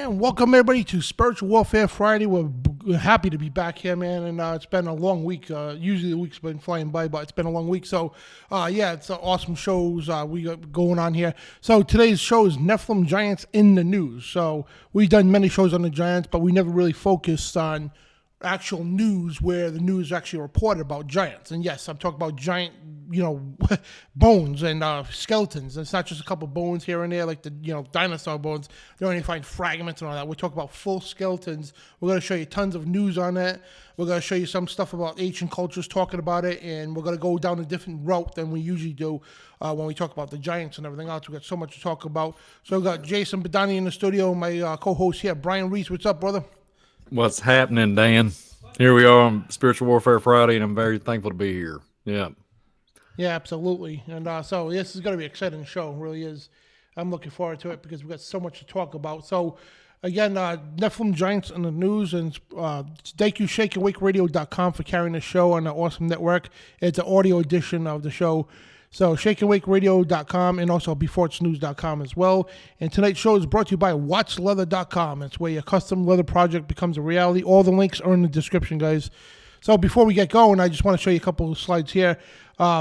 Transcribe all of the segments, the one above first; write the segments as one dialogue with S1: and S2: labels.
S1: And welcome everybody to Spiritual Warfare Friday. We're happy to be back here, man. And it's been a long week. Usually the week's been flying by, but it's been a long week. So, it's awesome shows we got going on here. So today's show is Nephilim Giants in the news. So we've done many shows on the Giants, but we never really focused on actual news where the news actually reported about giants. And yes, I'm talking about giant, bones and skeletons. It's not just a couple bones here and there like the, dinosaur bones. They only find fragments and all that. We're talking about full skeletons. We're going to show you tons of news on that. We're going to show you some stuff about ancient cultures talking about it, and we're going to go down a different route than we usually do when we talk about the giants and everything else. We've got so much to talk about. So we've got Jason Bidondi in the studio, my co-host here, Brian Reese. What's up, brother?
S2: What's happening, Dan? Here we are on Spiritual Warfare Friday, and I'm very thankful to be here. Yeah.
S1: Yeah, absolutely. And so this is going to be an exciting show. It really is. I'm looking forward to it because we've got so much to talk about. So, again, Nephilim Giants in the news. And thank you, ShakeAwakeRadio.com, for carrying the show on the awesome network. It's an audio edition of the show. So ShakeAwakeRadio.com and also BeforeIt'sNews.com as well. And tonight's show is brought to you by WatchLeather.com. It's where your custom leather project becomes a reality. All the links are in the description, guys. So before we get going, I just want to show you a couple of slides here.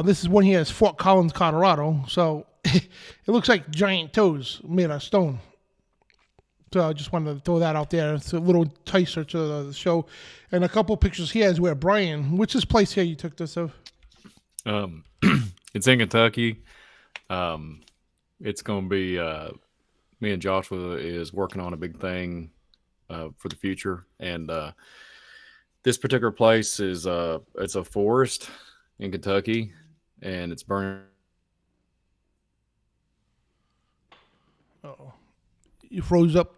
S1: This is one here. It's Fort Collins, Colorado. So it looks like giant toes made out of stone. So I just wanted to throw that out there. It's a little ticer to the show. And a couple of pictures here is where Brian, which is place here you took this of?
S2: It's in Kentucky. It's going to be me and Joshua is working on a big thing for the future, and this particular place is it's a forest in Kentucky, and it's burning.
S1: Uh-oh. You froze up.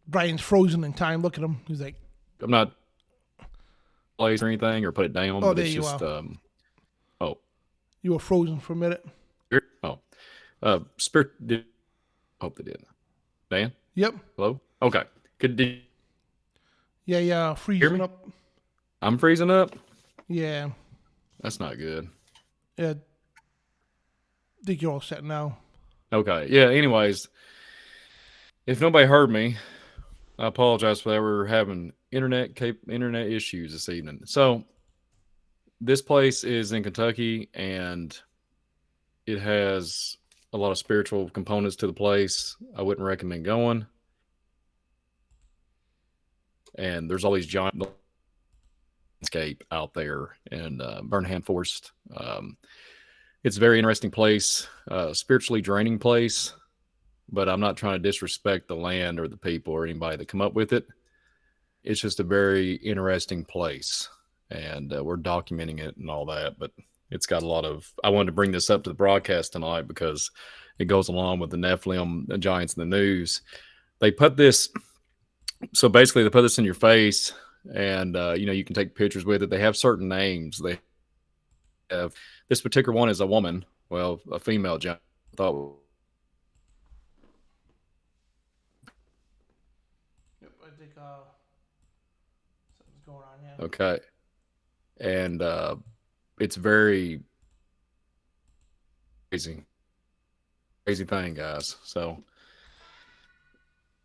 S1: Brian's frozen in time. Look at him. He's like,
S2: I'm not place or anything or put it down.
S1: Oh,
S2: but
S1: there
S2: it's
S1: you
S2: just,
S1: are. You were frozen for a minute.
S2: Spirit did. Hope they did. Dan?
S1: Yep.
S2: Hello? Okay. Did
S1: Yeah, freezing up.
S2: I'm freezing up?
S1: Yeah.
S2: That's not good.
S1: Yeah. I think you're all set now.
S2: Okay. Yeah, anyways, if nobody heard me, I apologize for that. We're having internet issues this evening. So this place is in Kentucky, and it has a lot of spiritual components to the place. I wouldn't recommend going. And there's all these giant landscape out there in Burnham Forest. It's a very interesting place, spiritually draining place, but I'm not trying to disrespect the land or the people or anybody that come up with it. It's just a very interesting place. And we're documenting it and all that, but it's got a lot of. I wanted to bring this up to the broadcast tonight because it goes along with the Nephilim, the Giants in the news. They put this, so basically they put this in your face, and you can take pictures with it. They have certain names. They have this particular one is a woman, well, a female giant. I thought.
S1: Yep, I think something's going on here.
S2: Okay. And it's very crazy thing, guys. So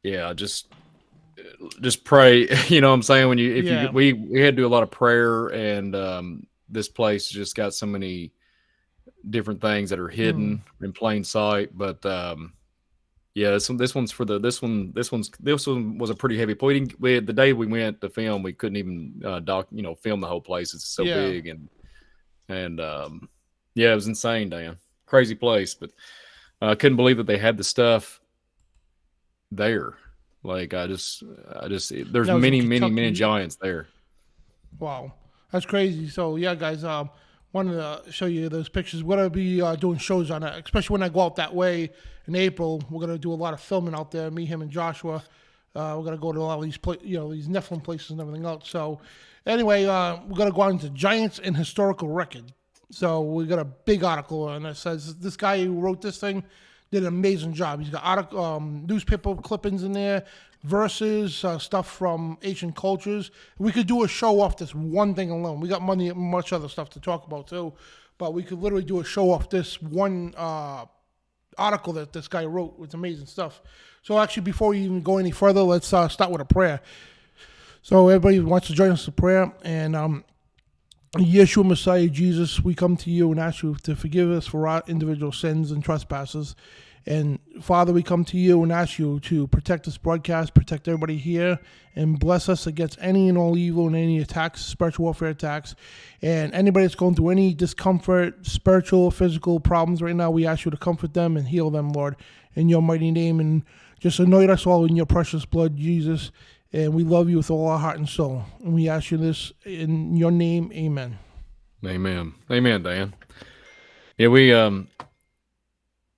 S2: yeah, just pray. You know what I'm saying? When we had to do a lot of prayer, and this place just got so many different things that are hidden in plain sight. But this one was a pretty heavy point. The day we went to film, we couldn't even film the whole place. It's so big, and it was insane, Dan. Crazy place, but I couldn't believe that they had the stuff there. Like I just there's many giants there.
S1: Wow, that's crazy. So yeah, guys, wanted to show you those pictures. We're going to be doing shows on that, especially when I go out that way in April. We're going to do a lot of filming out there, me, him, and Joshua. We're going to go to a lot of these these Nephilim places and everything else. So anyway, we're going to go on to Giants and Historical Record. So we got a big article, and it says this guy who wrote this thing did an amazing job. He's got newspaper clippings in there, verses, stuff from ancient cultures. We could do a show off this one thing alone. We got much other stuff to talk about too, but we could literally do a show off this one article that this guy wrote. It's amazing stuff. So actually, before we even go any further, let's start with a prayer. So everybody wants to join us in prayer. And Yeshua Messiah, Jesus, we come to you and ask you to forgive us for our individual sins and trespasses. And Father, we come to you and ask you to protect this broadcast, protect everybody here, and bless us against any and all evil and any attacks, spiritual warfare attacks. And anybody that's going through any discomfort, spiritual, physical problems right now, we ask you to comfort them and heal them, Lord, in your mighty name. And just anoint us all in your precious blood, Jesus. And we love you with all our heart and soul. And we ask you this in your name, amen.
S2: Amen. Amen, Dan. Yeah, we...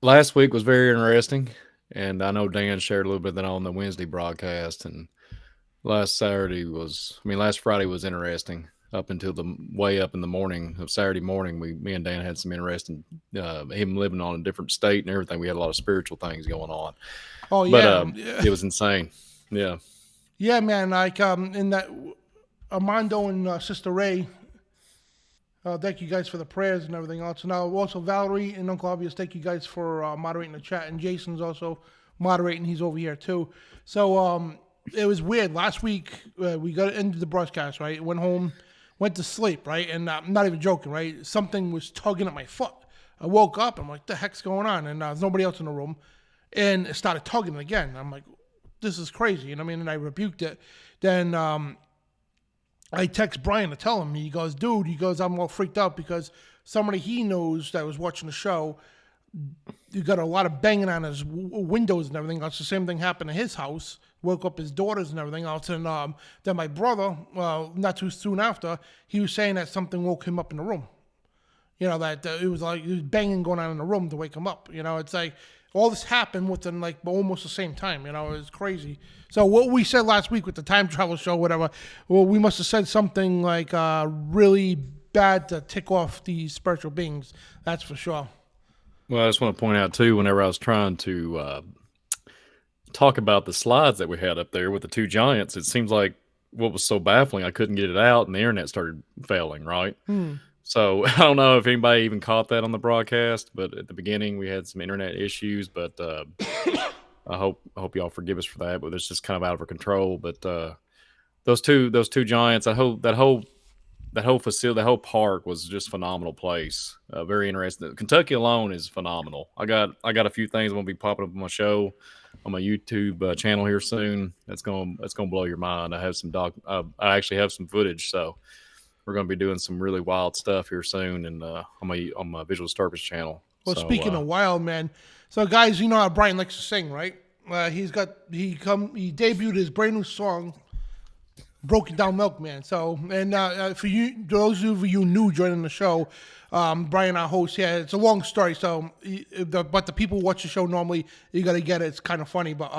S2: Last week was very interesting, and I know Dan shared a little bit of that on the Wednesday broadcast, and last Friday was interesting up until the way up in the morning of Saturday morning. Me and Dan had some interesting, him living on a different state and everything. We had a lot of spiritual things going on.
S1: Oh, yeah.
S2: But it was insane. Yeah.
S1: Yeah, man, like in that Armando and Sister Ray, thank you guys for the prayers and everything else. Now, also Valerie and Uncle Obvious, thank you guys for moderating the chat. And Jason's also moderating. He's over here too. So it was weird. Last week, we got into the broadcast, right? Went home, went to sleep, right? And I'm not even joking, right? Something was tugging at my foot. I woke up. I'm like, what the heck's going on? And there's nobody else in the room. And it started tugging again. I'm like, this is crazy. You know what I mean? And I rebuked it. Then I text Brian to tell him. He goes, dude, I'm all freaked out because somebody he knows that was watching the show, you got a lot of banging on his windows and everything else. The same thing happened in his house. Woke up his daughters and everything else. And then my brother, not too soon after, he was saying that something woke him up in the room. You know, that it was banging going on in the room to wake him up. You know, it's like all this happened within like almost the same time. You know, it was crazy. So what we said last week with the time travel show, whatever, well, we must have said something like really bad to tick off these spiritual beings. That's for sure.
S2: Well, I just want to point out too, whenever I was trying to talk about the slides that we had up there with the two giants, it seems like what was so baffling, I couldn't get it out and the internet started failing, right? So I don't know if anybody even caught that on the broadcast, but at the beginning we had some internet issues, but I hope y'all forgive us for that, but it's just kind of out of our control. But those two giants, that whole facility, that whole park was just a phenomenal place. Very interesting. Kentucky alone is phenomenal. I got a few things I'm gonna be popping up on my show, on my YouTube channel here soon. That's gonna blow your mind. I have I actually have some footage, so we're gonna be doing some really wild stuff here soon, and on my Visual Disturbance channel.
S1: Well, speaking of wild, man. So guys, you know how Brian likes to sing, right? He debuted his brand new song, Broken Down Milkman. So, and for you, those of you new joining the show, Brian, our host, yeah, it's a long story. So, but the people who watch the show normally, you got to get it. It's kind of funny. But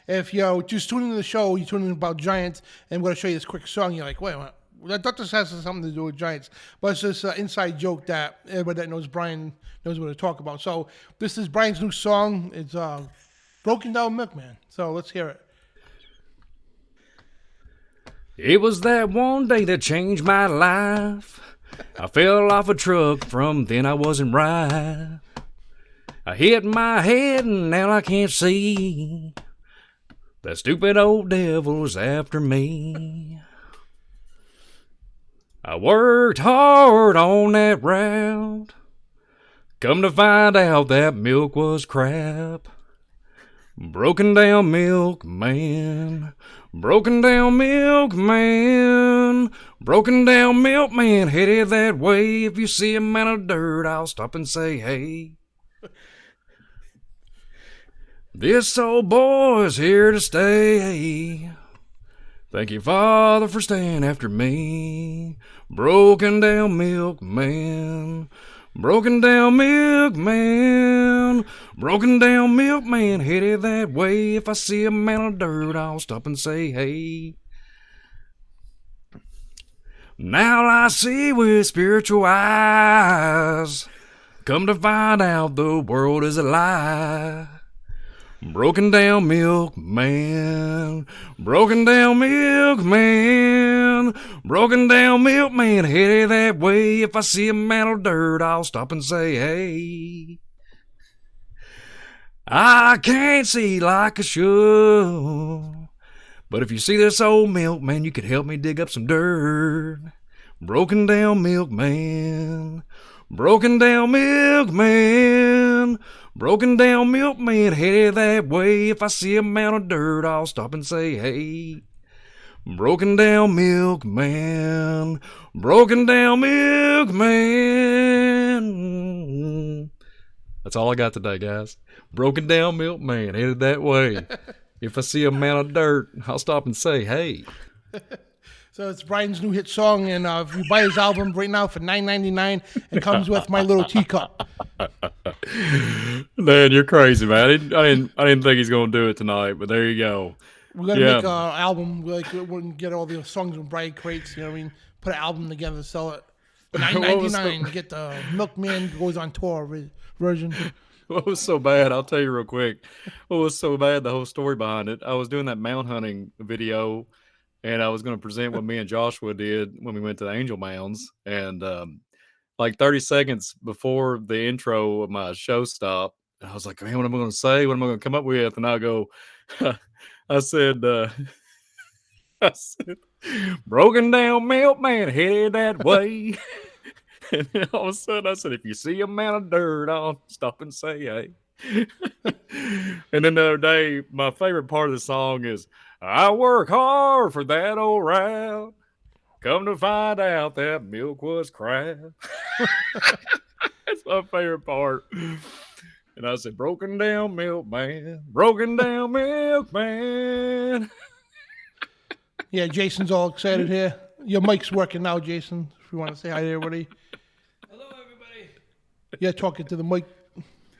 S1: if you're just tuning in the show, you're tuning in about Giants, and I'm going to show you this quick song. You're like, wait a minute. That just has something to do with Giants. But it's just an inside joke that everybody that knows Brian knows what to talk about. So this is Brian's new song. It's Broken Down Milkman. So let's hear it.
S3: It was that one day that changed my life. I fell off a truck, from then I wasn't right. I hit my head and now I can't see. That stupid old devil's after me. I worked hard on that route. Come to find out that milk was crap. Broken down milkman. Broken down milkman. Broken down milkman headed that way. If you see a man of dirt, I'll stop and say hey. This old boy's here to stay. Thank you, Father, for staying after me. Broken down milkman. Broken down milkman. Broken down milkman headed that way. If I see a man of dirt, I'll stop and say hey. Now I see with spiritual eyes. Come to find out the world is a lie. Broken down milkman. Broken down milkman. Broken down milkman headed that way. If I see a man of dirt, I'll stop and say hey. I can't see like I should. But if you see this old milkman, you could help me dig up some dirt. Broken down milkman. Broken down milkman. Broken down milkman, headed that way. If I see a mound of dirt, I'll stop and say, hey. Broken down milkman. Broken down milkman. That's all I got today, guys. Broken down milkman, headed that way. If I see a mound of dirt, I'll stop and say, hey.
S1: So it's Brian's new hit song, and if you buy his album right now for $9.99, it comes with My Little Teacup.
S2: Man, you're crazy, man. I didn't think he's gonna do it tonight, but there you go.
S1: We're gonna make an album. We're gonna get all the songs from Brian crates. You know what I mean? Put an album together, sell it. $9.99. Get the Milkman Goes on Tour version.
S2: What was so bad? I'll tell you real quick. What was so bad? The whole story behind it. I was doing that mount hunting video, and I was going to present what me and Joshua did when we went to the Angel Mounds. And like 30 seconds before the intro of my show stopped, I was like, man, what am I going to say? What am I going to come up with? And I go, I said, broken down milkman headed that way. And then all of a sudden I said, if you see a mound of dirt, I'll stop and say, hey. And then the other day, my favorite part of the song is, I work hard for that old route. Come to find out that milk was crap. That's my favorite part. And I said, broken down milkman, broken down milkman.
S1: Yeah, Jason's all excited here. Your mic's working now, Jason, if you want to say hi to everybody.
S4: Hello, everybody.
S1: Yeah, talking to the mic.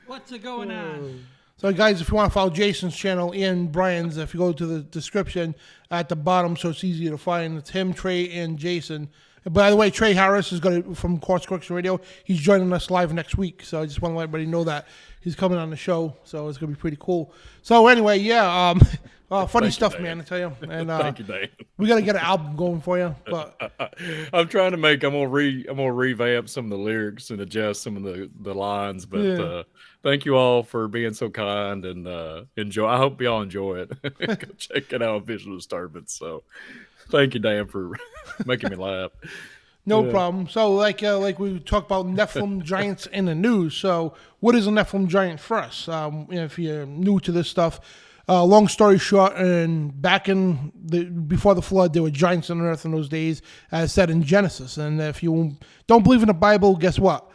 S4: What's going on?
S1: So, guys, if you want to follow Jason's channel and Brian's, if you go to the description at the bottom, so it's easier to find. It's him, Trey, and Jason. And by the way, Trey Harris is going to from Course Correction Radio. He's joining us live next week, so I just want to let everybody know that he's coming on the show. So it's going to be pretty cool. So anyway, yeah, funny stuff, man. I tell you. And
S2: Thank you, Dave.
S1: We got to get an album going for you. But
S2: I'm trying to make. I'm gonna revamp some of the lyrics and adjust some of the lines. But
S1: Yeah.
S2: Thank you all for being so kind and enjoy. I hope y'all enjoy it. Go check it out, Visual Disturbance. So, thank you, Dan, for making me laugh.
S1: no problem. So like we talked about Nephilim giants in the news. So what is a Nephilim giant for us? If you're new to this stuff, long story short, and back in before the flood, there were giants on earth in those days, as said in Genesis. And if you don't believe in the Bible, guess what?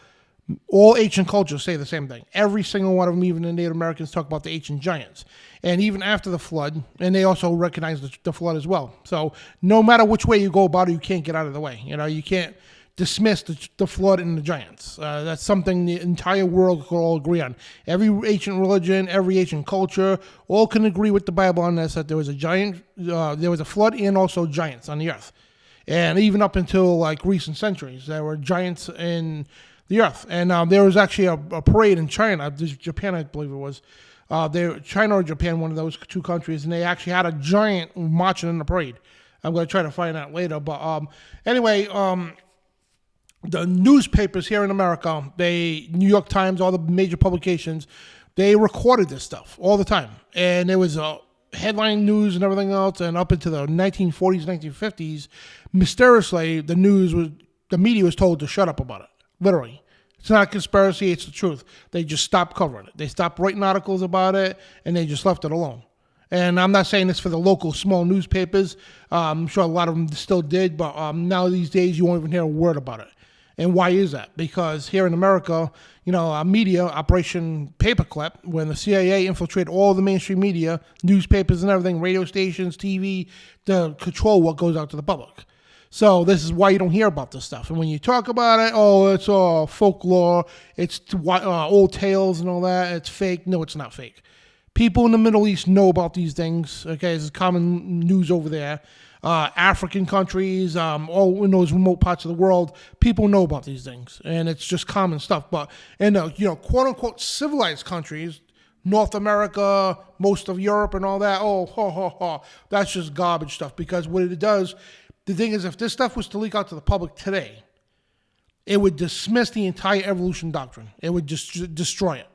S1: All ancient cultures say the same thing. Every single one of them, even the Native Americans, talk about the ancient giants. And even after the flood, and they also recognize the flood as well. So no matter which way you go about it, you can't get out of the way. You know, you can't dismiss the flood and the giants. That's something the entire world can all agree on. Every ancient religion, every ancient culture, all can agree with the Bible on this, that there was a giant, there was a flood and also giants on the earth. And even up until like recent centuries, there were giants in the earth. And there was actually a parade in China, Japan, I believe it was. China or Japan, one of those two countries, and they actually had a giant marching in the parade. I'm going to try to find out later. But anyway, the newspapers here in America, New York Times, all the major publications, they recorded this stuff all the time. And there was headline news and everything else. And up into the 1940s, 1950s, mysteriously, the media was told to shut up about it. Literally. It's not a conspiracy, it's the truth. They just stopped covering it. They stopped writing articles about it, and they just left it alone. And I'm not saying this for the local small newspapers. I'm sure a lot of them still did, but now these days you won't even hear a word about it. And why is that? Because here in America, you know, our media, Operation Paperclip, when the CIA infiltrated all the mainstream media, newspapers and everything, radio stations, TV, to control what goes out to the public. So this is why you don't hear about this stuff. And when you talk about it, oh, it's all folklore, it's old tales and all that, it's fake. No, it's not fake. People in the Middle East know about these things. Okay, this is common news over there. African countries, all in those remote parts of the world, people know about these things, and it's just common stuff. But in quote unquote civilized countries, North America, most of Europe, and all that, that's just garbage stuff. Because what it does. The thing is, if this stuff was to leak out to the public today, it would dismiss the entire evolution doctrine. It would just destroy it.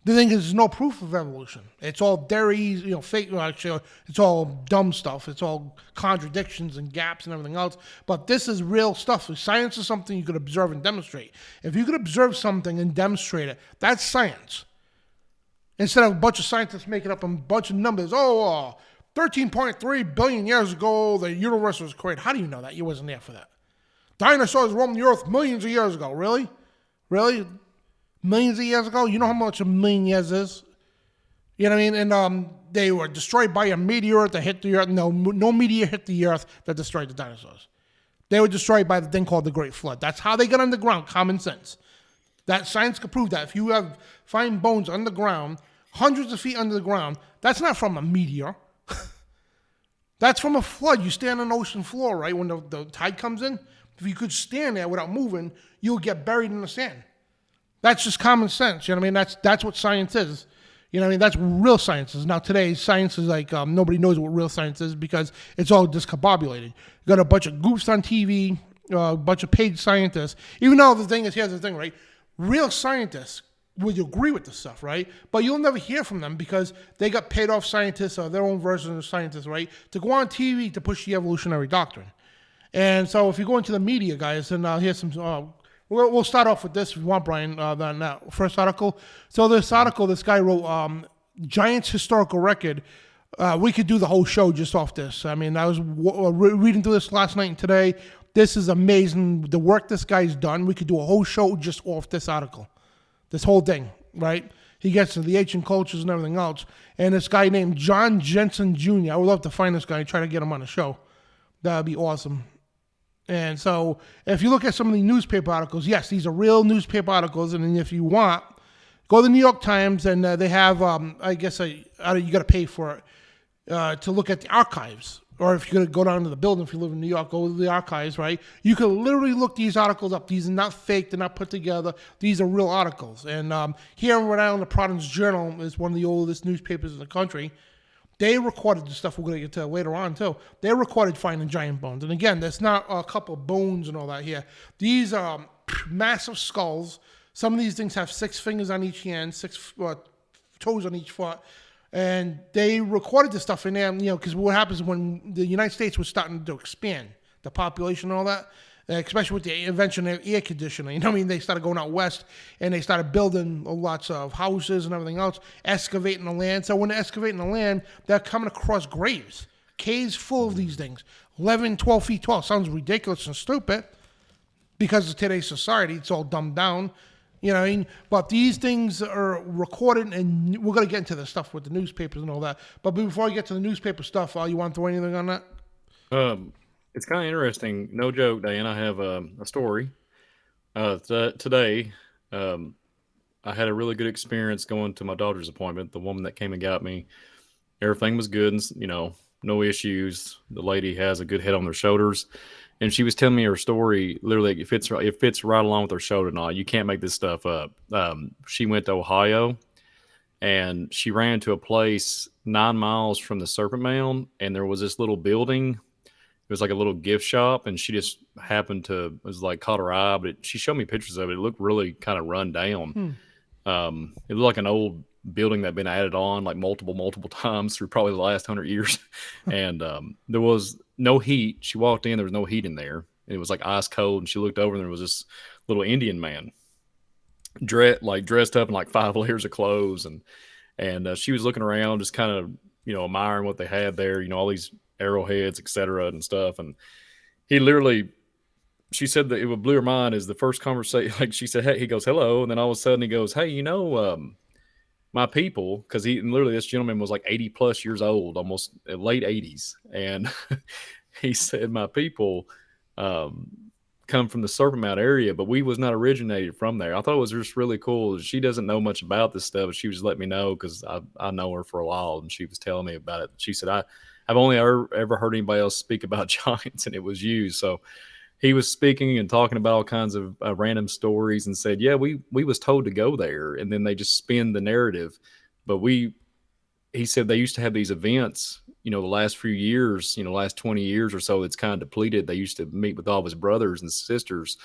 S1: The thing is, there's no proof of evolution. It's all dairies, fake. Well, actually, it's all dumb stuff. It's all contradictions and gaps and everything else. But this is real stuff. Science is something you could observe and demonstrate. If you could observe something and demonstrate it, that's science. Instead of a bunch of scientists making up a bunch of numbers. 13.3 billion years ago, the universe was created. How do you know that? You wasn't there for that. Dinosaurs roamed the earth millions of years ago. Really? Really? Millions of years ago? You know how much a million years is? You know what I mean? And they were destroyed by a meteor that hit the earth. No meteor hit the earth that destroyed the dinosaurs. They were destroyed by the thing called the Great Flood. That's how they got underground. Common sense. That science could prove that. If you find bones underground, hundreds of feet under the ground, that's not from a meteor. That's from a flood. You stand on the ocean floor, right? When the tide comes in, if you could stand there without moving, you'll get buried in the sand. That's just common sense. You know what I mean? That's what science is. You know what I mean? That's what real science is. Now, today, science is like nobody knows what real science is because it's all discombobulated. You got a bunch of goofs on TV, a bunch of paid scientists. Even though the thing is, here's the thing, right? Real scientists would agree with this stuff, right? But you'll never hear from them because they got paid off scientists or their own version of scientists, right? To go on TV to push the evolutionary doctrine. And so if you go into the media, guys, and here's some... We'll start off with this if you want, Brian, that first article. So this article, this guy wrote, Giants Historical Record. We could do the whole show just off this. I mean, I was reading through this last night and today. This is amazing. The work this guy's done. We could do a whole show just off this article. This whole thing, right? He gets to the ancient cultures and everything else. And this guy named John Jensen Jr. I would love to find this guy and try to get him on the show. That would be awesome. And so if you look at some of the newspaper articles, yes, these are real newspaper articles. And if you want, go to the New York Times and they have, I guess you got to pay for it to look at the archives. Or if you're going to go down to the building, if you live in New York, go to the archives, right? You can literally look these articles up. These are not fake. They're not put together. These are real articles. And here in Rhode Island, the Providence Journal is one of the oldest newspapers in the country. They recorded the stuff we're going to get to later on, too. They recorded finding giant bones. And again, there's not a couple of bones and all that here. These are massive skulls. Some of these things have 6 fingers on each hand, 6 toes on each foot. And they recorded this stuff in there, because what happens when the United States was starting to expand, the population and all that, especially with the invention of air conditioning. You know what I mean? They started going out west, and they started building lots of houses and everything else, excavating the land. So when they're excavating the land, they're coming across graves, caves full of these things, 11, 12 feet tall. Sounds ridiculous and stupid because of today's society. It's all dumbed down. You know what I mean? But these things are recorded, and we're going to get into the stuff with the newspapers and all that. But before I get to the newspaper stuff, you want to throw anything on that?
S2: It's kind of interesting. No joke, Dan. I have a story. Today, I had a really good experience going to my daughter's appointment. The woman that came and got me, everything was good, and no issues. The lady has a good head on their shoulders, and she was telling me her story. Literally, it fits right along with her shoulder. Now you can't make this stuff up. She went to Ohio, and she ran into a place 9 miles from the Serpent Mound, and there was this little building. It was like a little gift shop, and she just happened to, caught her eye, but she showed me pictures of it. It looked really kind of run down. It looked like an old building that had been added on like multiple times through probably the last 100 years. And there was no heat. She walked in, there was no heat in there. It was like ice cold, and she looked over, and there was this little Indian man dressed up in like 5 layers of clothes. And she was looking around, just kind of, admiring what they had there, all these arrowheads, etc. and stuff. And she said that it blew her mind is the first conversation. Like she said, hey, he goes, hello. And then all of a sudden he goes, hey, my people, because literally this gentleman was like 80 plus years old, almost late 80s. And he said, my people come from the Serpent Mound area, but we was not originated from there. I thought it was just really cool. She doesn't know much about this stuff, but she was letting me know because I know her for a while, and she was telling me about it. She said, I've only ever heard anybody else speak about giants, and it was you. So he was speaking and talking about all kinds of random stories and said, yeah, we was told to go there, and then they just spin the narrative. But he said they used to have these events, the last few years, last 20 years or so, it's kind of depleted. They used to meet with all of his brothers and sisters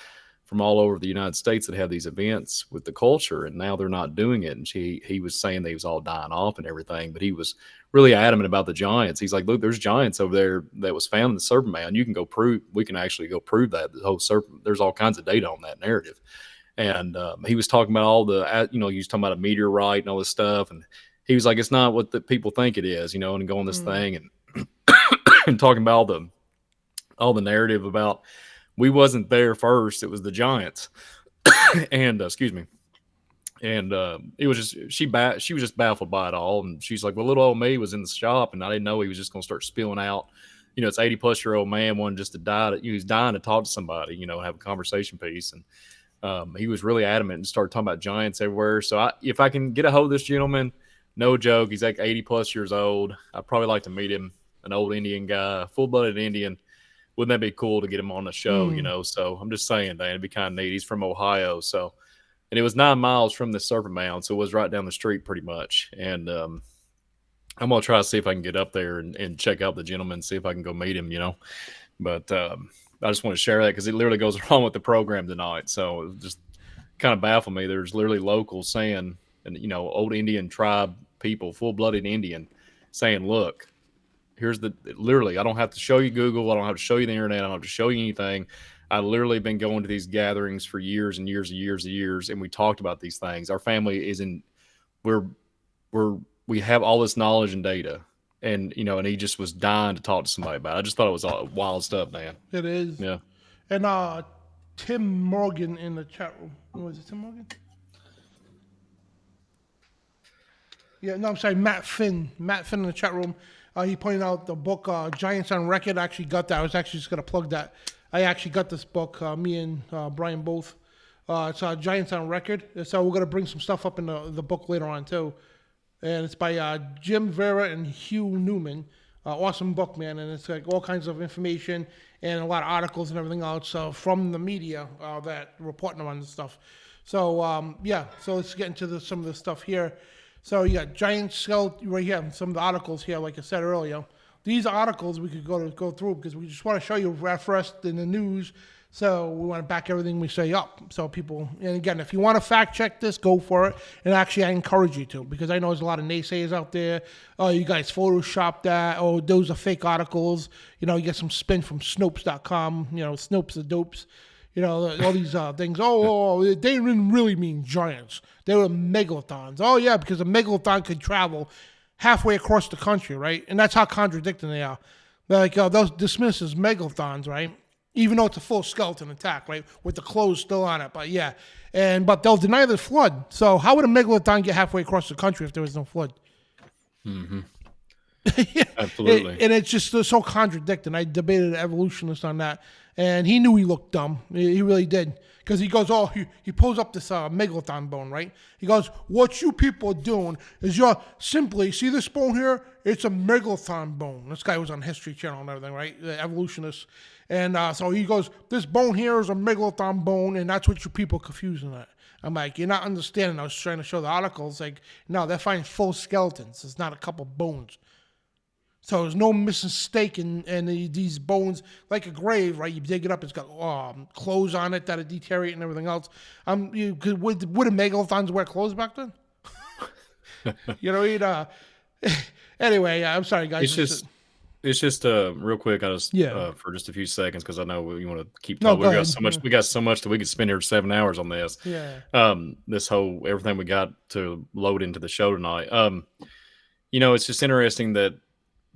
S2: from all over the United States that have these events with the culture, and now they're not doing it. And he was saying they was all dying off and everything, but he was really adamant about the giants. He's like, look, there's giants over there that was found in the Serpent Mound. You can go prove. We can actually go prove that the whole serpent. There's all kinds of data on that narrative. And he was talking about all the, he was talking about a meteorite and all this stuff, and he was like, it's not what the people think it is, and go on this thing and and talking about all the narrative about we wasn't there first. It was the giants. And excuse me. And it was just she was just baffled by it all. And she's like, well, little old me was in the shop, and I didn't know he was just going to start spilling out. It's 80-plus-year-old man wanting just to die. He was dying to talk to somebody, and have a conversation piece. And he was really adamant and started talking about giants everywhere. So if I can get a hold of this gentleman, no joke, he's like 80-plus years old. I'd probably like to meet him, an old Indian guy, full-blooded Indian. Wouldn't that be cool to get him on the show, So I'm just saying, Dan, it'd be kind of neat. He's from Ohio, so. And it was 9 miles from the Serpent Mound, so it was right down the street pretty much. And I'm going to try to see if I can get up there and check out the gentleman, see if I can go meet him, But I just want to share that because it literally goes along with the program tonight. So it just kind of baffled me. There's literally locals saying, and old Indian tribe people, full-blooded Indian, saying, look, here's literally, I don't have to show you Google. I don't have to show you the internet. I don't have to show you anything. I literally been going to these gatherings for years and years and years and years. And we talked about these things. Our family we have all this knowledge and data, and, and he just was dying to talk to somebody about it. I just thought it was all wild stuff, man.
S1: It is.
S2: Yeah.
S1: And Tim Morgan in the chat room. Was it Tim Morgan? Yeah, no, I'm sorry, Matt Finn. Matt Finn in the chat room. He pointed out the book Giants on Record. I actually got that. I was actually just going to plug that. I actually got this book, me and Brian both. It's Giants on Record. So we're going to bring some stuff up in the book later on, too. And it's by Jim Vera and Hugh Newman. Awesome book, man. And it's like all kinds of information and a lot of articles and everything else from the media that reporting on this stuff. So, so let's get into some of the stuff here. So you got Giant Skull right here, some of the articles here, like I said earlier. These articles we could go through because we just want to show you first in the news. So we want to back everything we say up. So people, and again, if you want to fact check this, go for it. And actually, I encourage you to, because I know there's a lot of naysayers out there. Oh, you guys photoshopped that. Oh, those are fake articles. You get some spin from Snopes.com. Snopes are dopes. All these things. Oh, they didn't really mean giants. They were megalodons. Oh, yeah, because a megalodon could travel halfway across the country, right? And that's how contradicting they are. They're like, those dismissed as megalodons, right? Even though it's a full skeleton attack, right? With the clothes still on it, but yeah. But they'll deny the flood. So how would a megalodon get halfway across the country if there was no flood?
S2: Mm-hmm.
S1: Yeah.
S2: Absolutely.
S1: And it's just so contradicting. I debated an evolutionist on that, and he knew he looked dumb. He really did. Because he goes, he pulls up this megalodon bone, right? He goes, what you people are doing is you're simply, see this bone here? It's a megalodon bone. This guy was on History Channel and everything, right? The evolutionist. And so he goes, this bone here is a megalodon bone, and that's what you people are confusing that. I'm like, you're not understanding. I was trying to show the articles. Like, no, they're finding full skeletons. It's not a couple bones. So there's no mistake in these bones, like a grave, right? You dig it up, it's got clothes on it that are deteriorate and everything else. Would a megalodons wear clothes back then? Anyway, I'm sorry, guys.
S2: It's just real quick. I just for just a few seconds because I know you want to keep talking.
S1: No,
S2: we got so much. We got so much that we could spend here 7 hours on this.
S1: Yeah.
S2: This whole everything we got to load into the show tonight. It's just interesting that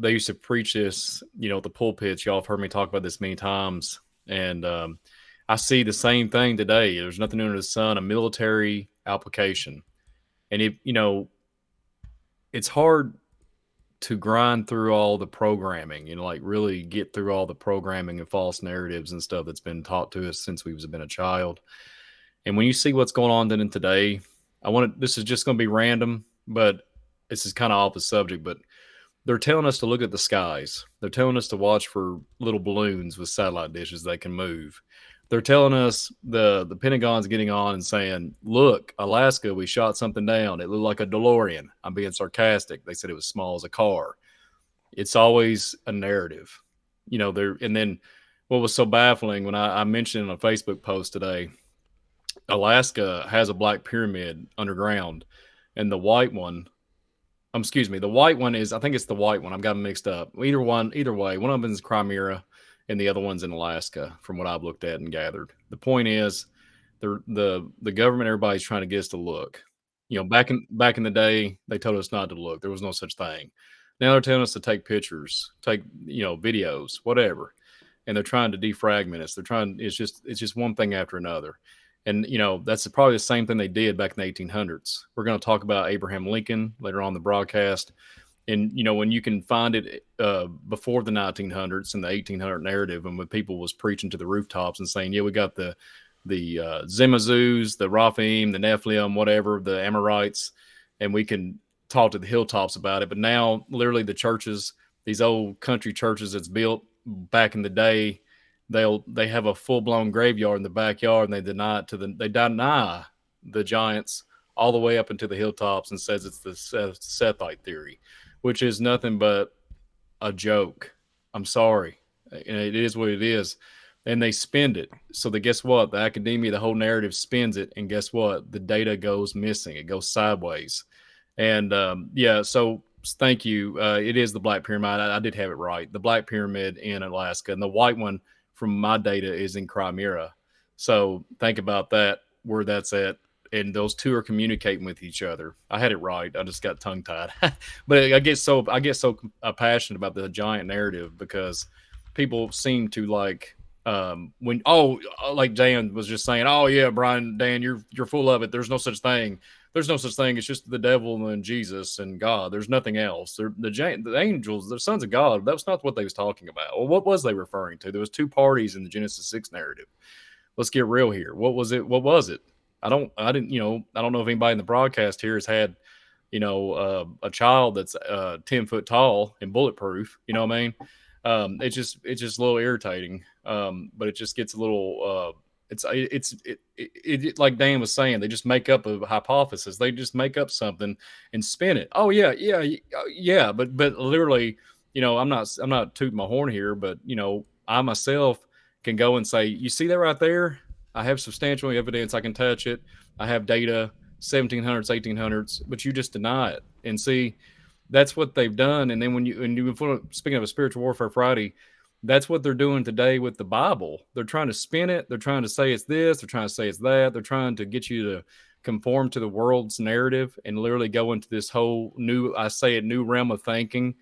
S2: they used to preach this, the pulpits. Y'all have heard me talk about this many times. And I see the same thing today. There's nothing under the sun, a military application. And it's hard to grind through all the programming, really get through all the programming and false narratives and stuff that's been taught to us since we've been a child. And when you see what's going on then and today, this is just going to be random, but this is kind of off the subject, but they're telling us to look at the skies. They're telling us to watch for little balloons with satellite dishes that can move. They're telling us the Pentagon's getting on and saying, look, Alaska, we shot something down. It looked like a DeLorean. I'm being sarcastic. They said it was small as a car. It's always a narrative. And then what was so baffling when I mentioned in a Facebook post today, Alaska has a black pyramid underground, and the white one, excuse me, the white one is, I think it's the white one. I've got them mixed up. Either way, one of them is Crimea, and the other one's in Alaska, from what I've looked at and gathered. The point is, the government, everybody's trying to get us to look. Back in the day, they told us not to look. There was no such thing. Now they're telling us to take pictures, take videos, whatever, and they're trying to defragment us. They're trying. It's just one thing after another. And that's probably the same thing they did back in the 1800s. We're going to talk about Abraham Lincoln later on in the broadcast, and when you can find it before the 1900s and the 1800 narrative, and when people was preaching to the rooftops and saying, "Yeah, we got the Zemazus, the Raphaim, the Nephilim, whatever, the Amorites, and we can talk to the hilltops about it." But now, literally, the churches, these old country churches that's built back in the day, they have a full blown graveyard in the backyard, and they deny the giants all the way up into the hilltops, and says it's the Sethite theory, which is nothing but a joke. I'm sorry, and it is what it is. And they spend it. So guess what? The academia, the whole narrative spins it, and guess what? The data goes missing. It goes sideways. And so thank you. It is the Black Pyramid. I did have it right. The Black Pyramid in Alaska, and the white one from my data is in Crimea. So think about that, where that's at. And those two are communicating with each other. I had it right. I just got tongue tied. But I get so passionate about the giant narrative because people seem to like, like Dan was just saying, "Oh yeah, Brian, Dan, you're full of it. There's no such thing. There's no such thing. It's just the devil and Jesus and God. There's nothing else. The angels, the sons of God." That's not what they was talking about. Well, what was they referring to? There was two parties in the Genesis 6 narrative. Let's get real here. What was it? I don't know if anybody in the broadcast here has had, a child that's 10 foot tall and bulletproof. You know what I mean? It's just a little irritating. But it just gets a little, it's like Dan was saying, they just make up a hypothesis. They just make up something and spin it. Oh yeah. But literally, I'm not tooting my horn here, but I myself can go and say, "You see that right there? I have substantial evidence. I can touch it. I have data, 1700s, 1800s, but you just deny it." And see, that's what they've done. And then speaking of a spiritual warfare Friday, that's what they're doing today with the Bible. They're trying to spin it. They're trying to say it's this. They're trying to say it's that. They're trying to get you to conform to the world's narrative and literally go into this whole new realm of thinking.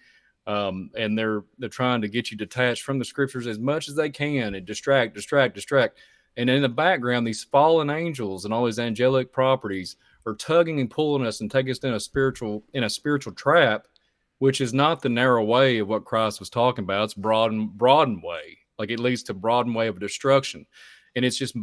S2: And they're trying to get you detached from the scriptures as much as they can and distract. And in the background, these fallen angels and all these angelic properties are tugging and pulling us and taking us in a spiritual trap, which is not the narrow way of what Christ was talking about. It's broadened way. Like it leads to broadened way of destruction. And it's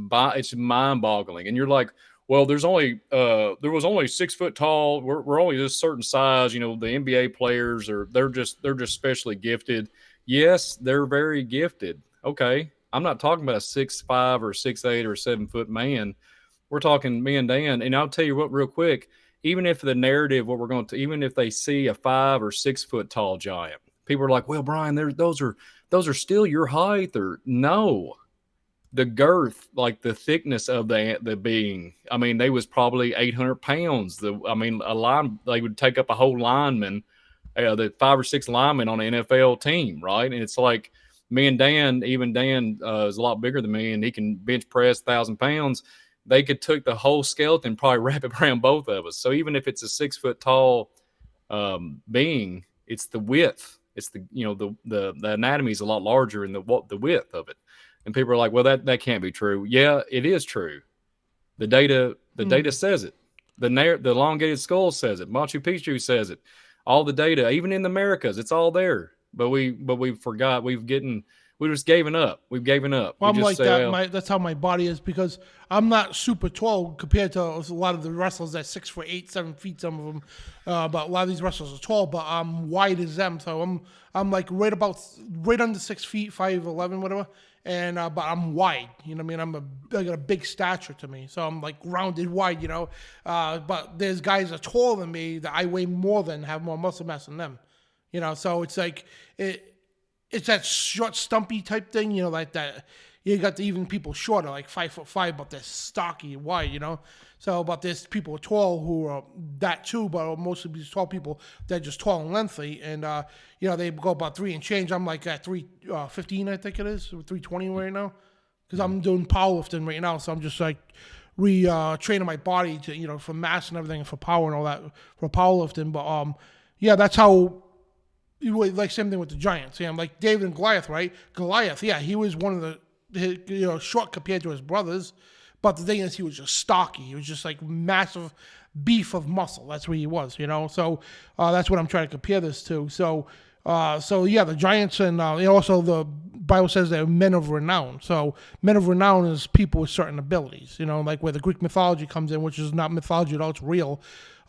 S2: mind boggling. And you're like, well, there was only 6 foot tall. We're only this certain size. The NBA players they're just specially gifted. Yes, they're very gifted. Okay. I'm not talking about a 6'5" or 6'8" or 7 foot man. We're talking me and Dan. And I'll tell you what, real quick, even if the narrative, even if they see a 5 or 6 foot tall giant, people are like, "Well, Brian, those are still your height." Or no, the girth, like the thickness of the being. I mean, they was probably 800 pounds. They would take up a whole lineman, the 5 or 6 linemen on an NFL team, right? And it's like me and Dan, even Dan is a lot bigger than me, and he can bench press 1,000 pounds. They could took the whole skeleton, probably wrap it around both of us. So even if it's a 6 foot tall being, it's the width. It's the anatomy is a lot larger in the width of it. And people are like, "Well, that can't be true." Yeah, it is true. The data says it. The elongated skull says it. Machu Picchu says it. All the data, even in the Americas, it's all there. But we forgot. We just given up. We've given up.
S1: Well, I'm like that. That's how my body is because I'm not super tall compared to a lot of the wrestlers that's 6'8", 7 feet. Some of them, but a lot of these wrestlers are tall. But I'm wide as them, so I'm like right under 6 feet, 5'11", whatever. And but I'm wide. You know what I mean? I got a big stature to me, so I'm like rounded wide. But there's guys that are taller than me that I weigh more than, have more muscle mass than them. So it's like it's that short, stumpy type thing, you know, like that. You got even people shorter, like 5'5", but they're stocky and wide, you know. So, but there's people tall who are that too, but most of these tall people, they're just tall and lengthy, and you know, they go about 3 and change. I'm like at 315, I think it is, 320 right now, because I'm doing powerlifting right now. So I'm just like training my body to, you know, for mass and everything, and for power and all that for powerlifting. But yeah, that's how. Like same thing with the Giants. Yeah, like David and Goliath, right? Goliath, yeah, he was one of the, you know, short compared to his brothers, but the thing is, he was just stocky. He was just like massive beef of muscle. That's what he was, you know. So that's what I'm trying to compare this to. So yeah, the Giants and also the Bible says they're men of renown. So men of renown is people with certain abilities, you know, like where the Greek mythology comes in, which is not mythology at all; it's real.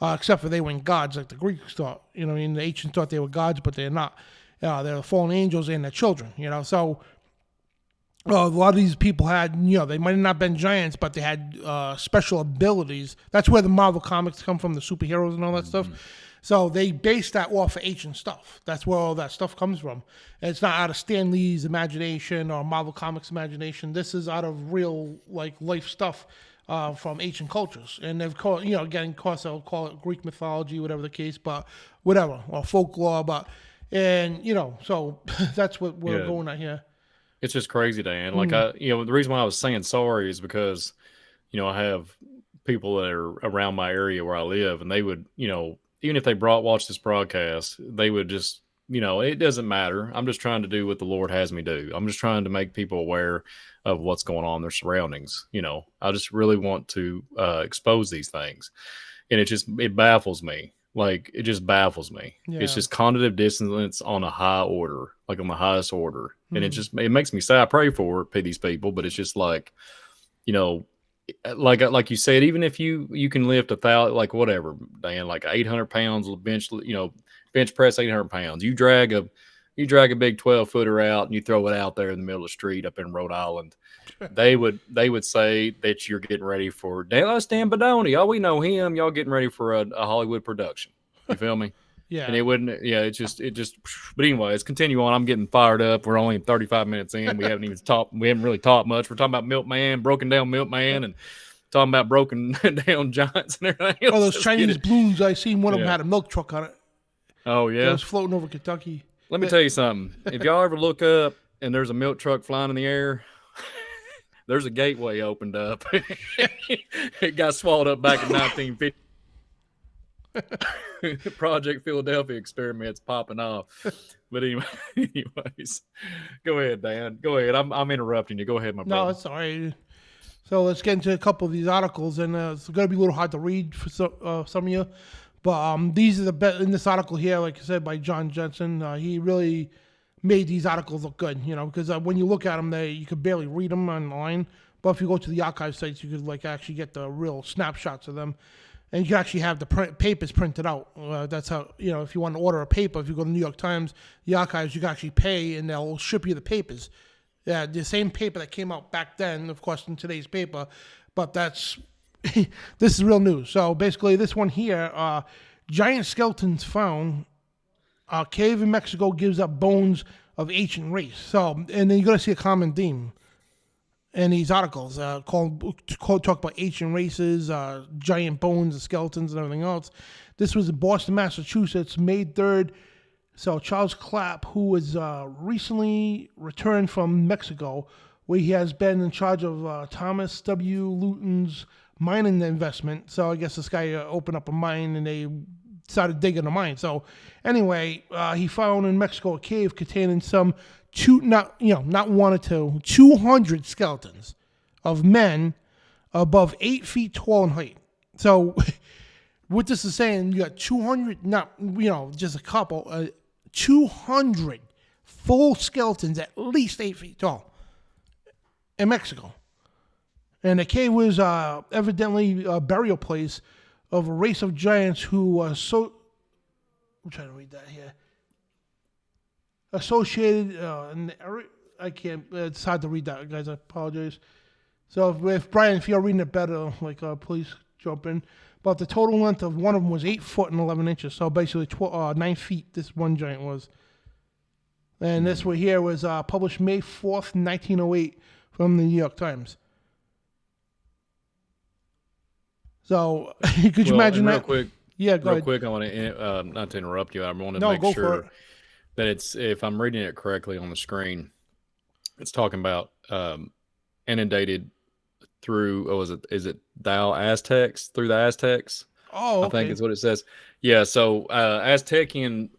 S1: Except for they weren't gods like the Greeks thought. You know, in the ancients thought they were gods, but they're not. They're fallen angels and their children. You know, so a lot of these people had, you know, they might have not been giants, but they had special abilities. That's where the Marvel comics come from, the superheroes and all that stuff. So they based that off of ancient stuff. That's where all that stuff comes from. And it's not out of Stan Lee's imagination or Marvel Comics imagination. This is out of real, like, life stuff. From ancient cultures, and they've called, you know, again, of course, I'll call it Greek mythology, whatever the case, but whatever, or folklore, but, and, you know, so that's what we're going at here.
S2: It's just crazy, Dan. Like, the reason why I was saying sorry is because, you know, I have people that are around my area where I live, and they would, you know, even if they watch this broadcast, they would just, you know, it doesn't matter. I'm just trying to do what the Lord has me do. I'm just trying to make people aware of what's going on in their surroundings. You know, I just really want to expose these things. And it baffles me. Like, it just baffles me. Yeah. It's just cognitive dissonance on a high order, like on the highest order. And it makes me sad. I pray for these people, but it's just like, you know, like you said, even if you can lift 1,000, like whatever, Dan, like 800 pounds bench, you know, bench press 800 pounds. You drag a big 12-footer out and you throw it out there in the middle of the street up in Rhode Island. They would say that you're getting ready for Dan Bidondi. Oh, we know him. Y'all getting ready for a Hollywood production. You feel me?
S1: Yeah.
S2: And it wouldn't. Yeah. It just. But anyways, continue on. I'm getting fired up. We're only 35 minutes in. We haven't even talked. We haven't really talked much. We're talking about Milkman, broken down Milkman, and talking about broken down giants and everything else.
S1: Oh, those Chinese balloons! I seen one of them had a milk truck on it.
S2: Oh yeah.
S1: It was floating over Kentucky.
S2: Let me tell you something. If y'all ever look up and there's a milk truck flying in the air, there's a gateway opened up. It got swallowed up back in 1950. Project Philadelphia experiments popping off. But anyways, go ahead, Dan. Go ahead. I'm interrupting you. Go ahead, my brother.
S1: No, it's all right. So let's get into a couple of these articles, and it's going to be a little hard to read for some of you. But these are the best in this article here, like I said, by John Jensen. He really made these articles look good, you know, because when you look at them, you could barely read them online. But if you go to the archive sites, you could like actually get the real snapshots of them, and you can actually have the papers printed out. That's how, you know, if you want to order a paper, if you go to the New York Times, the archives, you can actually pay, and they'll ship you the papers. Yeah, the same paper that came out back then, of course, in today's paper, but that's. This is real news. So basically, this one here, giant skeletons found. Cave in Mexico gives up bones of ancient race. So, and then you're going to see a common theme in these articles talk about ancient races, giant bones, and skeletons, and everything else. This was in Boston, Massachusetts, May 3rd. So Charles Clapp, who was recently returned from Mexico, where he has been in charge of Thomas W. Luton's mining investment. So I guess this guy opened up a mine and they started digging a mine. So anyway, he found in Mexico a cave containing some 200 skeletons of men above 8 feet tall in height. So what this is saying, you got 200, just a couple, 200 full skeletons at least 8 feet tall in Mexico. And the cave was evidently a burial place of a race of giants who was I'm trying to read that here. Associated, I can't, it's hard to read that, guys, I apologize. So if Brian, if you're reading it better, please jump in. But the total length of one of them was 8 foot and 11 inches. So basically 9 feet, this one giant was. And this one here was published May 4th, 1908 from the New York Times. So, could you imagine
S2: real
S1: that?
S2: Quick,
S1: Yeah, go
S2: real
S1: ahead.
S2: quick, I want to, not to interrupt you, I want to
S1: No,
S2: make
S1: go for
S2: sure
S1: it.
S2: that it's, if I'm reading it correctly on the screen, it's talking about inundated through, is it thou Aztecs, through the Aztecs?
S1: Oh,
S2: I think
S1: okay.
S2: is what it says. Yeah, so Aztecian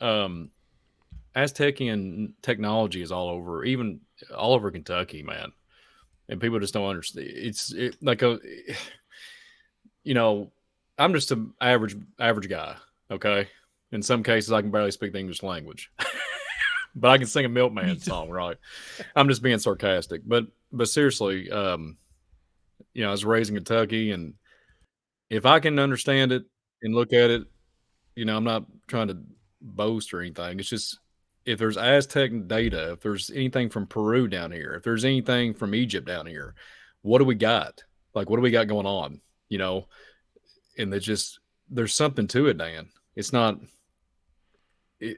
S2: technology is all over, even all over Kentucky, man. And people just don't understand. I'm just an average guy. Okay, in some cases I can barely speak the English language, but I can sing a Milkman song. Right? I'm just being sarcastic, but seriously, I was raised in Kentucky, and if I can understand it and look at it, I'm not trying to boast or anything. It's just if there's Aztec data, if there's anything from Peru down here, if there's anything from Egypt down here, what do we got? Like, what do we got going on? And there's something to it, Dan. It's not, it,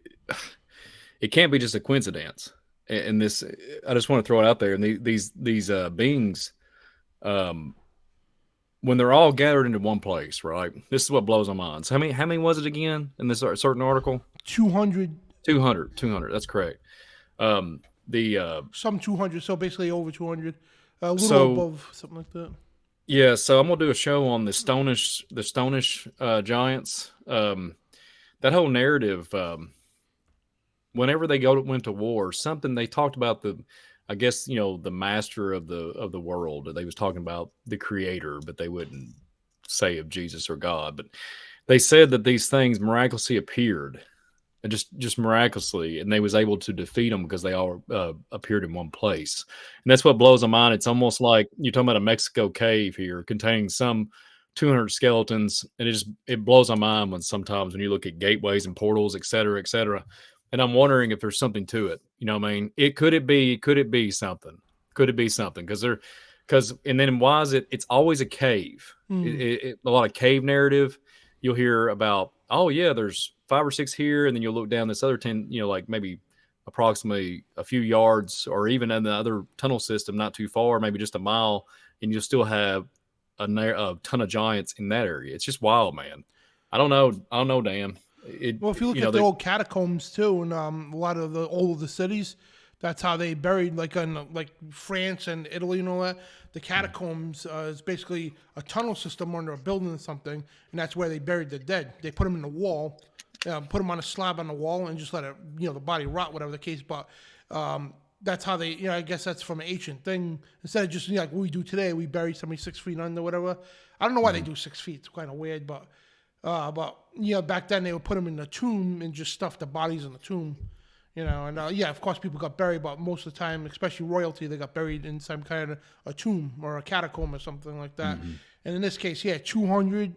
S2: it can't be just a coincidence. And this, I just want to throw it out there. And these beings, when they're all gathered into one place, right? This is what blows my mind. So how many was it again in this certain article?
S1: 200.
S2: 200. That's correct.
S1: Some 200. So basically over 200. A little
S2: So-
S1: above, something like that.
S2: Yeah, so I'm gonna do a show on the Stonish giants. That whole narrative. Whenever they went to war, something they talked about I guess the master of the world. They was talking about the creator, but they wouldn't say of Jesus or God. But they said that these things miraculously appeared, and just miraculously, and they was able to defeat them because they all appeared in one place. And that's what blows my mind. It's almost like you're talking about a Mexico cave here containing some 200 skeletons, and it blows my mind when sometimes when you look at gateways and portals, et cetera, et cetera. And I'm wondering if there's something to it. You know what I mean? Could it be something? Could it be something? And then why is it? It's always a cave. A lot of cave narrative. You'll hear about, oh yeah, there's 5 or 6 here, and then you'll look down this other 10, like maybe approximately a few yards, or even in the other tunnel system, not too far, maybe just a mile, and you'll still have a ton of giants in that area. It's just wild, man. I don't know, Dan.
S1: Well, if you look at the old catacombs too, and a lot of the older cities, that's how they buried, like in like France and Italy and all that. The catacombs is basically a tunnel system under a building or something, and that's where they buried the dead. They put them in the wall, put them on a slab on the wall, and just let it, the body rot, whatever the case. But that's how they, I guess that's from an ancient thing. Instead of just like what we do today, we bury somebody 6 feet under, whatever. I don't know why they do 6 feet. It's kind of weird, but back then they would put them in the tomb and just stuff the bodies in the tomb, and of course people got buried, but most of the time, especially royalty, they got buried in some kind of a tomb or a catacomb or something like that. And in this case, 200.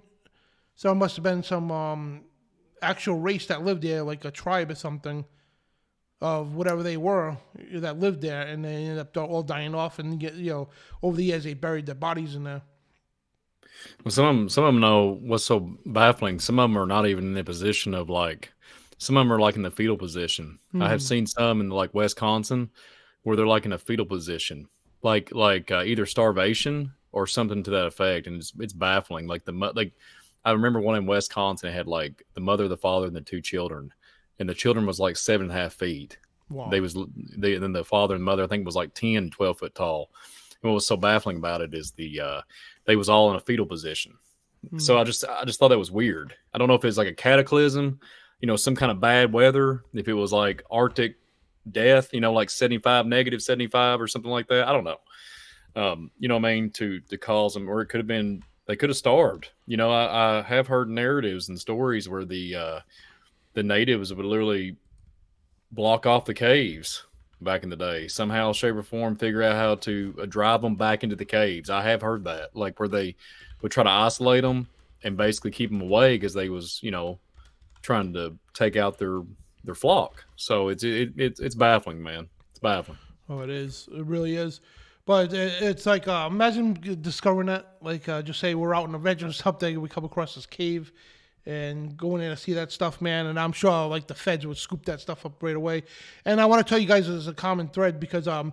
S1: So it must have been some actual race that lived there, like a tribe or something of whatever they were that lived there, and they ended up all dying off, and over the years they buried their bodies in there.
S2: Well, some of them know what's so baffling. Some of them are not even in the position of some of them are like in the fetal position. I have seen some in like Wisconsin where they're like in a fetal position, like either starvation or something to that effect, and it's baffling. Like I remember one in Wisconsin had like the mother, the father, and the 2 children, and the children was like 7.5 feet.
S1: Wow.
S2: Then the father and mother I think was like 10, 12 foot tall. And what was so baffling about it is they was all in a fetal position. So I just thought that was weird. I don't know if it's like a cataclysm, some kind of bad weather, if it was like Arctic death, like negative 75 or something like that. I don't know. You know what I mean? To cause them, or it could have been, they could have starved. I have heard narratives and stories where the natives would literally block off the caves back in the day, somehow, shape, or form, figure out how to drive them back into the caves. I have heard that, like where they would try to isolate them and basically keep them away because they was, trying to take out their flock. So it's baffling, man. It's baffling.
S1: Oh, it is. It really is. But it's like, imagine discovering that. Like, just say we're out in a adventure or something, and we come across this cave, and go in there to see that stuff, man. And I'm sure like the feds would scoop that stuff up right away. And I want to tell you guys there's a common thread because I've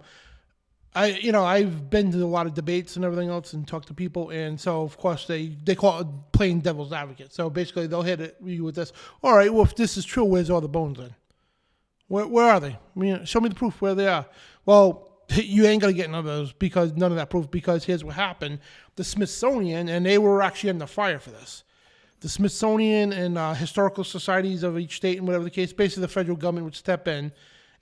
S1: been to a lot of debates and everything else and talked to people, and so of course they call it playing devil's advocate. So basically they'll hit you with this. All right, well if this is true, where's all the bones then? Where are they? I mean, show me the proof where they are. Well, you ain't gonna get none of those because none of that proof. Because here's what happened: the Smithsonian, and they were actually under fire for this. The Smithsonian and historical societies of each state and whatever the case, basically the federal government would step in.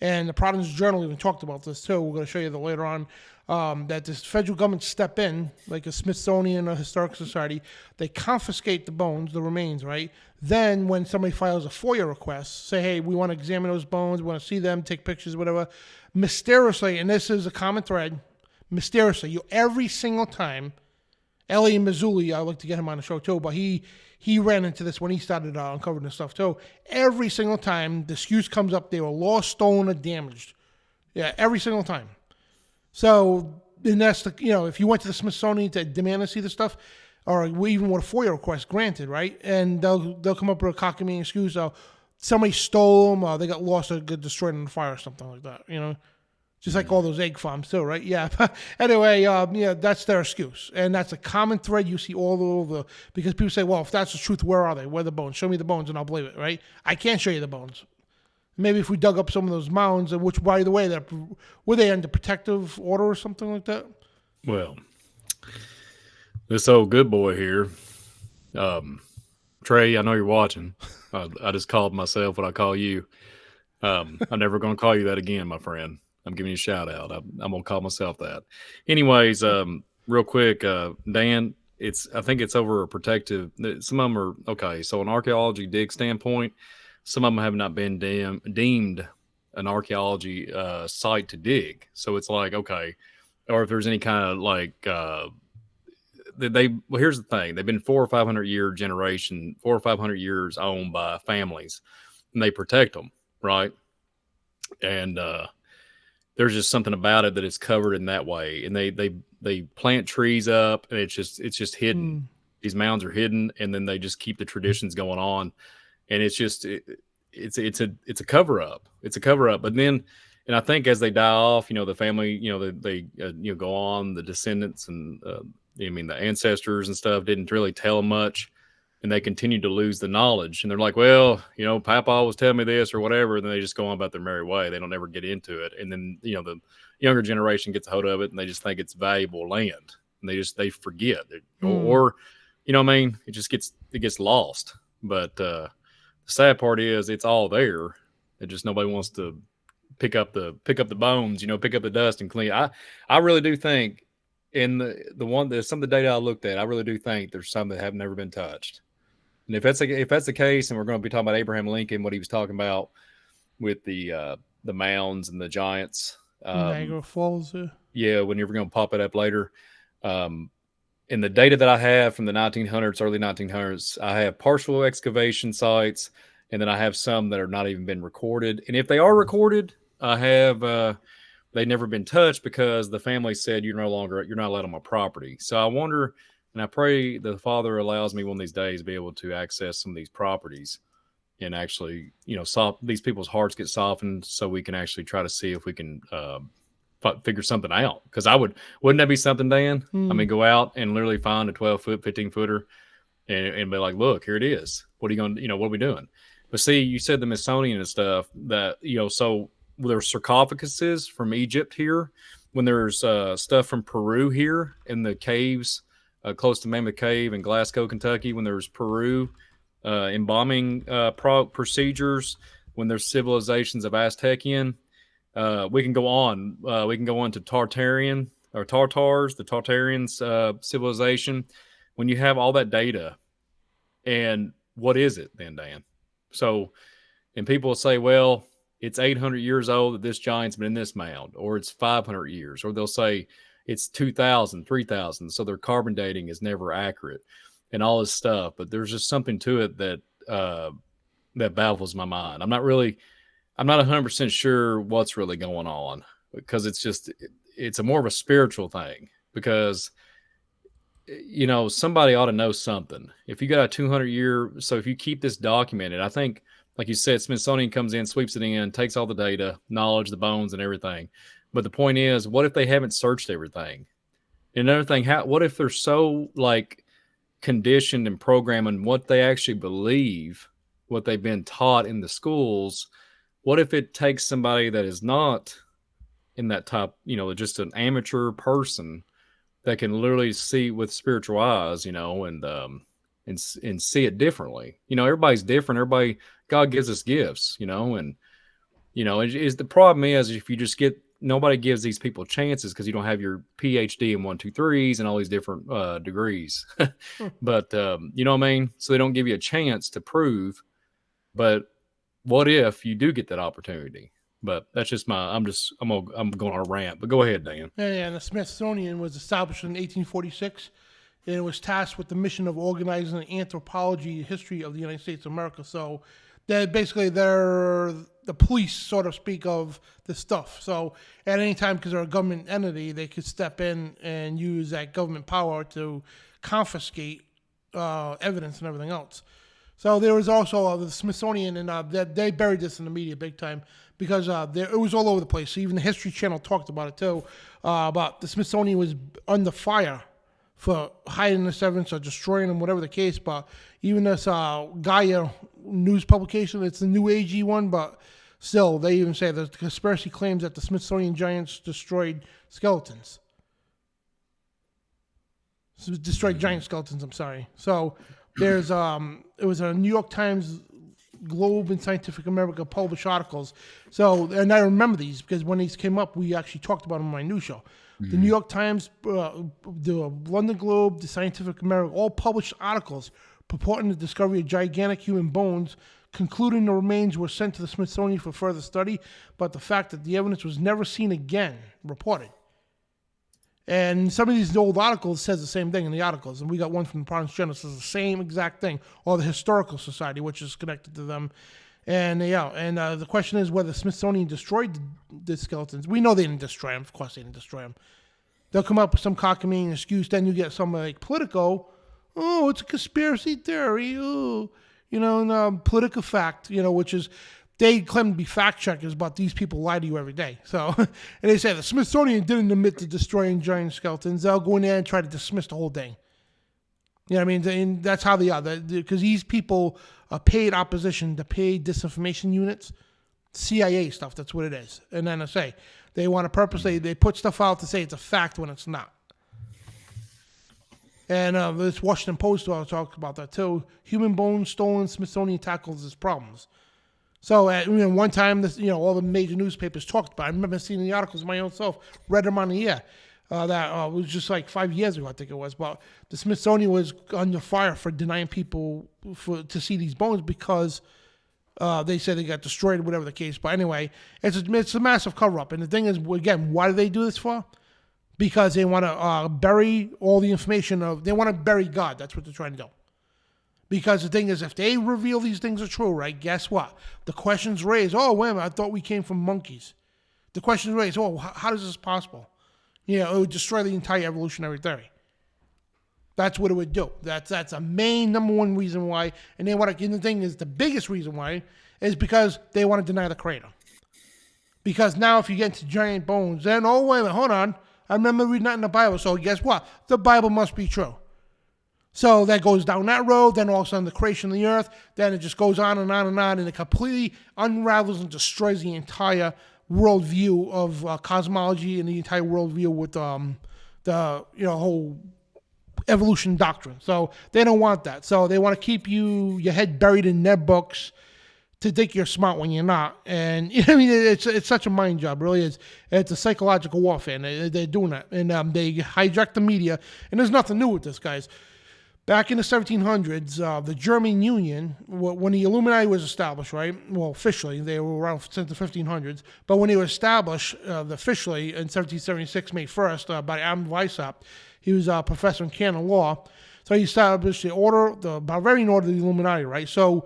S1: And the Providence Journal even talked about this too. We're going to show you that later on, that this federal government step in, like a Smithsonian or Historical Society, they confiscate the bones, the remains, right? Then when somebody files a FOIA request, say, hey, we want to examine those bones, we want to see them, take pictures, whatever, mysteriously, and this is a common thread, mysteriously, every single time, Ellie Mazzulli, I'd like to get him on the show too, but he ran into this when he started uncovering this stuff too. Every single time the excuse comes up, they were lost, stolen, or damaged. Yeah, every single time. So, and that's the, if you went to the Smithsonian to demand to see the stuff, or even with a FOIA request granted, right? And they'll come up with a cockamamie excuse. Somebody stole them, or they got lost or got destroyed in the fire or something like that, Just like all those egg farms too, right? Yeah. Anyway, that's their excuse. And that's a common thread you see all over, because people say, well, if that's the truth, where are they? Where are the bones? Show me the bones and I'll believe it, right? I can't show you the bones. Maybe if we dug up some of those mounds, which, by the way, were they under protective order or something like that?
S2: Well, this old good boy here, Trey, I know you're watching. I just called myself what I call you. I'm never going to call you that again, my friend. I'm giving you a shout out. I'm going to call myself that. Anyways, real quick, Dan, I think it's over a protective. Some of them are okay. So, an archaeology dig standpoint, some of them have not been deemed an archaeology site to dig. So it's like, okay, or if there's any kind of like well, here's the thing: they've been 400 or 500 years owned by families, and they protect them, right? And there's just something about it that it's covered in that way, and they plant trees up, and it's just hidden. These mounds are hidden, and then they just keep the traditions going on, and it's just it's a cover up. It's a cover up, but then, and I think as they die off, the family, they go on, the descendants and the ancestors and stuff didn't really tell them much. And they continue to lose the knowledge. And they're like, well, Papa was telling me this or whatever. And then they just go on about their merry way. They don't ever get into it. And then, the younger generation gets a hold of it and they just think it's valuable land. And they forget. Or, it just gets lost. But the sad part is it's all there. It just nobody wants to pick up the bones, pick up the dust and clean. I really do think in some of the data I looked at, I really do think there's some that have never been touched. And if that's the case, and we're going to be talking about Abraham Lincoln, what he was talking about with the mounds and the giants,
S1: Niagara Falls.
S2: Yeah, when you're going to pop it up later. In the data that I have from the 1900s, early 1900s, I have partial excavation sites, and then I have some that are not even been recorded. And if they are recorded, I have they've never been touched because the family said you're not allowed on my property. So I wonder. And I pray the Father allows me one of these days to be able to access some of these properties and actually, these people's hearts get softened so we can actually try to see if we can figure something out. Because wouldn't that be something, Dan? I mean, go out and literally find a 12-foot, 15-footer and be like, look, here it is. What are you going to, what are we doing? But see, you said the Smithsonian and stuff that, so there's sarcophaguses from Egypt here. When there's stuff from Peru here in the caves, close to Mammoth Cave in Glasgow, Kentucky, when there's Peru embalming procedures, when there's civilizations of Aztecian, we can go on. We can go on to Tartarian or Tartars, the Tartarians civilization. When you have all that data, and what is it then, Dan? So, and people will say, well, it's 800 years old that this giant's been in this mound, or it's 500 years, or they'll say it's 2,000, 3,000. So their carbon dating is never accurate and all this stuff. But there's just something to it that that baffles my mind. I'm not 100% sure what's really going on, because it's more of a spiritual thing, because somebody ought to know something. If you got a 200-year, so if you keep this documented, I think, like you said, Smithsonian comes in, sweeps it in, takes all the data, knowledge, the bones, and everything. But the point is, what if they haven't searched everything? And another thing, what if they're so like conditioned and programmed in what they actually believe, what they've been taught in the schools? What if it takes somebody that is not in that type, just an amateur person that can literally see with spiritual eyes, and see it differently. Everybody's different. God gives us gifts, and is the problem is if you just nobody gives these people chances because you don't have your PhD in 1, 2, 3s and all these different degrees. But you know what I mean? So they don't give you a chance to prove. But what if you do get that opportunity? But that's just I'm going on a rant. But go ahead, Dan.
S1: Yeah, and the Smithsonian was established in 1846, and it was tasked with the mission of organizing the anthropology history of the United States of America. So they're the police, so to speak, of this stuff. So at any time, because they're a government entity, they could step in and use that government power to confiscate evidence and everything else. So there was also the Smithsonian, and they buried this in the media big time because it was all over the place. So even the History Channel talked about it too, about the Smithsonian was under fire for hiding this evidence or destroying them, whatever the case. But even this Gaia news publication, it's the New Agey one, but still, they even say the conspiracy claims that the Smithsonian giants destroyed skeletons. Destroyed giant skeletons, I'm sorry. So there's it was a New York Times, Globe, and Scientific America published articles. So, and I remember these because when these came up, we actually talked about them on my news show. Mm-hmm. The New York Times, the London Globe, the Scientific American, all published articles purporting the discovery of gigantic human bones, concluding the remains were sent to the Smithsonian for further study, but the fact that the evidence was never seen again, reported. And some of these old articles says the same thing in the articles, and we got one from the Providence Journal says the same exact thing, or the Historical Society, which is connected to them. And the question is whether the Smithsonian destroyed the skeletons. We know they didn't destroy them. Of course they didn't destroy them. They'll come up with some cockamamie excuse. Then you get some like Politico. Oh, it's a conspiracy theory. Oh, and Politico fact, which is they claim to be fact checkers, but these people lie to you every day. So, and they say the Smithsonian didn't admit to destroying giant skeletons. They'll go in there and try to dismiss the whole thing. You know what I mean? And that's how they are. Because these people are paid opposition to paid disinformation units, CIA stuff. That's what it is. And NSA. They want to purposely, they put stuff out to say it's a fact when it's not. And this Washington Post talks about that too. Human bones stolen, Smithsonian tackles its problems. So at one time, all the major newspapers talked about it. I remember seeing the articles my own self, read them on the air. That was just like 5 years ago, I think it was. But the Smithsonian was under fire for denying people to see these bones because they said they got destroyed or whatever the case. But anyway, it's a massive cover-up. And the thing is, again, why do they do this for? Because they want to bury all the information they want to bury God. That's what they're trying to do. Because the thing is, if they reveal these things are true, right, guess what? The question's raised, oh, wait a minute, I thought we came from monkeys. The question's raised, oh, how is this possible? It would destroy the entire evolutionary theory. That's what it would do. That's a main number one reason why. And they want to, and the thing is, the biggest reason why is because they want to deny the creator. Because now if you get into giant bones, then, oh, wait a minute, hold on. I remember reading that in the Bible, so guess what? The Bible must be true. So that goes down that road, then all of a sudden the creation of the earth, then it just goes on and on and on, and it completely unravels and destroys the entire worldview of cosmology and the entire worldview with the whole evolution doctrine. So they don't want that. So they want to keep your head buried in their books to think you're smart when you're not. And it's such a mind job, really. It's a psychological warfare, and they're doing that. And they hijack the media, and there's nothing new with this, guys. Back in the 1700s, the German Union, when the Illuminati was established, right? Well, officially, they were around since the 1500s. But when they were established officially in 1776, May 1st, by Adam Weishaupt, he was a professor in canon law. So he established the Bavarian Order of the Illuminati, right? So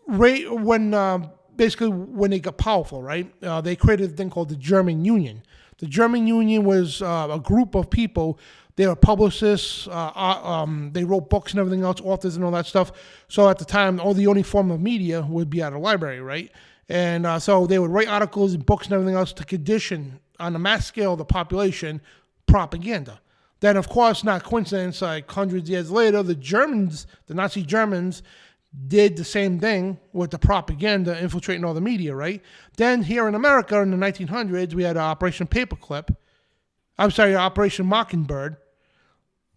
S1: when they got powerful, right, they created a thing called the German Union. The German Union was a group of people They were publicists. They wrote books and everything else, authors and all that stuff. So at the time, the only form of media would be at a library, right? And so they would write articles and books and everything else to condition, on a mass scale, the population propaganda. Then, of course, not coincidence, like hundreds of years later, the Nazi Germans, did the same thing with the propaganda infiltrating all the media, right? Then here in America in the 1900s, we had Operation Mockingbird,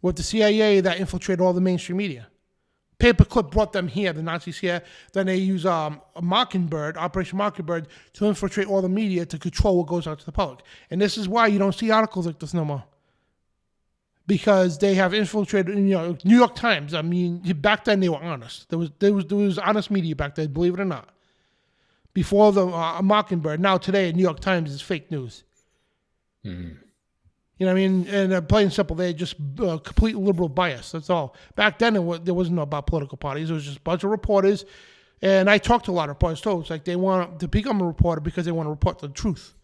S1: with the CIA that infiltrated all the mainstream media. Paperclip brought them here, the Nazis here. Then they use Operation Mockingbird, to infiltrate all the media to control what goes out to the public. And this is why you don't see articles like this no more. Because they have infiltrated, New York Times. I mean, back then they were honest. There was honest media back then, believe it or not. Before the Mockingbird. Now today, New York Times is fake news.
S2: Mm-hmm.
S1: You know what I mean? And plain and simple, they just complete liberal bias. That's all. Back then, there wasn't about political parties. It was just a bunch of reporters. And I talked to a lot of reporters too. It's like they want to become a reporter because they want to report the truth.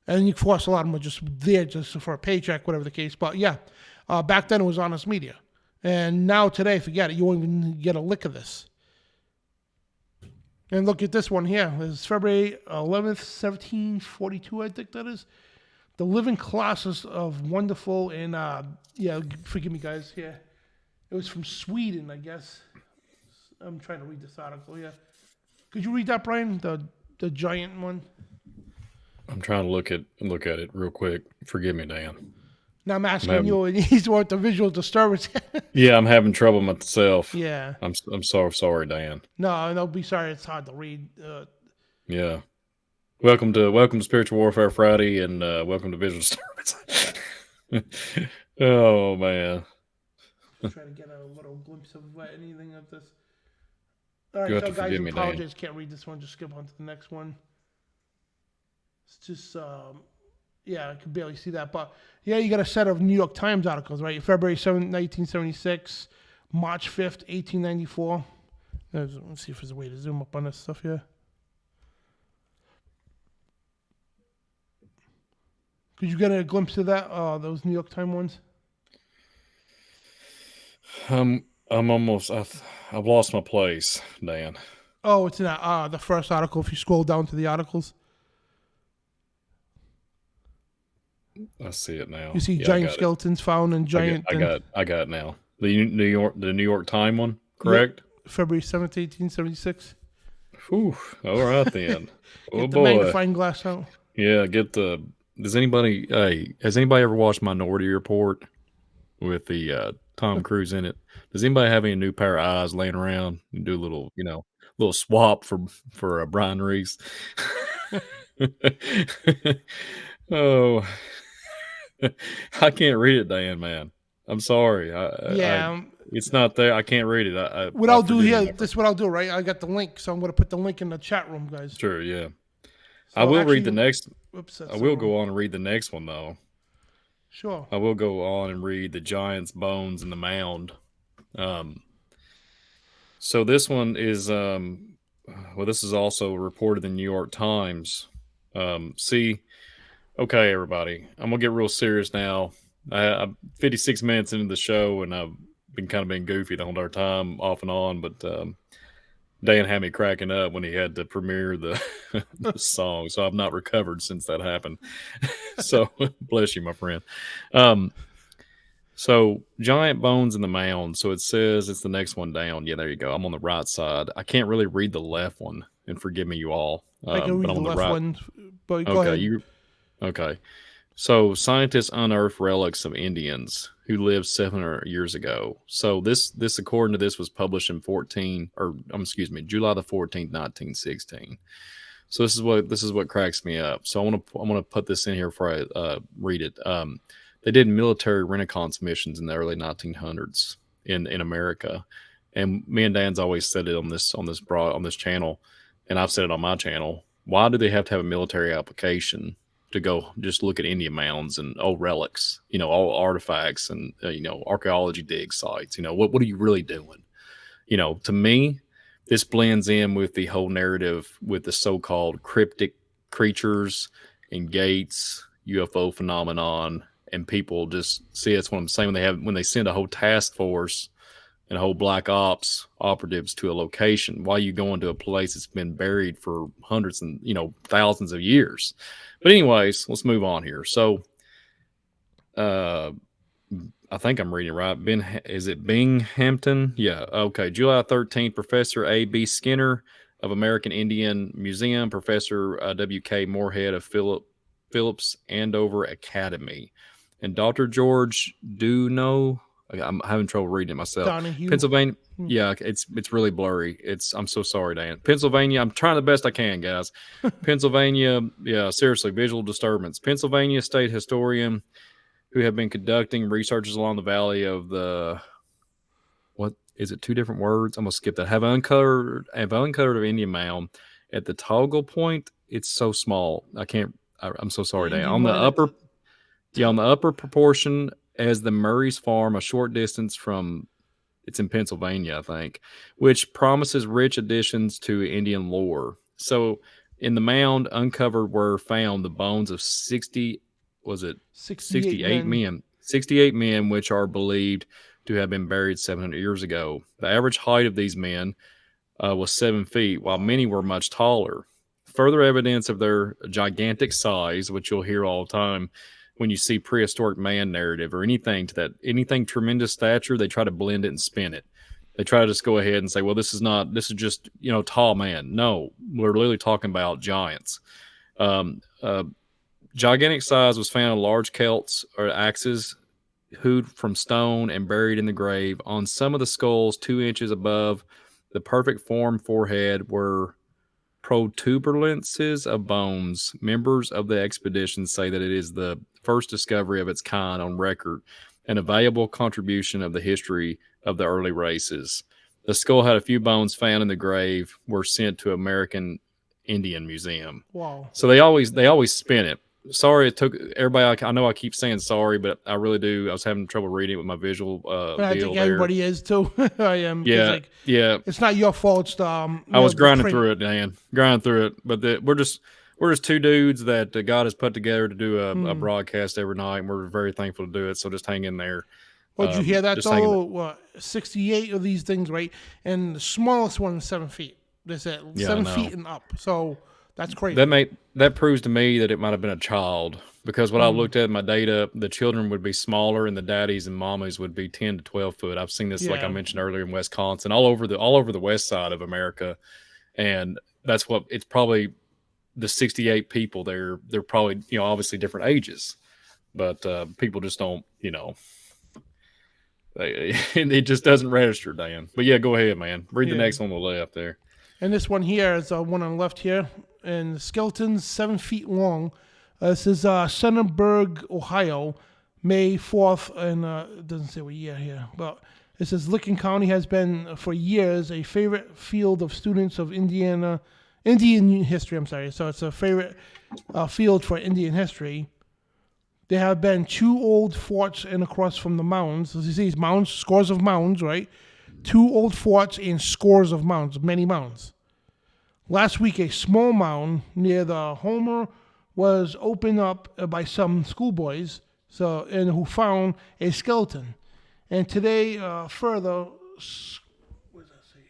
S1: And of course, a lot of them are just there just for a paycheck, whatever the case. But yeah, back then it was honest media. And now today, forget it. You won't even get a lick of this. And look at this one here. It's February 11th, 1742, I think that is. The living colossus of wonderful and, forgive me, guys, here. It was from Sweden, I guess. I'm trying to read this article here. Could you read that, Brian? The giant one?
S2: I'm trying to look at it real quick. Forgive me, Dan.
S1: Now I'm asking you, and he's what the visual disturbance.
S2: Yeah, I'm having trouble myself.
S1: Yeah.
S2: I'm so sorry, Dan.
S1: No, be sorry. It's hard to read.
S2: Yeah. Welcome to Spiritual Warfare Friday, and welcome to Visual Disturbance. Oh man.
S1: Try to get a little glimpse of anything of this. All right,
S2: You
S1: so
S2: have to
S1: guys,
S2: forgive
S1: I
S2: me,
S1: apologize. Can't read this one. Just skip on to the next one. It's just, I can barely see that. But, yeah, you got a set of New York Times articles, right? February 7th, 1976, March 5th, 1894. Let's see if there's a way to zoom up on this stuff here. Could you get a glimpse of that, those New York Times ones?
S2: I'm almost. I've lost my place, Dan.
S1: Oh, it's in that, the first article. If you scroll down to the articles.
S2: I see it now.
S1: You see giant skeletons found and giant.
S2: I got it now. The New York Times one, correct?
S1: Yep. February 7th, 1876.
S2: Whew. All right then.
S1: Get the magnifying glass out.
S2: Yeah, has anybody ever watched Minority Report with the Tom Cruise in it? Does anybody have any new pair of eyes laying around? You do a little swap for Brian Reese. Oh, I can't read it, Diane, man. I'm sorry. It's not there. I can't read it.
S1: What I'll do here, this is what I'll do, right? I got the link, so I'm going to put the link in the chat room, guys.
S2: Sure, yeah.
S1: So
S2: I will read the next.
S1: Oops,
S2: I will go on and read the next one, though.
S1: Sure.
S2: I will go on and read the giant's bones in the mound. So this one is, this is also reported in the New York Times. Okay, everybody, I'm gonna get real serious now. I'm 56 minutes into the show, and I've been goofy the whole entire time, off and on. But Dan had me cracking up when he had to premiere the song, so I've not recovered since that happened. So bless you, my friend. So giant bones in the mound. So it says it's the next one down. Yeah, there you go. I'm on the right side. I can't really read the left one, and forgive me, you all.
S1: I can read the left one, but go ahead.
S2: Okay. So scientists unearthed relics of Indians who lived 700 years ago. So this according to this was published in July the 14th, 1916. So this is what cracks me up. So I want to put this in here before I read it. They did military reconnaissance missions in the early 1900s in America, and me and Dan's always said it on this channel, and I've said it on my channel. Why do they have to have a military application to go just look at Indian mounds and old relics, old artifacts and, archaeology dig sites? What are you really doing? To me, this blends in with the whole narrative with the so-called cryptic creatures and gates, UFO phenomenon, and people just see that's what I'm saying when they send a whole task force and a whole black ops operatives to a location. Why are you going to a place that's been buried for hundreds and thousands of years? But anyways, let's move on here. So I think I'm reading it right. Is it Binghamton? Yeah. Okay. July 13th, Professor A.B. Skinner of American Indian Museum, Professor W.K. Moorhead of Phillips Andover Academy, and Dr. George Duno. I'm having trouble reading it myself.
S1: Donahue.
S2: Pennsylvania. Yeah, it's really blurry. I'm so sorry, Dan. Pennsylvania. I'm trying the best I can, guys. Pennsylvania. Yeah, seriously, visual disturbance. Pennsylvania state historian who have been conducting researches along the valley of the, what is it? Two different words. I'm gonna skip that. Have uncovered an Indian mound at the toggle point. It's so small. I'm so sorry, Dan. On the upper proportion as the Murray's Farm, a short distance from, it's in Pennsylvania, I think, which promises rich additions to Indian lore. So in the mound uncovered were found the bones of 68 men. 68 men, which are believed to have been buried 700 years ago. The average height of these men was 7 feet, while many were much taller. Further evidence of their gigantic size, which you'll hear all the time when you see prehistoric man narrative or anything tremendous stature, they try to blend it and spin it. They try to just go ahead and say, well, this is just, tall man. No, we're literally talking about giants. Gigantic size was found in large celts or axes hewed from stone and buried in the grave. On some of the skulls, 2 inches above the perfect form forehead, were protuberances of bones. Members of the expedition say that it is the first discovery of its kind on record and a valuable contribution of the history of the early races. The skull had a few bones found in the grave were sent to American Indian Museum.
S1: Wow.
S2: So they always spin it. Sorry, it took everybody. I know I keep saying sorry, but I really do. I was having trouble reading it with my visual
S1: I
S2: deal
S1: think
S2: there.
S1: everybody is too. I am.
S2: Yeah, yeah.
S1: It's not your fault. It's
S2: I was grinding through it, Dan. Grinding through it, but we're just two dudes that God has put together to do a broadcast every night, and we're very thankful to do it. So just hang in there.
S1: Well, did you hear that though? 68 of these things, right? And the smallest one is 7 feet. They said 7 feet and up. So that's crazy.
S2: That proves to me that it might have been a child, because when I looked at my data, the children would be smaller and the daddies and mommies would be 10 to 12 foot. I've seen this, like I mentioned earlier, in Wisconsin, all over the west side of America, and that's what it's probably. The 68 people there, they're probably obviously different ages, but people just don't it just doesn't register, Dan. But yeah, go ahead, man. Read the next one on the left there.
S1: And this one here is one on the left here. And the skeleton's 7 feet long. This is Centerburg, Ohio, May 4th. And it doesn't say what year here. But it says Licking County has been for years a favorite field of students of Indian history. I'm sorry. So it's a favorite field for Indian history. There have been 2 old forts and across from the mounds. As you see, these mounds, scores of mounds, right? 2 old forts and scores of mounds, many mounds. Last week, a small mound near the Homer was opened up by some schoolboys, and who found a skeleton. And today, further, what does that say?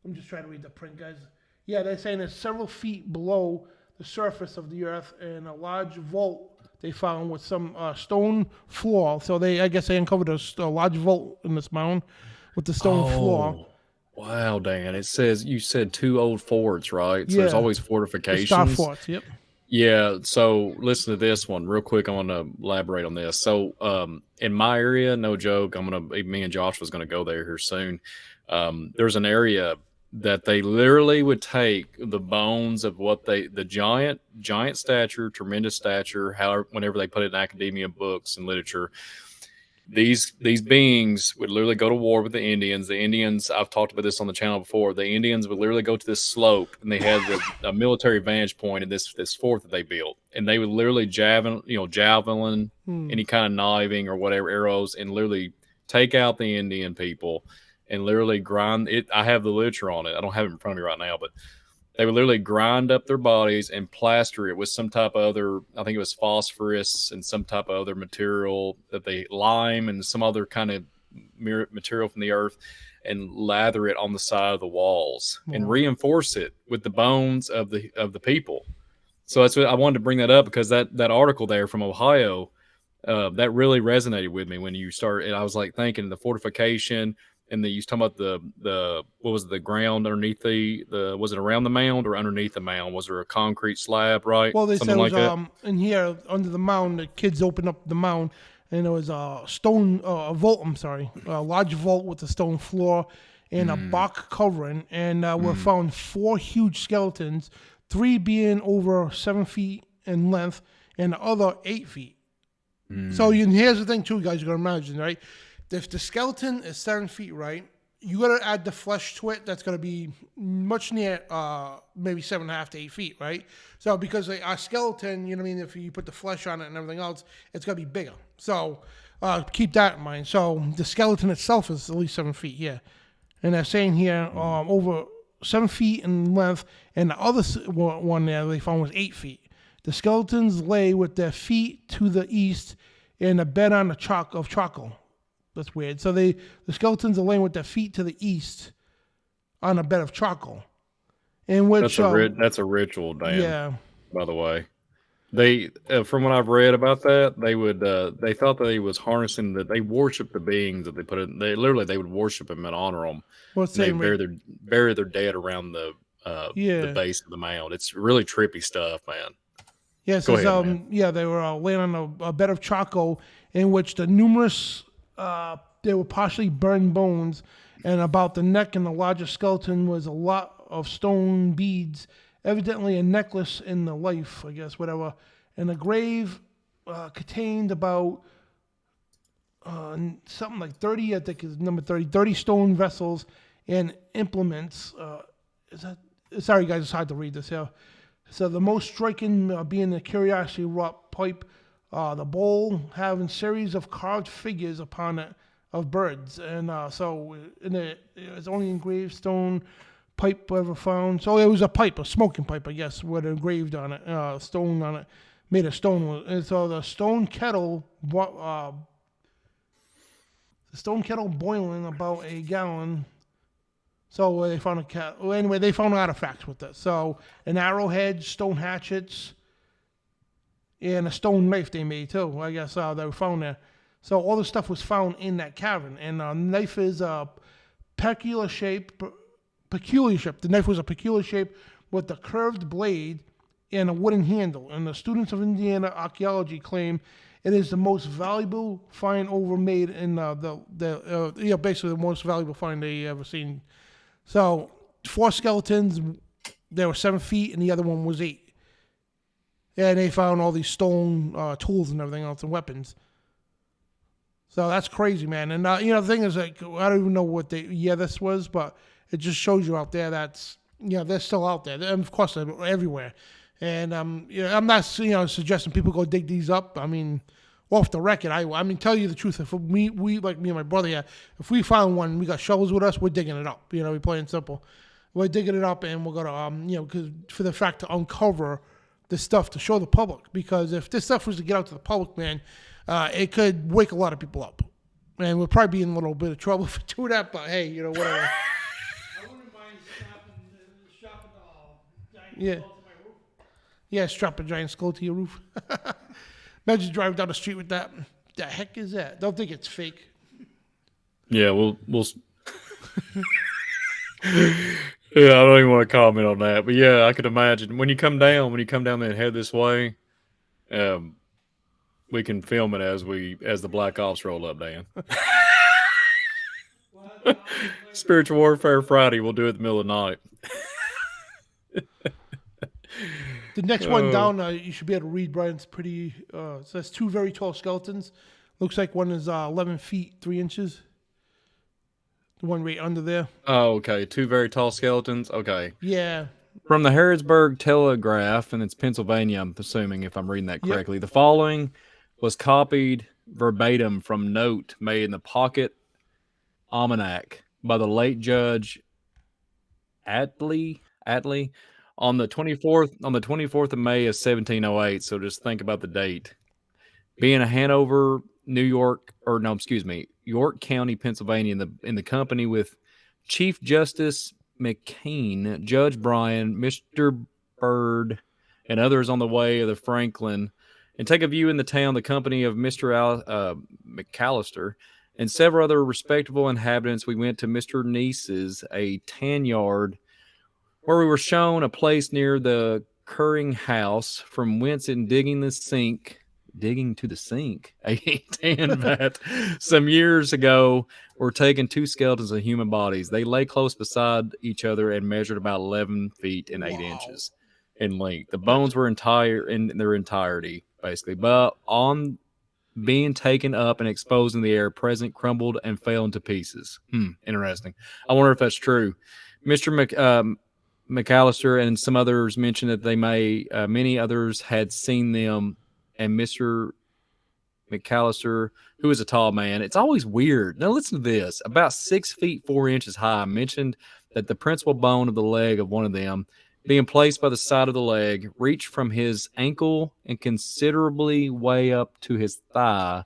S1: I'm just trying to read the print, guys. Yeah, they're saying it's several feet below the surface of the earth, and a large vault they found with some stone floor. So I guess they uncovered a large vault in this mound with the stone floor.
S2: Wow, Dan! It says you said 2 old forts, right? So there's always fortifications.
S1: Star forts, yep.
S2: Yeah. So listen to this one real quick. I want to elaborate on this. So in my area, no joke, me and Josh was gonna go there here soon. There's an area that they literally would take the bones of the giant stature, tremendous stature, whenever they put it in academia books and literature, these beings would literally go to war with the Indians. The Indians, I've talked about this on the channel before, the Indians would literally go to this slope, and they had a military vantage point in this fort that they built, and they would literally javelin, any kind of kniving or whatever, arrows, and literally take out the Indian people and literally grind it. I have the literature on it. I don't have it in front of me right now, but They would literally grind up their bodies and plaster it with some type of other, I think it was phosphorus and some type of other material that they lime and some other kind of material from the earth, and lather it on the side of the walls and reinforce it with the bones of the people. So that's what I wanted to bring that up, because that article there from Ohio, that really resonated with me when you start. And I was like thinking the fortification, and you was talking about the what was the ground underneath the was it around the mound or underneath the mound? Was there a concrete slab, right?
S1: Well, they
S2: Something
S1: said it
S2: like
S1: was
S2: that.
S1: in here under the mound. The kids opened up the mound, and there was a stone, a vault. I'm sorry, a large vault with a stone floor and a bark covering. And we found 4 huge skeletons, 3 being over 7 feet in length, and the other 8 feet. So here's the thing, too, guys. You gotta imagine, right? If the skeleton is 7 feet, right, you gotta add the flesh to it. That's gonna be much near maybe 7.5 to 8 feet, right? So because our skeleton, you know what I mean, if you put the flesh on it and everything else, it's gonna be bigger. So keep that in mind. So the skeleton itself is at least 7 feet, yeah. And they're saying here over 7 feet in length, and the other one there they found was 8 feet. The skeletons lay with their feet to the east in a bed on the charcoal. That's weird. So the skeletons are laying with their feet to the east on a bed of charcoal. In which
S2: That's a ritual, Dan.
S1: yeah.
S2: By the way, they from what I've read about that, they thought that he was harnessing that they worship the beings that they put in. They would worship them and honor them.
S1: What's
S2: They
S1: saying
S2: bury their dead around the base of the mound. It's really trippy stuff, man.
S1: Yeah, it
S2: Go
S1: says,
S2: ahead, man.
S1: yeah, they were laying on a bed of charcoal in which the numerous, they were partially burned bones, and about the neck and the largest skeleton was a lot of stone beads, evidently a necklace in the life, I guess, whatever. And the grave contained about something like 30, I think is number 30, 30 stone vessels and implements. Sorry, guys, it's hard to read this here. So the most striking being the curiosity wrought pipe, the bowl having series of carved figures upon it of birds, and so it's only engraved stone pipe ever found. So it was a pipe, a smoking pipe, I guess, with engraved on it, stone on it, made of stone. And so the stone kettle boiling about a gallon. So they found they found artifacts with this. So an arrowhead, stone hatchets, and a stone knife they made too. I guess they were found there. So all the stuff was found in that cavern. And the knife is a peculiar shape. The knife was a peculiar shape with a curved blade and a wooden handle. And the students of Indiana archaeology claim it is the most valuable find ever made in basically the most valuable find they ever seen. So 4 skeletons, they were 7 feet, and the other one was 8. And they found all these stone tools and everything else and weapons. So that's crazy, man. And the thing is, like, I don't even know what this was, but it just shows you out there that's they're still out there. And of course, they're everywhere. And I'm not suggesting people go dig these up. I mean, off the record, I mean, tell you the truth. If we like me and my brother here, if we found one, we got shovels with us, we're digging it up. We're playing simple. We're digging it up, and we're gonna because for the fact to uncover this stuff to show the public. Because if this stuff was to get out to the public, man, it could wake a lot of people up, and we'll probably be in a little bit of trouble for doing that. But hey, whatever.
S4: I wouldn't mind strapping the giant
S1: Yeah.
S4: skull to my roof.
S1: Yeah, strap a giant skull to your roof. Imagine driving down the street with that. The heck is that? Don't think it's fake.
S2: Yeah, we'll yeah, I don't even want to comment on that, but yeah, I could imagine when you come down there and head this way, we can film it as the Black Ops roll up, Dan. Spiritual Warfare Friday, we'll do it in the middle of the night.
S1: The next one down, you should be able to read, Brian. It's pretty. So that's 2 very tall skeletons. Looks like one is 11 feet 3 inches. The one right under there.
S2: Oh, okay. 2 very tall skeletons. Okay.
S1: Yeah.
S2: From the Harrisburg Telegraph, and it's Pennsylvania, I'm assuming, if I'm reading that correctly. Yep. The following was copied verbatim from note made in the Pocket Almanac by the late Judge Atlee On the 24th of May of 1708. So just think about the date. Being a Hanover, New York, or no, excuse me, York County, Pennsylvania, in the company with Chief Justice McCain, Judge Bryan, Mr. Byrd, and others on the way of the Franklin, and take a view in the town, the company of Mr. McAllister, and several other respectable inhabitants. We went to Mr. Neese's, a tan yard, where we were shown a place near the Curring House, from whence in digging to the sink, a tan vat, some years ago, were taken two skeletons of human bodies. They lay close beside each other and measured about 11 feet and 8 inches in length. The bones were entire in their entirety, basically, but on being taken up and exposed in the air, present crumbled and fell into pieces. Interesting. I wonder if that's true. Mr. McAllister and some others mentioned that many others had seen them, and Mr. McAllister, who is a tall man. It's always weird. Now listen to this. About 6 feet 4 inches high, mentioned that the principal bone of the leg of one of them, being placed by the side of the leg, reached from his ankle and considerably way up to his thigh,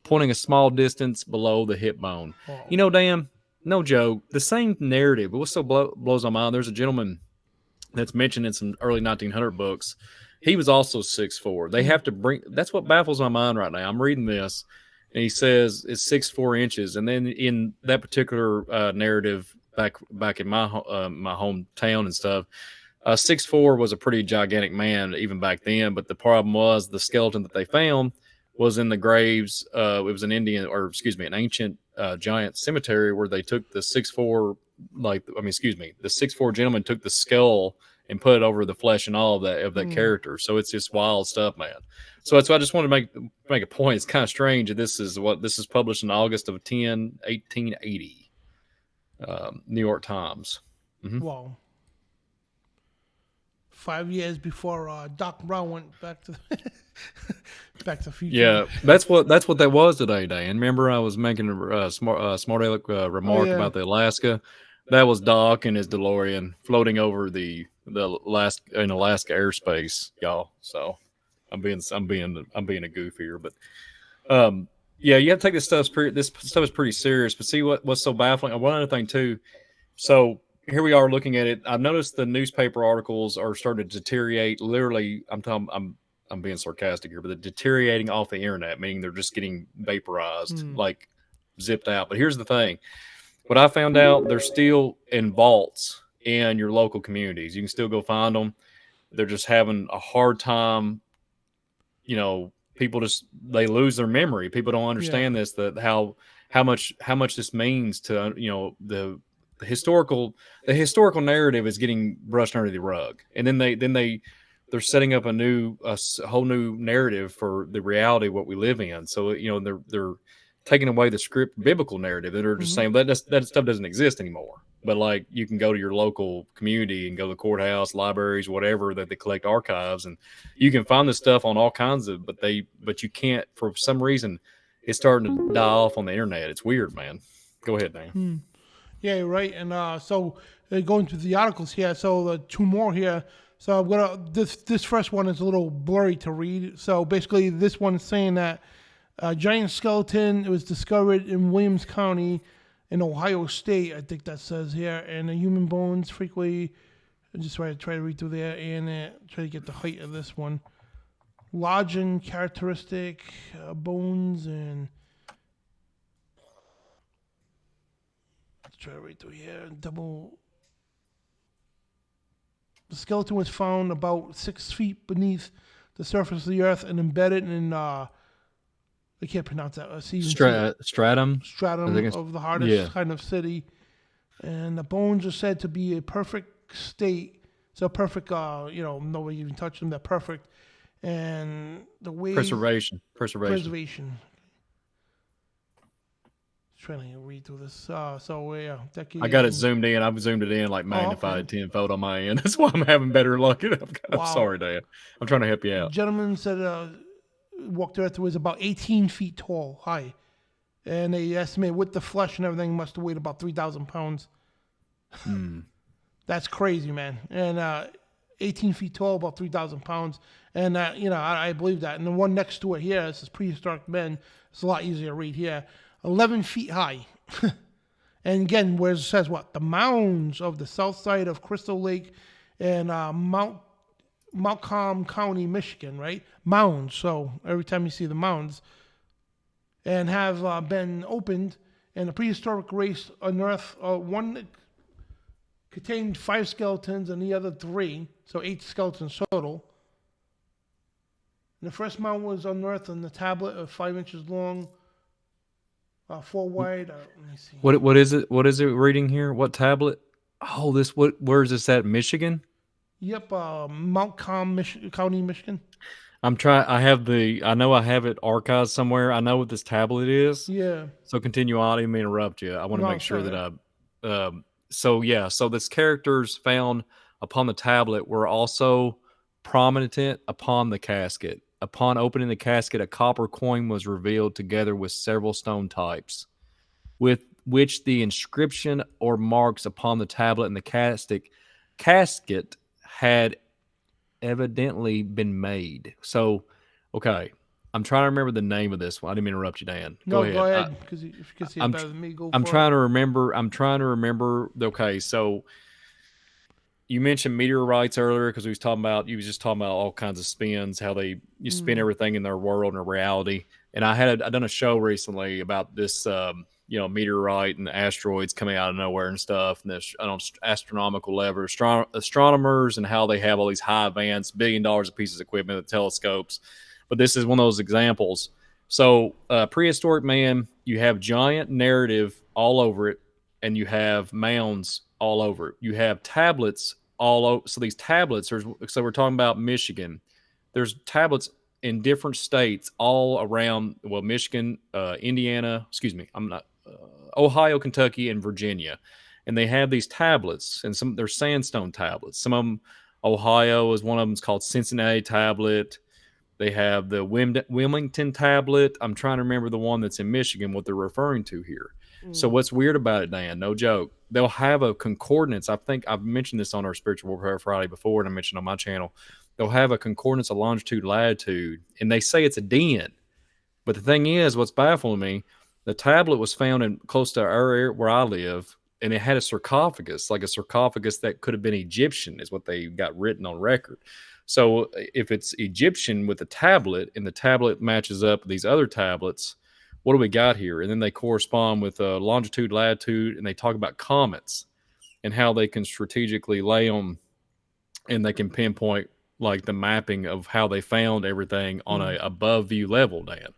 S2: pointing a small distance below the hip bone. You know, Dan, no joke, the same narrative. What so blows my mind, there's a gentleman that's mentioned in some early 1900 books. He was also 6'4". They have to that's what baffles my mind right now. I'm reading this, and he says it's 6'4" inches. And then in that particular narrative, back in my my hometown and stuff, 6'4" was a pretty gigantic man even back then. But the problem was the skeleton that they found was in the graves. It was an an ancient giant cemetery where they took the 6'4", the 6'4" gentleman took the skull and put it over the flesh and all of that character. So it's just wild stuff, man. So that's why I just want to make a point. It's kind of strange that this is published in August of 1880. New York Times. Mm-hmm.
S1: Wow. 5 years before Doc Brown went back to Back to the Future.
S2: Yeah, that's what that was today, Dan. Remember, I was making a smart aleck remark about the Alaska. That was Doc and his DeLorean floating over the Alaska airspace, y'all. So I'm being a goof here, but yeah, you have to take this stuff. This stuff is pretty serious. But see what's so baffling. One other thing too. So here we are looking at it. I've noticed the newspaper articles are starting to deteriorate. Literally, I'm being sarcastic here, but they're deteriorating off the internet, meaning they're just getting vaporized, like zipped out. But here's the thing. What I found out, they're still in vaults in your local communities. You can still go find them. They're just having a hard time. You know, people they lose their memory. People don't understand this, that how much this means to, the historical narrative is getting brushed under the rug. And then they're setting up a whole new narrative for the reality of what we live in. So, they're taking away the script biblical narrative. They're just saying that stuff doesn't exist anymore. But like, you can go to your local community and go to the courthouse, libraries, whatever, that they collect archives, and you can find this stuff on all kinds of, but you can't, for some reason, it's starting to die off on the internet. It's weird, man. Go ahead, Dan.
S1: Yeah, you're right. And so going through the articles here, so two more here. So I'm gonna this first one is a little blurry to read. So basically, this one's saying that a giant skeleton, it was discovered in Williams County in Ohio State, I think that says here, and the human bones frequently. I just try to read through there and try to get the height of this one. Large and characteristic bones, and let's try to read through here. The skeleton was found about 6 feet beneath the surface of the earth and embedded in I can't pronounce that.
S2: Stratum
S1: of the hardest kind of city, and the bones are said to be a perfect state. So perfect, nobody even touched them. They're perfect, and the way
S2: preservation.
S1: Trying to read through this. I
S2: got it zoomed in. I've zoomed it in, like magnified tenfold on my end. That's why I'm having better luck. I'm sorry, Dan. I'm trying to help you out.
S1: The gentleman said walked the earth was about 18 feet high, and they estimate with the flesh and everything must have weighed about 3,000 pounds. That's crazy, man. And 18 feet tall, about 3,000 pounds. And, I believe that. And the one next to it here, this is Prehistoric Men. It's a lot easier to read here. 11 feet high. And again, where it says what? The mounds of the south side of Crystal Lake and Montcalm County, Michigan, right? Mounds. So every time you see the mounds, and have been opened, and the prehistoric race unearthed one contained 5 skeletons and the other 3, so 8 skeletons total. And the first mound was unearthed on the tablet of 5 inches long, 4 wide. Let me see.
S2: What is it? What is it reading here? What tablet? Oh, where is this at? Michigan?
S1: Yep, Montcalm County, Michigan.
S2: I know I have it archived somewhere. I know what this tablet is.
S1: Yeah.
S2: So continue on. I didn't mean to interrupt you. I want to make sure that so this characters found upon the tablet were also prominent upon the casket. Upon opening the casket, a copper coin was revealed together with several stone types, with which the inscription or marks upon the tablet and the casket had evidently been made. So, okay, I'm trying to remember the name of this one. I didn't mean to interrupt you, Dan.
S1: Go ahead, because if you can see it better than me,
S2: I'm trying to remember. Okay, so you mentioned meteorites earlier because you was just talking about all kinds of spins, how you spin everything in their world and their reality. And I done a show recently about this, meteorite and asteroids coming out of nowhere and stuff, and this on astronomical level, astronomers and how they have all these high advanced $1 billion of pieces of equipment, the telescopes. But this is one of those examples. So, prehistoric man, you have giant narrative all over it, and you have mounds all over it. You have tablets all over. So these tablets, so we're talking about Michigan. There's tablets in different states all around, Michigan, Indiana, Ohio, Kentucky, and Virginia. And they have these tablets, and they're sandstone tablets. Some of them, Ohio is one of them. It's called Cincinnati tablet. They have the Wilmington tablet. I'm trying to remember the one that's in Michigan, what they're referring to here. So what's weird about it, Dan, no joke, they'll have a concordance. I think I've mentioned this on our Spiritual Warfare Friday before, and I mentioned on my channel. They'll have a concordance of longitude, latitude, and they say it's a den. But the thing is, what's baffling me, the tablet was found in close to our area where I live, and it had a sarcophagus, like a sarcophagus that could have been Egyptian, is what they got written on record. So if it's Egyptian with the tablet, and the tablet matches up with these other tablets, what do we got here? And then they correspond with longitude, latitude, and they talk about comets and how they can strategically lay them, and they can pinpoint like the mapping of how they found everything on a above view level, Dan.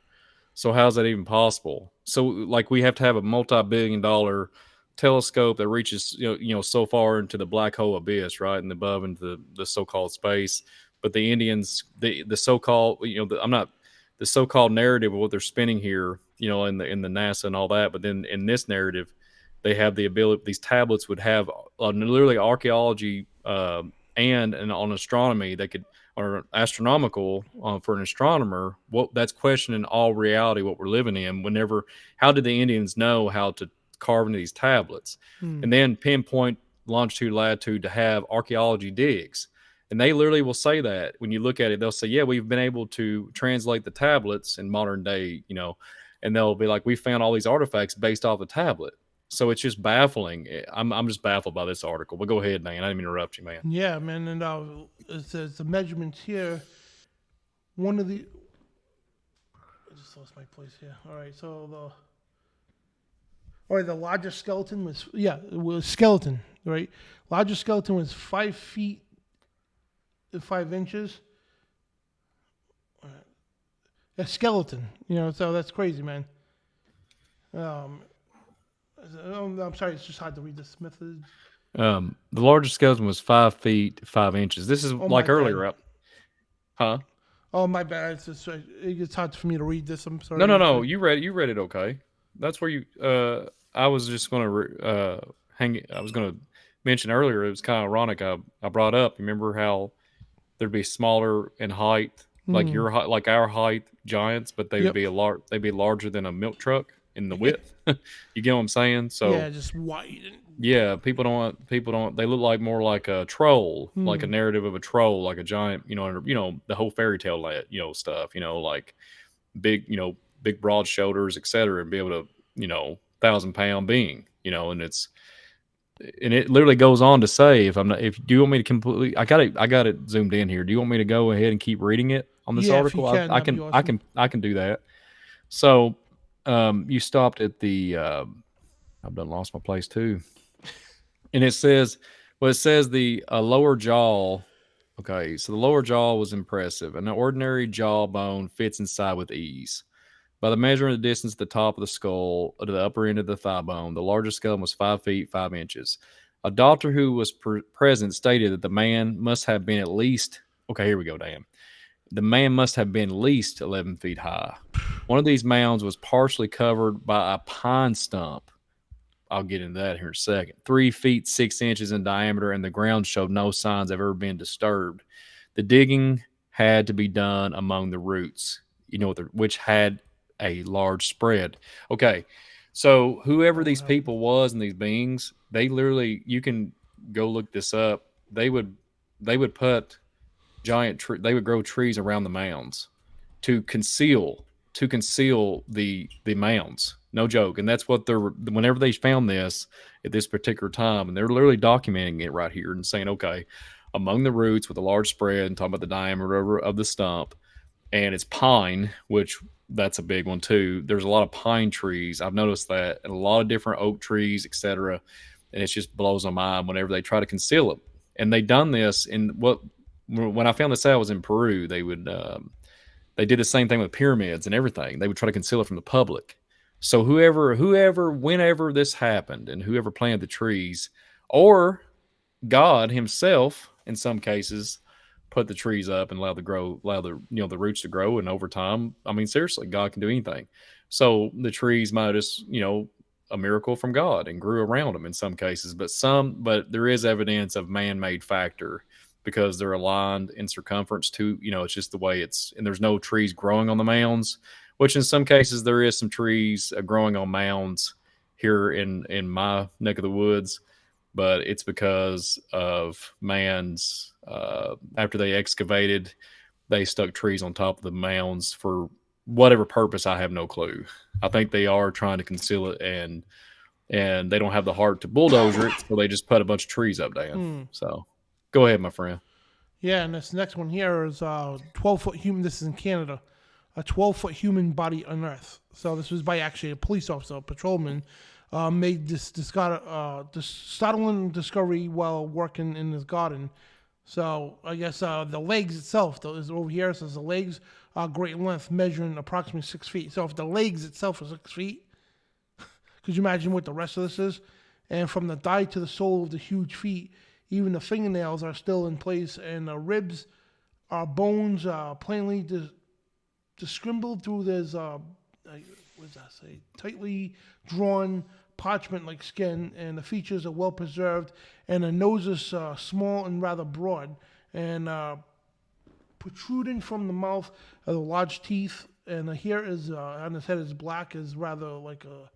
S2: So how's that even possible? So like we have to have a multi-billion-dollar telescope that reaches so far into the black hole abyss, right, and above into the so-called space. But the Indians, the so-called, the so-called narrative of what they're spinning here, in the NASA and all that. But then in this narrative, they have the ability. These tablets would have literally archaeology and on astronomy. They could, or astronomical for an astronomer. That's questioning all reality, what we're living in. How did the Indians know how to carve into these tablets, and then pinpoint longitude, latitude to have archaeology digs? And they literally will say that when you look at it, they'll say, yeah, we've been able to translate the tablets in modern day, and they'll be like, we found all these artifacts based off the tablet. So it's just baffling. I'm just baffled by this article. But go ahead, man. I didn't mean to interrupt you, man.
S1: Yeah, man. And it says the measurements here. I just lost my place here. All right. So the largest skeleton was skeleton, right? Largest skeleton was 5 feet 5 inches. A skeleton, so that's crazy, man. I'm sorry, it's just hard to read this method.
S2: The largest skeleton was 5 feet 5 inches. This is like earlier up. Huh?
S1: Oh, my bad. It's hard for me to read this. I'm sorry.
S2: No. You read it okay. That's where you. I was just going to I was going to mention earlier. It was kind of ironic. I brought up. Remember how there'd be smaller in height, like your height, like our height, giants, but they would be they'd be larger than a milk truck. in the width. You get what I'm saying? So
S1: Yeah, just white.
S2: yeah, people don't. They look like more like a troll, like a narrative of a troll, like a giant, the whole fairy tale, stuff, like big, big broad shoulders, etc., and be able to, 1,000-pound being, and it literally goes on to say, if do you want me to completely, I got it zoomed in here. Do you want me to go ahead and keep reading it on this
S1: Yeah, if
S2: article?
S1: you can,
S2: I
S1: that'd be
S2: can,
S1: awesome.
S2: I can do that. So, you stopped at the. I've done lost my place too. And it says, the lower jaw. Okay, so the lower jaw was impressive. An ordinary jawbone fits inside with ease. By the measuring of the distance at the top of the skull to the upper end of the thigh bone, the largest skeleton was 5 feet 5 inches. A doctor who was present stated that the man must have been at least. Okay, here we go, Dan. The man must have been at least 11 feet high. One of these mounds was partially covered by a pine stump. I'll get into that here in a second. 3 feet 6 inches in diameter, and the ground showed no signs of ever being disturbed. The digging had to be done among the roots, which had a large spread. Okay, so whoever these people was and these beings, they literally, you can go look this up. They would put they would grow trees around the mounds to conceal the mounds. No joke. And that's what whenever they found this at this particular time, and they're literally documenting it right here and saying, okay, among the roots with a large spread, and talking about the diameter of the stump, and it's pine, which that's a big one too. There's a lot of pine trees. I've noticed that, and a lot of different oak trees, etc. And it just blows my mind whenever they try to conceal it. And they done this when I found this out, I was in Peru. They did the same thing with pyramids and everything. They would try to conceal it from the public. So whenever this happened, and whoever planted the trees, or God himself, in some cases, put the trees up and allow the roots to grow, and over time, I mean, seriously, God can do anything. So the trees might just, a miracle from God, and grew around them in some cases, but there is evidence of man-made factor, because they're aligned in circumference to, it's just the way and there's no trees growing on the mounds, which in some cases there is some trees growing on mounds here in my neck of the woods, but it's because of man's, after they excavated, they stuck trees on top of the mounds for whatever purpose. I have no clue. I think they are trying to conceal it, and they don't have the heart to bulldoze it, so they just put a bunch of trees up, Dan. So go ahead, my friend.
S1: Yeah, and this next one here is 12-foot human. This is in Canada. A 12-foot human body unearthed. So this was by actually a police officer, a patrolman, made this startling discovery while working in his garden. So I guess the legs itself is over here. It says the legs are great length, measuring approximately 6 feet. So if the legs itself are 6 feet, could you imagine what the rest of this is? And from the thigh to the sole of the huge feet, even the fingernails are still in place, and the ribs are bones plainly discriminable through this, what does that say? Tightly drawn parchment-like skin, and the features are well preserved, and the nose is small and rather broad, and protruding from the mouth are the large teeth, and the hair is on his head is black, is rather like a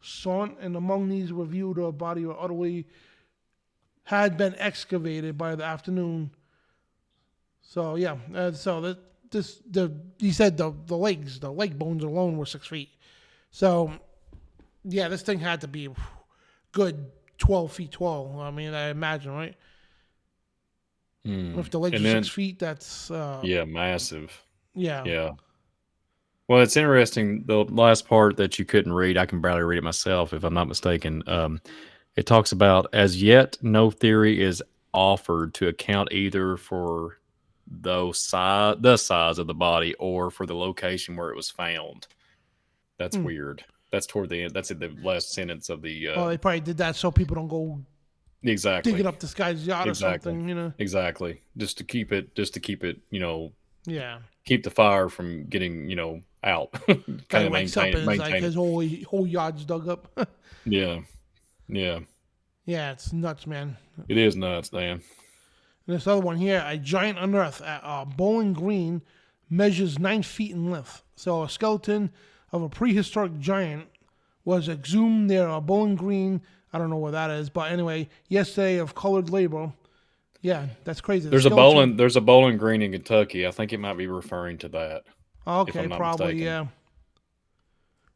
S1: sont, and among these reviewed a body or utterly had been excavated by the afternoon. So yeah, he said the leg bones alone were 6 feet. So yeah, this thing had to be good 12 feet tall. I mean, I imagine, right? If the legs are 6 feet, that's
S2: massive.
S1: Yeah.
S2: Well, it's interesting. The last part that you couldn't read, I can barely read it myself, if I'm not mistaken. It talks about, as yet, no theory is offered to account either for the size of the body or for the location where it was found. That's weird. That's toward the end. That's in the last sentence of the.
S1: They probably did that so people don't go digging up this guy's yacht or something.
S2: Exactly. Just to keep it.
S1: Yeah.
S2: Keep the fire from getting out.
S1: Kind of maintain like his whole yard's dug up.
S2: Yeah.
S1: Yeah, it's nuts, man.
S2: It is nuts, Dan.
S1: And this other one here, a giant unearthed at Bowling Green, measures 9 feet in length. So a skeleton of a prehistoric giant was exhumed near Bowling Green. I don't know where that is, but anyway, yesterday of colored labor. Yeah, that's crazy.
S2: There's a Bowling Green in Kentucky. I think it might be referring to that. If
S1: Okay,
S2: I'm not
S1: probably,
S2: mistaken.
S1: yeah.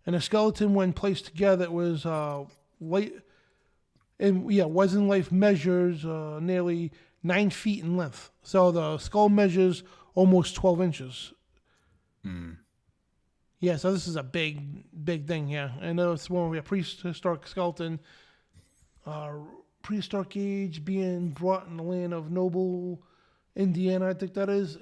S1: And the skeleton, when placed together, it was wasn't life measures nearly 9 feet in length. So the skull measures almost 12 inches. Yeah, so this is a big thing here. And it's one of a prehistoric skeleton, prehistoric age being brought in the land of Noble, Indiana, I think that is.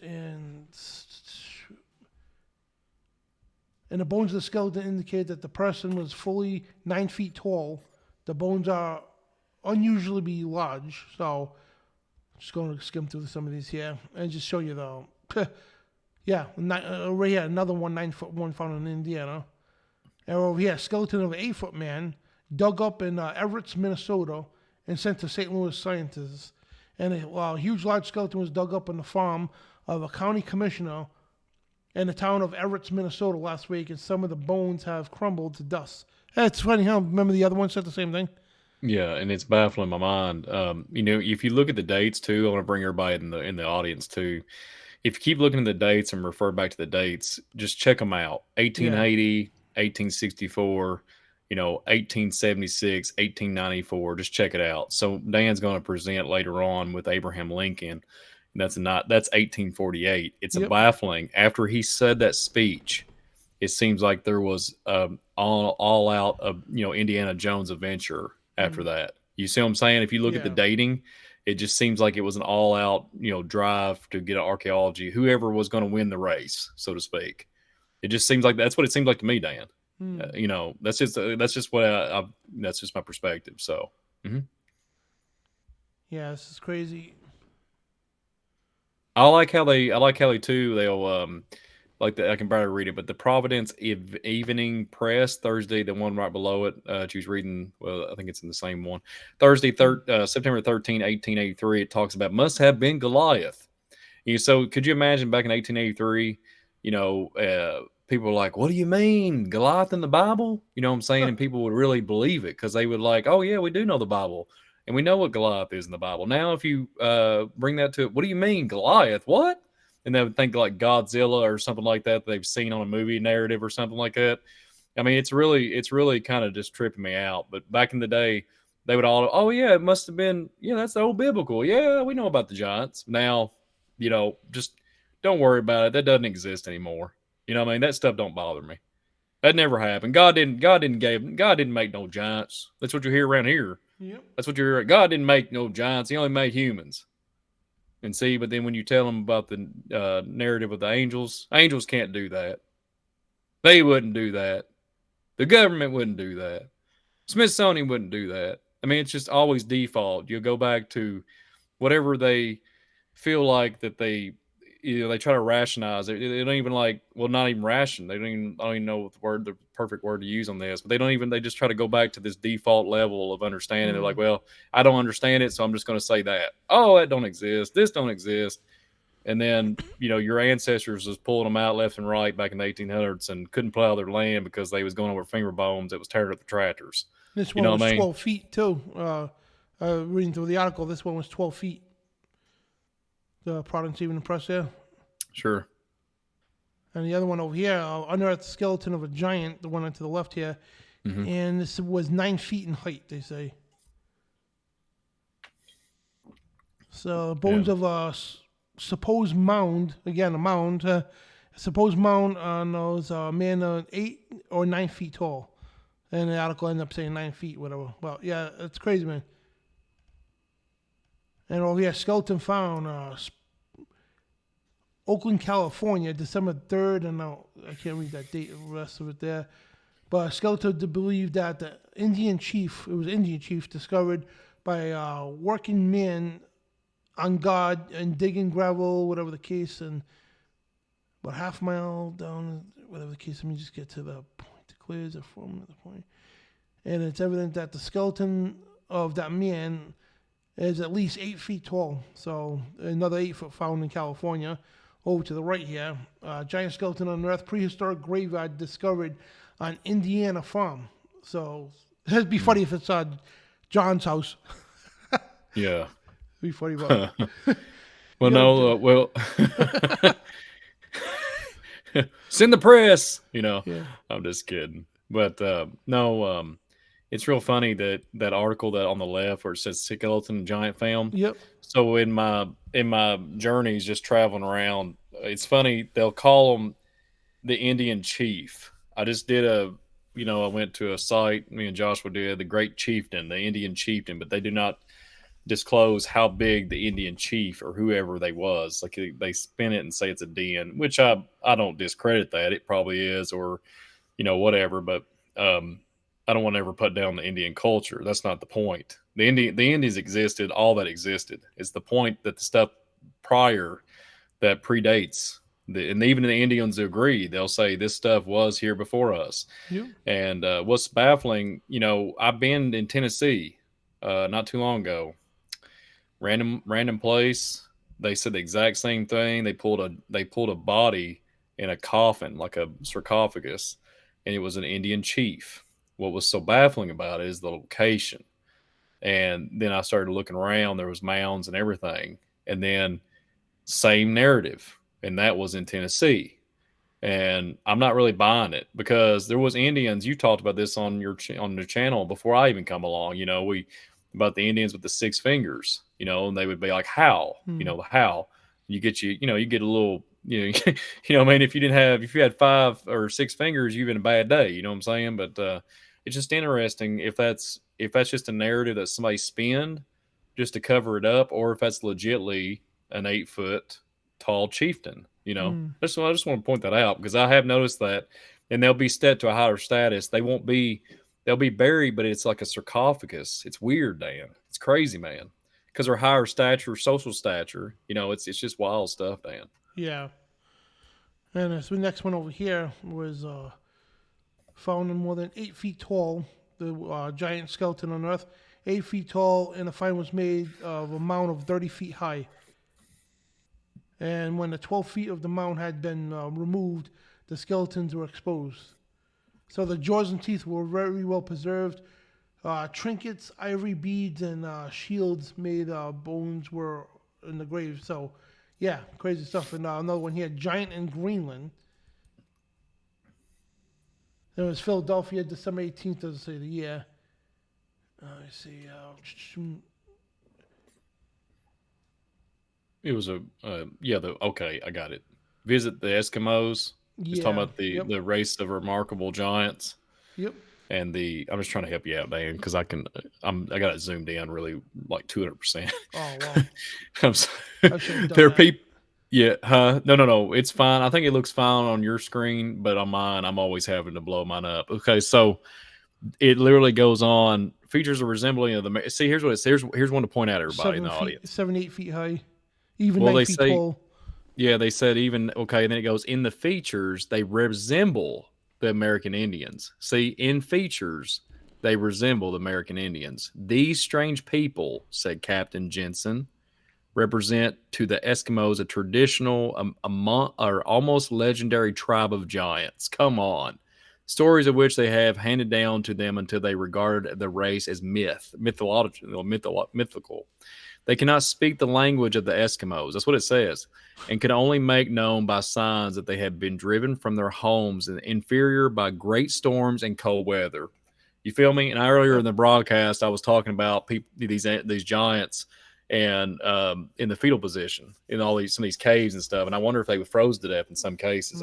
S1: And the bones of the skeleton indicate that the person was fully 9 feet tall. The bones are unusually large, so I'm just going to skim through some of these here and just show you the right here, another 9'1" found in Indiana. And over here, skeleton of an 8-foot man dug up in Everett, Minnesota, and sent to St. Louis scientists. And a huge, large skeleton was dug up on the farm of a county commissioner in the town of Everett, Minnesota last week, and some of the bones have crumbled to dust. It's funny how, remember the other one said the same thing?
S2: Yeah, and it's baffling my mind. If you look at the dates too, I want to bring everybody in the audience too. If you keep looking at the dates and refer back to the dates, just check them out. 1880, 1864, 1876, 1894. Just check it out. So Dan's going to present later on with Abraham Lincoln. That's 1848. It's a baffling. After he said that speech, it seems like there was all out Indiana Jones adventure after that. You see what I'm saying? If you look at the dating, it just seems like it was an all-out, drive to get archaeology. Whoever was going to win the race, so to speak. It just seems like that's what it seems like to me, Dan. That's just what that's just my perspective. So,
S1: yeah, this is crazy.
S2: I like how they too. They'll I can barely read it, but the Providence Evening Press Thursday, the one right below it. She was reading. Well, I think it's in the same one. Thursday, September 13, 1883. It talks about must have been Goliath. So could you imagine back in 1883? People were like, "What do you mean Goliath in the Bible?" You know what I'm saying? And people would really believe it because they would like, "Oh yeah, we do know the Bible." And we know what Goliath is in the Bible. Now, if you bring that to it, what do you mean Goliath? What? And they would think like Godzilla or something like that they've seen on a movie narrative or something like that. I mean, it's really kind of just tripping me out. But back in the day, they would all, oh yeah, it must have been, that's the old biblical. Yeah, we know about the giants. Now, just don't worry about it. That doesn't exist anymore. You know what I mean? That stuff don't bother me. That never happened. God didn't make no giants. That's what you hear around here.
S1: Yep.
S2: That's what you hear. God didn't make no giants. He only made humans. And see, but then when you tell them about the narrative of the angels can't do that. They wouldn't do that. The government wouldn't do that. Smithsonian wouldn't do that. I mean, it's just always default. You'll go back to whatever they feel like that they try to rationalize it. They don't even not even ration. I don't even know what the perfect word to use on this, but they just try to go back to this default level of understanding. They're like, well, I don't understand it, so I'm just going to say that. Oh, that don't exist. This don't exist. And then, your ancestors was pulling them out left and right back in the 1800s and couldn't plow their land because they was going over finger bones. It was tearing up the tractors.
S1: This one was 12 feet too. Reading through the article, this one was 12 feet. The Providence Evening Press there.
S2: Sure.
S1: And the other one over here, unearthed skeleton of a giant, the one to the left here. Mm-hmm. And this was 9 feet in height, they say. So bones of a supposed mound, again, a mound, supposed mound on those man 8 or 9 feet tall. And the article ended up saying 9 feet, whatever. Well, yeah, it's crazy, man. And over here, skeleton found Oakland, California, December 3rd, and I can't read that date, the rest of it there. But a skeleton believed that the Indian chief discovered by a working man on guard and digging gravel, whatever the case, and about half a mile down, whatever the case. Let me just get to the point. Declares a form at the point. And it's evident that the skeleton of that man is at least 8 feet tall. So another 8 foot found in California. Over to the right here, giant skeleton unearthed, prehistoric graveyard discovered on Indiana farm. So it'd be funny if it's John's house.
S2: Yeah.
S1: It'd be funny, but
S2: Well,
S1: Yeah,
S2: no, well, send the press.
S1: yeah,
S2: I'm just kidding. But no, it's real funny that article that on the left where it says skeleton giant found.
S1: yep,
S2: So in my journeys, just traveling around, it's funny they'll call them the Indian chief. I just did I went to a site. Me and Joshua did the Great Chieftain, the Indian chieftain, but they do not disclose how big the Indian chief or whoever they was. Like they spin it and say it's a den, which I don't discredit that. It probably is, or whatever. But I don't want to ever put down the Indian culture. That's not the point. The Indians existed. All that existed. It's the point that the stuff prior that predates. And even the Indians agree. They'll say this stuff was here before us.
S1: yep.
S2: And what's baffling, I've been in Tennessee not too long ago. Random place. They said the exact same thing. They pulled a body in a coffin, like a sarcophagus, and it was an Indian chief. What was so baffling about it is the location. And then I started looking around. There was mounds and everything. And then same narrative, and that was in Tennessee. And I'm not really buying it because there was Indians. You talked about this on on the channel before I even come along. About the Indians with the 6 fingers. And they would be like, how? How? You get you get a little. I mean, if you had 5 or 6 fingers, you've been a bad day. You know what I'm saying? But it's just interesting if that's just a narrative that somebody spinned just to cover it up, or if that's legitly an 8-foot tall chieftain. I just want to point that out because I have noticed that, and they'll be set to a higher status. They'll be buried, but it's like a sarcophagus. It's weird, Dan. It's crazy, man. Because they're higher stature, social stature. It's just wild stuff, Dan.
S1: Yeah. And the next one over here was found in more than 8 feet tall, the giant skeleton on Earth, 8 feet tall, and the find was made of a mound of 30 feet high. And when the 12 feet of the mound had been removed, the skeletons were exposed. So the jaws and teeth were very well preserved. Trinkets, ivory beads, and shields made bones were in the grave. So, yeah, crazy stuff. And another one here, giant in Greenland. There was Philadelphia, December 18th, doesn't say the year. Let's see.
S2: It was okay, I got it. Visit the Eskimos. Just talking about the race of remarkable giants.
S1: Yep.
S2: And I'm just trying to help you out, Dan, because I got it zoomed in really like 200%.
S1: Oh, wow.
S2: I'm sorry. There are people. Yeah, no, it's fine. I think it looks fine on your screen, but on mine, I'm always having to blow mine up. Okay, so it literally goes on. Features a resembling of the. See, here's what it says. Here's one to point out, everybody in the audience.
S1: 7-8 feet high, even
S2: well,
S1: 9 feet tall.
S2: Yeah, they said even okay. Then it goes in the features. They resemble the American Indians. See, in features, they resemble the American Indians. These strange people, said Captain Jensen, represent to the Eskimos a traditional, or almost legendary tribe of giants. Come on. Stories of which they have handed down to them until they regarded the race as mythical. They cannot speak the language of the Eskimos. That's what it says. And can only make known by signs that they have been driven from their homes and inferior by great storms and cold weather. You feel me? And earlier in the broadcast, I was talking about these giants and in the fetal position in some of these caves and stuff. And I wonder if they were froze to death in some cases.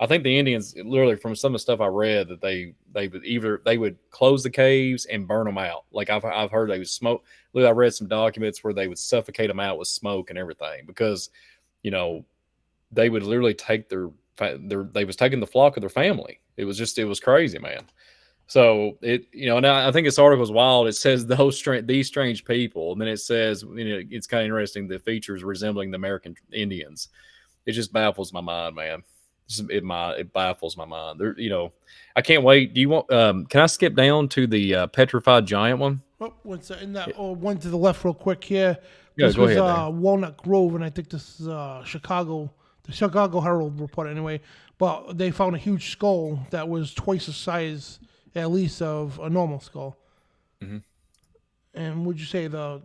S2: I think the Indians, literally from some of the stuff I read, that they would close the caves and burn them out. Like I've heard they would smoke. I read some documents where they would suffocate them out with smoke and everything because, they would literally take they was taking the flock of their family. It was crazy, man. So and I think this article is wild. It says these strange people, and then it says, it's kind of interesting. The features resembling the American Indians. It just baffles my mind, man. It baffles my mind. I can't wait. Do you want? Can I skip down to the petrified giant one?
S1: Oh, one to the left, real quick here.
S2: Yeah,
S1: this
S2: go
S1: was
S2: ahead.
S1: Walnut Grove, and I think this is Chicago. The Chicago Herald report, anyway. But they found a huge skull that was twice the size at least of a normal skull.
S2: Mhm.
S1: And would you say the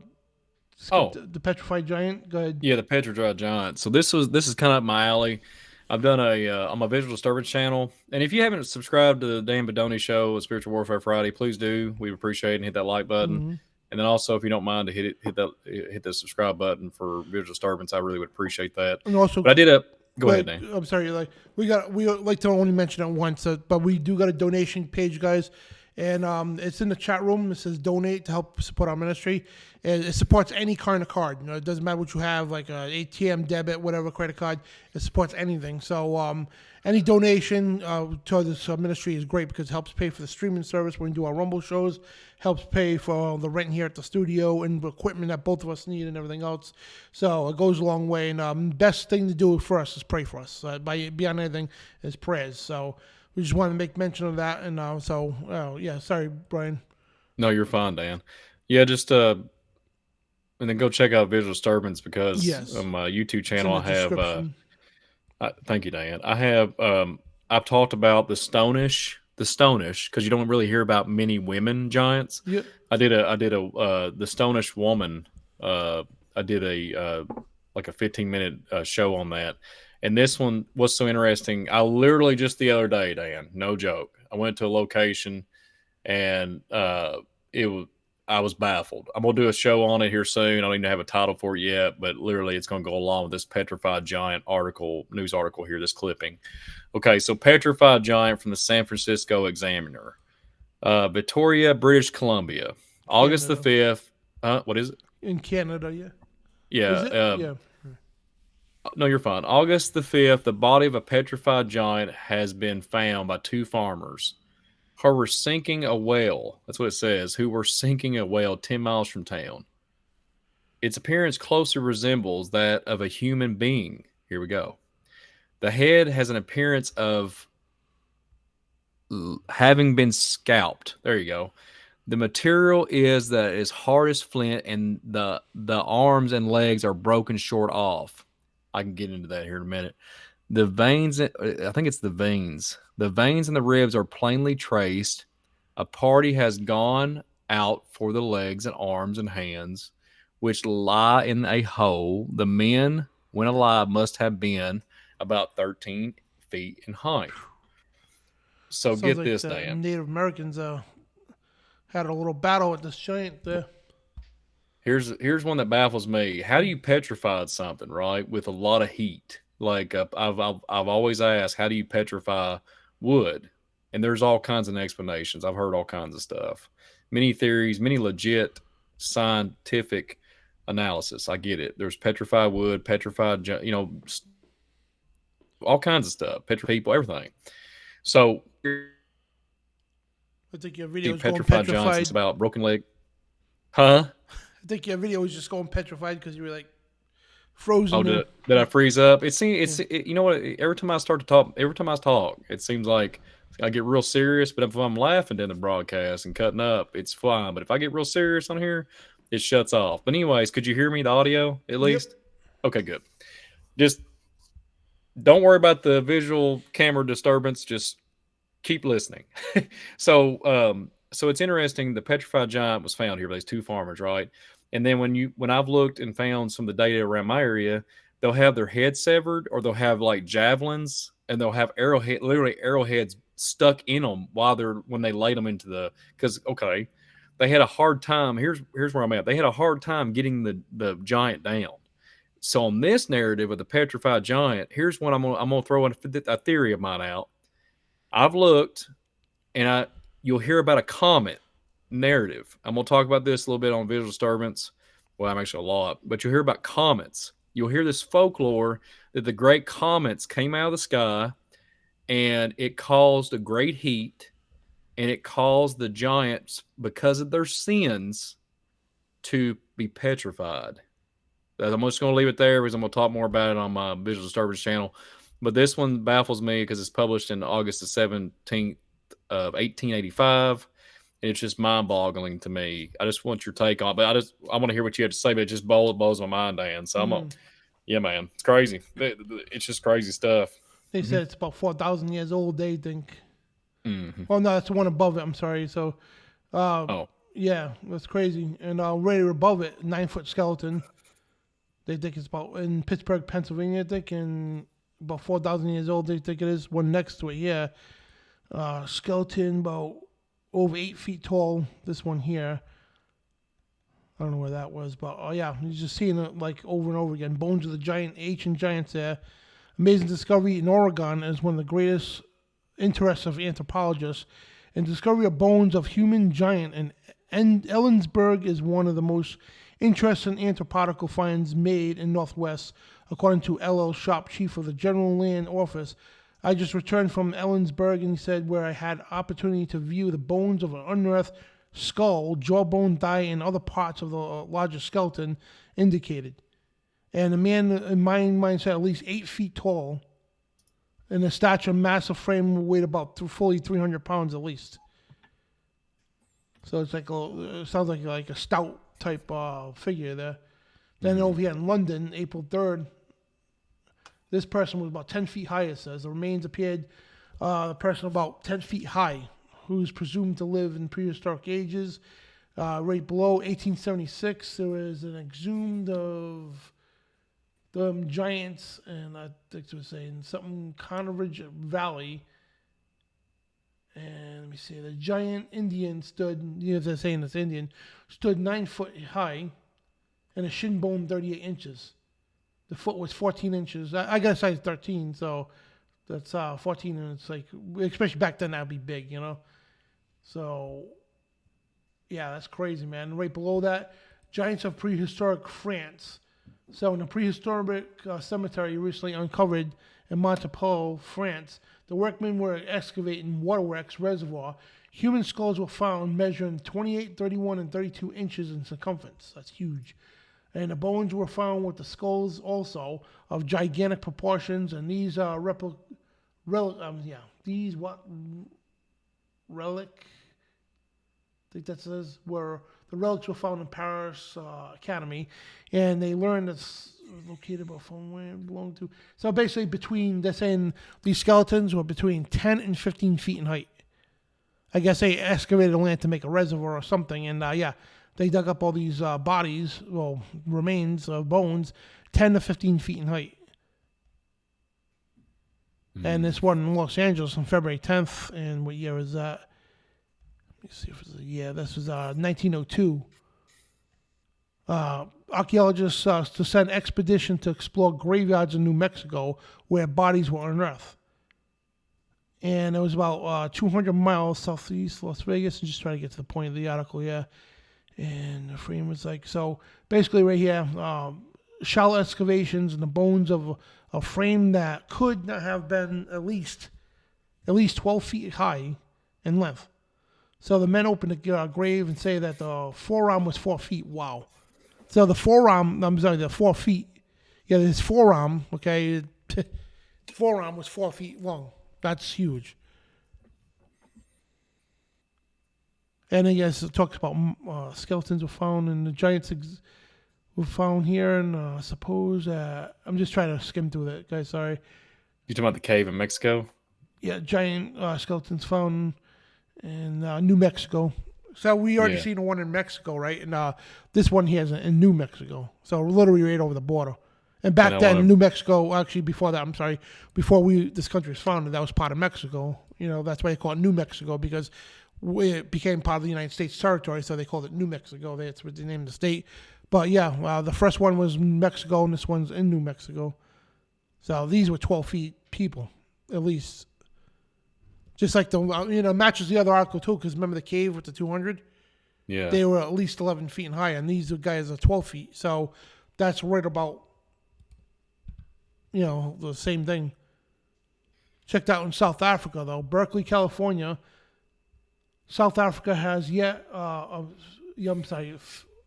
S2: Oh,
S1: the petrified giant? Go ahead.
S2: yeah, the Petrified Giant. So this is kind of up my alley. I've done a on my visual disturbance channel, and if you haven't subscribed to the Dan Bidondi Show, Spiritual Warfare Friday, please do. We appreciate it, and hit that like button.
S1: Mm-hmm.
S2: And then also, if you don't mind, to hit the subscribe button for visual disturbance, I really would appreciate that.
S1: And also,
S2: But I did a go ahead,
S1: like,
S2: Dan.
S1: I'm sorry. Like we like to only mention it once, but we do got a donation page, guys, and it's in the chat room. It says donate to help support our ministry, and it supports any kind of card. You know, it doesn't matter what you have, like a ATM, debit, whatever, credit card. It supports anything. So any donation to this ministry is great because it helps pay for the streaming service when we do our Rumble shows, helps pay for the rent here at the studio and the equipment that both of us need and everything else. So it goes a long way. And best thing to do for us is pray for us. Beyond anything is prayers. So we just wanted to make mention of that. And yeah, sorry, Brian.
S2: No, you're fine, Dan. Yeah, just and then go check out Visual Disturbance because
S1: Yes.
S2: on my YouTube
S1: It's in
S2: channel
S1: the
S2: I have.
S1: description.
S2: Thank you, Dan. I have. I've talked about the Stonish, because you don't really hear about many women giants.
S1: Yeah.
S2: I did a the Stonish woman. I did a like a 15-minute show on that, and this one was so interesting. I literally just the other day, Dan, no joke, I went to a location, and it was. I was baffled. I'm gonna do a show on it here soon. I don't even have a title for it yet, but literally, it's gonna go along with this petrified giant news article here. This clipping. Okay, so petrified giant from the San Francisco Examiner, Victoria, British Columbia, August the
S1: Canada.
S2: 5th. What is it?
S1: In Canada, yeah.
S2: Yeah.
S1: Is it? Yeah.
S2: No, you're fine. August the 5th, the body of a petrified giant has been found by two farmers who were sinking a whale. That's what it says. Who were sinking a whale 10 miles from town. Its appearance closely resembles that of a human being. Here we go. The head has an appearance of having been scalped. There you go. The material is that is hard as flint, and the arms and legs are broken short off. I can get into that here in a minute. The veins, I think it's the veins. The veins in the ribs are plainly traced. A party has gone out for the legs and arms and hands, which lie in a hole. The men, when alive, must have been about 13 feet in height. So
S1: Sounds
S2: get
S1: like
S2: this,
S1: the
S2: Dan.
S1: Native Americans had a little battle with this giant there.
S2: Here's one that baffles me. How do you petrify something, right, with a lot of heat? Like I've always asked, how do you petrify wood? And there's all kinds of explanations. I've heard all kinds of stuff, many theories, many legit scientific analysis. I get it. There's petrified wood, petrified, all kinds of stuff, petrified people, everything. So
S1: I think your video was going
S2: petrified
S1: petrified.
S2: Johnson's about broken leg, huh?
S1: I think your video was just going petrified because you were like frozen.
S2: Oh, did I freeze up? It seems you know what? Every time I talk, it seems like I get real serious. But if I'm laughing during the broadcast and cutting up, it's fine. But if I get real serious on here, it shuts off. But anyways, could you hear me? The audio at least? Okay, good. Just don't worry about the visual camera disturbance. Just keep listening. So it's interesting. The petrified giant was found here by these two farmers, right? And then when I've looked and found some of the data around my area, they'll have their head severed, or they'll have like javelins, and they'll have literally arrowheads stuck in them when they laid them into because they had a hard time. Here's where I'm at. They had a hard time getting the giant down. So on this narrative of the petrified giant, here's what I'm gonna throw a theory of mine out. I've looked, and you'll hear about a comet narrative. I'm going to talk about this a little bit on visual disturbance. Well, I'm actually a lot, but you'll hear about comets. You'll hear this folklore that the great comets came out of the sky, and it caused a great heat, and it caused the giants, because of their sins, to be petrified. I'm just going to leave it there because I'm going to talk more about it on my visual disturbance channel. But this one baffles me because it's published in August the 17th of 1885. And it's just mind-boggling to me. I just want your take on it. But I want to hear what you have to say, but it just blows my mind, Dan. So yeah, man. It's crazy. It's just crazy stuff.
S1: They said it's about 4,000 years old, they think.
S2: Hmm.
S1: Oh no, that's the one above it. I'm sorry. So,
S2: Oh,
S1: yeah, that's crazy. And right above it, 9-foot skeleton. They think it's about in Pittsburgh, Pennsylvania. I think, and about 4,000 years old. They think it is. One next to it, yeah. Skeleton about over 8 feet tall. This one here. I don't know where that was, but oh yeah, you're just seeing it like over and over again. Bones of the giant, ancient giants there. Amazing discovery in Oregon is one of the greatest interests of anthropologists. And discovery of bones of human giant in Ellensburg is one of the most interesting anthropological finds made in Northwest, according to L.L. Shop, chief of the General Land Office. I just returned from Ellensburg, and he said, where I had opportunity to view the bones of an unearthed skull, jawbone, thigh, and other parts of the larger skeleton indicated. And the man in my mind said at least 8 feet tall, and the stature, massive frame, weighed about fully 300 pounds at least. So it's like it sounds like a stout type figure there. Then over here in London, April 3rd, this person was about 10 feet high, it says. The remains appeared, a person about 10 feet high, who's presumed to live in prehistoric ages. Right below 1876, there was an exhumed of the giants, and I think it was saying something Conoridge Valley. And let me see, the giant Indian stood, they're saying it's Indian, stood 9 foot high, and a shin bone 38 inches. The foot was 14 inches. I got a size 13, so that's 14, and it's like, especially back then, that'd be big, So, yeah, that's crazy, man. Right below that, giants of prehistoric France. So, in a prehistoric cemetery recently uncovered in Montpellier, France, the workmen were excavating waterworks reservoir. Human skulls were found measuring 28, 31, and 32 inches in circumference. That's huge. And the bones were found with the skulls also of gigantic proportions. And these relic, I think that says, were the relics were found in Paris Academy, and they learned it's located about from where it belonged to. So basically, they're saying these skeletons were between 10 and 15 feet in height. I guess they excavated the land to make a reservoir or something, and they dug up all these bodies, remains of bones, 10 to 15 feet in height. And this one in Los Angeles on February 10th, and what year is that? Let me see if it's a year. This was 1902. Archaeologists to send expedition to explore graveyards in New Mexico where bodies were unearthed. And it was about 200 miles southeast Las Vegas. I'm just trying to get to the point of the article, yeah. And the frame was like, so basically right here, shallow excavations and the bones of a frame that could not have been at least 12 feet high in length. So the men open the grave and say that the forearm was 4 feet. Wow. So the 4 feet. Yeah, his forearm, okay, forearm was 4 feet long. That's huge. And I guess it talks about skeletons were found and the giants were found here. And I suppose, I'm just trying to skim through that, guys, sorry.
S2: You talking about the cave in Mexico?
S1: Yeah, giant skeletons found in New Mexico. So we already seen the one in Mexico, right? And this one here is in New Mexico. So literally right over the border. And back then, New Mexico, actually before that, I'm sorry, before this country was founded, that was part of Mexico. That's why they call it New Mexico, because it became part of the United States territory, so they called it New Mexico. That's what they named the state. But yeah, the first one was Mexico, and this one's in New Mexico. So these were 12 feet people, at least. Just like matches the other article too, because remember the cave with the 200?
S2: Yeah.
S1: They were at least 11 feet and higher, and these guys are 12 feet. So that's right about, the same thing. Checked out in South Africa, though. Berkeley, California. South Africa has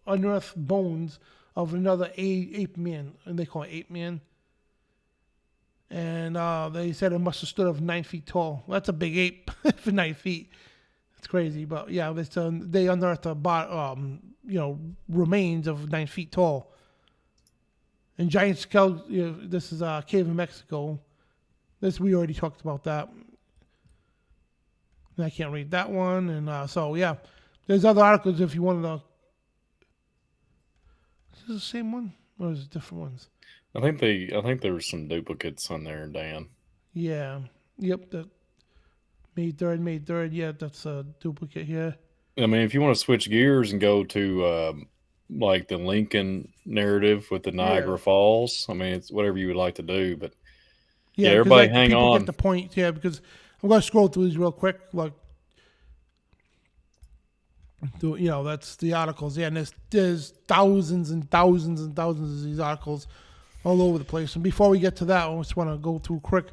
S1: unearthed bones of another ape man, and they call it ape man. And they said it must have stood of 9 feet tall. That's a big ape for 9 feet. It's crazy, but yeah, they unearthed remains of 9 feet tall. And giant skeleton. This is a cave in Mexico. We already talked about that. And I can't read that one. And so, yeah, there's other articles if you want to. Is this the same one? Or is it different ones?
S2: I think there were some duplicates on there, Dan.
S1: Yeah. Yep. The May 3rd. Yeah, that's a duplicate here.
S2: I mean, if you want to switch gears and go to like the Lincoln narrative with the Niagara Falls, I mean, it's whatever you would like to do. But yeah, everybody hang
S1: people
S2: on.
S1: Get the point. Yeah, because I'm going to scroll through these real quick. Like, that's the articles. Yeah, and there's thousands and thousands and thousands of these articles all over the place. And before we get to that, I just want to go through quick.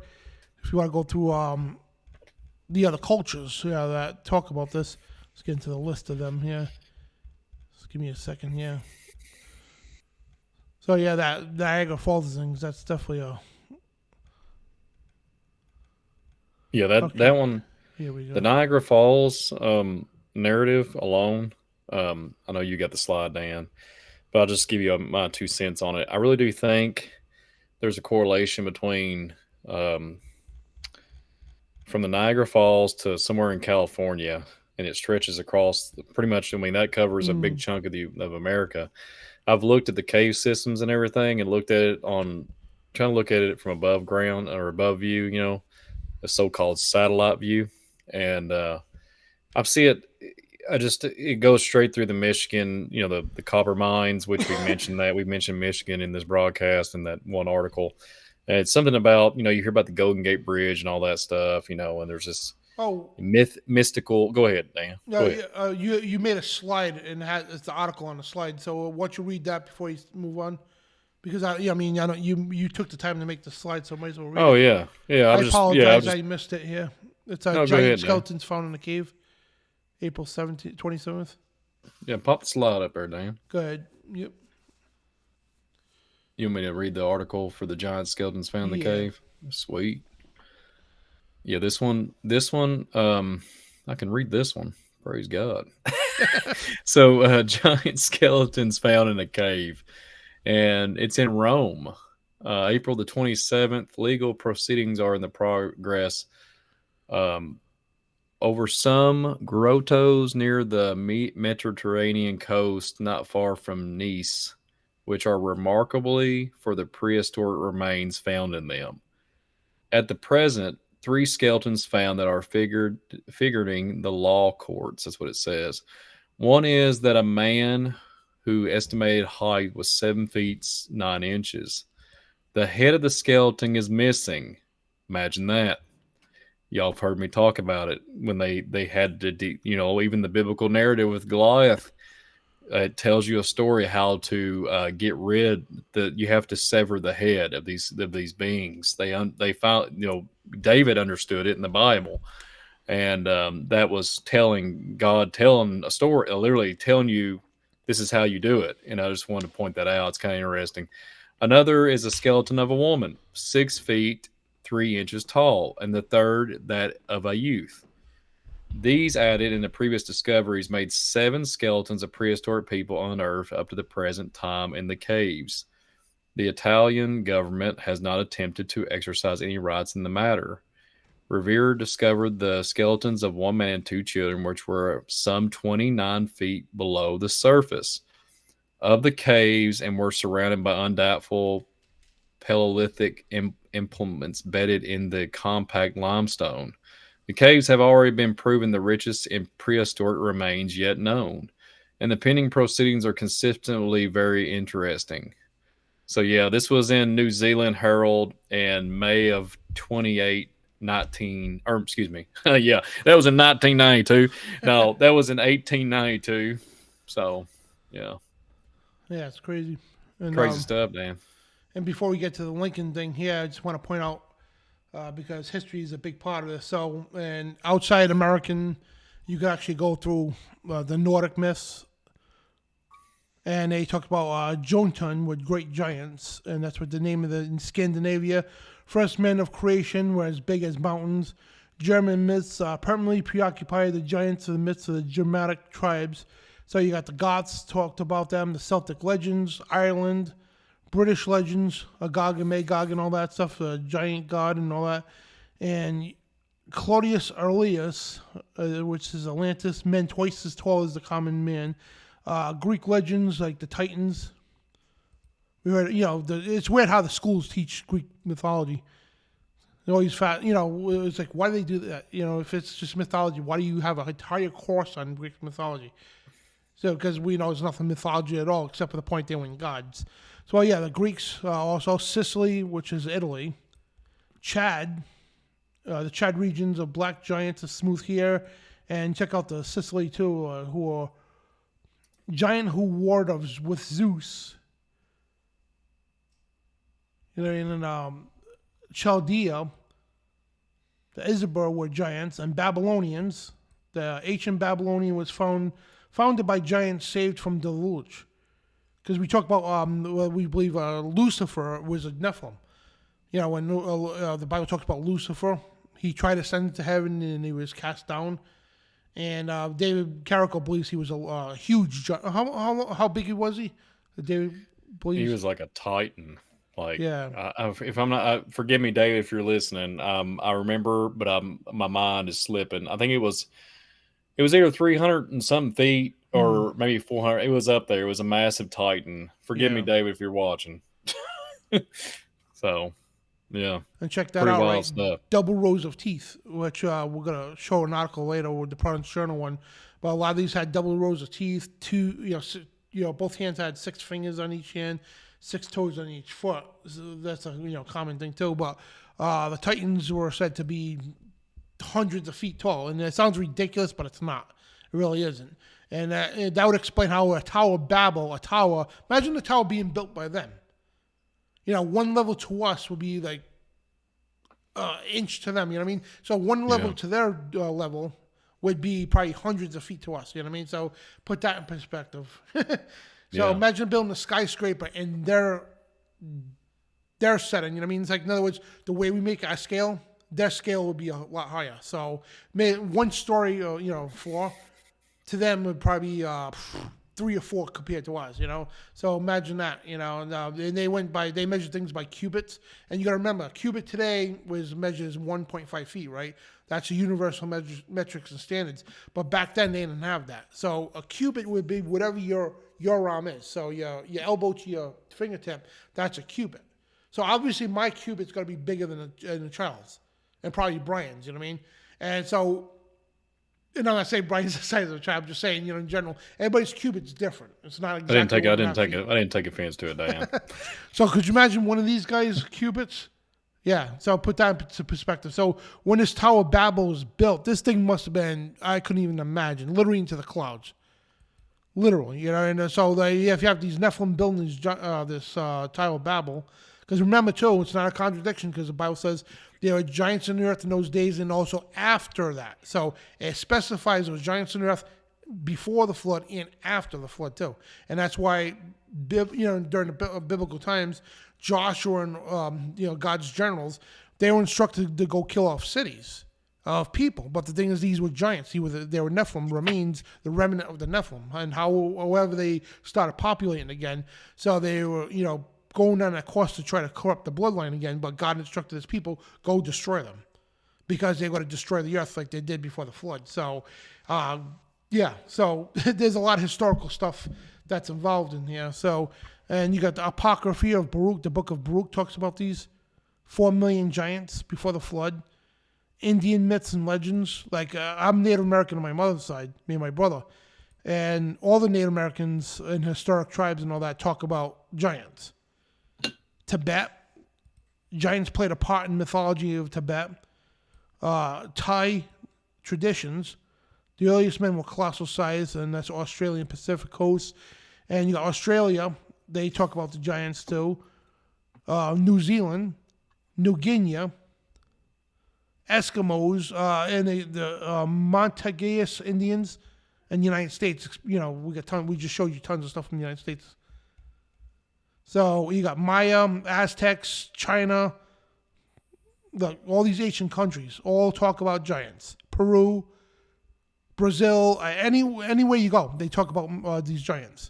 S1: If you want to go through the other cultures, that talk about this. Let's get into the list of them here. Just give me a second here. So yeah, that Niagara Falls things. That's definitely a.
S2: Yeah, that one.
S1: Here we go.
S2: The Niagara Falls narrative alone. I know you got the slide, Dan, but I'll just give you my 2 cents on it. I really do think there's a correlation between from the Niagara Falls to somewhere in California, and it stretches across pretty much. I mean, that covers a big chunk of America. I've looked at the cave systems and everything, and looked at it trying to look at it from above ground or above view, the so-called satellite view, and I see it. It goes straight through the Michigan, the copper mines, which we mentioned Michigan in this broadcast in that one article. And it's something about, you hear about the Golden Gate Bridge and all that stuff, and there's this mystical. Go ahead, Dan.
S1: No, you made a slide and it's the article on the slide. So why don't you read that before you move on? Because I know you took the time to make the slide, so I might as well read it.
S2: Oh yeah.
S1: I apologize, I missed it here. It's a giant skeletons found in the cave, April 27th.
S2: Yeah, pop the slide up there, Dan.
S1: Go ahead. Yep.
S2: You want me to read the article for the giant skeletons found in the cave? Sweet. Yeah, this one, I can read this one. Praise God. So, giant skeletons found in a cave, and it's in Rome. April the 27th. Legal proceedings are in the progress over some grottos near the Mediterranean coast, not far from Nice, which are remarkably for the prehistoric remains found in them. At the present, 3 skeletons found that are figuring the law courts. That's what it says. One is that a man who estimated height was 7 feet 9 inches. The head of the skeleton is missing. Imagine that. Y'all have heard me talk about it when they had to, even the biblical narrative with Goliath. It tells you a story how to get rid. You have to sever the head of these beings. They found, David understood it in the Bible, and that was God telling a story, literally telling you this is how you do it. And I just wanted to point that out. It's kind of interesting. Another is a skeleton of a woman, 6 feet 3 inches tall, and the third that of a youth. These added in the previous discoveries made 7 skeletons of prehistoric people unearthed up to the present time in the caves. The Italian government has not attempted to exercise any rights in the matter. Revere discovered the skeletons of 1 man and 2 children, which were some 29 feet below the surface of the caves and were surrounded by undoubtful Paleolithic implements bedded in the compact limestone. The caves have already been proven the richest in prehistoric remains yet known, and the pending proceedings are consistently very interesting. So yeah, this was in New Zealand Herald in May of 19, or excuse me. Yeah, that was in 1992. No, that was in 1892. So, yeah.
S1: Yeah, it's crazy. And,
S2: crazy stuff, Dan.
S1: And before we get to the Lincoln thing here, I just want to point out, because history is a big part of this. So, and outside American, you can actually go through the Nordic myths. And they talk about Jotun with great giants, and that's what the name of in Scandinavia. First men of creation were as big as mountains. German myths permanently preoccupy the giants in the midst of the Germanic tribes. So you got the Goths talked about them, the Celtic legends, Ireland, British legends, Agog and Magog and all that stuff, the giant god and all that. And Claudius Aurelius, which is Atlantis, men twice as tall as the common man. Greek legends like the Titans. We heard, it's weird how the schools teach Greek mythology. They're always fat, it's like, why do they do that? If it's just mythology, why do you have an entire course on Greek mythology? So, because we know it's nothing mythology at all, except for the point they were gods. So, yeah, the Greeks, also Sicily, which is Italy, Chad, the Chad regions of black giants of smooth hair, and check out the Sicily too, who are giant who warred with Zeus. And Chaldea, the Iserber were giants, and Babylonians. The ancient Babylonian was founded by giants saved from deluge. Because we talk about, we believe Lucifer was a Nephilim. When the Bible talks about Lucifer, he tried to ascend to heaven and he was cast down. And David Carrico believes he was a huge giant. How big was he? David believes
S2: he was like a titan. Like,
S1: yeah.
S2: If I'm not, forgive me, David, if you're listening. I remember, but my mind is slipping. I think it was either 300 and something feet or maybe 400. It was up there. It was a massive titan. Forgive me, David, if you're watching. So, yeah.
S1: And check that
S2: Pretty
S1: out,
S2: wild
S1: right?
S2: stuff.
S1: Double rows of teeth, which we're going to show an article later with the Protestant Journal one. But a lot of these had double rows of teeth. Both hands had 6 fingers on each hand, 6 toes on each foot. So that's a common thing too. But the Titans were said to be hundreds of feet tall, and it sounds ridiculous, but it's not. It really isn't. And that would explain how a Tower of Babel, imagine the tower being built by them. One level to us would be like inch to them. You know what I mean? So one level to their level would be probably hundreds of feet to us. You know what I mean? So put that in perspective. So imagine building a skyscraper in their setting. You know what I mean? It's like, in other words, the way we make our scale, their scale would be a lot higher. So one story, floor to them would probably be 3 or 4 compared to us, So imagine that, and they measured things by cubits. And you got to remember, a cubit today measures 1.5 feet, right? That's a universal metrics and standards. But back then they didn't have that. So a cubit would be whatever your arm is. So your elbow to your fingertip, that's a cubit. So obviously my cubit's got to be bigger than a child's, and probably Brian's. You know what I mean? And so. And I'm not saying Brian's the size of a child. I'm just saying, in general, everybody's cubit's different. It's not exactly.
S2: I didn't take offense to it, Diane.
S1: So could you imagine one of these guys' cubits? Yeah. So put that into perspective. So when this Tower of Babel was built, this thing must have been, I couldn't even imagine, literally into the clouds. Literally, And so if you have these Nephilim building this Tower of Babel, because remember too, it's not a contradiction because the Bible says there were giants in the earth in those days and also after that. So it specifies there was giants in the earth before the flood and after the flood too. And that's why, during the biblical times, Joshua and God's generals, they were instructed to go kill off cities of people. But the thing is, these were giants. They were Nephilim, remains the remnant of the Nephilim, and however they started populating again. So they were going on a course to try to corrupt the bloodline again, but God instructed his people, go destroy them, because they're going to destroy the earth like they did before the flood. So, so there's a lot of historical stuff that's involved in here. So, and you got the Apocrypha of Baruch, the book of Baruch talks about these 4 million giants before the flood. Indian myths and legends, like I'm Native American on my mother's side, me and my brother, and all the Native Americans and historic tribes and all that talk about giants. Tibet, giants played a part in mythology of Tibet. Thai traditions, the earliest men were colossal size, and that's Australian Pacific coast. And you got Australia, they talk about the giants too. New Zealand, New Guinea, Eskimos, and the Montagues Indians, and the United States. We just showed you tons of stuff from the United States. So you got Maya, Aztecs, China, all these ancient countries all talk about giants. Peru, Brazil, anywhere you go, they talk about these giants.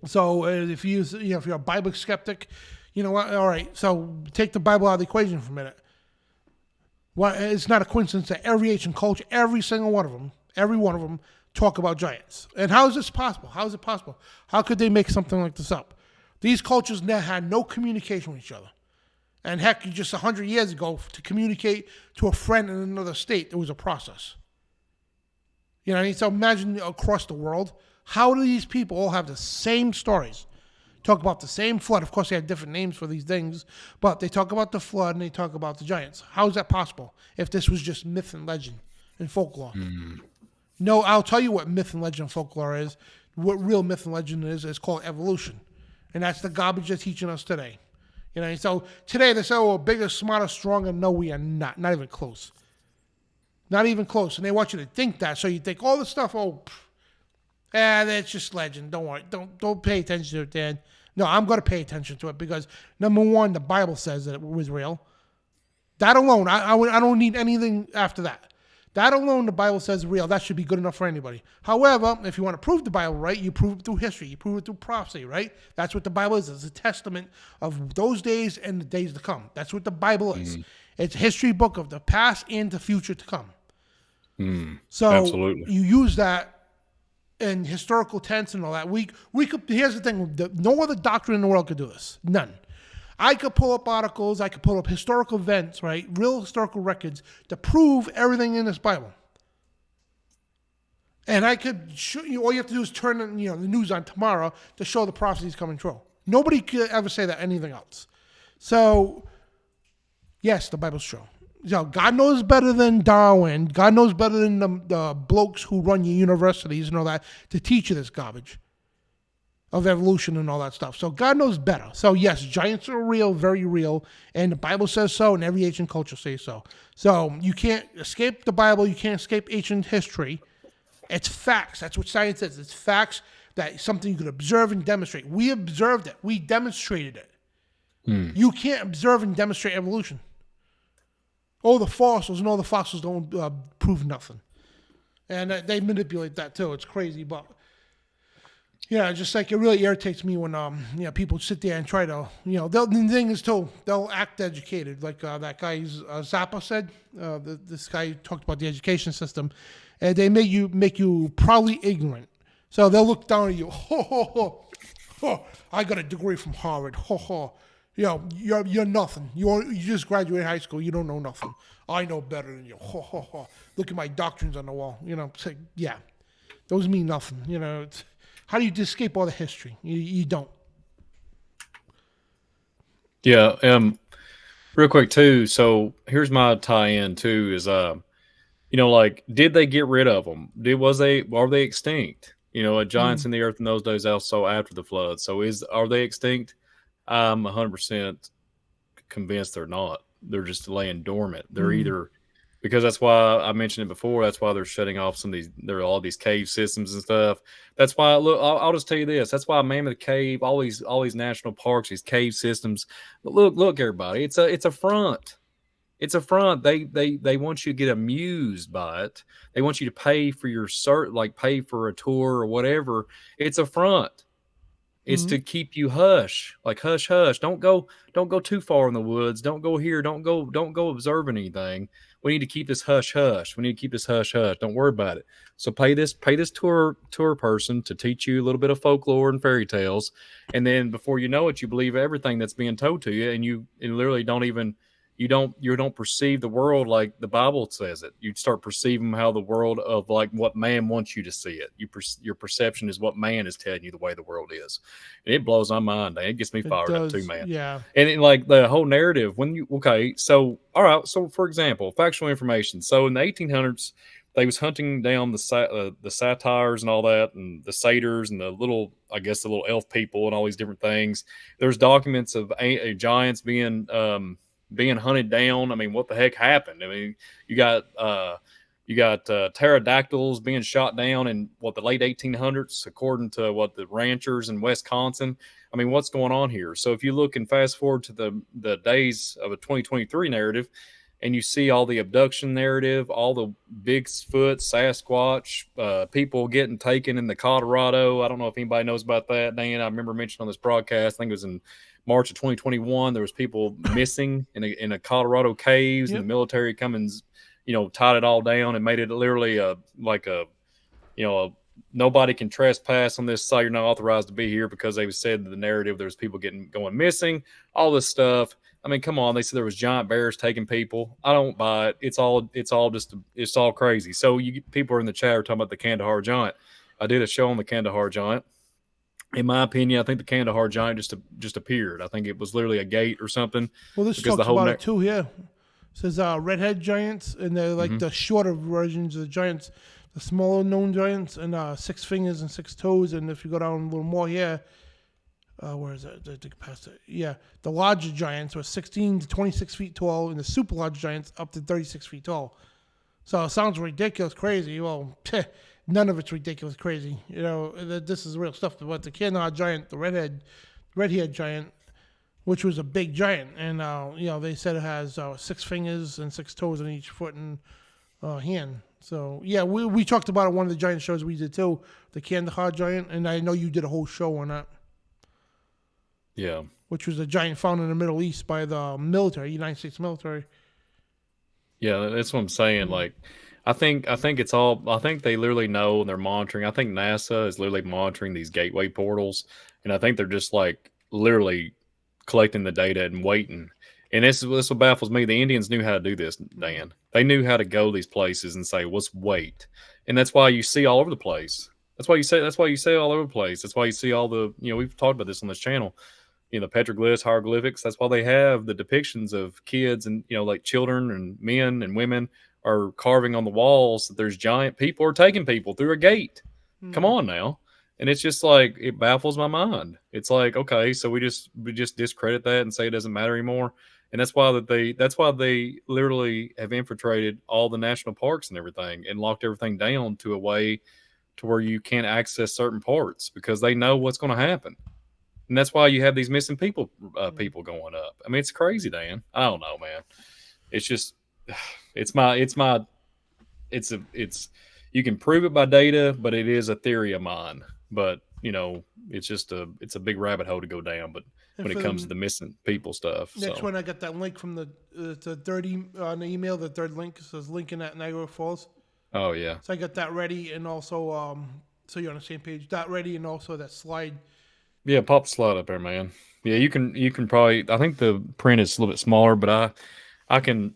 S1: So if you're a Bible skeptic, you know what? All right, so take the Bible out of the equation for a minute. Well, it's not a coincidence that every ancient culture, every single one of them, talk about giants. And how is this possible? How is it possible? How could they make something like this up? These cultures had no communication with each other. And heck, just 100 years ago, to communicate to a friend in another state, there was a process. You know what I mean? So imagine across the world, how do these people all have the same stories? Talk about the same flood. Of course, they have different names for these things, but they talk about the flood and they talk about the giants. How is that possible if this was just myth and legend and folklore? No, I'll tell you what myth and legend and folklore is. What real myth and legend is called evolution. And that's the garbage they're teaching us today. You know, so today they say, oh, we're bigger, smarter, stronger. No, we are not. Not even close. Not even close. And they want you to think that. So you think all the stuff, that's just legend. Don't worry. Don't pay attention to it, Dan. No, I'm going to pay attention to it because, number one, the Bible says that it was real. That alone, I don't need anything after that. That alone, the Bible says real. That should be good enough for anybody. However, if you want to prove the Bible right, you prove it through history. You prove it through prophecy, right? That's what the Bible is. It's a testament of those days and the days to come. That's what the Bible is. It's a history book of the past and the future to come. So
S3: Absolutely.
S1: you use that in historical tense and all that. We could. Here's the thing: no other doctrine in the world could do this. None. I could pull up articles. I could pull up historical events, right? Real historical records to prove everything in this Bible. And I could show you. All you have to do is turn the news on tomorrow to show the prophecies coming true. Nobody could ever say that anything else. So, yes, the Bible's true. God knows better than Darwin. God knows better than the blokes who run your universities and all that to teach you this garbage of evolution and all that stuff. So God knows better. So yes, giants are real, very real, and the Bible says so, and every ancient culture says so. So you can't escape the Bible. You can't escape ancient history. It's facts. That's what science is. It's facts that something you could observe and demonstrate. We observed it. We demonstrated it. You can't observe and demonstrate evolution. Oh, the fossils. No, the fossils don't prove nothing. And they manipulate that too. It's crazy, but yeah, just like it really irritates me when people sit there and try to the thing is too, they'll act educated, like that guy Zappa said. This guy talked about the education system, and they make you proudly ignorant. So they'll look down at you. I got a degree from Harvard. You're nothing. You just graduated high school. You don't know nothing. I know better than you. Look at my doctrines on the wall. Say, yeah, those mean nothing. How do you escape all the history? You don't.
S2: Yeah. Real quick too. So here's my tie-in too. Is like, did they get rid of them? Are they extinct? Giants in the earth in those days also after the flood. So are they extinct? I'm 100% convinced they're not. They're just laying dormant. They're either, because that's why I mentioned it before. That's why they're shutting off there are all these cave systems and stuff. That's why I'll just tell you this. That's why Mammoth Cave, all these national parks, these cave systems. But look, everybody, it's a front. It's a front. They want you to get amused by it. They want you to pay for your pay for a tour or whatever. It's a front. It's to keep you hush. Don't go too far in the woods. Don't go here. Don't go observing anything. We need to keep this hush hush. Don't worry about it. So pay this tour person to teach you a little bit of folklore and fairy tales, and then before you know it, you believe everything that's being told to you, and you literally don't perceive the world like the Bible says it. You start perceiving how the world of like what man wants you to see it. Your perception is what man is telling you the way the world is. And it blows my mind. It gets me fired up too, man.
S1: Yeah.
S2: And like the whole narrative so all right. So for example, factual information. So in the 1800s, they was hunting down the satyrs and all that, and the satyrs and the little elf people and all these different things. There's documents of giants being hunted down. I mean, what the heck happened? I mean, you got pterodactyls being shot down in the late 1800s, according to the ranchers in Wisconsin. I mean, what's going on here? So if you look and fast forward to the days of a 2023 narrative, and you see all the abduction narrative, all the Bigfoot, Sasquatch, people getting taken in the Colorado. I don't know if anybody knows about that, Dan. I remember mentioning on this broadcast, I think it was in March of 2021, there was people missing in a Colorado caves, and the military coming, tied it all down and made it literally nobody can trespass on this site. You're not authorized to be here because they said the narrative there's people going missing, all this stuff. I mean, come on. They said there was giant bears taking people. I don't buy it. It's all crazy. So people are in the chat are talking about the Kandahar giant. I did a show on the Kandahar giant. In my opinion, I think the Kandahar giant just appeared. I think it was literally a gate or something.
S1: Well, this talks about it too. Yeah, it says redhead giants, and they're like the shorter versions of the giants, the smaller known giants, and 6 fingers and 6 toes. And if you go down a little more here, where is it? I think past it. Yeah, the larger giants were 16 to 26 feet tall, and the super large giants up to 36 feet tall. So it sounds ridiculous, crazy. Well, none of it's ridiculous, crazy. This is real stuff. But the Kandahar giant, the redhead giant, which was a big giant, and they said it has 6 fingers and 6 toes on each foot and hand. So yeah, we talked about it on one of the giant shows we did too, the Kandahar giant, and I know you did a whole show on that.
S2: Yeah.
S1: Which was a giant found in the Middle East by the military, United States military.
S2: Yeah, that's what I'm saying. Like, I think they literally know and they're monitoring. I think NASA is literally monitoring these gateway portals, and I think they're just like literally collecting the data and waiting. And this what baffles me. The Indians knew how to do this, Dan. They knew how to go to these places and say, "Let's wait," and that's why you see all over the place. That's why you say all over the place. That's why you see all the we've talked about this on this channel. The petroglyphs, hieroglyphics. That's why they have the depictions of kids and like children and men and women are carving on the walls that there's giant people are taking people through a gate. Come on now. And it's just like, it baffles my mind. It's like, okay, so we just discredit that and say it doesn't matter anymore. And that's why they literally have infiltrated all the national parks and everything and locked everything down to a way to where you can't access certain parts because they know what's going to happen. And that's why you have these missing people going up. I mean, it's crazy, Dan. I don't know, man. It's just, you can prove it by data, but it is a theory of mine. But, it's a big rabbit hole to go down. But when it comes to the missing people stuff.
S1: Next one, I got that link from the third on the email. The third link says Lincoln at Niagara Falls.
S2: Oh, yeah.
S1: So I got that ready. And also, so you're on the same page, that ready. And also that slide.
S2: Yeah, pop the slide up there, man. Yeah, you can probably. I think the print is a little bit smaller, but I can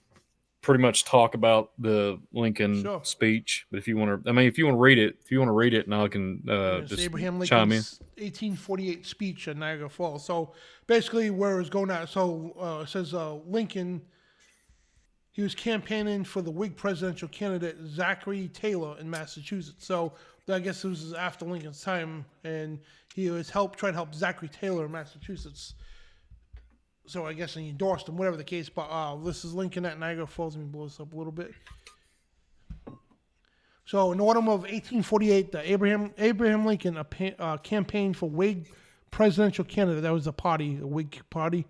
S2: pretty much talk about the Lincoln speech. But if you want to read it, and I can just
S1: Abraham Lincoln's
S2: chime in.
S1: 1848 speech at Niagara Falls. So basically, where it's going at. So it says Lincoln. He was campaigning for the Whig presidential candidate Zachary Taylor in Massachusetts. So I guess this was after Lincoln's time, and he was trying to help Zachary Taylor in Massachusetts. So I guess he endorsed him, whatever the case. But this is Lincoln at Niagara Falls. Let me blow this up a little bit. So in autumn of 1848, the Abraham Lincoln campaigned for Whig presidential candidate. That was the party, the Whig party.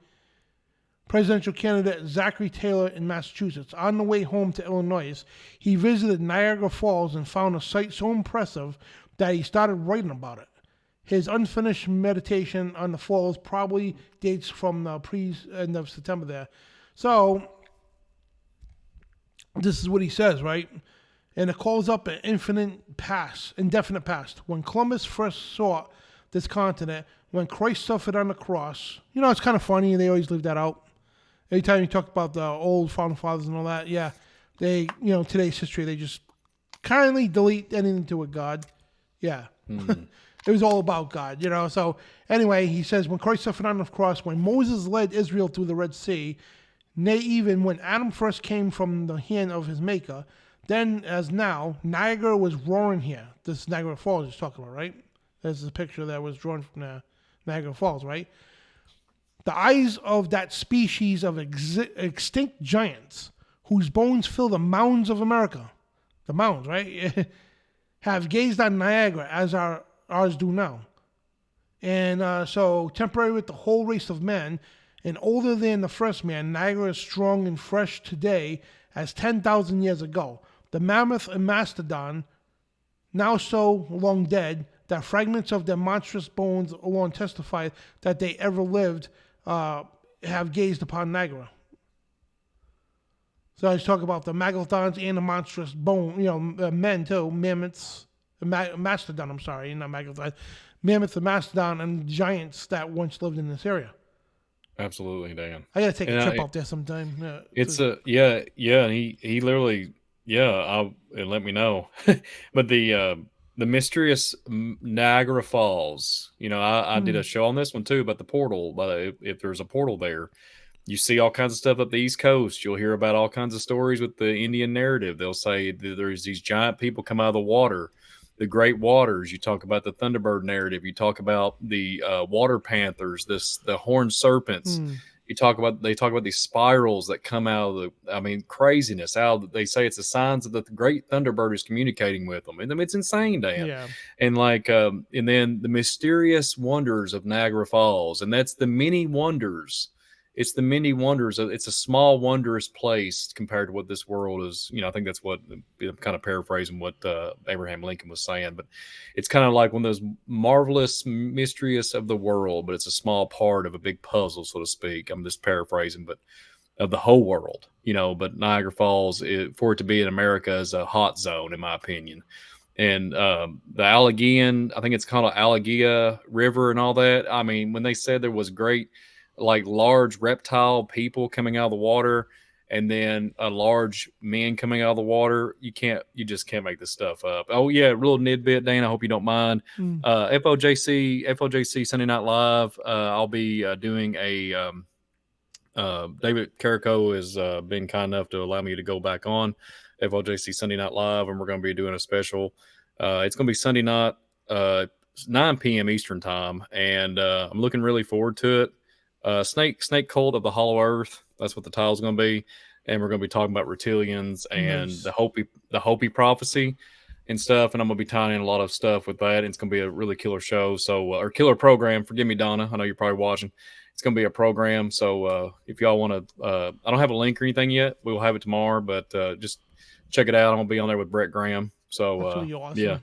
S1: Presidential candidate Zachary Taylor in Massachusetts. On the way home to Illinois, he visited Niagara Falls and found a sight so impressive that he started writing about it. His unfinished meditation on the falls probably dates from the end of September there. So, this is what he says, right? And it calls up an indefinite past. When Columbus first saw this continent, when Christ suffered on the cross, it's kind of funny, they always leave that out. Every time you talk about the old founding fathers and all that, yeah, they, today's history, they just kindly delete anything to do with God. Yeah. It was all about God, So anyway, he says, when Christ suffered on the cross, when Moses led Israel through the Red Sea, nay, even when Adam first came from the hand of his maker, then as now, Niagara was roaring here. This is Niagara Falls he's talking about, right? There's a picture that was drawn from Niagara Falls, right? The eyes of that species of extinct giants, whose bones fill the mounds of America, the mounds, right, have gazed on Niagara as ours do now. And so temporary with the whole race of men, And older than the first man, Niagara is strong and fresh today as 10,000 years ago. The mammoth and mastodon, now so long dead, that fragments of their monstrous bones alone testify that they ever lived, have gazed upon Niagara. So I was talking about the megalodons and the monstrous bone, men too, mammoths, mastodon, I'm sorry, not megalodon, mammoth and mastodon and giants that once lived in this area.
S2: Absolutely, Dan.
S1: I gotta take a
S2: And
S1: trip out there sometime.
S2: It's a and he literally I'll let me know. But the mysterious Niagara Falls. I did a show on this one too about the portal. But if there's a portal there, you see all kinds of stuff up the East Coast. You'll hear about all kinds of stories with the Indian narrative. They'll say there's these giant people come out of the water, the great waters. You talk about the Thunderbird narrative. You talk about the water panthers, the horned serpents. They talk about these spirals that come out of craziness. They say it's the signs that the great Thunderbird is communicating with them. And it's insane, Dan.
S1: Yeah.
S2: And and then the mysterious wonders of Niagara Falls. And that's the many wonders. It's the many wonders. It's a small, wondrous place compared to what this world is. I think that's what I'm kind of paraphrasing what Abraham Lincoln was saying. But it's kind of like one of those marvelous, mysterious of the world, but it's a small part of a big puzzle, so to speak. I'm just paraphrasing, but of the whole world. But Niagara Falls, for it to be in America, is a hot zone, in my opinion. And the Allegheny, I think it's called Allegheny River and all that. When they said there was great, large reptile people coming out of the water and then a large men coming out of the water, you just can't make this stuff up. Oh yeah, real nidbit, Dan, I hope you don't mind. FOJC Sunday Night Live, I'll be doing a David Carrico has been kind enough to allow me to go back on FOJC Sunday Night Live, and we're going to be doing a special. It's going to be Sunday night, 9 p.m. Eastern time, and I'm looking really forward to it. Snake Cult of the Hollow Earth. That's what the title's going to be. And we're going to be talking about reptilians and the Hopi prophecy and stuff. And I'm going to be tying in a lot of stuff with that. And it's going to be a really killer show. So, or killer program. Forgive me, Donna. I know you're probably watching. It's going to be a program. So, if y'all want to, I don't have a link or anything yet. We will have it tomorrow, but just check it out. I'm going to be on there with Brett Graham. So,
S1: That's really awesome.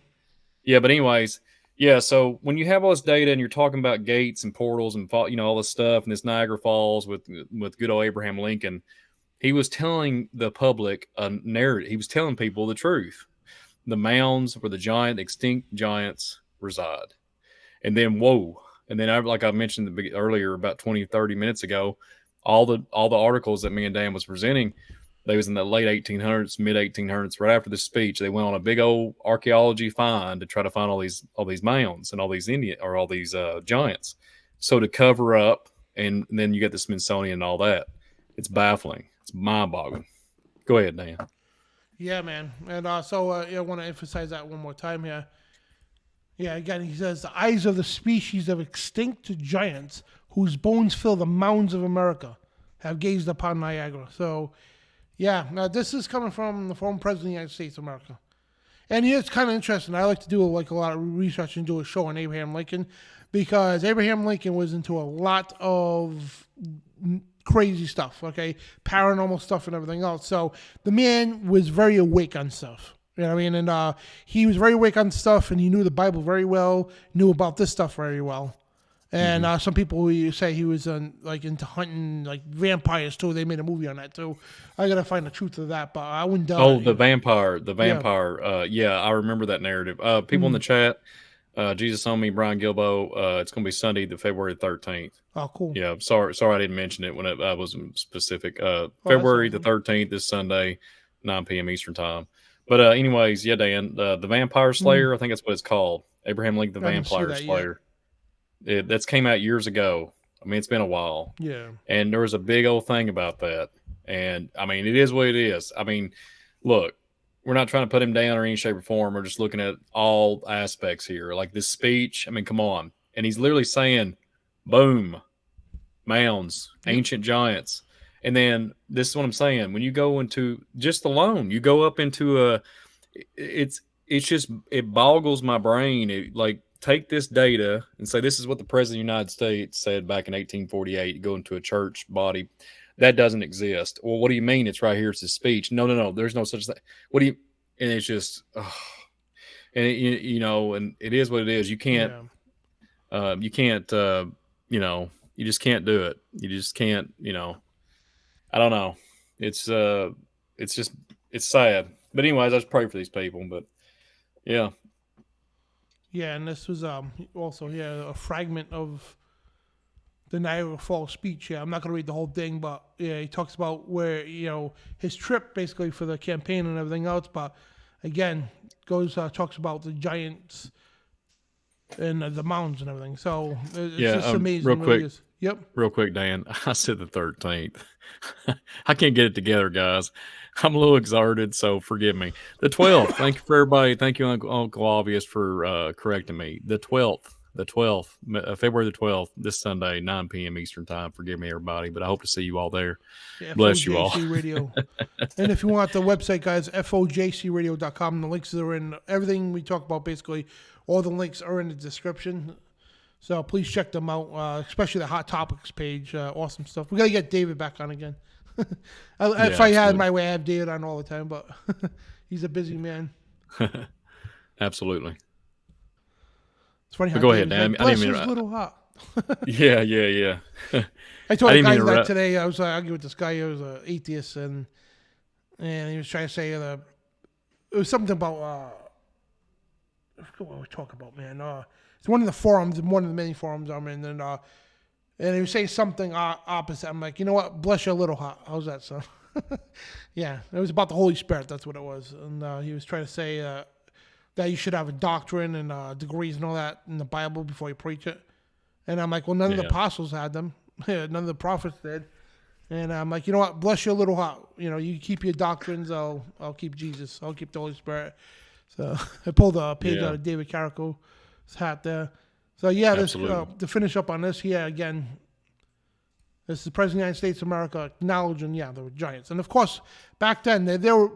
S2: Yeah. But anyways, yeah, so when you have all this data and you're talking about gates and portals and all this stuff and this Niagara Falls with good old Abraham Lincoln, he was telling the public a narrative. He was telling people the truth. The mounds where the extinct giants reside. And then, like I mentioned earlier, about 20, 30 minutes ago, all the articles that me and Dan was presenting, they was in the late 1800s, mid 1800s, right after the speech. They went on a big old archaeology find to try to find all these mounds and all these giants. So to cover up, and then you get the Smithsonian and all that. It's baffling. It's mind-boggling. Go ahead, Dan.
S1: Yeah, man. And I want to emphasize that one more time here. Yeah, again, he says, the eyes of the species of extinct giants whose bones fill the mounds of America have gazed upon Niagara. So, yeah, now this is coming from the former president of the United States of America. And it's kind of interesting. I like to do a lot of research and do a show on Abraham Lincoln because Abraham Lincoln was into a lot of crazy stuff, okay? Paranormal stuff and everything else. So the man was very awake on stuff. You know what I mean? And he was very awake on stuff, and he knew the Bible very well, knew about this stuff very well. And some people say he was into hunting vampires too. They made a movie on that too. I gotta find the truth of that, but I wouldn't.
S2: The vampire. Yeah. I remember that narrative. People in the chat, Jesus on me, Brian Gilbo. It's gonna be Sunday, the February 13th.
S1: Oh, cool.
S2: Yeah, sorry, I didn't mention it when I wasn't specific. February the 13th this Sunday, 9 p.m. Eastern time. But anyways, yeah, Dan, the Vampire Slayer. I think that's what it's called. Abraham Lincoln, the Vampire Slayer. That's came out years ago. It's been a while.
S1: Yeah. And
S2: there was a big old thing about that. And it is what it is. Look, we're not trying to put him down or any shape or form. We're just looking at all aspects here. Like this speech. Come on. And he's literally saying, boom, mounds, ancient giants. And then this is what I'm saying. When you go into just alone, you go up into it boggles my brain. take this data and say this is what the president of the United States said back in 1848. Go into a church body that doesn't exist. Well, what do you mean? It's right here. It's his speech. No. There's no such thing. What do you? And it's just, and and it is what it is. You can't, you just can't do it. You just can't. I don't know. It's sad. But anyways, I just pray for these people. But yeah.
S1: Yeah, and this was also a fragment of the Niagara Falls speech. Yeah, I'm not going to read the whole thing, but yeah, he talks about where his trip basically for the campaign and everything else. But again, talks about the giants and the mountains and everything. So it's just amazing.
S2: Real quick,
S1: really yep.
S2: Real quick, Dan. I said the 13th. I can't get it together, guys. I'm a little exhausted, so forgive me. The 12th. Thank you for everybody. Thank you, Uncle Obvious, for correcting me. The 12th. February the 12th, this Sunday, 9 p.m. Eastern Time. Forgive me, everybody, but I hope to see you all there.
S1: Yeah,
S2: Bless you all.
S1: Radio. And if you want the website, guys, FOJCradio.com. The links are in everything we talk about, basically. All the links are in the description. So please check them out, especially the Hot Topics page. Awesome stuff. We got to get David back on again. If I had my way, I have David on all the time, but he's a busy man.
S2: Absolutely.
S1: It's funny how
S2: go ahead, Dan.
S1: I didn't mean to little hot.
S2: Yeah.
S1: I told the guys that today. I was arguing with this guy who was an atheist, and he was trying to say it was something about I forget what we talk about, man. It's one of the forums, one of the many forums I'm in, and he was saying something opposite. I'm like, you know what? Bless you a little hot. How's that, son? Yeah, it was about the Holy Spirit. That's what it was, and he was trying to say that you should have a doctrine and degrees and all that in the Bible before you preach it. And I'm like, well, none of the apostles had them. None of the prophets did. And I'm like, you know what? Bless you a little hot. You keep your doctrines. I'll keep Jesus. I'll keep the Holy Spirit. So I pulled a page out of David Carrico's hat there. So yeah, this to finish up on this, again, this is the President of the United States of America acknowledging, there were giants. And of course, back then,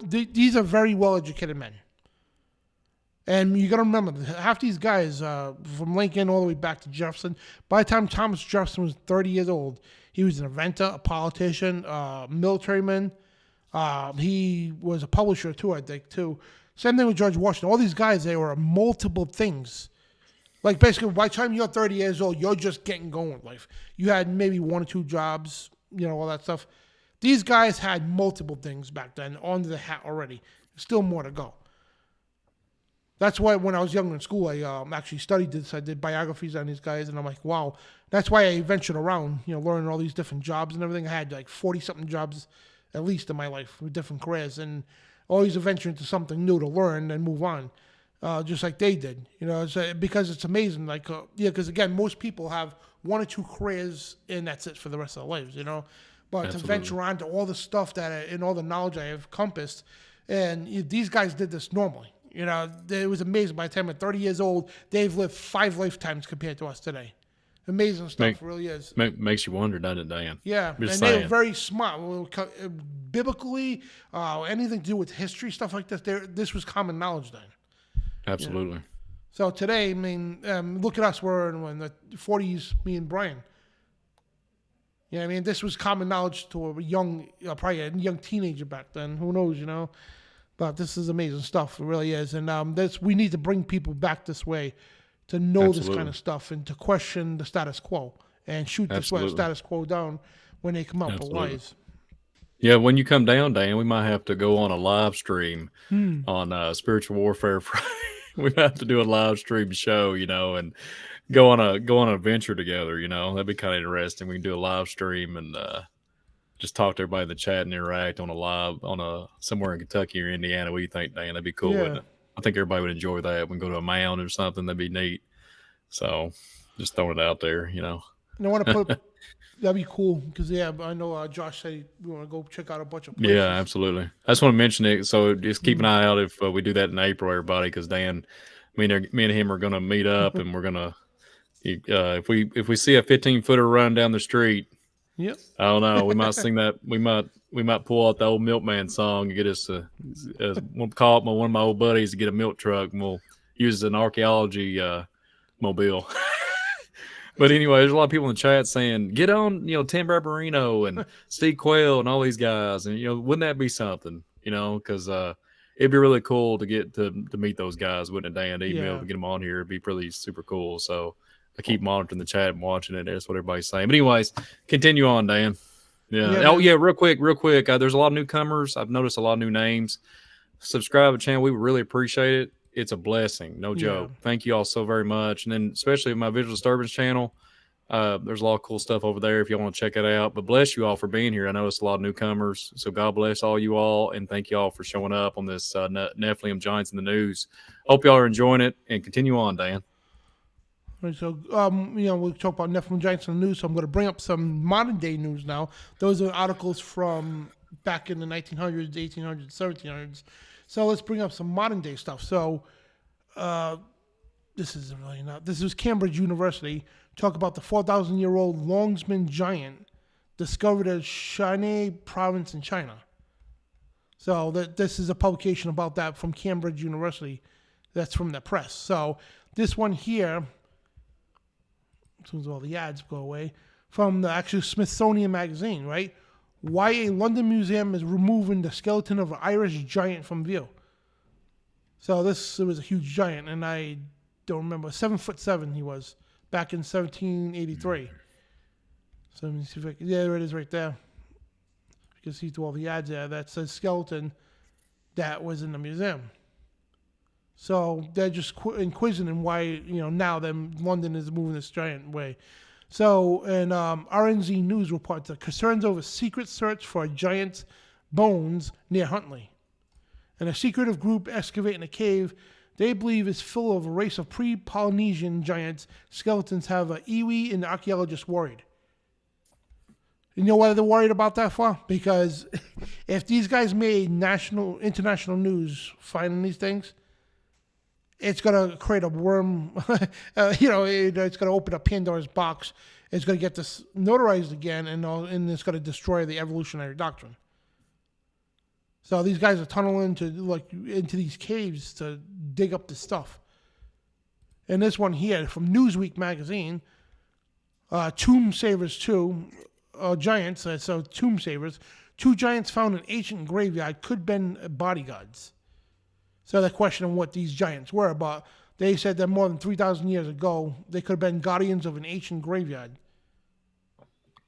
S1: these are very well-educated men. And you got to remember, half these guys, from Lincoln all the way back to Jefferson, by the time Thomas Jefferson was 30 years old, he was an inventor, a politician, militaryman. He was a publisher too, I think, too. Same thing with George Washington. All these guys, they were multiple things. Like basically, by the time you're 30 years old, you're just getting going with life. You had maybe 1 or 2 jobs, all that stuff. These guys had multiple things back then under the hat already. Still more to go. That's why when I was younger in school, I actually studied this. I did biographies on these guys, and I'm like, wow. That's why I ventured around, learning all these different jobs and everything. I had like 40-something jobs at least in my life with different careers, and always venturing into something new to learn and move on, just like they did. Because it's amazing. Like, because again, most people have 1 or 2 careers, and that's it for the rest of their lives. But Absolutely. To venture on to all the stuff and all the knowledge I have compassed, and these guys did this normally. It was amazing. By the time they're 30 years old, they've lived 5 lifetimes compared to us today. Amazing stuff, really is.
S2: Makes you wonder, doesn't it, Dan?
S1: Yeah, and they were very smart. Biblically, anything to do with history, stuff like this, this was common knowledge then.
S2: Absolutely.
S1: So today, I mean, look at us. We're in the 40s, me and Brian. This was common knowledge to a young, probably a young teenager back then. Who knows, But this is amazing stuff. It really is. And we need to bring people back this way to know this kind of stuff and to question the status quo and shoot the status quo down when they come up with lies.
S2: Yeah, when you come down, Dan, we might have to go on a live stream on Spiritual Warfare Friday. We have to do a live stream show, and go on an adventure together. That'd be kind of interesting. We can do a live stream and just talk to everybody in the chat and interact on somewhere in Kentucky or Indiana. What do you think, Dan? That'd be cool, wouldn't it? I think everybody would enjoy that. We can go to a mound or something. That'd be neat. So just throwing it out there,
S1: And I want to put that'd be cool because I know Josh said we want to go check out a bunch of places.
S2: Yeah, absolutely. I just want to mention it. So just keep an eye out if we do that in April, everybody, because Dan, me and him are going to meet up and we're going to if we see a 15-footer run down the street.
S1: Yep.
S2: I don't know. We might sing that. We might pull out the old milkman song and get us we'll call up one of my old buddies to get a milk truck, and we'll use it as an archaeology Mobile. But anyway, there's a lot of people in the chat saying, get on, Tim Barbarino and Steve Quayle and all these guys. And, wouldn't that be something, because it'd be really cool to get to meet those guys, wouldn't it, Dan? To even be able to get them on here, it'd be really super cool. So I keep monitoring the chat and watching it. That's what everybody's saying. But anyways, continue on, Dan. Yeah. Real quick. There's a lot of newcomers. I've noticed a lot of new names. Subscribe to the channel. We would really appreciate it. It's a blessing. No joke. Thank you all so very much. And then especially my Visual Disturbance channel. There's a lot of cool stuff over there if you want to check it out. But bless you all for being here. I noticed a lot of newcomers. So God bless all you all. And thank you all for showing up on this Nephilim Giants in the News. Hope y'all are enjoying it. And continue on, Dan.
S1: Right, so, we'll talk about Nephilim Giants in the news. So I'm going to bring up some modern day news now. Those are articles from back in the 1900s, 1800s, 1700s. So let's bring up some modern day stuff. So this isn't really not. This is Cambridge University. Talk about the 4,000-year-old Longsman giant discovered at Shanxi province in China. So this is a publication about that from Cambridge University. That's from the press. So this one here, as soon as all the ads go away, from the actual Smithsonian magazine, right? Why a London museum is removing the skeleton of an Irish giant from view. So it was a huge giant, and I don't remember. 7'7" he was back in 1783. So let me see if I can. Yeah, there it is right there. You can see through all the ads there. That says skeleton that was in the museum. So they're just inquisiting why now London is moving this giant way. So, and RNZ News reports that concerns over secret search for a giant's bones near Huntley. And a secretive group excavating a cave they believe is full of a race of pre-Polynesian giants. Skeletons have an iwi, and the archaeologists worried. You know why they're worried about that for? Because if these guys made international news finding these things, it's going to create a worm, it's going to open up Pandora's box. It's going to get this notarized again, and it's going to destroy the evolutionary doctrine. So these guys are tunneling into these caves to dig up this stuff. And this one here from Newsweek magazine, Tomb Savers 2, giants, so Tomb Savers, 2 giants found in ancient graveyard could have been bodyguards. So they're questioning what these giants were, but they said that more than 3,000 years ago, they could have been guardians of an ancient graveyard.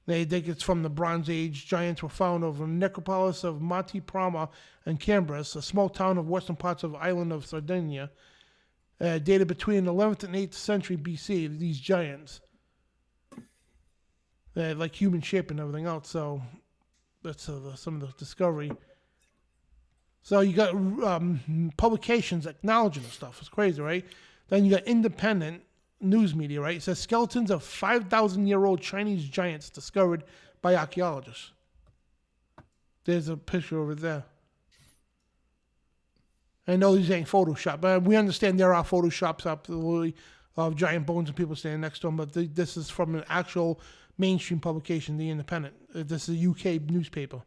S1: They think it's from the Bronze Age. Giants were found over the necropolis of Mati Prama and Cambris, a small town of western parts of the island of Sardinia, dated between the 11th and 8th century BC, these giants. They had like human shape and everything else, so that's some of the discovery. So you got publications acknowledging the stuff. It's crazy, right? Then you got independent news media, right? It says skeletons of 5,000-year-old Chinese giants discovered by archaeologists. There's a picture over there. I know these ain't Photoshop, but we understand there are Photoshops absolutely of giant bones and people standing next to them, but this is from an actual mainstream publication, The Independent. This is a UK newspaper.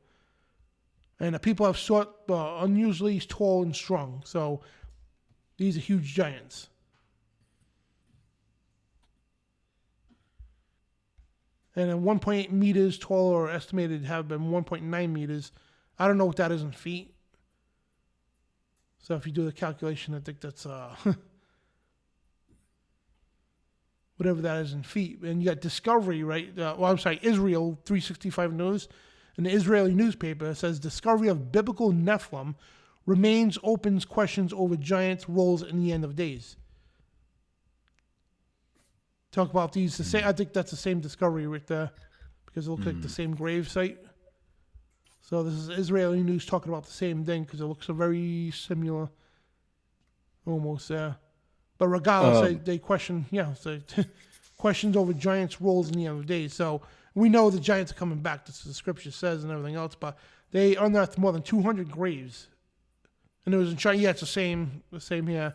S1: And the people have sought unusually tall and strong. So these are huge giants. And then 1.8 meters tall, or estimated to have been 1.9 meters. I don't know what that is in feet. So if you do the calculation, I think that's whatever that is in feet. And you got Discovery, right? Israel 365 News. In the Israeli newspaper, it says discovery of biblical Nephilim remains opens questions over giants' roles in the end of days. Talk about these. I think that's the same discovery right there because it looks like the same grave site. So this is Israeli news talking about the same thing because it looks very similar, almost there. But regardless, they question, questions over giants' roles in the end of days. So we know the giants are coming back. That's what the scripture says and everything else. But they unearthed more than 200 graves, and it was in China. Yeah, it's the same here.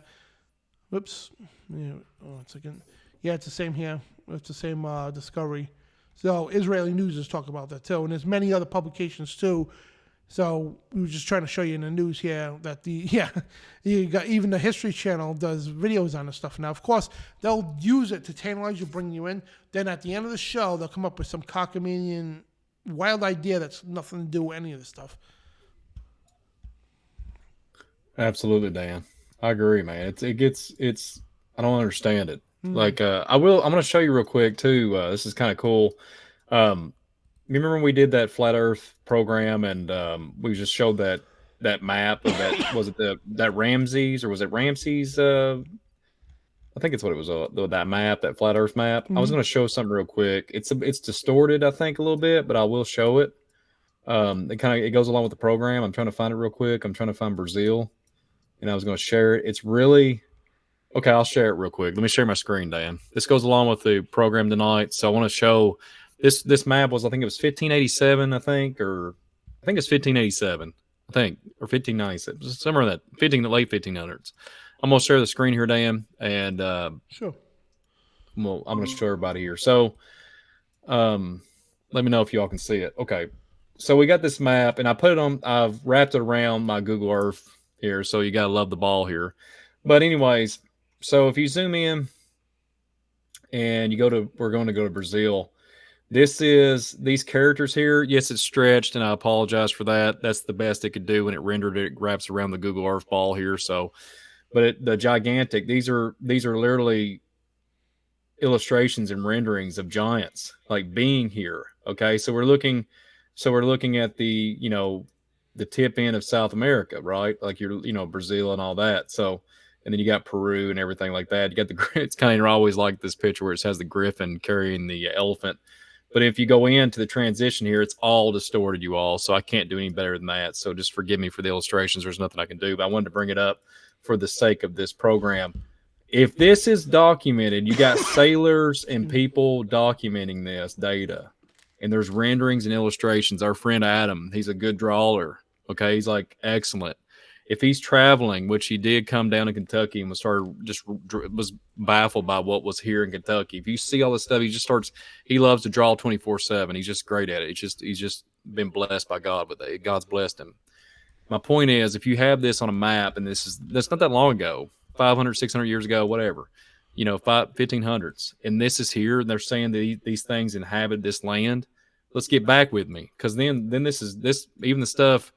S1: Whoops. Yeah, 1 second. Yeah, it's the same here. It's the same discovery. So Israeli news is talking about that too, and there's many other publications too So we were just trying to show you in the news here that you got even the History Channel does videos on this stuff now. Of course, they'll use it to tantalize you, bring you in. Then at the end of the show, they'll come up with some cockamamie wild idea that's nothing to do with any of this stuff.
S2: Absolutely, Dan. I agree, man. It's I don't understand it. Like I'm going to show you real quick too. This is kind of cool. You remember when we did that flat Earth program and we just showed that map of that was it that Ramses or was it Ramses? I think it's what it was. That map, that flat Earth map. I was going to show something real quick. It's distorted, I think, a little bit, but I will show it. It goes along with the program. I'm trying to find it real quick. I'm trying to find Brazil, and I was going to share it. It's really okay. I'll share it real quick. Let me share my screen, Dan. This goes along with the program tonight, so I want to show. This map was, I think it was 1587, I think it's 1587, or 1597, somewhere in that late 1500s. I'm gonna share the screen here, Dan, and
S1: Sure.
S2: I'm gonna show everybody here. So, let me know if y'all can see it. Okay, so we got this map, and I've wrapped it around my Google Earth here, so you gotta love the ball here. But anyways, so if you zoom in, and we're going to go to Brazil. This is these characters here. Yes, it's stretched, and I apologize for that. That's the best it could do when it rendered it. It wraps around the Google Earth ball here. So, but the gigantic. These are literally illustrations and renderings of giants like being here. Okay, so we're looking at the the tip end of South America, right? Like Brazil and all that. So, and then you got Peru and everything like that. You got it's kind of always like this picture where it has the griffin carrying the elephant. But if you go into the transition here, it's all distorted, you all. So I can't do any better than that. So just forgive me for the illustrations. There's nothing I can do. But I wanted to bring it up for the sake of this program. If this is documented, you got sailors and people documenting this data. And there's renderings and illustrations. Our friend Adam, he's a good drawer. Okay, he's like excellent. If he's traveling, which he did come down to Kentucky and was baffled by what was here in Kentucky. If you see all this stuff, he loves to draw 24/7. He's just great at it. He's just been blessed by God with it. God's blessed him. My point is, if you have this on a map, and that's not that long ago, 500, 600 years ago, whatever, 1500s, and this is here, and they're saying that these things inhabit this land. Let's get back with me. Cause then this, even the stuff,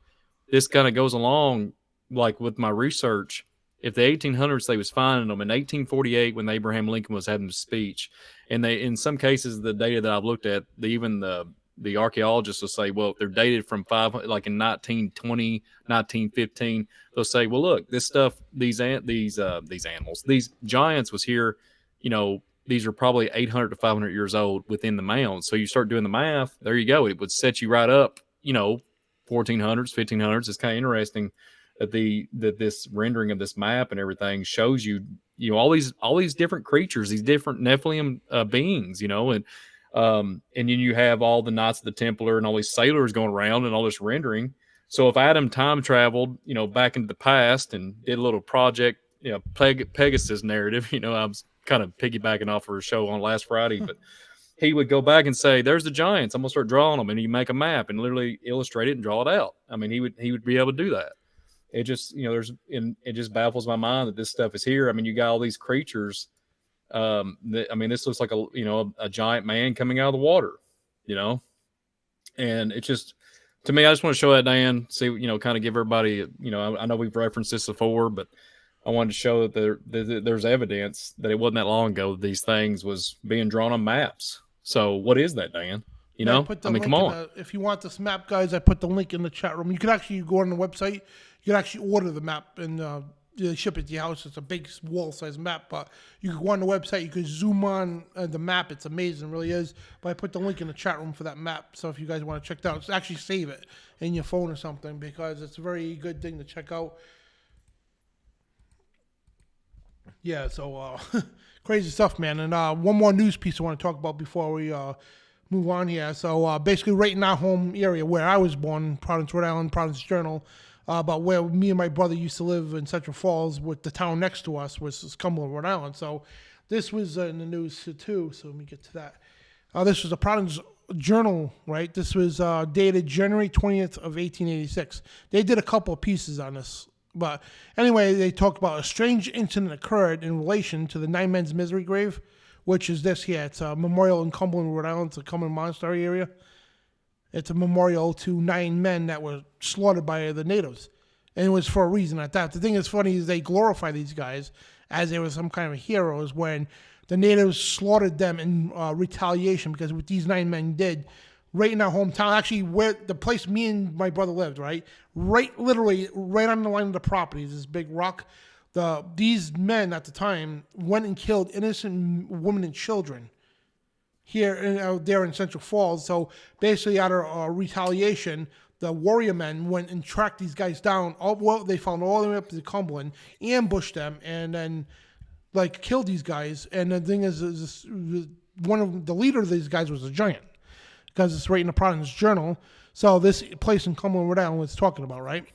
S2: this kind of goes along like with my research. If the 1800s they was finding them in 1848 when Abraham Lincoln was having his speech, and they in some cases the data that I've looked at, even the archaeologists will say, well, they're dated from like in 1920, 1915. They'll say, well, look, this stuff, these animals, these giants was here, these are probably 800 to 500 years old within the mound. So you start doing the math, there you go. It would set you right up, 1400s, 1500s. It's kind of interesting that this rendering of this map and everything shows you, all these different creatures, these different Nephilim beings, and then you have all the Knights of the Templar and all these sailors going around and all this rendering. So if Adam time traveled, back into the past and did a little project, Pegasus narrative, I was kind of piggybacking off of her show on last Friday, but he would go back and say, there's the giants. I'm going to start drawing them. And you make a map and literally illustrate it and draw it out. I mean, he would be able to do that. It just, it just baffles my mind that this stuff is here. I mean, you got all these creatures. This looks like a giant man coming out of the water, and it just, to me, I just want to show that, Dan, see, kind of give everybody, I know we've referenced this before, but I wanted to show that there's evidence that it wasn't that long ago that these things was being drawn on maps. So what is that, Dan? Come on.
S1: If you want this map, guys, I put the link in the chat room. You can actually go on the website. You can actually order the map and they ship it to your house. It's a big wall-sized map, but you can go on the website. You can zoom on the map. It's amazing, it really is. But I put the link in the chat room for that map. So if you guys want to check it out, actually save it in your phone or something because it's a very good thing to check out. Yeah, so crazy stuff, man. And one more news piece I want to talk about before we move on here. So basically right in our home area where I was born, Providence, Rhode Island, Providence Journal, about where me and my brother used to live in Central Falls, with the town next to us was Cumberland, Rhode Island. So this was in the news too. So let me get to that. This was a Providence journal, right? This was dated January 20th of 1886. They did a couple of pieces on this. But anyway, they talked about a strange incident occurred in relation to the Nine Men's Misery Grave, which is this here. It's a memorial in Cumberland, Rhode Island. It's a Cumberland Monastery area. It's a memorial to 9 men that were slaughtered by the natives. And it was for a reason at that. The thing that's funny is they glorify these guys as they were some kind of heroes when the natives slaughtered them in retaliation, because what these 9 men did right in our hometown, actually where the place me and my brother lived, right? Literally right on the line of the property, this big rock. These men at the time went and killed innocent women and children out there in Central Falls. So basically out of retaliation, the warrior men went and tracked these guys down. They found all the way up to Cumberland, ambushed them, and then killed these guys. And the thing is one of the leader of these guys was a giant, because it's right in the Providence Journal. So this place in Cumberland, Rhode Island, was talking about, right?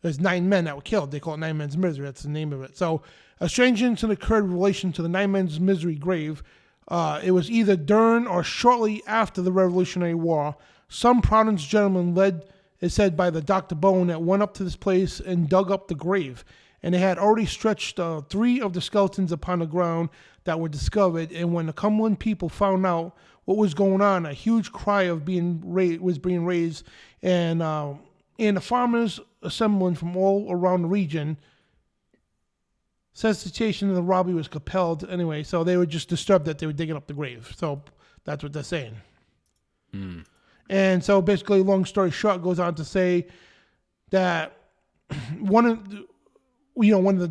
S1: There's 9 men that were killed. They call it 9 Men's Misery. That's the name of it. So a strange incident occurred in relation to the 9 Men's Misery grave. It was either during or shortly after the Revolutionary War. Some Providence gentlemen is said by the Dr. Bone, that went up to this place and dug up the grave. And they had already stretched 3 of the skeletons upon the ground that were discovered. And when the Cumberland people found out what was going on, a huge cry was being raised, and the farmers assembling from all around the region, cessation of the robbery was compelled. Anyway, so they were just disturbed that they were digging up the grave. So that's what they're saying. And so basically, long story short, goes on to say that one of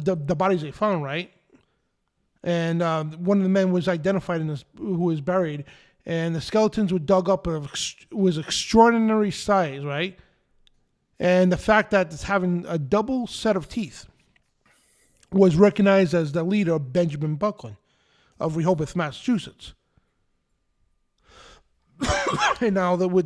S1: the bodies they found, right? And one of the men was identified who was buried, and the skeletons were dug up was extraordinary size, right? And the fact that it's having a double set of teeth was recognized as the leader, Benjamin Buckland of Rehoboth, Massachusetts. And now that was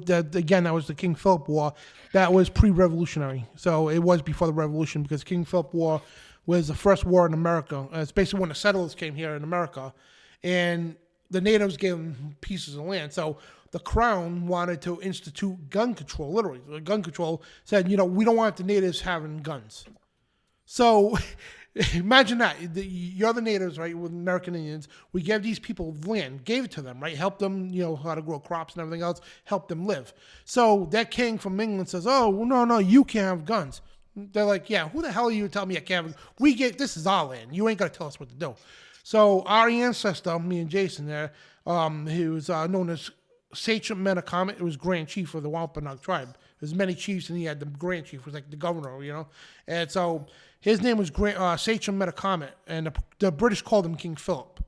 S1: the King Philip War. That was pre-revolutionary. So it was before the revolution, because King Philip War was the first war in America. It's basically when the settlers came here in America, and the natives gave them pieces of land. So the crown wanted to institute gun control, literally. The gun control said, we don't want the natives having guns. So imagine that. You're the natives, right, with American Indians. We gave these people land, gave it to them, right, helped them, how to grow crops and everything else, helped them live. So that king from England says, oh, well, no, you can't have guns. They're like, yeah, who the hell are you to tell me I can't have guns? This is our land. You ain't got to tell us what to do. So our ancestor, me and Jason there, he was known as Sachem Menacomet. It was Grand Chief of the Wampanoag tribe. There's many chiefs, and he had the Grand Chief, was like the governor, And so his name was Sachem Menacomet, and the British called him King Philip.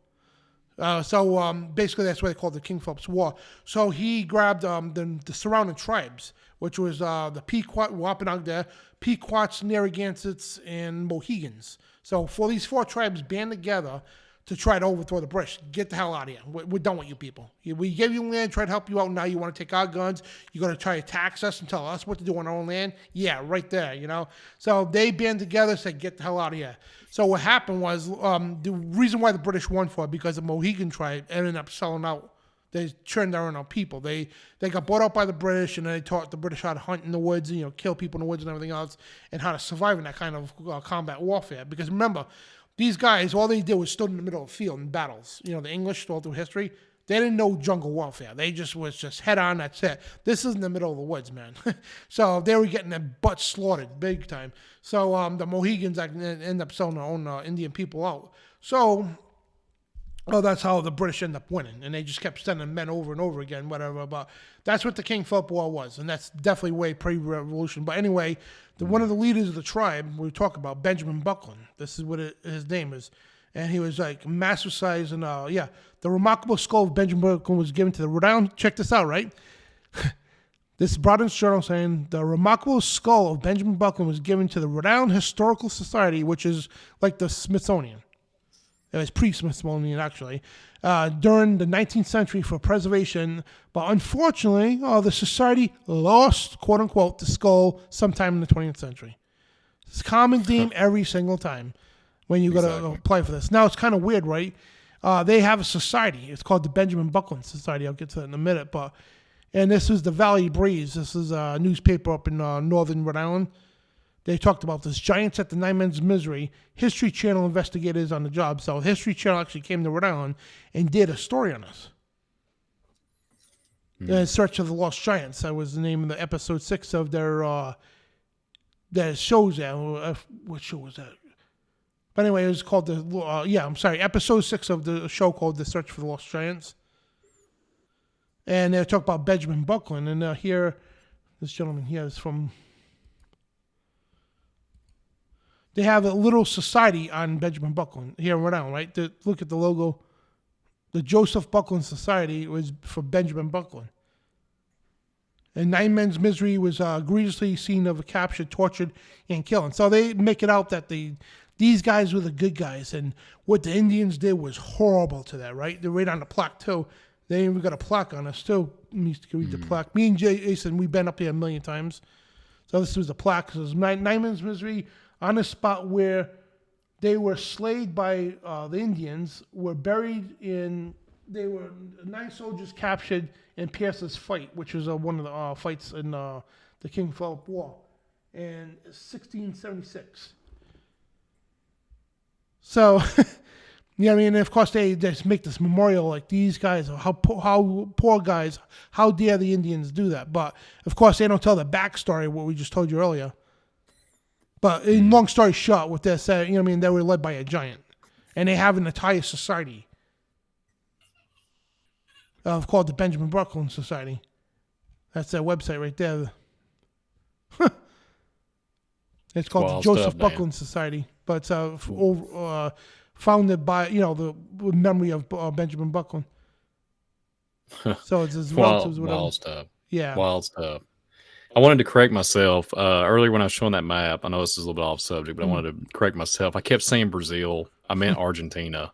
S1: So basically that's why they called it the King Philip's War. So he grabbed the surrounding tribes, which was the Pequot, Wampanoag there, Pequots, Narragansetts, and Mohegans. So for these 4 tribes band together to try to overthrow the British. Get the hell out of here. We're done with you people. We gave you land, tried to help you out. Now you want to take our guns. You're going to try to tax us and tell us what to do on our own land? Yeah, right there, So they band together, said, get the hell out of here. So what happened was, the reason why the British won for it, because the Mohegan tribe ended up selling out. They turned their own people. They got bought out by the British, and they taught the British how to hunt in the woods, kill people in the woods and everything else, and how to survive in that kind of combat warfare. Because remember, these guys, all they did was stood in the middle of the field in battles. The English, all through history, they didn't know jungle warfare. They was head on, that's it. This is in the middle of the woods, man. So they were getting their butts slaughtered big time. So the Mohegans end up selling their own Indian people out. So that's how the British end up winning. And they just kept sending men over and over again, whatever. But that's what the King Philip War was. And that's definitely way pre-revolution. But anyway, one of the leaders of the tribe, we talk about, Benjamin Buckland. This is what his name is. And he was massive size. And the remarkable skull of Benjamin Buckland was given to the Rhode Island. Check this out, right? This is Providence Journal saying the remarkable skull of Benjamin Buckland was given to the Rhode Island Historical Society, which is like the Smithsonian. It was pre-Smithsonian, actually, during the 19th century for preservation. But unfortunately, the society lost, quote-unquote, the skull sometime in the 20th century. It's a common theme every single time when you got to apply for this. Now, it's kind of weird, right? They have a society. It's called the Benjamin Buckland Society. I'll get to that in a minute. And this is the Valley Breeze. This is a newspaper up in northern Rhode Island. They talked about this. Giants at the Nine Men's Misery. History Channel investigators on the job. So History Channel actually came to Rhode Island and did a story on us. Search of the Lost Giants. That was the name of the episode 6 of their shows. What show was that? But anyway, it was called episode 6 of the show called The Search for the Lost Giants. And they talk about Benjamin Buckland. And here, this gentleman here is from... They have a little society on Benjamin Buckland here in Rhode Island, right? Look at the logo. The Joseph Buckland Society was for Benjamin Buckland. And Nine Men's Misery was a grievously scene of a captured, tortured, and killing. So they make it out that these guys were the good guys, and what the Indians did was horrible to that, right? They're right on the plaque, too. They even got a plaque on us, too. Let me read the plaque. Me and Jason, we've been up here a million times. So this was the plaque. So it was Nine Men's Misery on the spot where they were slayed by the Indians, were buried in... They were 9 soldiers captured in Pierce's fight, which was one of the fights in the King Philip War in 1676. So, you know what I mean? And of course, they just make this memorial like these guys, how poor guys, how dare the Indians do that? But of course, they don't tell the backstory of what we just told you earlier. But in long story short, what they're saying, you know what I mean? They were led by a giant, and they have an entire society. Called the Benjamin Buckland Society. That's their website right there. It's called the Joseph Buckland Society, but it's founded by the memory of Benjamin Buckland. So it's his relatives.
S2: Wild stuff.
S1: Yeah,
S2: wild stuff. I wanted to correct myself earlier when I was showing that map. I know this is a little bit off subject, but I wanted to correct myself. I kept saying Brazil. I meant Argentina.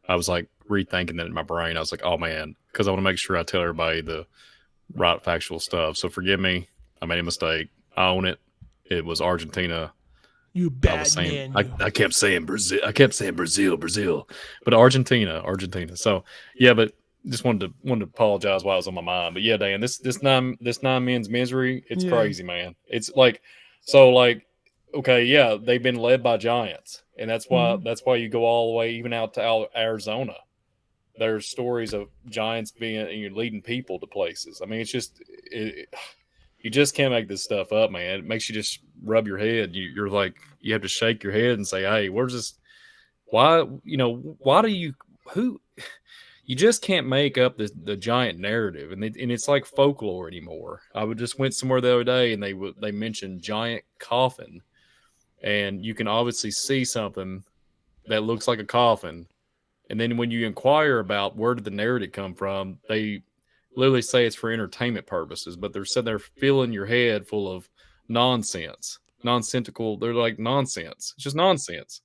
S2: I was like rethinking that in my brain. I was like, oh man, because I want to make sure I tell everybody the right factual stuff. So forgive me. I made a mistake. I own it. It was Argentina.
S1: You bad man.
S2: I kept saying Brazil. I kept saying Brazil, but Argentina. So yeah, but just wanted to apologize while I was on my mind. But yeah, Dan, this nine men's misery. It's crazy, man. It's like okay, yeah, they've been led by giants, and that's why you go all the way even out to Arizona. There's stories of giants being leading people to places. I mean, it's just you just can't make this stuff up, man. It makes you just rub your head. You're like, you have to shake your head and say, hey, where's this? Why do you just can't make up the giant narrative, and it's like folklore anymore. I just went somewhere the other day, and they mentioned giant coffin, and you can obviously see something that looks like a coffin, and then when you inquire about where did the narrative come from, they literally say it's for entertainment purposes, but they're sitting there filling your head full of nonsensical. They're like nonsense. It's just nonsense,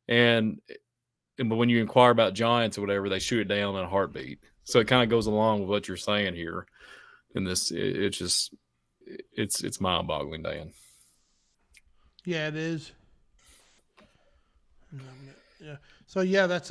S2: but when you inquire about giants or whatever, they shoot it down in a heartbeat. So it kind of goes along with what you're saying here. And it's mind-boggling, Dan.
S1: Yeah, it is. Yeah. So yeah, that's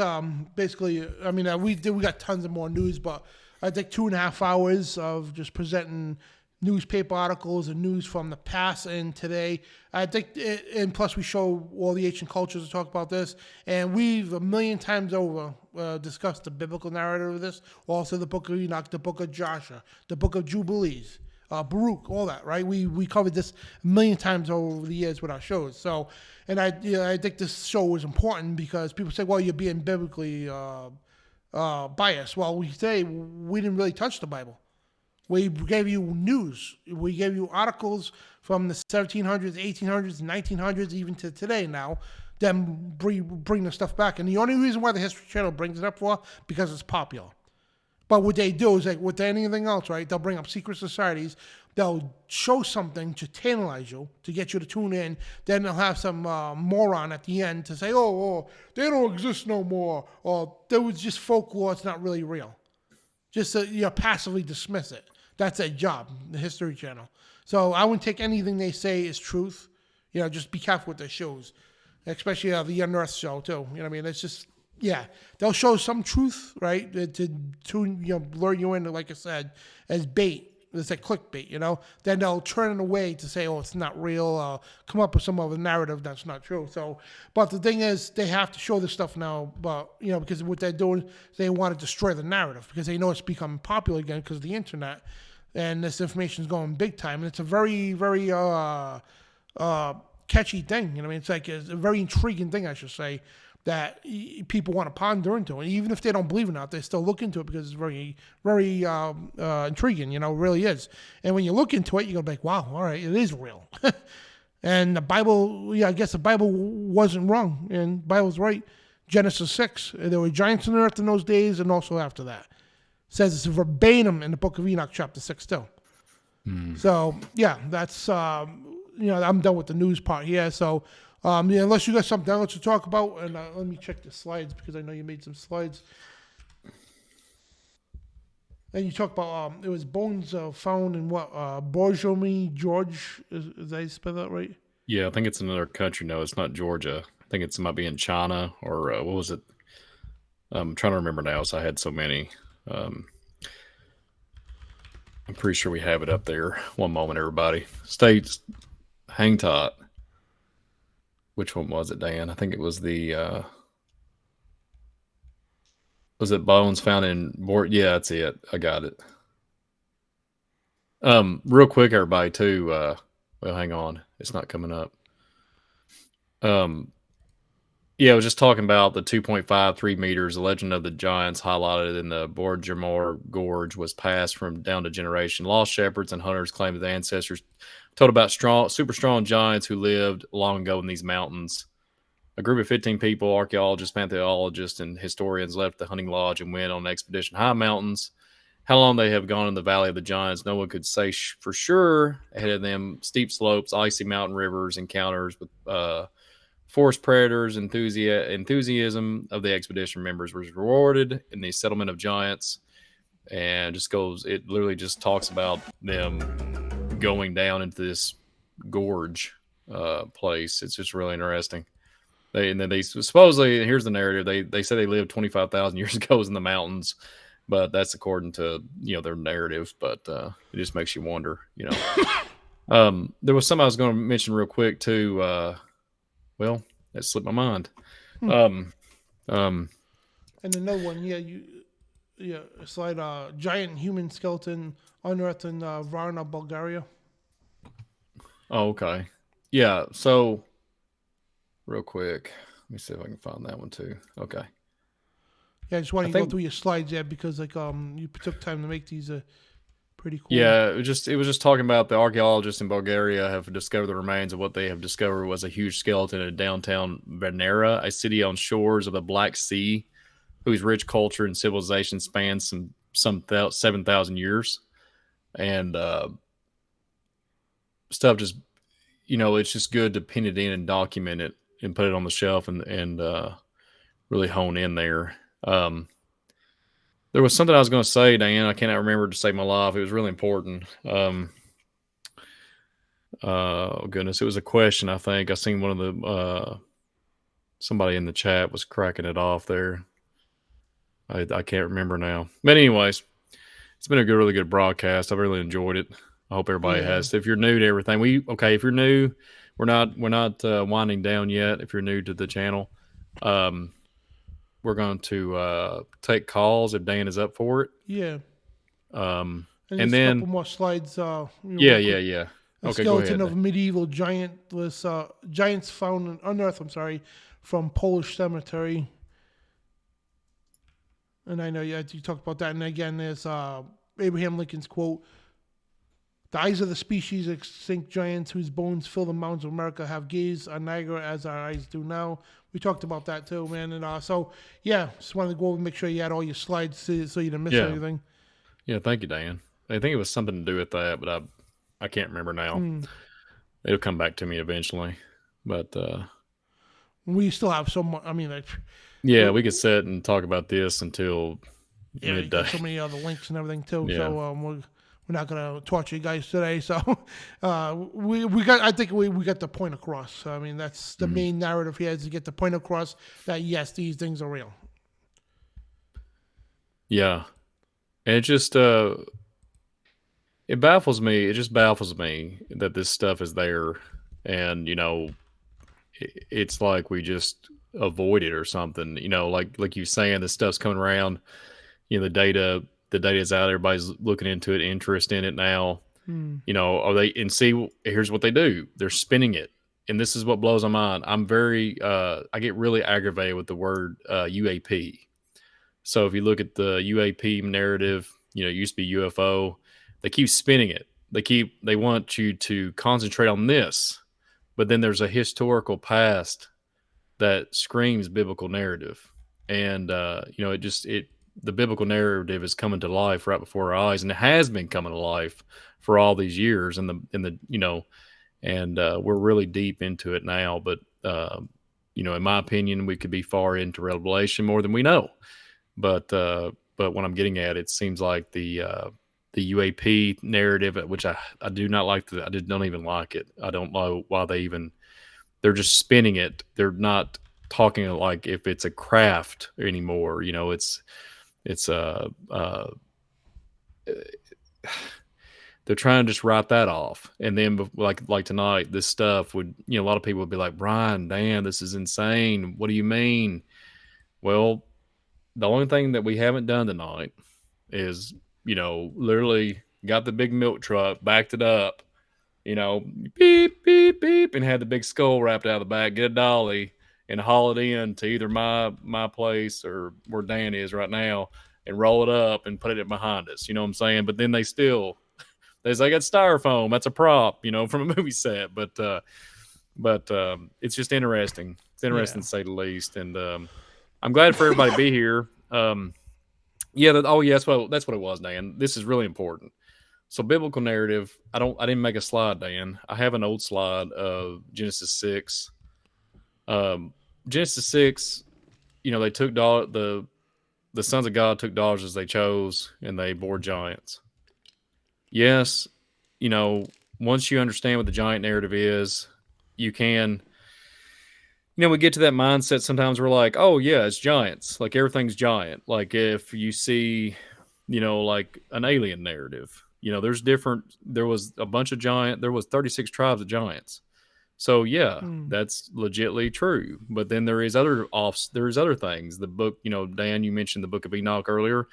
S1: basically. I mean, we got tons of more news, but I think 2.5 hours of just presenting newspaper articles and news from the past and today. I think, and plus we show all the ancient cultures to talk about this. And we've 1,000,000 times over discussed the biblical narrative of this. Also the book of Enoch, the book of Joshua, the book of Jubilees, Baruch, all that, right? We covered this 1,000,000 times over the years with our shows. So, and I think this show was important because people say, well, you're being biblically biased. Well, we say we didn't really touch the Bible. We gave you news. We gave you articles from the 1700s, 1800s, 1900s, even to today now. Then bring the stuff back. And the only reason why the History Channel brings it up because it's popular. But what they do is, like with anything else, right? They'll bring up secret societies. They'll show something to tantalize you, to get you to tune in. Then they'll have some moron at the end to say, oh, they don't exist no more. Or there was just folklore. It's not really real. Just passively dismiss it. That's their job, the History Channel. So I wouldn't take anything they say as truth. Just be careful with their shows, especially the Young Earth show too. You know what I mean? It's just Yeah, they'll show some truth, right, to lure you in, like I said, as bait. It's like clickbait, Then they'll turn it away to say, oh, it's not real. Come up with some other narrative that's not true. So, but the thing is, they have to show this stuff now, but because what they're doing, they want to destroy the narrative because they know it's becoming popular again because of the internet, and this information is going big time, and it's a very, very catchy thing. It's like it's a very intriguing thing, I should say, that people want to ponder into it. Even if they don't believe it or not, they still look into it because it's very, very intriguing, it really is. And when you look into it, you go like, wow, all right, it is real. And the Bible, I guess the Bible wasn't wrong, and the Bible's right. Genesis 6, there were giants on the earth in those days and also after that. It says it's verbatim in the book of Enoch, chapter 6, too. So, yeah, that's, I'm done with the news part here, so... unless you got something else to talk about, and let me check the slides because I know you made some slides. And you talked about it was bones found in what Borjomi, George? Is I spell that right?
S2: Yeah, I think it's another country. No, it's not Georgia. I think it might be in China or what was it? I'm trying to remember now. So I had so many. I'm pretty sure we have it up there. One moment, everybody. States, hang tight. Which one was it, Dan? I think it was the was it bones found in yeah, that's it. I got it. Real quick, everybody, too. Well, hang on. It's not coming up. Yeah, I was just talking about the 2.53 meters. The legend of the giants highlighted in the Borjamor Gorge was passed from down to generation. Lost shepherds and hunters claim that the ancestors told about super strong giants who lived long ago in these mountains. A group of 15 people, archaeologists, paleontologists, and historians left the hunting lodge and went on an expedition high mountains. How long they have gone in the Valley of the Giants, no one could say for sure. Ahead of them, steep slopes, icy mountain rivers, encounters with forest predators. Enthusiasm of the expedition members was rewarded in the settlement of giants. And it literally just talks about them going down into this gorge place. It's just really interesting. They supposedly, here's the narrative. They say they lived 25,000 years ago in the mountains, but that's according to their narrative. But it just makes you wonder. There was something I was going to mention real quick too. Well, that slipped my mind.
S1: And another one, it's like a giant human skeleton unearthed in Varna, Bulgaria.
S2: Oh, okay. Yeah. So, real quick, let me see if I can find that one too. Okay.
S1: Yeah, I just wanted to go through your slides there because you took time to make these pretty cool.
S2: Yeah, it was just talking about the archaeologists in Bulgaria have discovered the remains of what they have discovered was a huge skeleton in downtown Venera, a city on shores of the Black Sea, whose rich culture and civilization spans some 7,000 years, and stuff just it's just good to pin it in and document it and put it on the shelf and really hone in there. There was something I was going to say, Diane. I cannot remember to save my life. It was really important. Oh goodness, it was a question. I think I seen one of the somebody in the chat was cracking it off there. I can't remember now. But anyways, it's been a really good broadcast. I've really enjoyed it. I hope everybody has. If you're new to everything, if you're new, we're not winding down yet. If you're new to the channel, we're going to take calls if Dan is up for it.
S1: Yeah.
S2: And
S1: then a couple more slides.
S2: Yeah.
S1: A skeleton of medieval giants found unearthed. From Polish cemetery. And I know you talked about that. And again, there's Abraham Lincoln's quote: "The eyes of the species extinct giants whose bones fill the mountains of America have gazed on Niagara as our eyes do now." We talked about that too, man. And just wanted to go over and make sure you had all your slides so you didn't miss anything.
S2: Yeah, thank you, Dan. I think it was something to do with that, but I can't remember now. It'll come back to me eventually. But
S1: we still have so much.
S2: We could sit and talk about this until midday.
S1: So many other links and everything too. Yeah. So we're not going to torture you guys today. So I think we got the point across. That's the main narrative here, is to get the point across that yes, these things are real.
S2: Yeah. And it just it baffles me. It just baffles me that this stuff is there, and it's like we just avoid it or something. Like you saying, this stuff's coming around. The data is out. Everybody's looking into it, interest in it now. Are they and see? Here's what they do. They're spinning it, and this is what blows my mind. I get really aggravated with the word UAP. So if you look at the UAP narrative, it used to be UFO. They keep spinning it. They want you to concentrate on this, but then there's a historical past that screams biblical narrative, and the biblical narrative is coming to life right before our eyes, and it has been coming to life for all these years, and we're really deep into it now. But in my opinion, we could be far into Revelation more than we know. But what I'm getting at, it seems like the UAP narrative, which I do not like. I don't even like it. I don't know why they're just spinning it. They're not talking like if it's a craft anymore. They're trying to just write that off. And then like tonight, this stuff would, a lot of people would be like, Brian, damn, this is insane. What do you mean? Well, the only thing that we haven't done tonight is, literally got the big milk truck, backed it up, beep, beep, beep, and had the big skull wrapped out of the back, get a dolly and haul it in to either my place or where Dan is right now and roll it up and put it behind us. You know what I'm saying? But then they say got styrofoam. That's a prop, from a movie set. But it's just interesting. It's interesting to say the least. And I'm glad for everybody to be here. That's what it was, Dan. This is really important. So biblical narrative. I didn't make a slide, Dan. I have an old slide of Genesis 6. Genesis 6. They took the sons of God took daughters as they chose, and they bore giants. Yes, once you understand what the giant narrative is, you can. We get to that mindset sometimes we're like, oh, yeah, it's giants. Like, everything's giant. Like, if you see, like an alien narrative, there was a bunch of there was 36 tribes of giants. So, yeah, that's legitimately true. But then there's other things. The book, Dan, you mentioned the book of Enoch earlier.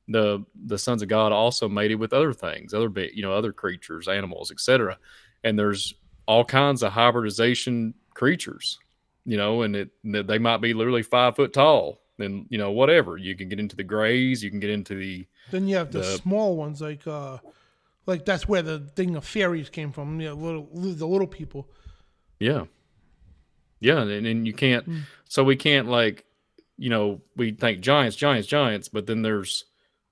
S2: The sons of God also mated with other things, other creatures, animals, etc. And there's all kinds of hybridization creatures. And they might be literally 5 foot tall, and whatever. You can get into the grays, you can get into the.
S1: Then you have the small ones, like that's where the thing of fairies came from. The little people.
S2: Yeah, and you can't. So we can't we think giants, but then there's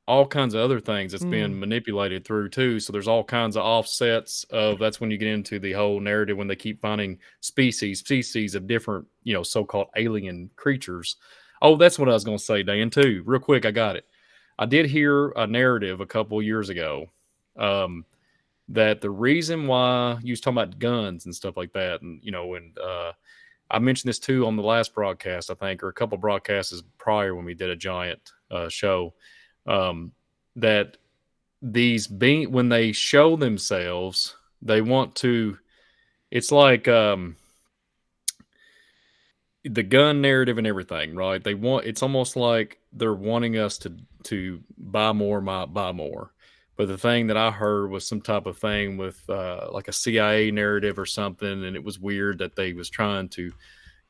S2: all kinds of other things that's being manipulated through too. So there's all kinds of offsets of. That's when you get into the whole narrative when they keep finding species of different, so-called alien creatures. Oh, that's what I was going to say, Dan, too. Real quick, I got it. I did hear a narrative a couple years ago that the reason why you was talking about guns and stuff like that, and I mentioned this too on the last broadcast, I think, or a couple broadcasts prior when we did a giant show. That these when they show themselves, they want to. It's like the gun narrative and everything, right? It's almost like they're wanting us to buy more, buy more. But the thing that I heard was some type of thing with like a CIA narrative or something, and it was weird that they was trying to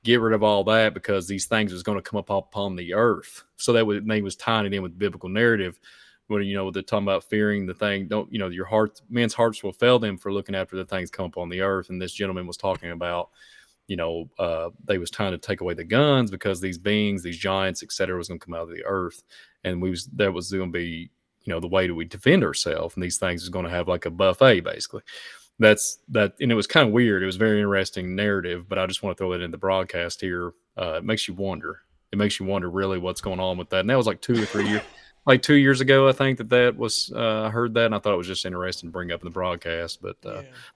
S2: get rid of all that because these things was going to come up upon the earth. So they was tying it in with biblical narrative. When they're talking about fearing the thing, men's hearts will fail them for looking after the things come upon the earth. And this gentleman was talking about, they was trying to take away the guns because these beings, these giants, etc., was going to come out of the earth, and that was going to be, the way that we defend ourselves. And these things is going to have like a buffet, basically. That's that, and it was kind of weird. It was a very interesting narrative, but I just want to throw it in the broadcast here. It makes you wonder. It makes you wonder really what's going on with that. And that was like 2 or 3 years. Like 2 years ago, I think that was I heard that, and I thought it was just interesting to bring up in the broadcast. But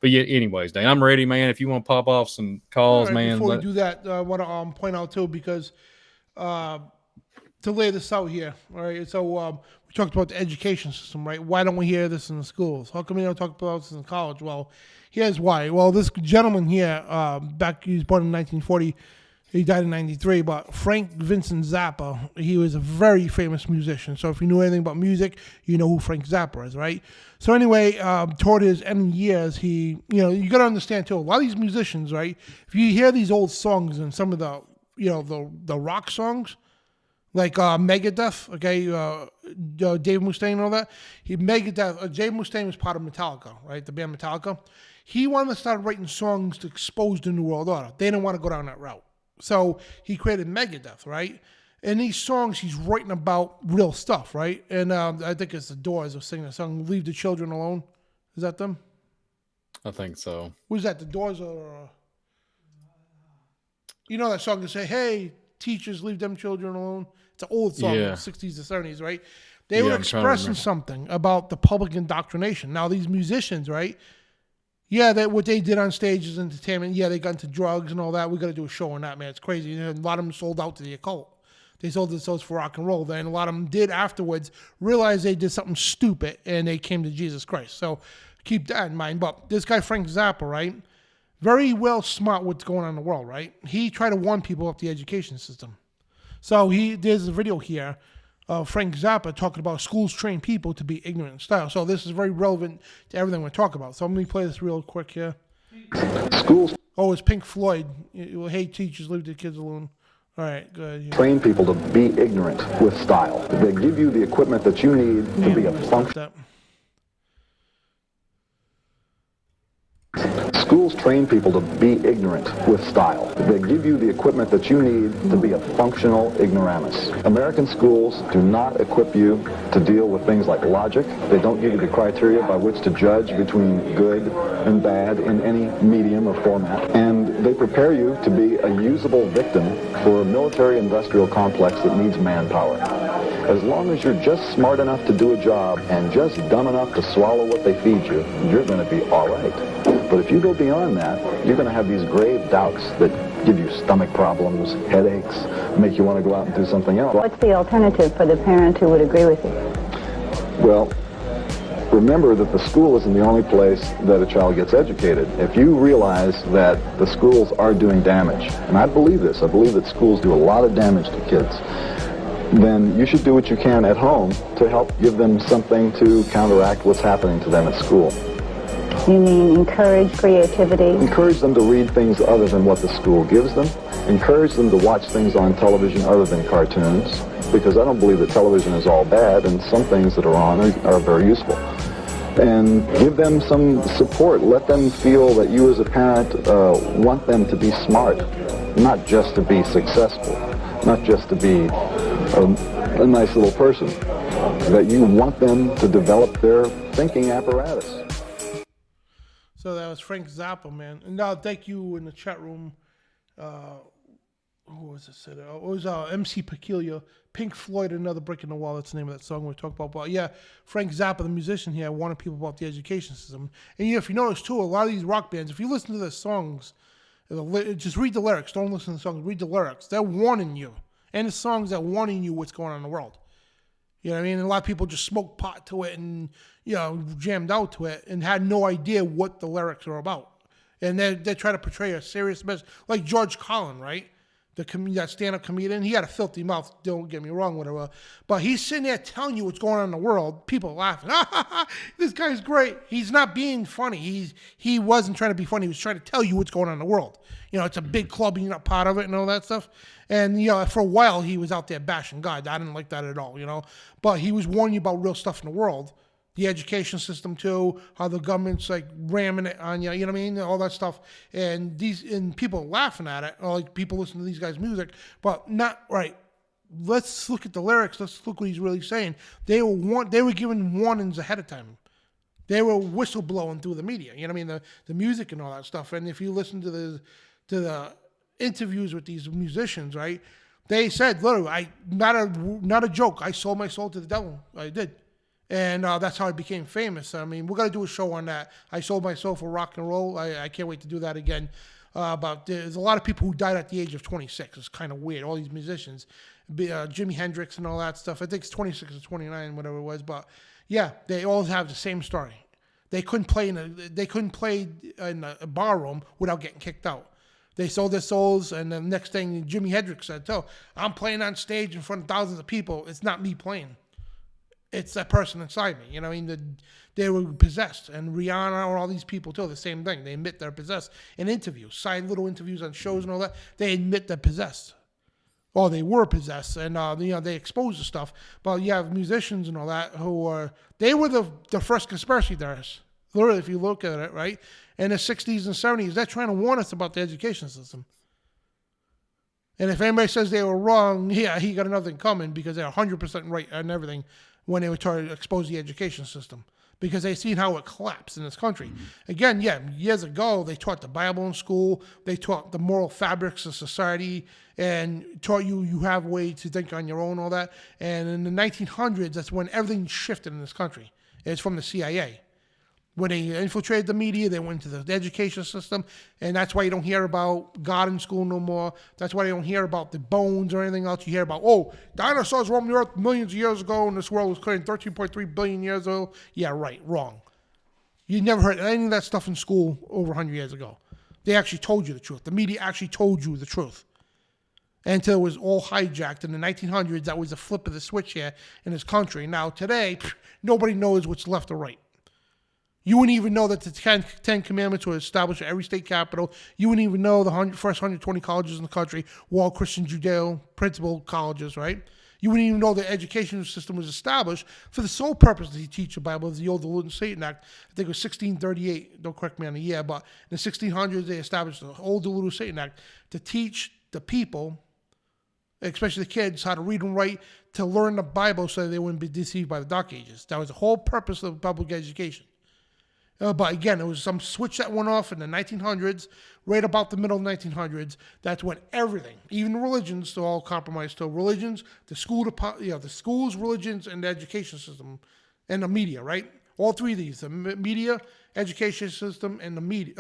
S2: yeah, anyways, Dan, I'm ready, man. If you want to pop off some calls, man.
S1: Before we do that, I want to point out too, because to lay this out here. All right. So we talked about the education system, right? Why don't we hear this in the schools? How come we don't talk about this in college? Well, here's why. Well, this gentleman here, he was born in 1940. He died in 93, but Frank Vincent Zappa, he was a very famous musician. So if you knew anything about music, you know who Frank Zappa is, right? So anyway, toward his end years, you got to understand too, a lot of these musicians, right? If you hear these old songs and some of the, the rock songs, like Megadeth, okay, Dave Mustaine and all that. Dave Mustaine was part of Metallica, right? The band Metallica. He wanted to start writing songs to expose the New World Order. They didn't want to go down that route. So he created Megadeth, right? And these songs, he's writing about real stuff, right? And I think it's the Doors are singing a song, Leave the Children Alone. Is that them?
S2: I think so.
S1: Who's that? The Doors are... You know that song that say, hey, teachers, leave them children alone? It's an old song in the 60s to 70s, right? They were expressing something about the public indoctrination. Now, these musicians, right? Yeah, what they did on stage is entertainment. Yeah, they got into drugs and all that. We got to do a show on that, man. It's crazy. A lot of them sold out to the occult. They sold themselves for rock and roll. Then a lot of them did afterwards realize they did something stupid and they came to Jesus Christ. So keep that in mind. But this guy, Frank Zappa, right? Very well smart what's going on in the world, right? He tried to warn people about the education system. So there's a video here of Frank Zappa talking about schools train people to be ignorant in style. So this is very relevant to everything we're talking about. So let me play this real quick here.
S5: Schools
S1: Oh, it's Pink Floyd. Hey, teachers, leave the kids alone. All right, good. Yeah.
S5: train people to be ignorant with style. They give you the equipment that you need to be a function. Schools train people to be ignorant with style. They give you the equipment that you need to be a functional ignoramus. American schools do not equip you to deal with things like logic. They don't give you the criteria by which to judge between good and bad in any medium or format. And they prepare you to be a usable victim for a military-industrial complex that needs manpower. As long as you're just smart enough to do a job and just dumb enough to swallow what they feed you, you're going to be all right. But if you go beyond that, you're going to have these grave doubts that give you stomach problems, headaches, make you want to go out and do something else.
S6: What's the alternative for the parent who would agree with you?
S5: Well, remember that the school isn't the only place that a child gets educated. If you realize that the schools are doing damage, and I believe this, I believe that schools do a lot of damage to kids, then you should do what you can at home to help give them something to counteract what's happening to them at school.
S6: You mean encourage creativity?
S5: Encourage them to read things other than what the school gives them. Encourage them to watch things on television other than cartoons, because I don't believe that television is all bad, and some things that are on are very useful. And give them some support. Let them feel that you as a parent want them to be smart, not just to be successful, not just to be a nice little person, that you want them to develop their thinking apparatus.
S1: So that was Frank Zappa, man. And thank you in the chat room. Who was it? It was MC Peculiar. Pink Floyd, Another Brick in the Wall. That's the name of that song we talked about. But yeah, Frank Zappa, the musician here, warning people about the education system. And if you notice too, a lot of these rock bands, if you listen to their songs, just read the lyrics. Don't listen to the songs. Read the lyrics. They're warning you. And the songs are warning you what's going on in the world. You know what I mean? And a lot of people just smoke pot to it and, jammed out to it and had no idea what the lyrics are about. And they try to portray a serious message. Like George Carlin, right? That stand-up comedian. He had a filthy mouth, don't get me wrong, whatever. But he's sitting there telling you what's going on in the world. People are laughing. This guy's great. He's not being funny. He wasn't trying to be funny. He was trying to tell you what's going on in the world. It's a big club and you're not part of it and all that stuff. And, for a while he was out there bashing God. I didn't like that at all, But he was warning you about real stuff in the world. The education system too, how the government's like ramming it on you, you know what I mean? All that stuff. And people are laughing at it, or like people listen to these guys' music, but not right. Let's look at the lyrics. Let's look what he's really saying. They were given warnings ahead of time. They were whistleblowing through the media, you know what I mean? The music and all that stuff. And if you listen to the interviews with these musicians, right? They said, literally, not a joke. I sold my soul to the devil. I did. And that's how I became famous. I mean, we're going to do a show on that. I sold my soul for rock and roll. I can't wait to do that again. about there's a lot of people who died at the age of 26. It's kind of weird. All these musicians, Jimi Hendrix and all that stuff. I think it's 26 or 29, whatever it was. But yeah, they all have the same story. They couldn't play in a bar room without getting kicked out. They sold their souls, and the next thing Jimi Hendrix said, "Oh, I'm playing on stage in front of thousands of people. It's not me playing. It's that person inside me." You know what I mean? They were possessed. And Rihanna or all these people too, the same thing. They admit they're possessed in interviews, side little interviews on shows and all that. They admit they're possessed. Or they were possessed, and they expose the stuff. But you have musicians and all that who they were the first conspiracy theorists. Literally, if you look at it, right? In the 60s and 70s, they're trying to warn us about the education system. And if anybody says they were wrong, yeah, he got another thing coming, because they're 100% right on everything when they were trying to expose the education system, because they seen how it collapsed in this country. Again, yeah, years ago, they taught the Bible in school. They taught the moral fabrics of society and taught you have a way to think on your own, all that. And in the 1900s, that's when everything shifted in this country. It's from the CIA. When they infiltrated the media, they went into the education system, and that's why you don't hear about God in school no more. That's why you don't hear about the bones or anything else. You hear about, dinosaurs roamed the earth millions of years ago, and this world was created 13.3 billion years ago. Yeah, right, wrong. You never heard any of that stuff in school over 100 years ago. They actually told you the truth. The media actually told you the truth. Until it was all hijacked in the 1900s. That was the flip of the switch here in this country. Now, today, nobody knows what's left or right. You wouldn't even know that the Ten Commandments were established at every state capital. You wouldn't even know the first 120 colleges in the country were all Christian Judeo principal colleges, right? You wouldn't even know the education system was established for the sole purpose to teach the Bible. The old Diluted Satan Act, I think it was 1638, don't correct me on the year, but in the 1600s they established the old Diluted Satan Act to teach the people, especially the kids, how to read and write, to learn the Bible so they wouldn't be deceived by the Dark Ages. That was the whole purpose of public education. But again, it was some switch that went off in the 1900s, right about the middle of the 1900s. That's when everything, even religions, they're all compromised. So religions, the schools, religions, and the education system, and the media, right? All three of these: the media, education system, and the media,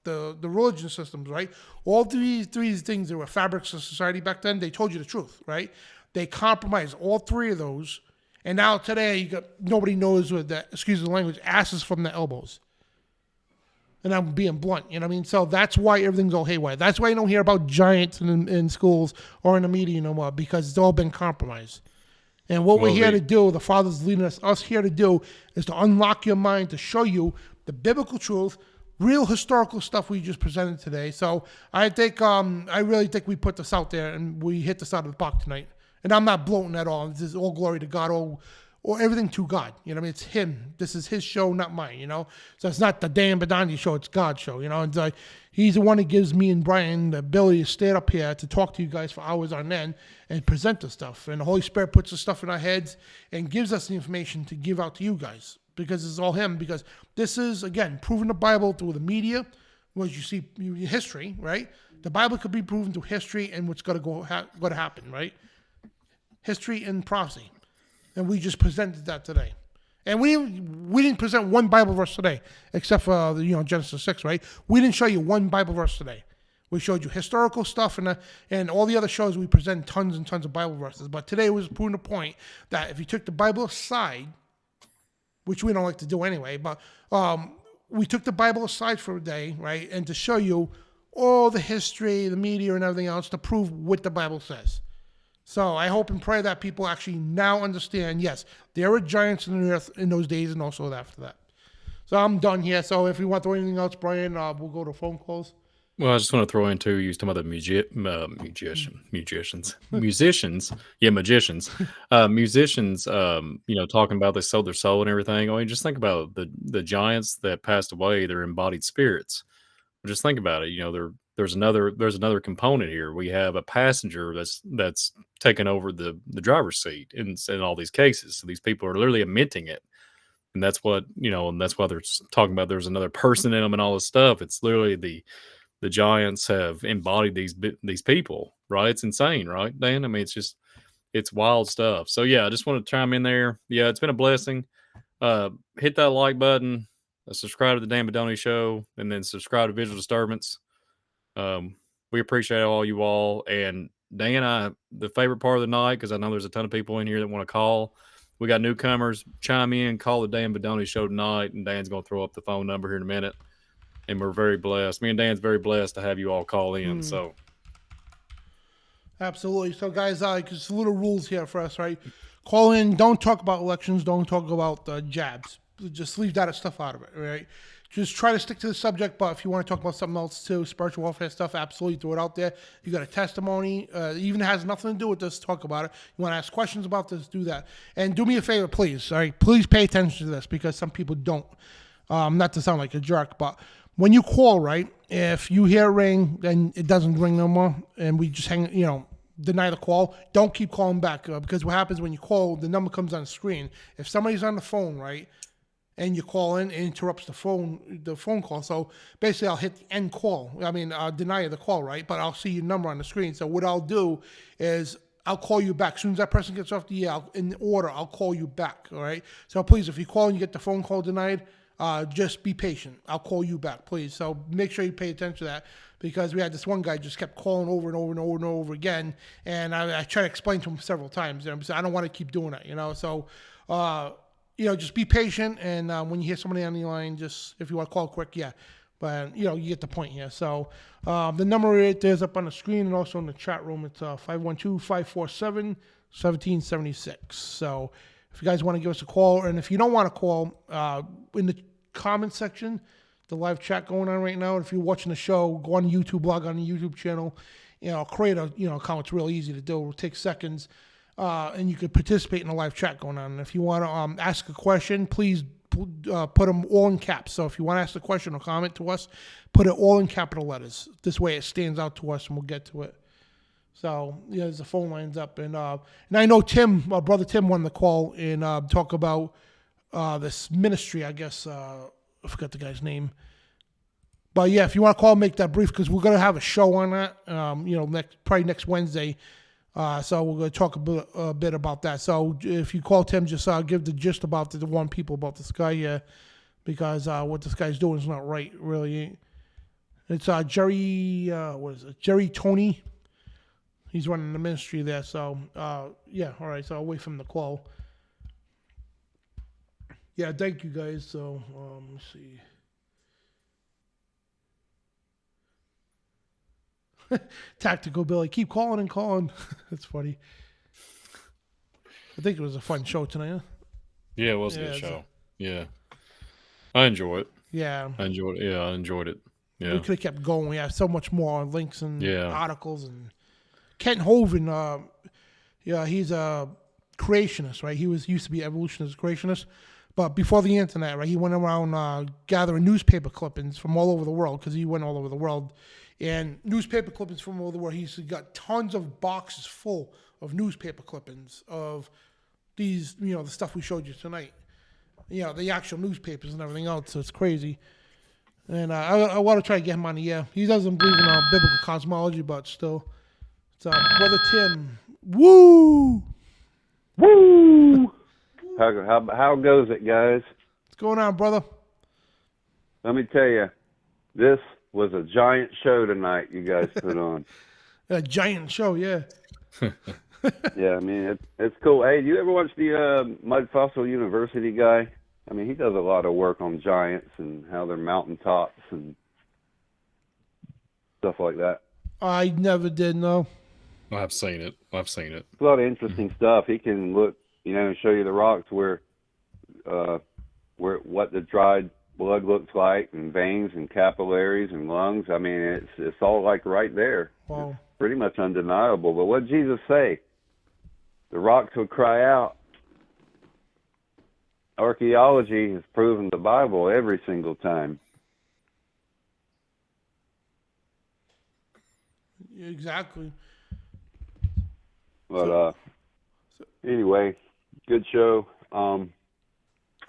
S1: the religion systems, right? All three things that were fabrics of society back then. They told you the truth, right? They compromised all three of those. And now today, nobody knows what excuse the language, asses from the elbows. And I'm being blunt, you know what I mean? So that's why everything's all haywire. That's why you don't hear about giants in schools or in the media no more, because it's all been compromised. And what we're here to do, the Father's leading us here to do, is to unlock your mind, to show you the biblical truth, real historical stuff we just presented today. So I think, I really think we put this out there and we hit this out of the park tonight. And I'm not bloating at all. This is all glory to God, or everything to God. You know what I mean? It's Him. This is His show, not mine, you know? So it's not the Dan Bidondi show, it's God's show, you know? And He's the one that gives me and Brian the ability to stand up here to talk to you guys for hours on end and present the stuff. And the Holy Spirit puts the stuff in our heads and gives us the information to give out to you guys, because it's all Him. Because this is, again, proving the Bible through the media, which you see history, right? The Bible could be proven through history and what's going to happen, right? History and prophecy. And we just presented that today. And we didn't present one Bible verse today, except for Genesis 6, right? We didn't show you one Bible verse today. We showed you historical stuff, and all the other shows we present tons and tons of Bible verses. But today was proving the point that if you took the Bible aside, which we don't like to do anyway, but we took the Bible aside for a day, right? And to show you all the history, the media, and everything else to prove what the Bible says. So I hope and pray that people actually now understand, yes, there were giants in the earth in those days and also after that. So I'm done here. So if you want to throw anything else, Brian, we'll go to phone calls.
S2: Well, I just want to throw in too, you was talking about the musicians. Yeah, magicians. Musicians, talking about they sold their soul and everything. I mean, just think about the giants that passed away, their embodied spirits. Just think about it. There's another component here. We have a passenger that's taken over the driver's seat in all these cases. So these people are literally admitting it. And that's what, and that's why they're talking about there's another person in them and all this stuff. It's literally the giants have embodied these people, right? It's insane, right, Dan? I mean, it's wild stuff. So yeah, I just want to chime in there. Yeah, it's been a blessing. Hit that like button, subscribe to the Dan Bidondi Show, and then subscribe to Visual Disturbance. We appreciate all you all. And Dan, the favorite part of the night, because I know there's a ton of people in here that want to call. We got newcomers. Chime in, call the Dan Bidondi show tonight, and Dan's going to throw up the phone number here in a minute. And we're very blessed. Me and Dan's very blessed to have you all call in. So,
S1: absolutely. So, guys, just little rules here for us, right? Call in. Don't talk about elections. Don't talk about jabs. Just leave that stuff out of it, right? Just try to stick to the subject, but if you want to talk about something else too, spiritual warfare stuff, absolutely throw it out there. You got a testimony, even has nothing to do with this, talk about it. You want to ask questions about this, do that. And do me a favor, please, all right? Please pay attention to this because some people don't. Not to sound like a jerk, but when you call, right, if you hear a ring, then it doesn't ring no more, and we just deny the call, don't keep calling back because what happens when you call, the number comes on the screen. If somebody's on the phone, right, and you call in, it interrupts the phone call. So basically, I'll hit end call. I'll deny the call, right? But I'll see your number on the screen. So what I'll do is I'll call you back. As soon as that person gets off the air, in order, I'll call you back, all right? So please, if you call and you get the phone call denied, just be patient. I'll call you back, please. So make sure you pay attention to that because we had this one guy just kept calling over and over and over and over again. And I tried to explain to him several times. I don't want to keep doing that, So, just be patient, and when you hear somebody on the line, just if you want to call quick, yeah. But, you get the point here. So the number right there is up on the screen and also in the chat room. It's 512-547-1776. So if you guys want to give us a call, and if you don't want to call, in the comment section, the live chat going on right now, if you're watching the show, go on YouTube, log on the YouTube channel, create a account. It's real easy to do. It will take seconds. And you could participate in a live chat going on. And if you want to ask a question, please put them all in caps. So if you want to ask a question or comment to us, put it all in capital letters. This way it stands out to us and we'll get to it. So, there's the phone lines up. And I know Tim, brother Tim, wanted to call and talk about this ministry, I guess. I forgot the guy's name. But, yeah, if you want to call, make that brief because we're going to have a show on that, probably next Wednesday. So we're going to talk a bit about that. So if you call Tim, just give the gist about the one people about this guy here, because what this guy's doing is not right, really. It's Jerry, Jerry Tony. He's running the ministry there. So, yeah, all right. So I'll wait for him to call. Yeah, thank you, guys. So, let's see. Tactical Billy, keep calling and calling. That's funny. I think it was a fun show tonight. Huh?
S2: Yeah, it was a good show. Yeah. I enjoy it.
S1: Yeah.
S2: I enjoyed it. Yeah, I enjoyed it. Yeah.
S1: We could have kept going. We have so much more links and articles. And Kent Hovind, he's a creationist, right? He used to be evolutionist creationist. But before the internet, right, he went around gathering newspaper clippings from all over the world because he went all over the world. And newspaper clippings from all over the world. He's got tons of boxes full of newspaper clippings of these, the stuff we showed you tonight. The actual newspapers and everything else. So it's crazy. And I want to try to get him on the air. He doesn't believe in biblical cosmology, but still. It's Brother Tim. Woo!
S7: Woo! How goes it, guys?
S1: What's going on, brother?
S7: Let me tell you, this was a giant show tonight you guys put on.
S1: A giant show, yeah.
S7: Yeah, it's cool. Hey, do you ever watch the Mud Fossil University guy? He does a lot of work on giants and how they're mountaintops and stuff like that.
S1: I never did, no.
S2: I've seen it.
S7: It's a lot of interesting stuff. He can look, and show you the rocks where what the dried blood looks like, and veins and capillaries and lungs. It's all like right there.
S1: Wow.
S7: It's pretty much undeniable. But what did Jesus say? The rocks will cry out. Archaeology has proven the Bible every single time.
S1: Exactly.
S7: But anyway, good show.
S1: And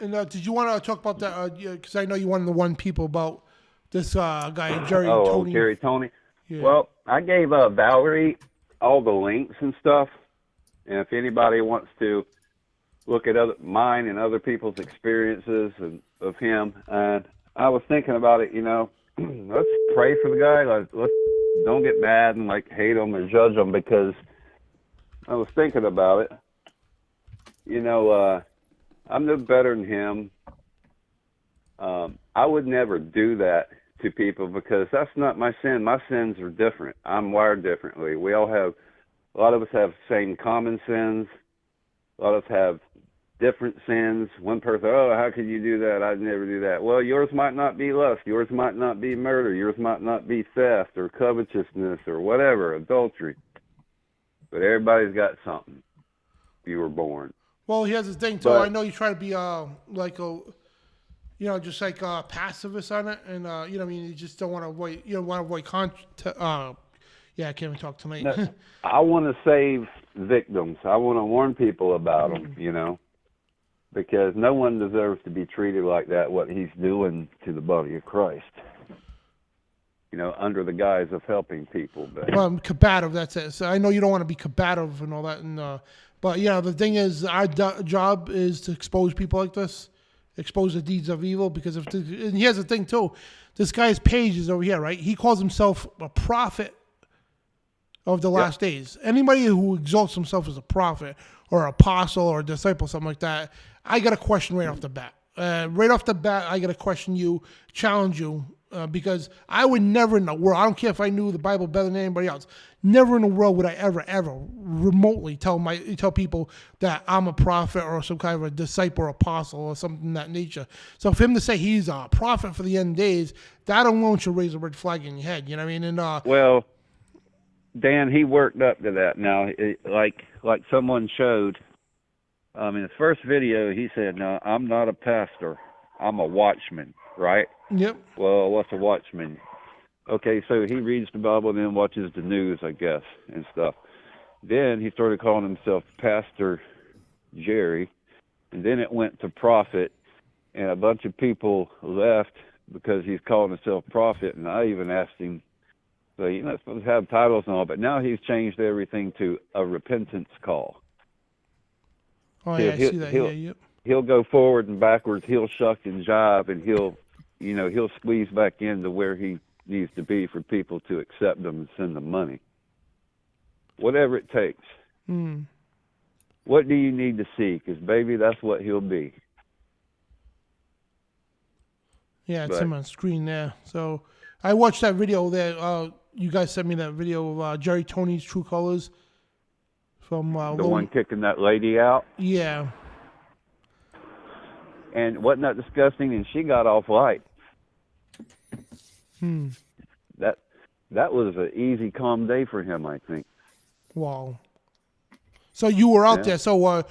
S1: did you want to talk about that? Because I know you wanted to warn people about this guy, Jerry Tony.
S7: Jerry Tony.
S1: Yeah.
S7: Well, I gave Valerie all the links and stuff. And if anybody wants to look at mine and other people's experiences of him, and I was thinking about it, let's pray for the guy. Let's don't get mad and like hate them or judge them, because I was thinking about it. You know, I'm no better than him. I would never do that to people because that's not my sin. My sins are different. I'm wired differently. We all have, a lot of us have same common sins. A lot of us have different sins. One person, oh, how could you do that? I'd never do that. Well, yours might not be lust. Yours might not be murder. Yours might not be theft or covetousness or whatever, adultery. But everybody's got something. You were born.
S1: Well, here's the thing, too.
S7: But-
S1: I know you try to be like a, you know, just like pacifist on it, and you know, what I mean, you just don't want to avoid, you don't want to avoid yeah, I can't even talk tonight.
S7: No, I want to save victims. I want to warn people about them, you know, because no one deserves to be treated like that, what he's doing to the body of Christ, you know, under the guise of helping people. But
S1: Combative, that's it. So I know you don't want to be combative and all that, and but yeah, the thing is, our job is to expose people like this, expose the deeds of evil. Because and here's the thing too, this guy's page is over here, right? He calls himself a prophet of the last days. Anybody who exalts himself as a prophet or apostle or disciple, something like that, I got a question right off the bat. Right off the bat, I got to question you, challenge you, because I would never in the world, I don't care if I knew the Bible better than anybody else, never in the world would I ever remotely tell people that I'm a prophet or some kind of a disciple or apostle or something of that nature. So for him to say he's a prophet for the end days, that alone should raise a red flag in your head. You know what I mean? And
S7: well, Dan, he worked up to that. Now, like someone showed, in his first video, he said, "No, I'm not a pastor. I'm a watchman." Right?
S1: Yep.
S7: Well, what's a watchman? Okay, so he reads the Bible and then watches the news, I guess, and stuff. Then he started calling himself Pastor Jerry, and then it went to prophet, and a bunch of people left because he's calling himself prophet, and I even asked him, so you're not supposed to have titles and all, but now he's changed everything to a repentance call.
S1: Oh, yeah, I see that. Yeah, yep.
S7: He'll go forward and backwards. He'll shuck and jive, and he'll squeeze back into where he needs to be for people to accept them and send them money. Whatever it takes. What do you need to see? Because, baby, that's what he'll be.
S1: Yeah, it's him on screen there. So I watched that video there. You guys sent me that video of Jerry Tony's True Colors. From
S7: the one kicking that lady out?
S1: Yeah.
S7: And wasn't that disgusting? And she got off light. That was an easy, calm day for him, I think.
S1: Wow. So you were out there. So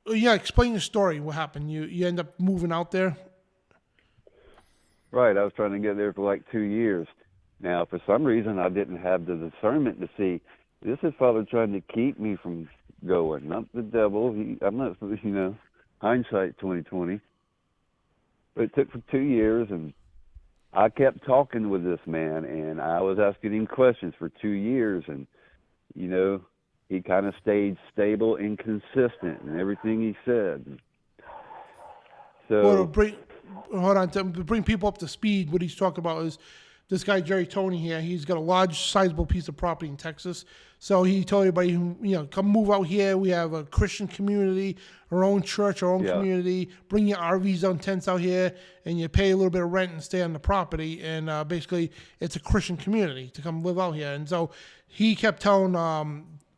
S1: explain the story. What happened? You end up moving out there?
S7: Right. I was trying to get there for like 2 years. Now, for some reason, I didn't have the discernment to see, this is Father trying to keep me from going, not the devil. I'm not, hindsight 2020. But it took for 2 years, and I kept talking with this man, and I was asking him questions for 2 years, and, he kind of stayed stable and consistent in everything he said. So,
S1: to bring people up to speed, what he's talking about is this guy, Jerry Tony here, he's got a large, sizable piece of property in Texas. So he told everybody, come move out here. We have a Christian community, our own church, our own community. Bring your RVs on tents out here, and you pay a little bit of rent and stay on the property. And basically, it's a Christian community to come live out here. And so he kept telling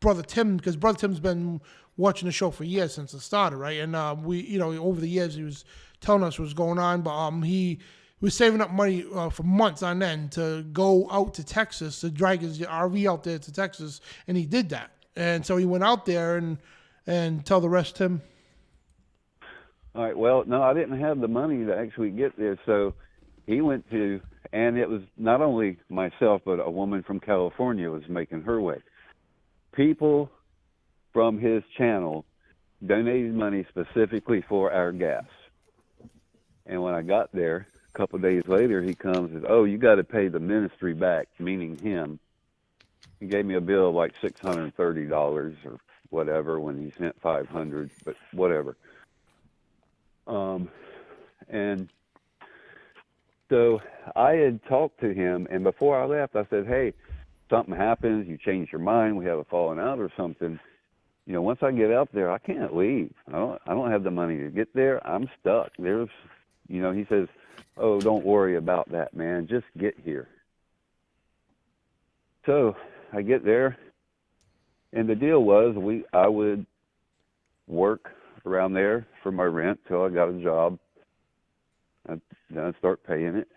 S1: Brother Tim, because Brother Tim's been watching the show for years since it started, right? And we, over the years, he was telling us what was going on, but he was saving up money for months on end to go out to Texas, to drag his RV out there to Texas, and he did that. And so he went out there and tell the rest, Tim.
S7: All right, well, no, I didn't have the money to actually get there, so he went to, and it was not only myself, but a woman from California was making her way. People from his channel donated money specifically for our gas. And when I got there, a couple of days later, he comes and says, "Oh, you got to pay the ministry back," meaning him. He gave me a bill of like $630 or whatever when he sent $500, but whatever. And So I had talked to him, and before I left, I said, hey, something happens, you change your mind, we have a falling out or something. Once I get up there, I can't leave. I don't have the money to get there. I'm stuck. He says, oh, don't worry about that, man. Just get here. So I get there, and the deal was I would work around there for my rent till I got a job. Then I'd start paying it.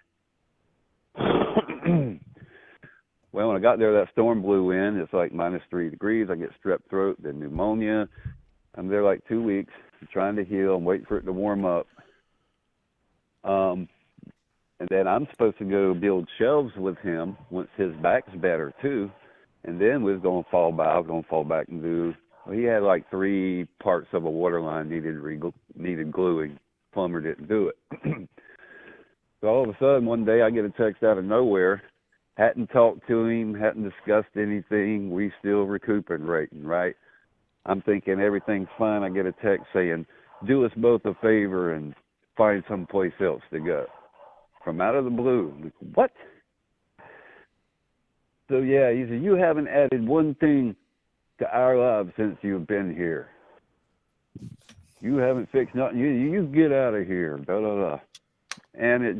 S7: Well, when I got there, that storm blew in. It's like -3 degrees. I get strep throat, then pneumonia. I'm there like 2 weeks, trying to heal. I'm waiting for it to warm up. And then I'm supposed to go build shelves with him once his back's better too. And then we was going to fall back. I was going to fall back and do. Well, he had like 3 parts of a water line needed gluing. Plumber didn't do it. So all of a sudden, one day I get a text out of nowhere. Hadn't talked to him, hadn't discussed anything. We still recuperating, right? I'm thinking everything's fine. I get a text saying, do us both a favor and find someplace else to go. From out of the blue. I'm like, what? So yeah, he said, you haven't added one thing to our lives since you've been here. You haven't fixed nothing. You get out of here. Da, da, da. And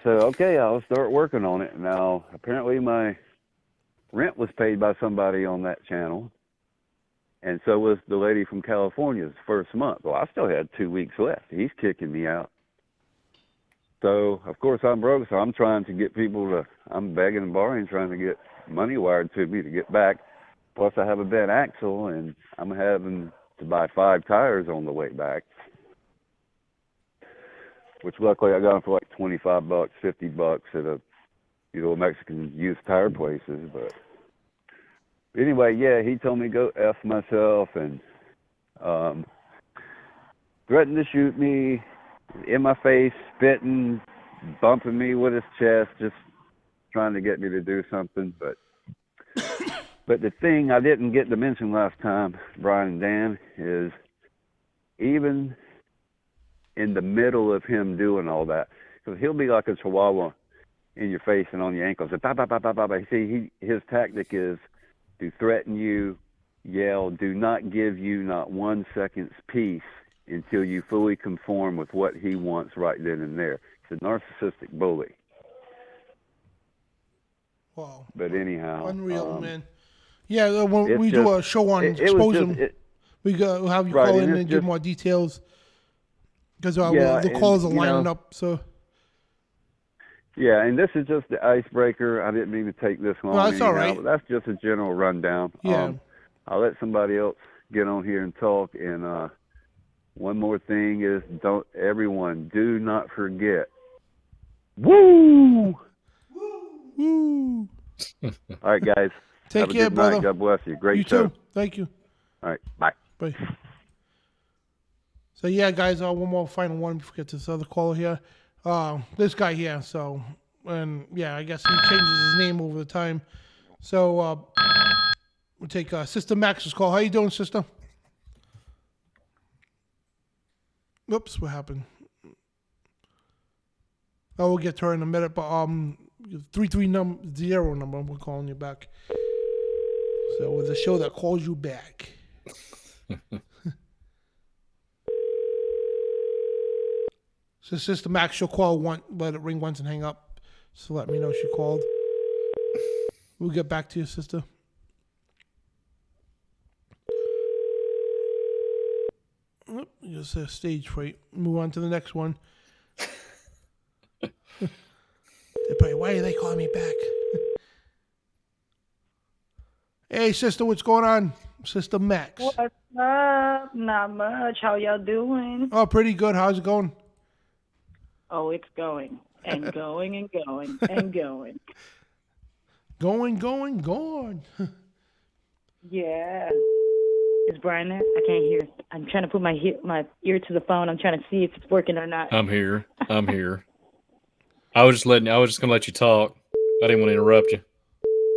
S7: so, okay, I'll start working on it. Now, apparently my rent was paid by somebody on that channel, and so was the lady from California's first month. Well, I still had 2 weeks left. He's kicking me out. So, of course, I'm broke, so I'm trying to get I'm begging and borrowing, trying to get money wired to me to get back. Plus, I have a bent axle, and I'm having to buy 5 tires on the way back, which luckily I got them for like $25, $50 at a Mexican used tire places. But anyway, yeah, he told me to go F myself and threatened to shoot me in my face, spitting, bumping me with his chest, just trying to get me to do something. But the thing I didn't get to mention last time, Brian and Dan, is even in the middle of him doing all that, because he'll be like a chihuahua in your face and on your ankles. And bah, bah, bah, bah, bah, bah. See, his tactic is to threaten you, yell, do not give you not 1 second's peace until you fully conform with what he wants right then and there. He's a narcissistic bully.
S1: Wow.
S7: But anyhow.
S1: Unreal, man. Yeah, when we do a show on Expose Him, we have you call in and give more details. Because the calls are lining up, so.
S7: Yeah, and this is just the icebreaker. I didn't mean to take this long.
S1: No, that's all right.
S7: But that's just a general rundown.
S1: Yeah.
S7: I'll let somebody else get on here and talk. And one more thing is, do not forget. Woo!
S1: Woo!
S7: All right, guys.
S1: Take care, brother.
S7: Night. God bless you. Great
S1: you
S7: show.
S1: Too. Thank you.
S7: All right, bye.
S1: Bye. So yeah, guys, one more final one before we get to this other caller here. This guy here. So, and yeah, I guess he changes his name over the time. So we'll take Sister Max's call. How you doing, sister? Oops, what happened? Oh, we'll get to her in a minute. But 330 number, we're calling you back. So with a show that calls you back. So Sister Max, she'll call let it ring once and hang up. So let me know she called. We'll get back to you, sister. Just a stage fright. Move on to the next one. They're probably, why are they calling me back? Hey, sister, what's going on? Sister Max.
S8: What's up? Not much. How y'all doing?
S1: Oh, pretty good. How's it going?
S8: Oh, it's going and going and going and going.
S1: Going.
S8: Yeah. Is Brian there? I can't hear. I'm trying to put my ear to the phone. I'm trying to see if it's working or not.
S2: I'm here. I was just gonna let you talk. I didn't want to interrupt you.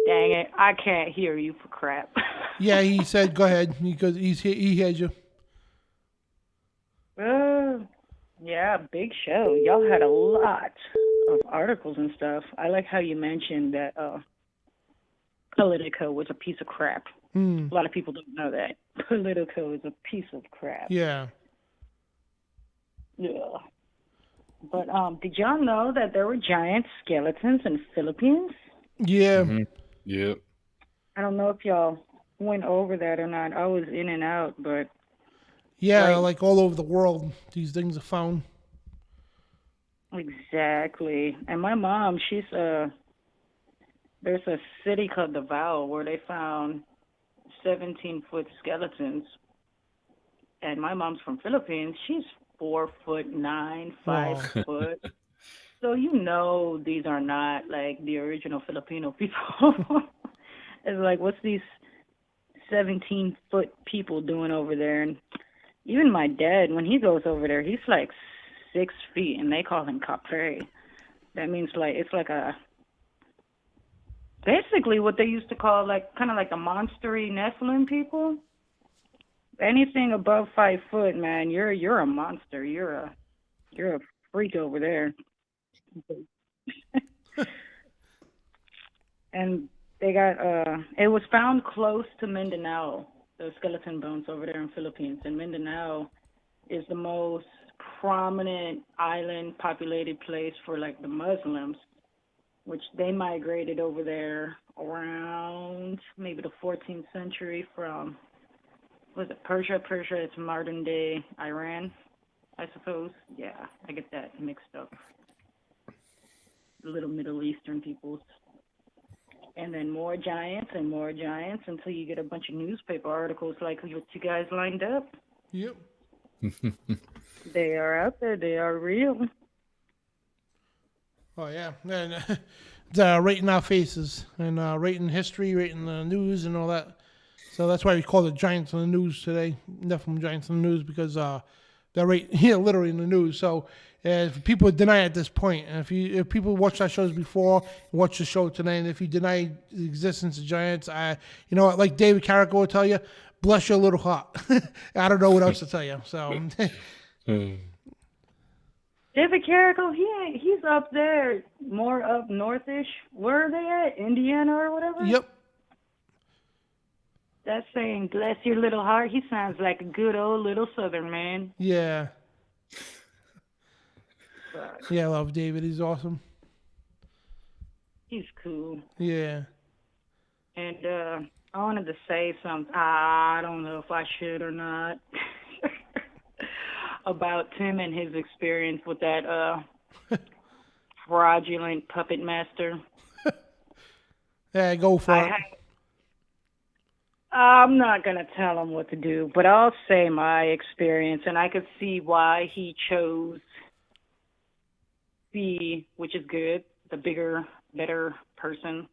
S8: Dang it! I can't hear you for crap.
S1: Yeah, he said go ahead because he heard you.
S8: Yeah, big show. Y'all had a lot of articles and stuff. I like how you mentioned that Politico was a piece of crap. A lot of people don't know that. Politico is a piece of crap.
S1: Yeah.
S8: Yeah. But did y'all know that there were giant skeletons in the Philippines?
S1: Yeah.
S3: Yep.
S8: I don't know if y'all went over that or not. I was in and out, but
S1: Yeah,
S8: Right.
S1: like all over the world, these things are found.
S8: exactly. And my mom, there's a city called Davao where they found 17-foot skeletons. And my mom's from Philippines. She's 4'9", 5 foot. So you know these are not like the original Filipino people. It's like, what's these 17-foot people doing over there? And even my dad, when he goes over there, he's like 6 feet, and they call him capre. That means like it's like basically what they used to call like kind of like the monstery Nephilim people. Anything above 5 foot, man, you're a monster. You're a freak over there. And they got it was found close to Mindanao, the skeleton bones over there in Philippines. And Mindanao is the most prominent island populated place for like the Muslims, which they migrated over there around maybe the 14th century from, was it Persia? Persia, it's modern day Iran, I suppose. Yeah, I get that mixed up. The little Middle Eastern peoples. And then more giants and more giants until you get a bunch of newspaper articles like what you guys lined up.
S1: Yep.
S8: They are out there. They are real.
S1: Oh yeah, and it's right in our faces, and right in history, right in the news, and all that. So that's why we call it Giants in the News today, Nephilim Giants in the News, because they're right here, literally in the news. So if people deny at this point, and if people watched our shows before, watch the show today, and if you deny the existence of giants, you know what, like David Carrico will tell you, bless your little heart. I don't know what else to tell you. So.
S8: David Carrico, he's up there, more up northish. Where are they at? Indiana or whatever?
S1: Yep.
S8: That's saying, bless your little heart. He sounds like a good old little southern man.
S1: Yeah.
S8: But
S1: Yeah, I love David. He's awesome.
S8: he's cool.
S1: Yeah.
S8: And I wanted to say something. I don't know if I should or not. About Tim and his experience with that fraudulent puppet master.
S1: Yeah, go for it.
S8: I'm not going to tell him what to do, but I'll say my experience, and I could see why he chose B, which is good, the bigger, better person.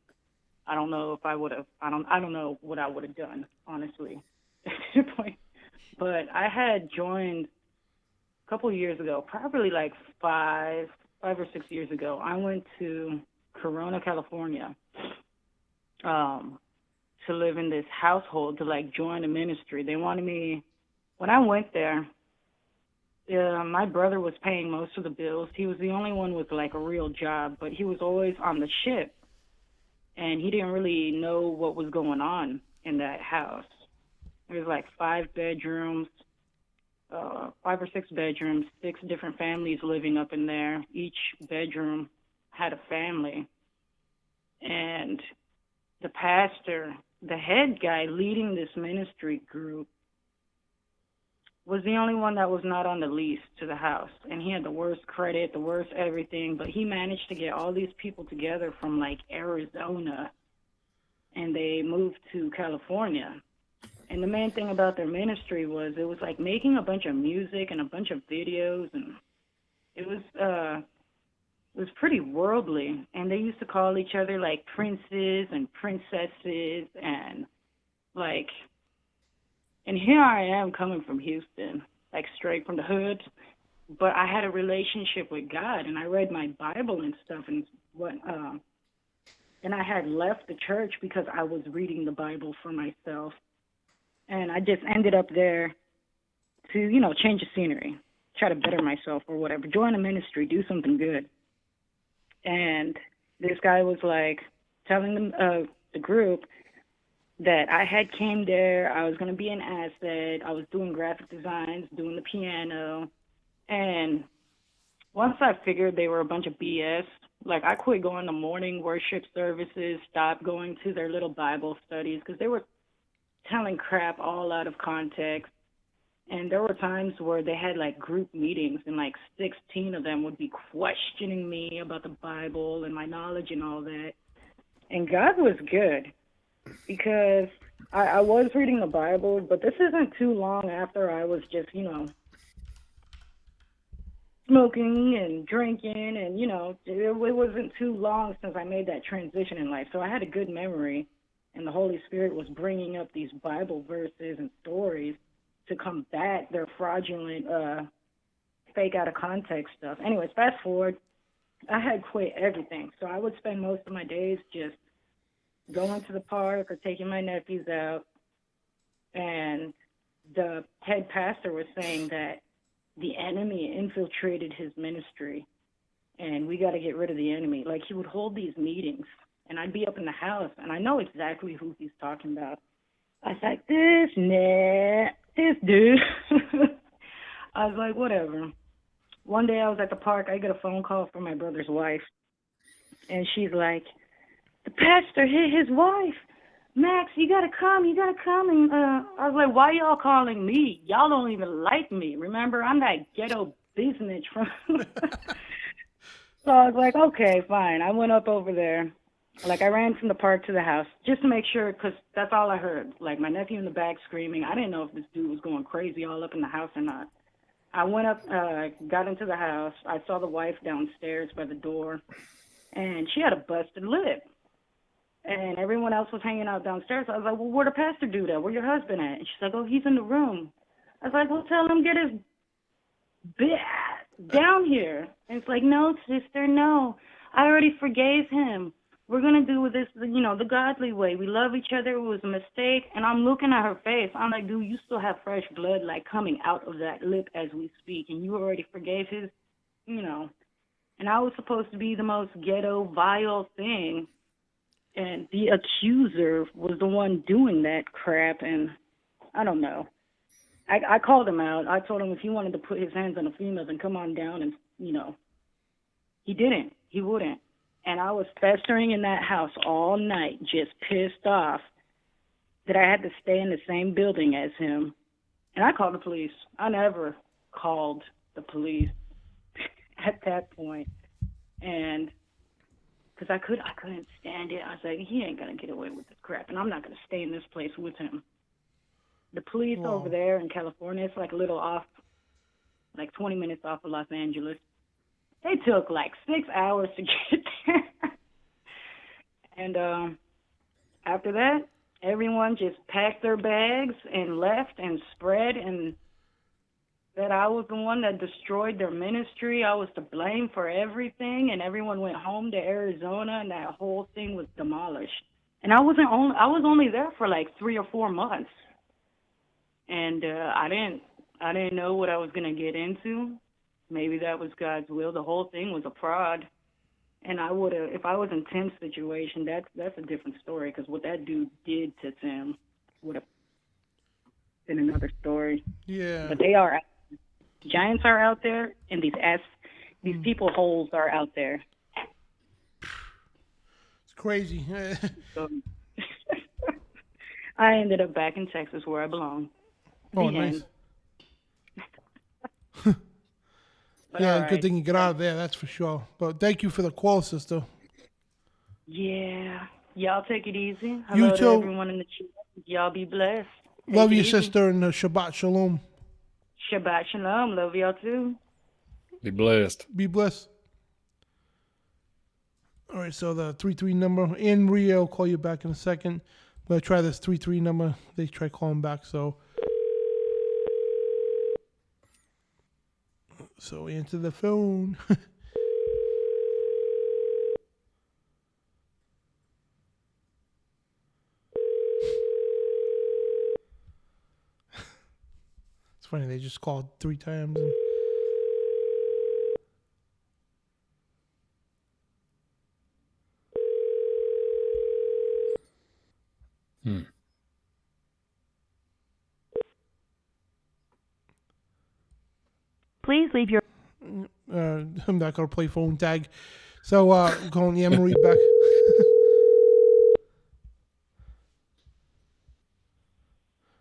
S8: I don't know if I would have, I don't know what I would have done, honestly, at this point. But I had joined a couple of years ago, probably like 5 or 6 years ago. I went to Corona, California, to live in this household, to like join a ministry. They wanted me, when I went there, my brother was paying most of the bills. He was the only one with like a real job, but he was always on the ship, and he didn't really know what was going on in that house. There was like 5 bedrooms, 5 or 6 bedrooms, 6 different families living up in there. Each bedroom had a family. And the pastor, the head guy leading this ministry group, was the only one that was not on the lease to the house. And he had the worst credit, the worst everything, but he managed to get all these people together from like Arizona, and they moved to California. And the main thing about their ministry was it was like making a bunch of music and a bunch of videos, and it was pretty worldly. And they used to call each other like princes and princesses, and like, and here I am coming from Houston, like straight from the hood, but I had a relationship with God, and I read my Bible and stuff, and and I had left the church because I was reading the Bible for myself. And I just ended up there to, change the scenery, try to better myself or whatever. Join a ministry, do something good. And this guy was like telling them, the group that I had came there, I was going to be an asset, I was doing graphic designs, doing the piano. And once I figured they were a bunch of BS, like I quit going to morning worship services, stopped going to their little Bible studies because they were telling crap all out of context. And there were times where they had like group meetings and like 16 of them would be questioning me about the Bible and my knowledge and all that. And God was good because I was reading the Bible, but this isn't too long after I was just, smoking and drinking, and it wasn't too long since I made that transition in life. So I had a good memory, and the Holy Spirit was bringing up these Bible verses and stories to combat their fraudulent, fake out of context stuff. Anyways, fast forward, I had quit everything, so I would spend most of my days just going to the park or taking my nephews out, and the head pastor was saying that the enemy infiltrated his ministry, and we got to get rid of the enemy. Like, he would hold these meetings, and I'd be up in the house, and I know exactly who he's talking about. I was like, this dude. I was like, whatever. One day I was at the park. I get a phone call from my brother's wife, and she's like, the pastor hit his wife. Max, you gotta come. And I was like, why y'all calling me? Y'all don't even like me. Remember, I'm that ghetto business from. So I was like, okay, fine. I went up over there. Like, I ran from the park to the house just to make sure, because that's all I heard. Like, my nephew in the back screaming. I didn't know if this dude was going crazy all up in the house or not. I went up, got into the house. I saw the wife downstairs by the door, and she had a busted lip. And everyone else was hanging out downstairs. I was like, well, where'd the pastor do that? Where your husband at? And she's like, oh, he's in the room. I was like, well, tell him get his down here. And it's like, no, sister, no. I already forgave him. We're going to do this, the godly way. We love each other. It was a mistake. And I'm looking at her face. I'm like, dude, you still have fresh blood, like, coming out of that lip as we speak. And you already forgave his, And I was supposed to be the most ghetto, vile thing. And the accuser was the one doing that crap, and I don't know. I called him out. I told him if he wanted to put his hands on a female, then come on down, and, he didn't. He wouldn't. And I was festering in that house all night, just pissed off that I had to stay in the same building as him. And I called the police. I never called the police at that point. And because I couldn't stand it. I was like, he ain't going to get away with this crap, and I'm not going to stay in this place with him. The police over there in California, it's like a little off, like 20 minutes off of Los Angeles. They took like 6 hours to get there. And after that, everyone just packed their bags and left and spread, and that I was the one that destroyed their ministry. I was to blame for everything, and everyone went home to Arizona, and that whole thing was demolished. And I was only there for like 3 or 4 months, and I didn't know what I was gonna get into. Maybe that was God's will. The whole thing was a fraud, and I would have, if I was in Tim's situation, that's a different story, because what that dude did to Tim would have been another story.
S1: Yeah.
S8: But giants are out there, and these people holes are out there.
S1: It's crazy.
S8: So, I ended up back in Texas where I belong.
S1: Oh, nice. Yeah, right. Good thing you get out of there, that's for sure. But thank you for the call, sister.
S8: Yeah. Y'all take it easy.
S1: You
S8: Hello
S1: too.
S8: to everyone in the chat. Y'all be blessed.
S1: Love you, sister, and Shabbat Shalom.
S8: Shabbat Shalom. Love y'all too.
S3: Be blessed.
S1: Be blessed. All right, so the 33 number. In Rio, I'll call you back in a second. But I try this 33 number. They try calling back, so answer the phone. It's funny, they just called 3 times. And
S3: Hmm.
S9: Please leave your.
S1: I'm not gonna play phone tag. So calling Anne Marie back.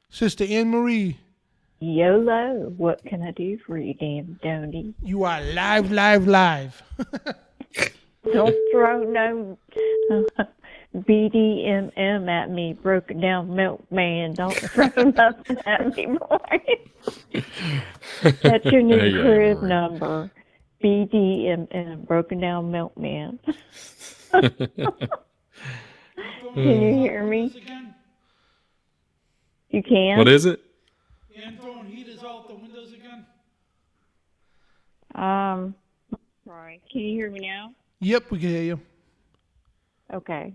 S1: Sister Anne Marie.
S10: YOLO, what can I do for you, damn Bidondi?
S1: You are live.
S10: Don't throw no BDMM at me, broken down milkman. Don't throw nothing at me, boy. That's your new
S3: Hey,
S10: crib
S3: Marie.
S10: number. BDMM, broken down milkman. Can you hear me? You can?
S3: What is it?
S4: And throwing heaters out the windows again.
S10: Right. Can you hear me now?
S1: Yep, we can hear you.
S10: Okay.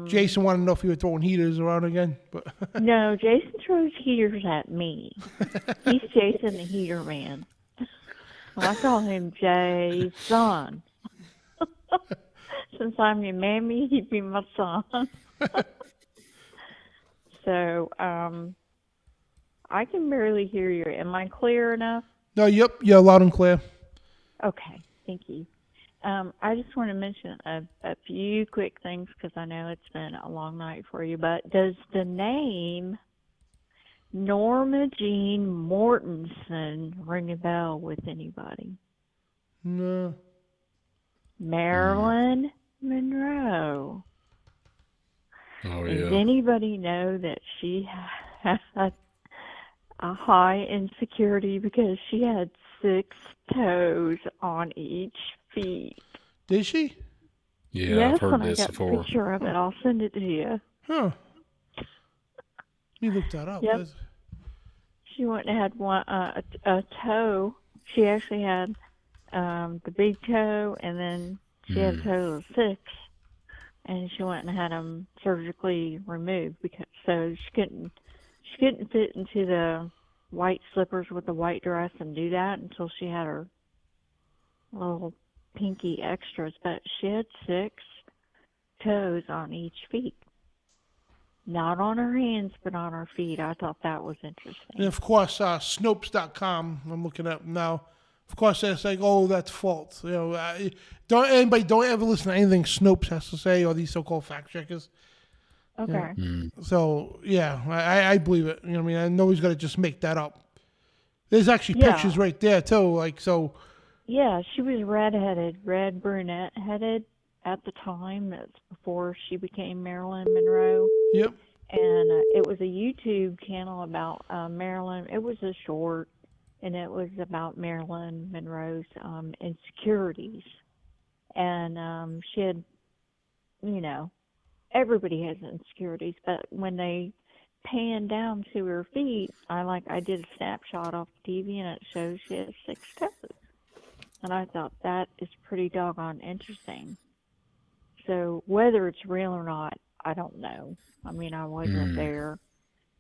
S1: Jason wanted to know if you were throwing heaters around again, but
S10: No, Jason throws heaters at me. He's Jason the Heater Man. Well, I call him Jason. Since I'm your mammy, he'd be my son. So, I can barely hear you. Am I clear enough?
S1: no, yep, yeah, loud and clear.
S10: Okay, thank you. I just want to mention a few quick things because I know it's been a long night for you, but does the name Norma Jean Mortensen ring a bell with anybody?
S1: No.
S10: Marilyn Monroe.
S3: Oh,
S10: Does
S3: yeah.
S10: anybody know that she had a high insecurity because she had 6 toes on each feet?
S1: Did she?
S3: Yeah,
S10: Yes,
S3: I've heard
S10: when I
S3: this
S10: got
S3: before.
S10: the picture of it, I'll send it to you.
S1: Huh. Let me look that up.
S10: Yep.
S1: That's-
S10: She went and had one a toe. She actually had the big toe, and then she had a total of 6. And she went and had them surgically removed because so she couldn't fit into the white slippers with the white dress and do that until she had her little pinky extras. But she had 6 toes on each feet. Not on her hands, but on her feet. I thought that was interesting.
S1: And of course, Snopes.com, I'm looking up now. Of course, it's like, oh, that's false. You know, don't ever listen to anything Snopes has to say or these so-called fact checkers.
S10: Okay.
S1: Yeah. So yeah, I believe it. You know what I mean? I know he's gonna just make that up. There's actually
S10: Yeah.
S1: pictures right there too. Like so.
S10: Yeah, she was red-headed, red brunette-headed at the time. That's before she became Marilyn Monroe.
S1: Yep.
S10: And it was a YouTube channel about Marilyn. It was a short, and it was about Marilyn Monroe's insecurities. And she had, you know, everybody has insecurities, but when they pan down to her feet, I did a snapshot off the TV, and it shows she has 6 toes. And I thought that is pretty doggone interesting. So whether it's real or not, I don't know. I mean, I wasn't there,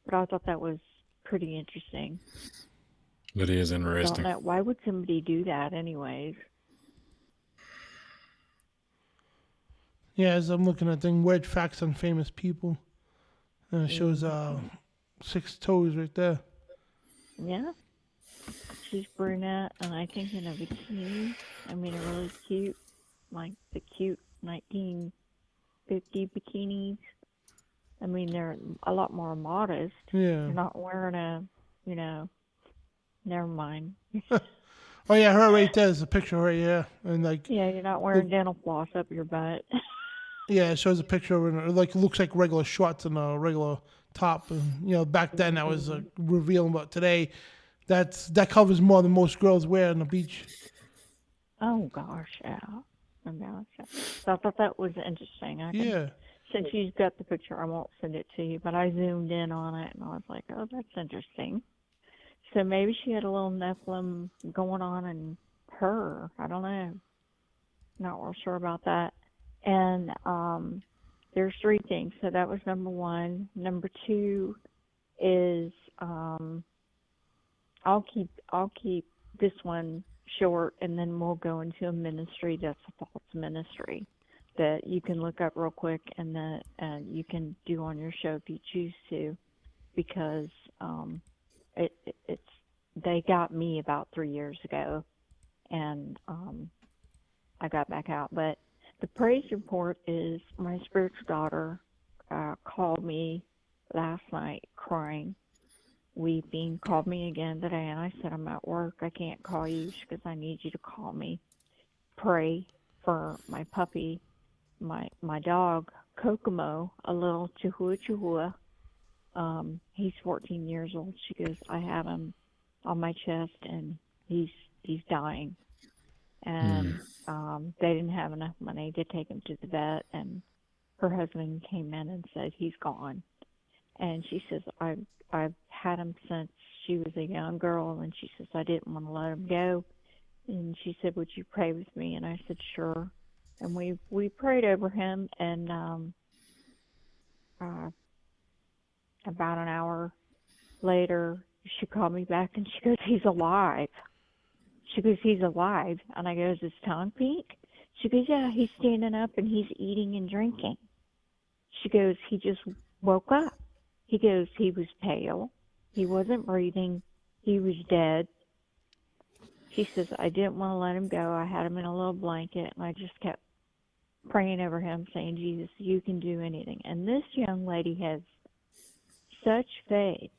S10: but I thought that was pretty interesting.
S3: That is
S10: I don't
S3: interesting.
S10: know. Why would somebody do that anyways?
S1: Yeah, as I'm looking at thing, weird facts on famous people, and it shows 6 toes right there.
S10: Yeah. She's brunette, and I think in a bikini. I mean, a really cute, like the cute 1950 bikinis. I mean, they're a lot more modest.
S1: Yeah.
S10: You're not wearing a, never mind.
S1: Oh yeah, her right there is a picture right here, and like
S10: Yeah, you're not wearing dental floss up your butt.
S1: yeah, it shows a picture of her. Like it looks like regular shorts and a regular top. And back then that was revealing, but today that covers more than most girls wear on the beach.
S10: Oh gosh, yeah. Oh gosh, yeah. So I thought that was interesting.
S1: Yeah.
S10: Since you've got the picture, I won't send it to you, but I zoomed in on it and I was like, oh, that's interesting. So maybe she had a little Nephilim going on in her. I don't know. Not real sure about that. And there's 3 things. So that was number 1. Number 2 is I'll keep this one short, and then we'll go into a ministry that's a false ministry. that you can look up real quick and that you can do on your show if you choose to, because it's they got me about 3 years ago, and I got back out. But the praise report is my spiritual daughter called me last night crying, weeping, called me again today, and I said, I'm at work, I can't call you. She goes, I need you to call me. Pray for my puppy, my dog, Kokomo, a little Chihuahua. He's 14 years old. She goes, I have him on my chest, and he's dying. And they didn't have enough money to take him to the vet, and her husband came in and said he's gone. And she says, I've had him since she was a young girl, and she says, I didn't want to let him go. And she said, would you pray with me? And I said, sure. And we prayed over him, and about an hour later, she called me back, and she goes, he's alive. She goes, he's alive. And I go, is his tongue pink? She goes, yeah, he's standing up, and he's eating and drinking. She goes, he just woke up. He goes, he was pale. He wasn't breathing. He was dead. She says, I didn't want to let him go. I had him in a little blanket, and I just kept praying over him, saying, Jesus, you can do anything. And this young lady has such faith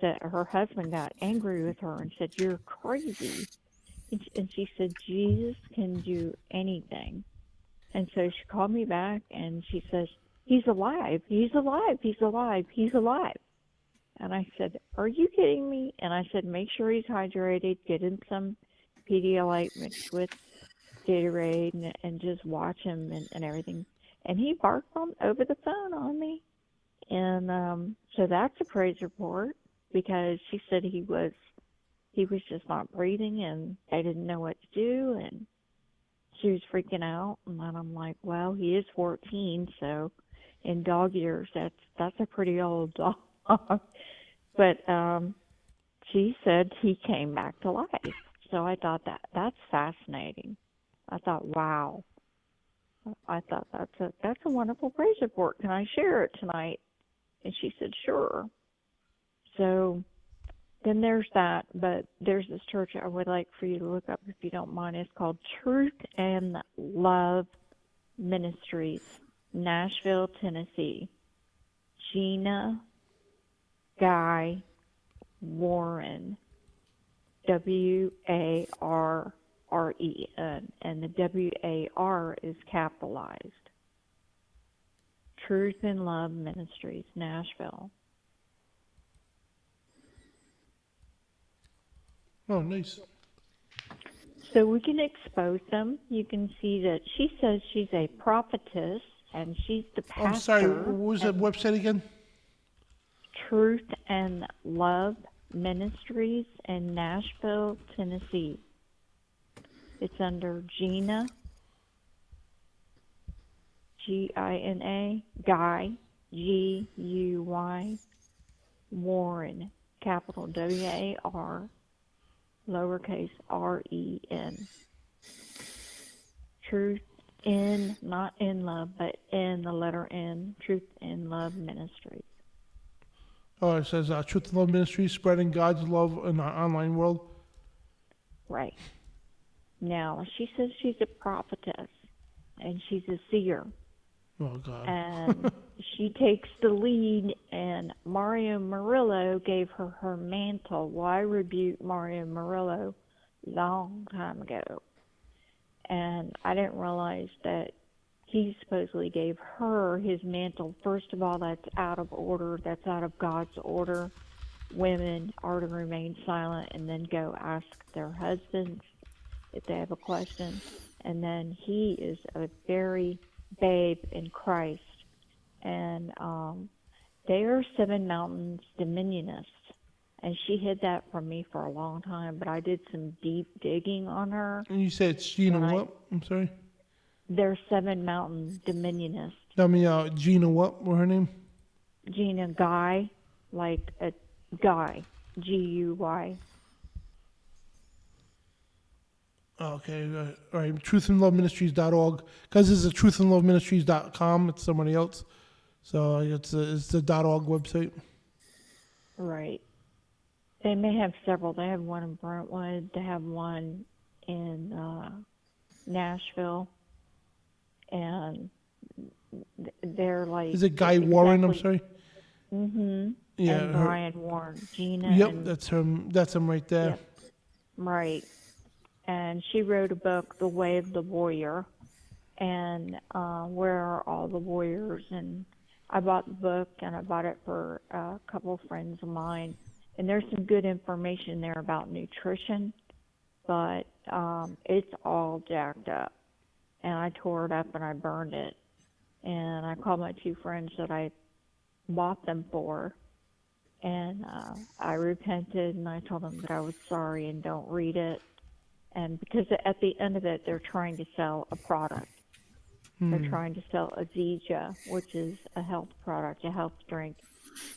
S10: that her husband got angry with her and said, you're crazy. And she said, Jesus can do anything. And so she called me back, and she says, he's alive, he's alive, he's alive, he's alive. And I said, are you kidding me? And I said, make sure he's hydrated, get him some Pedialyte mixed with Gatorade, and just watch him and everything. And he barked over the phone on me. And so that's a praise report, because she said he was just not breathing, and they didn't know what to do, and she was freaking out. And then I'm like, well, he is 14, so in dog years, that's a pretty old dog. But she said he came back to life. So I thought that's fascinating. I thought, wow. I thought that's a wonderful praise report. Can I share it tonight? And she said, sure. So then there's that, but there's this church I would like for you to look up if you don't mind. It's called Truth and Love Ministries, Nashville, Tennessee. Gina Guy Warren, Warren, and the WAR is capitalized. Truth and Love Ministries, Nashville.
S1: Oh, nice.
S10: So we can expose them. You can see that she says she's a prophetess, and she's the pastor.
S1: I'm sorry, what was the website again?
S10: Truth and Love Ministries in Nashville, Tennessee. It's under Gina, Gina, Guy, Guy, Warren, capital WAR, lowercase REN. Truth in, not in love, but in the letter N, Truth in Love Ministries.
S1: Oh, it says Truth and Love Ministries, spreading God's love in our online world.
S10: Right. Now, she says she's a prophetess, and she's a seer.
S1: Oh, God.
S10: And she takes the lead, and Mario Murillo gave her mantle. Well, I rebuked Mario Murillo long time ago, and I didn't realize that he supposedly gave her his mantle. First of all, that's out of order. That's out of God's order. Women are to remain silent and then go ask their husbands if they have a question. And then he is a very babe in Christ. And they are Seven Mountains Dominionists. And she hid that from me for a long time, but I did some deep digging on her.
S1: And you said it's Gina what? I'm sorry?
S10: They're Seven Mountain Dominionists.
S1: Tell me, Gina what? What her name?
S10: Gina Guy, like a guy, Guy.
S1: Okay, all right. Truthandloveministries.org. Because it's a truthandloveministries.com. It's somebody else. So it's the .org website.
S10: Right. They may have several. They have one in Brentwood. They have one in Nashville. And they're like...
S1: Is it Guy Warren? I'm sorry.
S10: Mm-hmm.
S1: Yeah.
S10: And Brian Warren. Gina.
S1: Yep,
S10: and,
S1: that's him. That's him right there.
S10: Yep. Right. And she wrote a book, The Way of the Warrior. And where are all the warriors? And I bought the book, and I bought it for a couple of friends of mine. And there's some good information there about nutrition, but it's all jacked up. And I tore it up and I burned it. And I called my two friends that I bought them for. And I repented, and I told them that I was sorry and don't read it. And because at the end of it, they're trying to sell a product. They're trying to sell Azija, which is a health product, a health drink,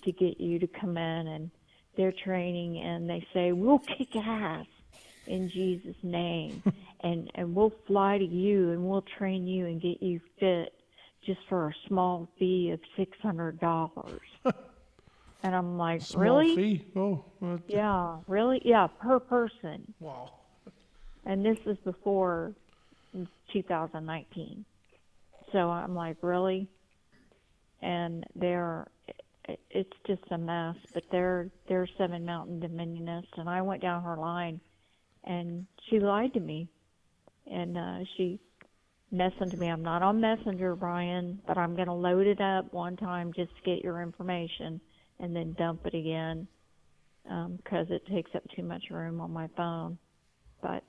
S10: to get you to come in. And they're training, and they say, we'll kick ass in Jesus' name. and we'll fly to you, and we'll train you and get you fit just for a small fee of $600. And I'm like,
S1: Small
S10: really?
S1: fee? Oh.
S10: Yeah, really? Yeah, per person.
S1: Wow.
S10: And this is before 2019. So I'm like, really? And it's just a mess. But they're Seven Mountain Dominionists, and I went down her line, and she lied to me. And she messaged me. I'm not on Messenger, Brian, but I'm going to load it up one time just to get your information and then dump it again because it takes up too much room on my phone. But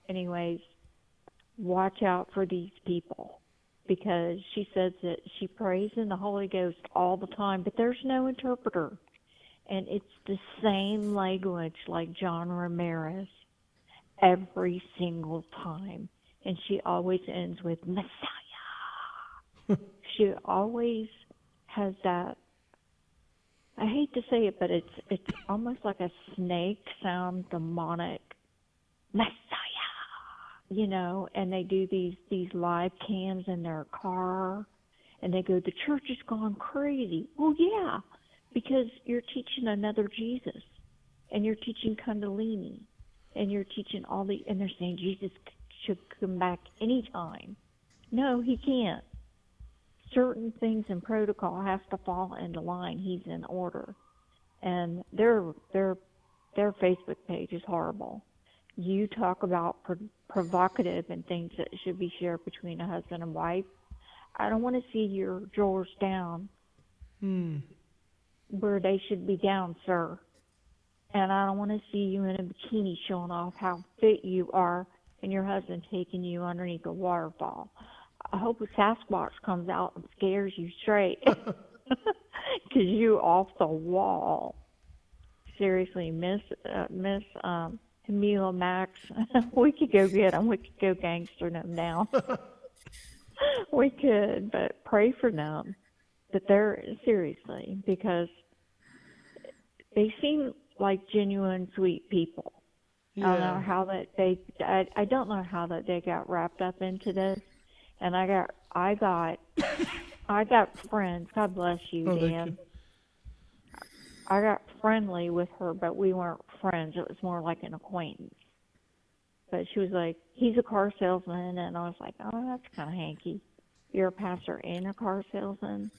S10: anyways, watch out for these people, because she says that she prays in the Holy Ghost all the time, but there's no interpreter. And it's the same language like John Ramirez every single time. And she always ends with Messiah. She always has that, I hate to say it, but it's almost like a snake sound, demonic Messiah, you know, and they do these live cams in their car, and they go, the church has gone crazy. Well, yeah, because you're teaching another Jesus, and you're teaching Kundalini, and you're teaching and they're saying Jesus should come back anytime. No, he can't. Certain things in protocol has to fall into line. He's in order. And their Facebook page is horrible. You talk about provocative and things that should be shared between a husband and wife. I don't want to see your drawers down where they should be down, sir. And I don't want to see you in a bikini showing off how fit you are and your husband taking you underneath a waterfall. I hope a Sasquatch comes out and scares you straight because you off the wall. Seriously, Miss Camila Max, we could go get them. We could go gangster them now. We could, but pray for them. But they're seriously, because they seem like genuine, sweet people. Yeah. I don't know how that I don't know how that they got wrapped up into this. And I got friends. God bless you, Dan. I got friendly with her, but we weren't friends. It was more like an acquaintance. But she was like, he's a car salesman. And I was like, oh, that's kind of hanky. You're a pastor and a car salesman.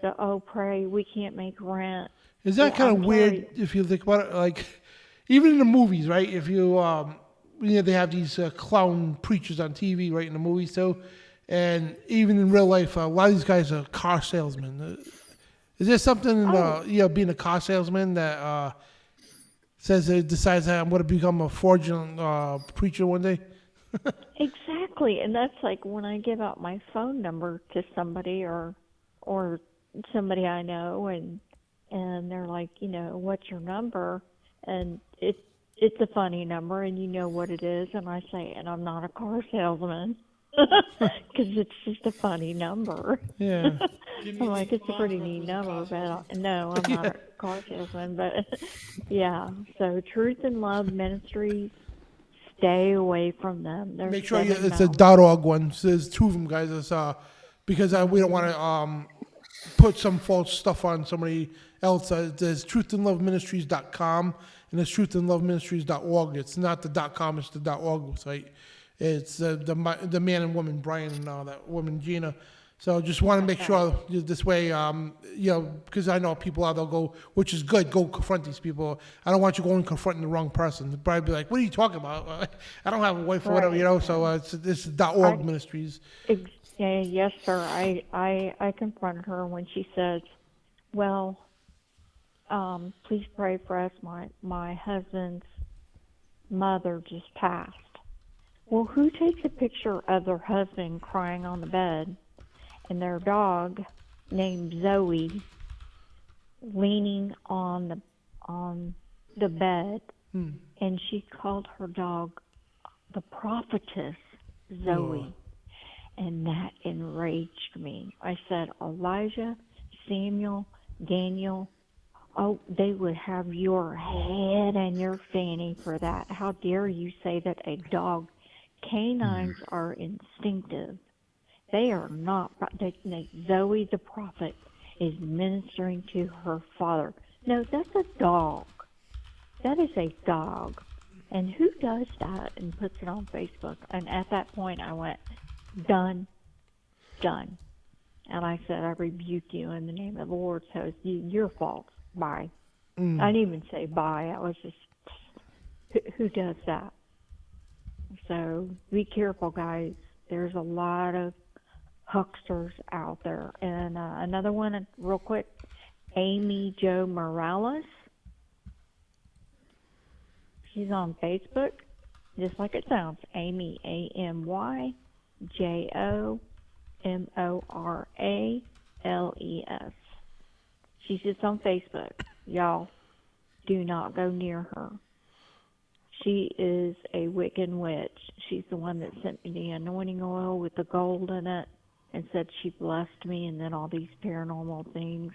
S10: So, pray, we can't make rent.
S1: Is that kind of weird if you think about it? Like, even in the movies, right? If you, they have these clown preachers on TV, right, in the movies too. And even in real life, a lot of these guys are car salesmen. Is there something, being a car salesman that says it decides I'm going to become a fraudulent preacher one day?
S10: Exactly, and that's like when I give out my phone number to somebody or somebody I know, and they're like, what's your number? And it's a funny number, and you know what it is, and I say, and I'm not a car salesman. Because it's just a funny number. Yeah. I'm like, it's a pretty neat number, but no, I'm not a car salesman. But yeah, so Truth and Love Ministries, stay away from them. They're
S1: Make sure
S10: setting
S1: it's a
S10: mountains.
S1: .org one. So there's two of them, guys. It's, because we don't want to put some false stuff on somebody else. There's truthandloveministries.com and there's truthandloveministries.org. It's not the .com, it's the .org site. It's the man and woman, Brian, and that woman, Gina. So just want to make sure this way, because I know people out there go, which is good, go confront these people. I don't want you going confronting the wrong person. They'll probably be like, what are you talking about? I don't have a wife or whatever, so this is .org ministries.
S10: Yes, sir. I confronted her when she says, well, please pray for us. My husband's mother just passed. Well, who takes a picture of their husband crying on the bed and their dog named Zoe leaning on the bed, and she called her dog the prophetess Zoe, and that enraged me. I said, Elijah, Samuel, Daniel, they would have your head and your fanny for that. How dare you say that a dog? Canines are instinctive. They are not. Zoe the prophet is ministering to her father. No, that's a dog. That is a dog. And who does that and puts it on Facebook? And at that point, I went, done. And I said, I rebuke you in the name of the Lord. So it's your fault. Bye. I didn't even say bye. I was just, who does that? So be careful, guys. There's a lot of hucksters out there. And another one, real quick, Amy Jo Morales. She's on Facebook, just like it sounds. Amy, AmyJoMorales. She's just on Facebook. Y'all, do not go near her. She is a wicked witch. She's the one that sent me the anointing oil with the gold in it and said she blessed me, and then all these paranormal things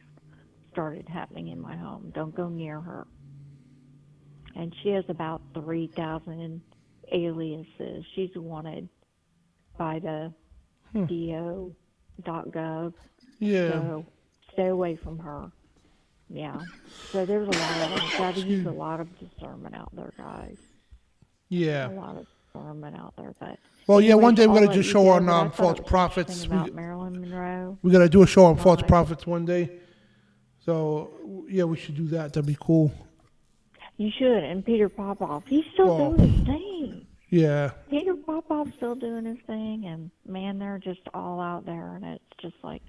S10: started happening in my home. Don't go near her. And she has about 3,000 aliases. She's wanted by the do.gov.
S1: Yeah.
S10: So stay away from her. Yeah. So there's a lot of them. Got to use a lot of discernment out there, guys.
S1: Yeah.
S10: A lot of discernment out there, but.
S1: Well,
S10: anyways,
S1: one day we're
S10: I'll
S1: going to
S10: let
S1: just
S10: you
S1: show
S10: go,
S1: on
S10: but I thought
S1: false
S10: it was
S1: prophets.
S10: interesting about Marilyn Monroe.
S1: We're going to do a show on false
S10: Right.
S1: prophets one day. So, yeah, we should do that. That'd be cool.
S10: You should. And Peter Popoff, he's still doing his thing.
S1: Yeah.
S10: Peter Popoff's still doing his thing, and man, they're just all out there, and it's just like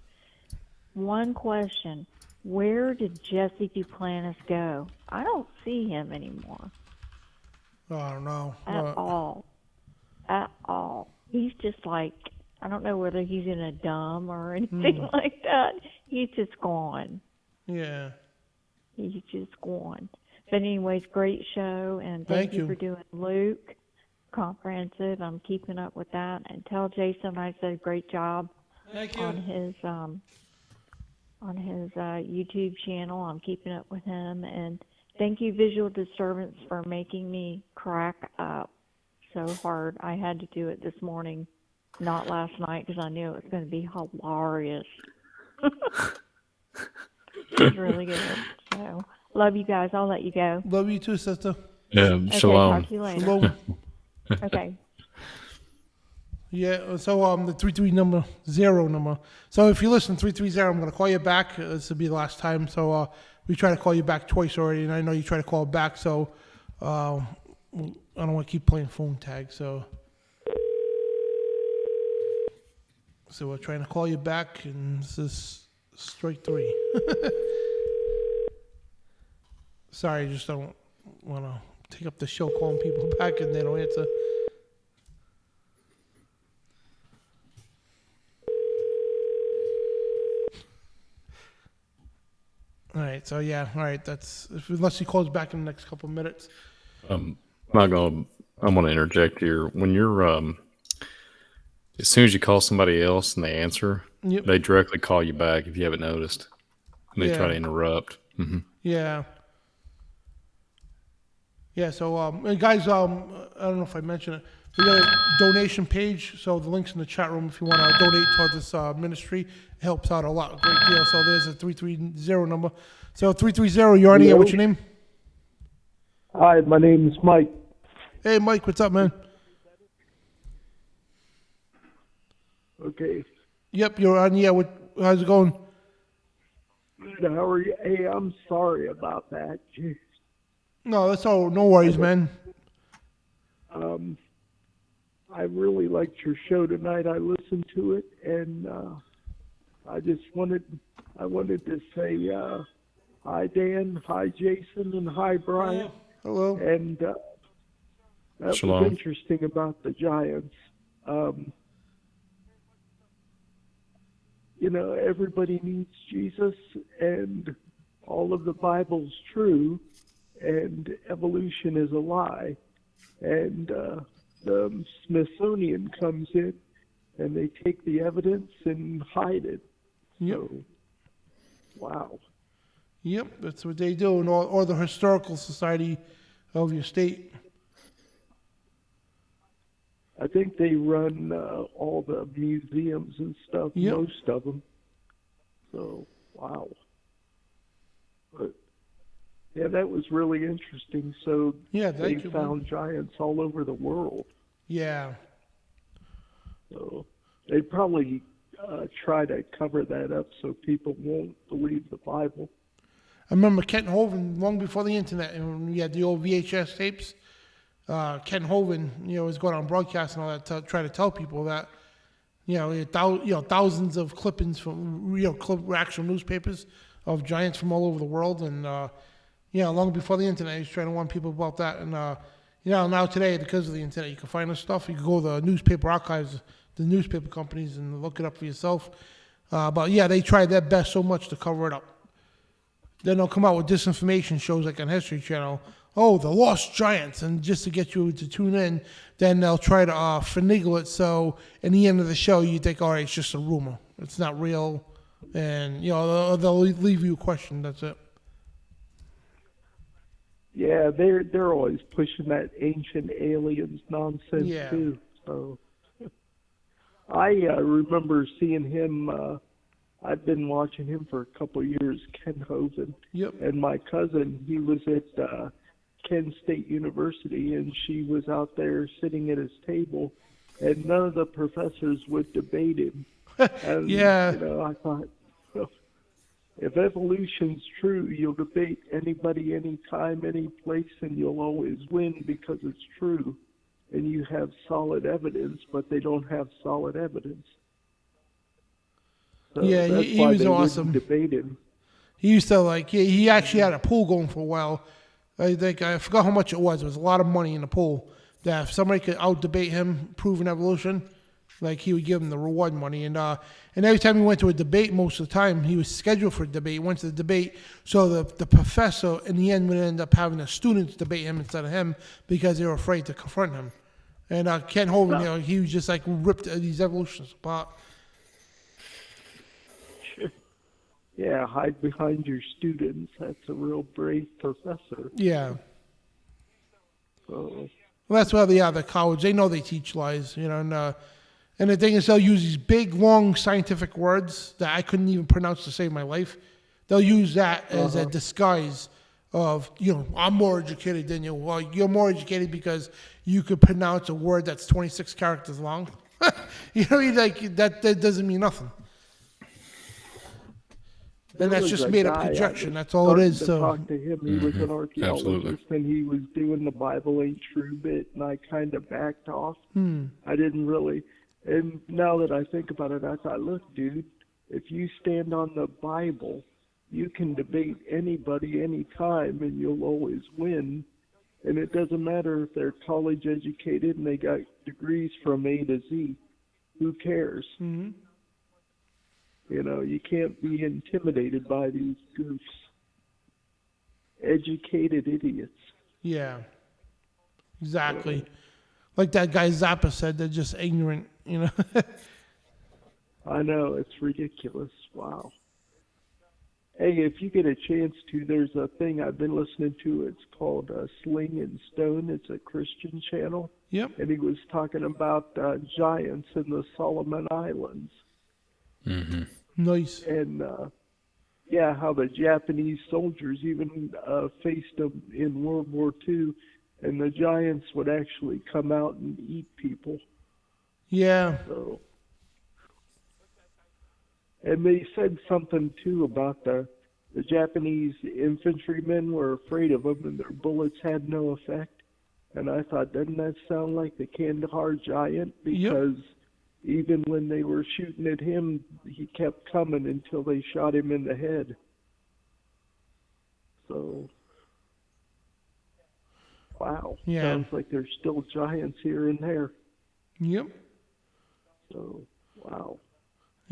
S10: one question: where did Jesse Duplantis go? I don't see him anymore
S1: I don't know.
S10: at all. At all. He's just like, I don't know whether he's in a dumb or anything like that. He's just gone.
S1: Yeah.
S10: He's just gone. But anyways, great show, and thank you for doing Luke. Comprehensive. I'm keeping up with that. And tell Jason I said great job on his YouTube channel. I'm keeping up with him. And thank you, Visual Disturbance, for making me crack up so hard. I had to do it this morning, not last night, because I knew it was going to be hilarious. It was really good. So, love you guys. I'll let you go.
S1: Love you too, sister.
S10: Okay,
S2: Shalom.
S10: talk to you later.
S1: Shalom.
S10: Okay.
S1: Yeah, so the 33 number. So if you listen 330, I'm going to call you back. This will be the last time. So we try to call you back twice already, and I know you try to call back. So I don't want to keep playing phone tag. So we're trying to call you back, and this is strike three. Sorry, I just don't want to take up the show calling people back and they don't answer. All right, so yeah, all right. Unless he calls back in the next couple of minutes.
S2: I'm going to interject here. When you're, as soon as you call somebody else and they answer, they directly call you back if you haven't noticed. And they try to interrupt. Mm-hmm.
S1: Yeah. Yeah, so guys, I don't know if I mentioned it. We got a donation page, so the link's in the chat room if you want to donate towards this ministry. It helps out a lot, a great deal. So there's a 330 number. So 330, you're on here. What's your name?
S9: Hi, my name is Mike.
S1: Hey, Mike, what's up, man?
S9: Okay.
S1: Yep, you're on. Yeah, how's it going?
S9: Good. How are you? Hey, I'm sorry about that. Jeez.
S1: No, that's all. No worries, man.
S9: I really liked your show tonight. I listened to it, and I wanted to say hi, Dan, hi, Jason, and hi, Brian.
S1: Hello.
S9: And that
S3: Shalom.
S9: was interesting about the Giants. Everybody needs Jesus, and all of the Bible's true, and evolution is a lie. And the Smithsonian comes in, and they take the evidence and hide it.
S1: Yep.
S9: So, wow.
S1: Yep, that's what they do, or the Historical Society of your state.
S9: I think they run all the museums and stuff,
S1: Yep.
S9: most of them. So, wow. But, yeah, that was really interesting. So
S1: Yeah,
S9: they
S1: thank you,
S9: found giants all over the world.
S1: Yeah.
S9: So they probably try to cover that up so people won't believe the Bible.
S1: I remember Kent Hovind long before the internet, and when we had the old VHS tapes. Kent Hovind, was going on broadcast and all that to try to tell people that, thousands of clippings from actual newspapers of giants from all over the world, and long before the internet, he's trying to warn people about that. And now today, because of the internet, you can find this stuff. You can go to the newspaper archives, the newspaper companies, and look it up for yourself. But yeah, they try their best so much to cover it up. Then they'll come out with disinformation shows like on History Channel. Oh, the lost giants, and just to get you to tune in, then they'll try to finagle it. So in the end of the show, you think, all right, it's just a rumor. It's not real. And, they'll leave you a question. That's it.
S9: Yeah, they're always pushing that ancient aliens nonsense
S1: Yeah.
S9: too. So I remember seeing him. I've been watching him for a couple of years, Ken Hovind.
S1: Yep.
S9: And my cousin, he was at Kent State University, and she was out there sitting at his table, and none of the professors would debate him. And,
S1: Yeah.
S9: I thought, if evolution's true, you'll debate anybody, anytime, any place, and you'll always win because it's true. And you have solid evidence, but they don't have solid evidence. So
S1: Yeah,
S9: that's
S1: he
S9: why
S1: was
S9: they
S1: awesome.
S9: wouldn't debate him.
S1: He used to he actually had a pool going for a while. I forgot how much it was. It was a lot of money in the pool. That if somebody could out debate him, proving evolution, he would give him the reward money. And every time he went to a debate, most of the time he was scheduled for a debate. He went to the debate, so the professor in the end would end up having the students debate him instead of him because they were afraid to confront him. And Ken Hovind, he was just ripped these evolutionists apart.
S9: Yeah, hide behind your students. That's a real brave professor.
S1: Yeah.
S9: So,
S1: Well, that's why the college, they know they teach lies, and the thing is they'll use these big, long scientific words that I couldn't even pronounce to save my life. They'll use that as a disguise of, I'm more educated than you. Well, you're more educated because you could pronounce a word that's 26 characters long. That doesn't mean nothing. And that's just made up projection. That's all it is. So
S9: talk to him. He was an archaeologist,
S3: Absolutely.
S9: and he was doing the Bible ain't true bit, and I kind of backed off. I didn't really. And now that I think about it, I thought, look, dude, if you stand on the Bible, you can debate anybody anytime, and you'll always win. And it doesn't matter if they're college educated and they got degrees from A to Z. Who cares?
S1: Mhm.
S9: You can't be intimidated by these goofs. Educated idiots.
S1: Yeah. Exactly. Like that guy Zappa said, they're just ignorant,
S9: I know, it's ridiculous. Wow. Hey, if you get a chance to, there's a thing I've been listening to. It's called Sling and Stone. It's a Christian channel.
S1: Yep.
S9: And he was talking about giants in the Solomon Islands.
S3: Mm-hmm.
S1: Nice.
S9: And, yeah, how the Japanese soldiers even faced them in World War II. And the giants would actually come out and eat people.
S1: Yeah.
S9: So, and they said something too about the Japanese infantrymen were afraid of them and their bullets had no effect. And I thought, doesn't that sound like the Kandahar giant? Because even when they were shooting at him, he kept coming until they shot him in the head. So, wow.
S1: Yeah.
S9: Sounds like there's still giants here and there.
S1: Yep.
S9: So, wow.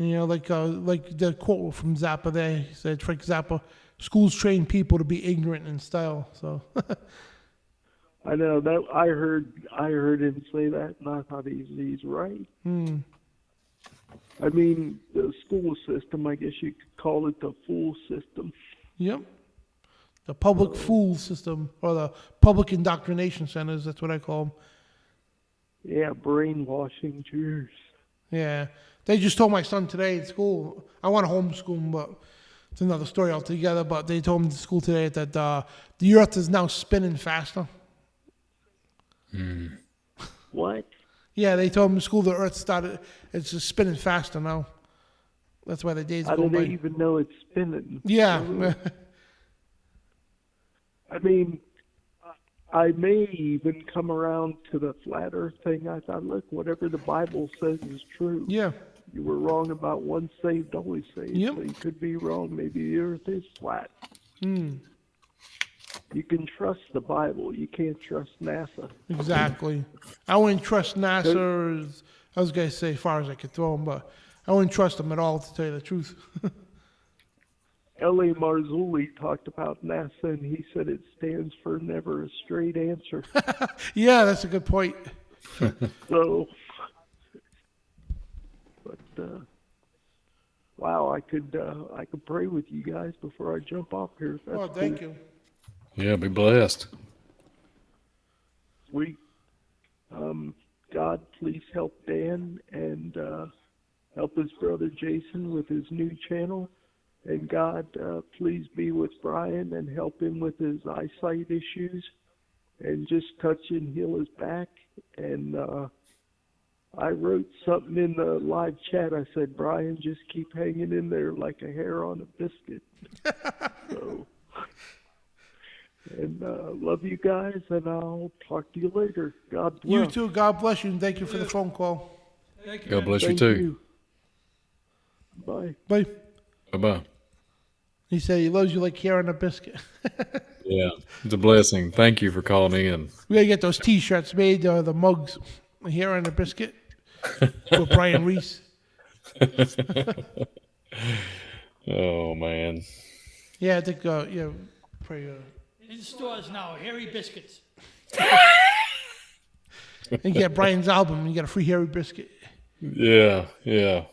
S1: You know, like the quote from Zappa there, he said, Frank Zappa, schools train people to be ignorant in style. So
S9: I know that I heard him say that, and I thought he's right. I mean, the school system, I guess you could call it the fool system.
S1: Yep. The public fool system, or the public indoctrination centers, that's what I call them.
S9: Yeah, brainwashing Jews.
S1: Yeah. They just told my son today at school, I want to homeschool him, but it's another story altogether, but they told him at school today that the earth is now spinning faster.
S9: What?
S1: Yeah, they told him in school the earth it's just spinning faster now. That's why the days
S9: How
S1: go
S9: do
S1: by.
S9: they even know it's spinning?
S1: Yeah.
S9: I mean, I may even come around to the flat earth thing. I thought, look, whatever the Bible says is true.
S1: Yeah.
S9: You were wrong about once saved, always saved.
S1: Yep.
S9: So you could be wrong. Maybe the earth is flat.
S1: Mm.
S9: You can trust the Bible. You can't trust NASA.
S1: Exactly. I wouldn't trust NASA, I was going to say, as far as I could throw them, but I wouldn't trust them at all, to tell you the truth.
S9: L.A. Marzulli talked about NASA, and he said it stands for never a straight answer.
S1: Yeah, that's a good point.
S9: So, but wow, I could pray with you guys before I jump off here. That's
S1: thank
S9: cool.
S1: you.
S3: Yeah, be blessed.
S9: Sweet. God, please help Dan and help his brother Jason with his new channel. And God, please be with Brian and help him with his eyesight issues. And just touch and heal his back. And I wrote something in the live chat. I said, Brian, just keep hanging in there like a hair on a biscuit. So, and love you guys, and I'll talk to you later. God bless.
S1: You too. God bless you, and thank you for the phone call.
S4: Thank you.
S3: God bless you
S9: Thank
S3: too.
S9: you. Bye.
S1: Bye.
S3: Bye-bye.
S1: He said he loves you like hair on a biscuit.
S3: Yeah, it's a blessing. Thank you for calling in.
S1: We got to get those T-shirts made, the mugs, hair on a biscuit, with Brian Reese.
S3: Oh, man.
S1: Yeah, I think, yeah, pray.
S4: In stores now, Hairy Biscuits.
S1: And get Brian's album, and you get a free hairy biscuit.
S3: Yeah, yeah.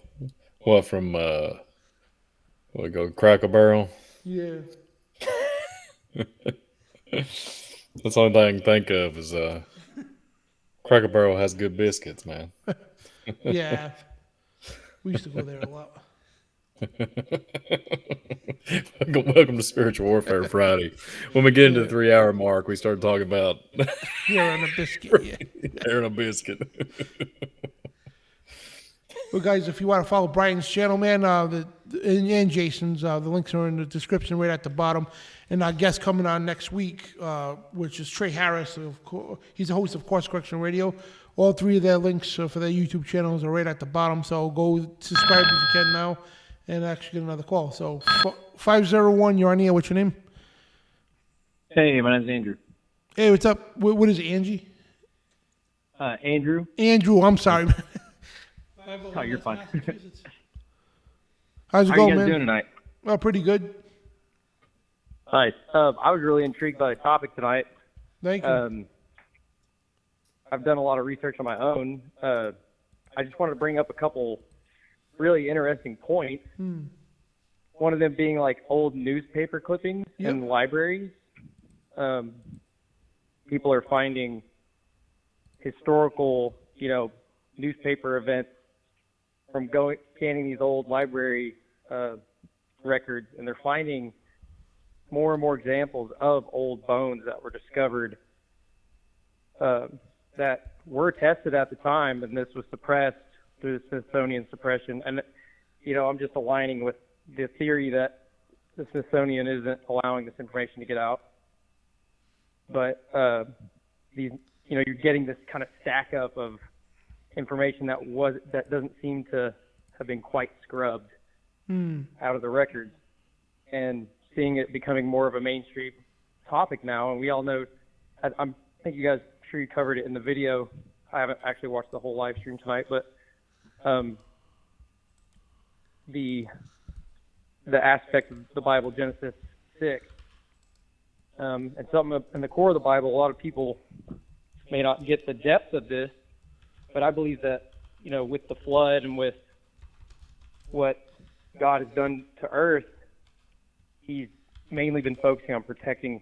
S3: What, from, what, go Cracker Barrel?
S1: Yeah.
S3: That's the only thing I can think of is Cracker Barrel has good biscuits, man.
S1: Yeah. We used to go there a lot.
S3: Welcome to Spiritual Warfare Friday. When we get into the 3-hour mark, we start talking about
S1: Hair on a biscuit, yeah.
S3: hair on a biscuit.
S1: Well, guys, if you want to follow Brian's channel, man, and Jason's, the links are in the description right at the bottom. And our guest coming on next week, which is Trey Harris. He's the host of Course Correction Radio. All three of their links for their YouTube channels are right at the bottom. So go subscribe if you can now and actually get another call. So 501, you're on here. What's your name?
S11: Hey, my name's Andrew.
S1: Hey, what's up? What is it, Angie?
S11: Andrew.
S1: Andrew, I'm sorry.
S11: Oh, you're fine.
S1: How's it
S11: How
S1: going,
S11: are you guys
S1: man?
S11: doing tonight?
S1: Well, pretty good.
S11: Nice. I was really intrigued by the topic tonight.
S1: Thank you.
S11: I've done a lot of research on my own. I just wanted to bring up a couple really interesting points. one of them being like old newspaper clippings in libraries. People are finding historical, newspaper events from scanning these old library records, and they're finding more and more examples of old bones that were discovered that were tested at the time, and this was suppressed through the Smithsonian suppression. And, I'm just aligning with the theory that the Smithsonian isn't allowing this information to get out. But you're getting this kind of stack up of information that doesn't seem to have been quite scrubbed out of the records, and seeing it becoming more of a mainstream topic now. And we all know, I think you guys, sure you covered it in the video. I haven't actually watched the whole live stream tonight, but the aspect of the Bible, Genesis 6, and something in the core of the Bible, a lot of people may not get the depth of this, but I believe that, with the flood and with what God has done to earth, he's mainly been focusing on protecting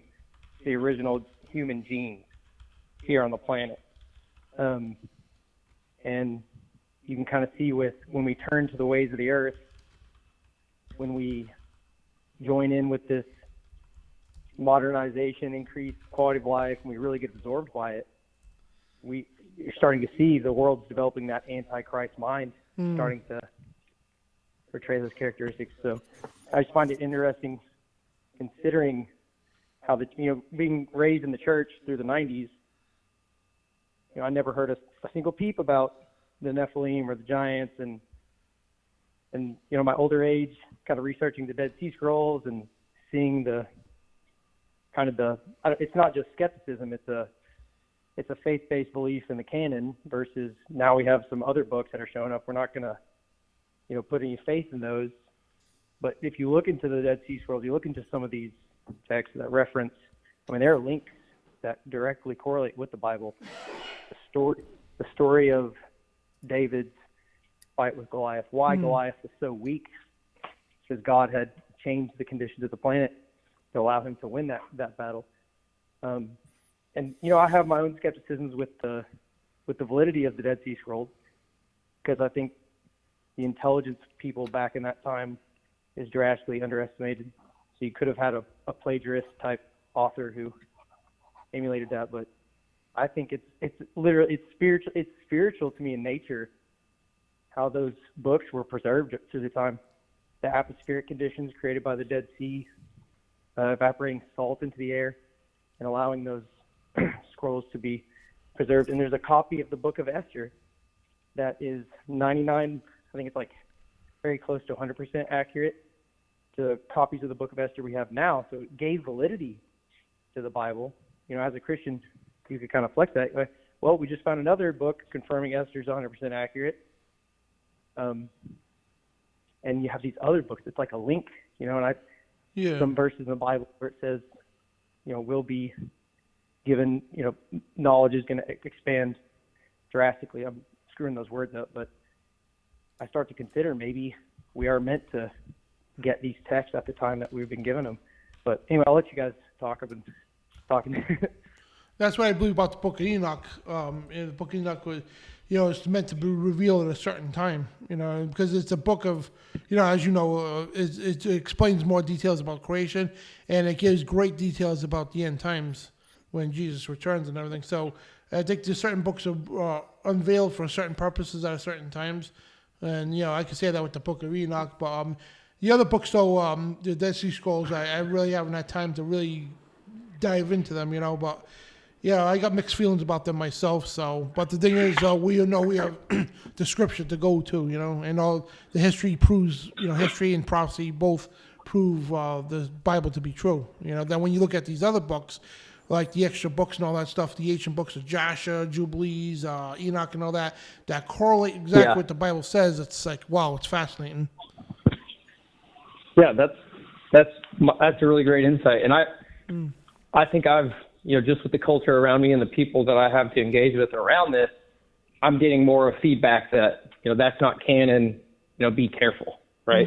S11: the original human genes here on the planet. And you can kind of see when we turn to the ways of the earth, when we join in with this modernization, increased quality of life, and we really get absorbed by it, you're starting to see the world's developing that Antichrist mind, starting to portray those characteristics. So I just find it interesting, considering how being raised in the church through the 90s, I never heard a single peep about the Nephilim or the giants, and my older age, kind of researching the Dead Sea Scrolls and seeing it's not just skepticism, it's a faith-based belief in the canon, versus now we have some other books that are showing up. We're not going to, put any faith in those. But if you look into the Dead Sea Scrolls, you look into some of these texts that reference, there are links that directly correlate with the Bible. The story of David's fight with Goliath, why Goliath was so weak, because God had changed the conditions of the planet to allow him to win that battle. And I have my own skepticisms with the validity of the Dead Sea Scrolls, because I think the intelligence of people back in that time is drastically underestimated. So you could have had a plagiarist type author who emulated that, but I think it's literally spiritual to me in nature, how those books were preserved through the time. The atmospheric conditions created by the Dead Sea, evaporating salt into the air, and allowing those scrolls to be preserved. And there's a copy of the Book of Esther that is 99, I think it's like very close to 100% accurate to copies of the Book of Esther we have now. So it gave validity to the Bible. As a Christian, you could kind of flex that. Well, we just found another book confirming Esther's 100% accurate. And you have these other books. It's like a link, some verses in the Bible where it says, we'll be given, knowledge is going to expand drastically. I'm screwing those words up, but I start to consider maybe we are meant to get these texts at the time that we've been given them. But anyway, I'll let you guys talk. I've been talking.
S1: That's what I believe about the Book of Enoch. The Book of Enoch was, it's meant to be revealed at a certain time, because it's a book of, as it explains more details about creation, and it gives great details about the end times when Jesus returns and everything. So I think there's certain books are unveiled for certain purposes at certain times, and I can say that with the Book of Enoch. But the other books, though, the Dead Sea Scrolls, I really haven't had time to really dive into them, But I got mixed feelings about them myself. So, but the thing is, we have the scripture to go to, and all the history proves, history and prophecy both prove the Bible to be true. Then when you look at these other books, like the extra books and all that stuff, the ancient books of Joshua, Jubilees, Enoch, and all that correlate exactly what the Bible says. It's like, wow, it's fascinating.
S11: Yeah, that's a really great insight, and I think I've, just with the culture around me and the people that I have to engage with around this, I'm getting more of feedback that, that's not canon, be careful, right?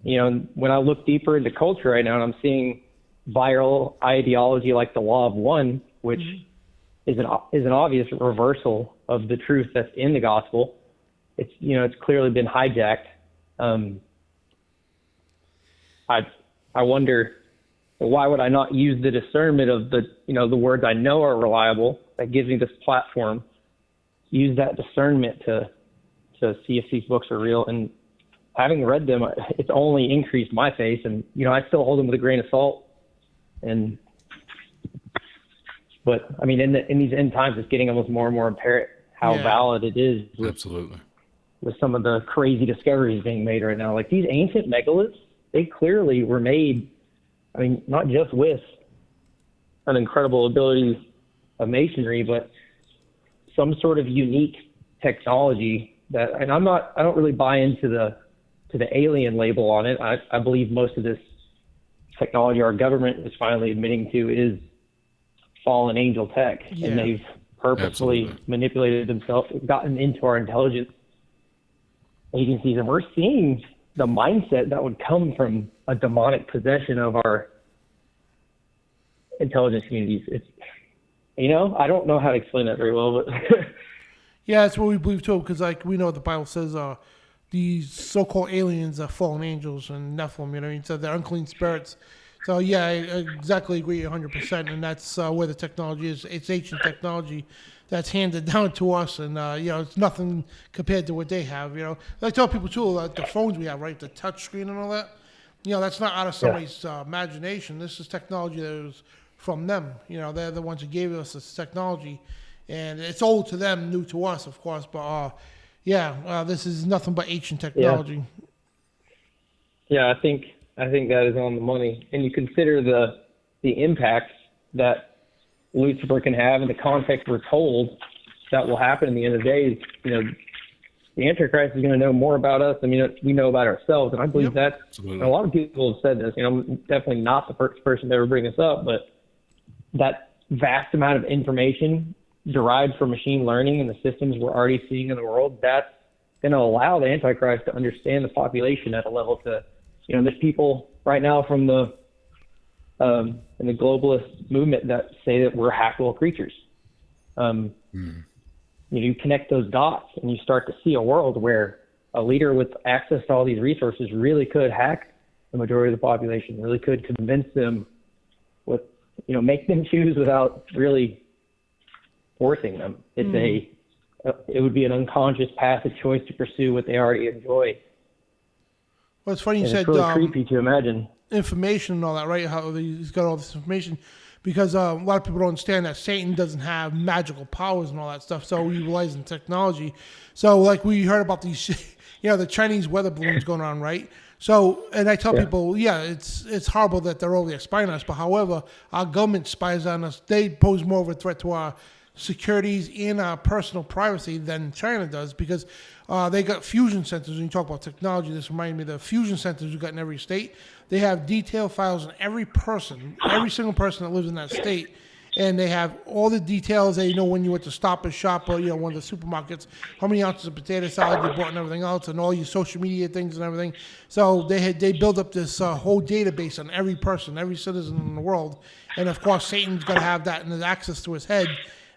S11: when I look deeper into culture right now, and I'm seeing viral ideology like the law of one, which is an obvious reversal of the truth that's in the gospel. It's clearly been hijacked. I wonder, why would I not use the discernment of the words I know are reliable that gives me this platform, use that discernment to see if these books are real. And having read them, it's only increased my faith, and I still hold them with a grain of salt. But I mean, in these end times, it's getting almost more and more apparent how valid it is.
S3: Absolutely.
S11: With some of the crazy discoveries being made right now, like these ancient megaliths, they clearly were made. I mean, not just with an incredible ability of masonry, but some sort of unique technology that. And I don't really buy into the alien label on it. I believe most of this technology our government is finally admitting to is fallen angel tech, and they've purposely manipulated themselves, gotten into our intelligence agencies, and we're seeing the mindset that would come from a demonic possession of our intelligence communities. It's, I don't know how to explain that very well, but
S1: yeah, that's what we believe too, because we know what the Bible says, these so-called aliens are fallen angels and Nephilim, so they're unclean spirits. So yeah, I exactly agree 100%, and that's where the technology is. It's ancient technology that's handed down to us, and it's nothing compared to what they have. I tell people too, like the phones we have, right, the touch screen and all that. That's not out of somebody's imagination. This is technology that was from them. They're the ones who gave us this technology, and it's old to them, new to us, of course. But this is nothing but ancient technology.
S11: Yeah, I think that is on the money. And you consider the impact that Lucifer can have in the context we're told that will happen in the end of the days. The Antichrist is going to know more about us than we know about ourselves. And I believe that a lot of people have said this. I'm definitely not the first person to ever bring this up, but that vast amount of information derived from machine learning and the systems we're already seeing in the world, that's going to allow the Antichrist to understand the population at a level to, there's people right now from the in the globalist movement that say that we're hackable creatures. You connect those dots and you start to see a world where a leader with access to all these resources really could hack the majority of the population, really could convince them with, make them choose without really forcing them. It would be an unconscious passive choice to pursue what they already enjoy.
S1: Well, it's funny you said
S11: it's really creepy to imagine.
S1: Information and all that, right? How he's got all this information, because a lot of people don't understand that Satan doesn't have magical powers and all that stuff. So he relies on technology. So like we heard about these, the Chinese weather balloons going on, right? So, and I tell people, it's horrible that they're over there spying on us. But however, our government spies on us. They pose more of a threat to our securities and our personal privacy than China does, because they got fusion centers. When you talk about technology, this reminded me of the fusion centers we got in every state. They have detailed files on every single person that lives in that state, and they have all the details. They know when you went to Stop and Shop or one of the supermarkets, how many ounces of potato salad you bought and everything else, and all your social media things and everything. So they build up this whole database on every person, every citizen in the world, and of course Satan's got to have that and access to his head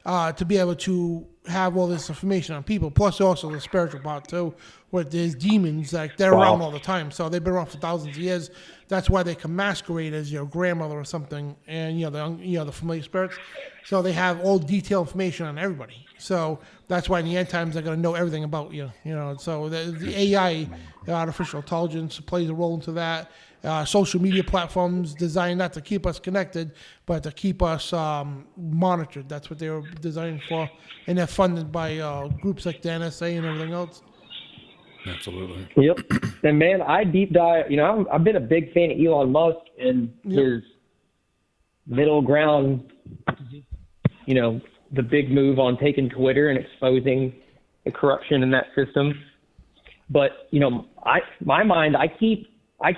S1: to be able to have all this information on people. Plus also the spiritual part too, where there's demons, like they're around all the time. So they've been around for thousands of years. That's why they can masquerade as your grandmother or something, and the familiar spirits. So they have all detailed information on everybody. So that's why in the end times they're going to know everything about you. So the AI, artificial intelligence, plays a role into that. Social media platforms designed not to keep us connected, but to keep us monitored. That's what they were designed for, and they're funded by groups like the NSA and everything else.
S3: Absolutely.
S11: Yep. And man, I deep dive. I've been a big fan of Elon Musk and his middle ground. The big move on taking Twitter and exposing the corruption in that system. But I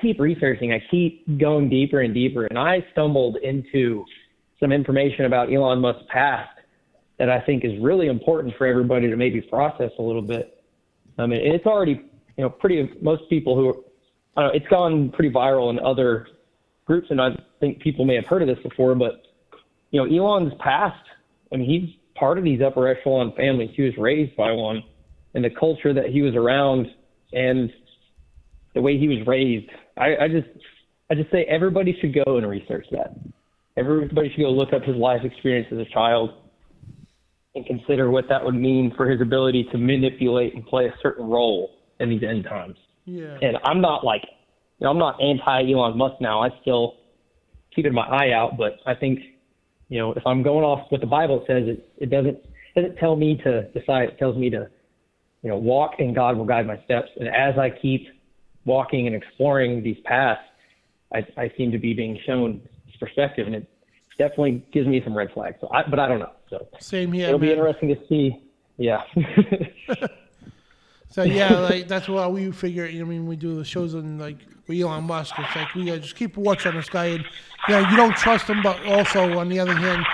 S11: keep researching. I keep going deeper and deeper, and I stumbled into some information about Elon Musk's past that I think is really important for everybody to maybe process a little bit. I mean, it's already, most people who it's gone pretty viral in other groups, and I think people may have heard of this before, but, Elon's past, he's part of these upper echelon families. He was raised by one, and the culture that he was around and the way he was raised, I just say everybody should go and research that. Everybody should go look up his life experience as a child and consider what that would mean for his ability to manipulate and play a certain role in these end times.
S1: Yeah.
S11: And I'm not I'm not anti Elon Musk now. I still keeping my eye out, but I think, if I'm going off what the Bible says, it doesn't tell me to decide. It tells me to, walk, and God will guide my steps. And as I keep walking and exploring these paths, I seem to be being shown this perspective, and it definitely gives me some red flags. But I don't know. So
S1: same here.
S11: It'll
S1: man.
S11: be interesting to see. Yeah.
S1: So yeah, that's why we figure. We do the shows on with Elon Musk. It's like we gotta just keep a watch on this guy, and you don't trust him, but also on the other hand,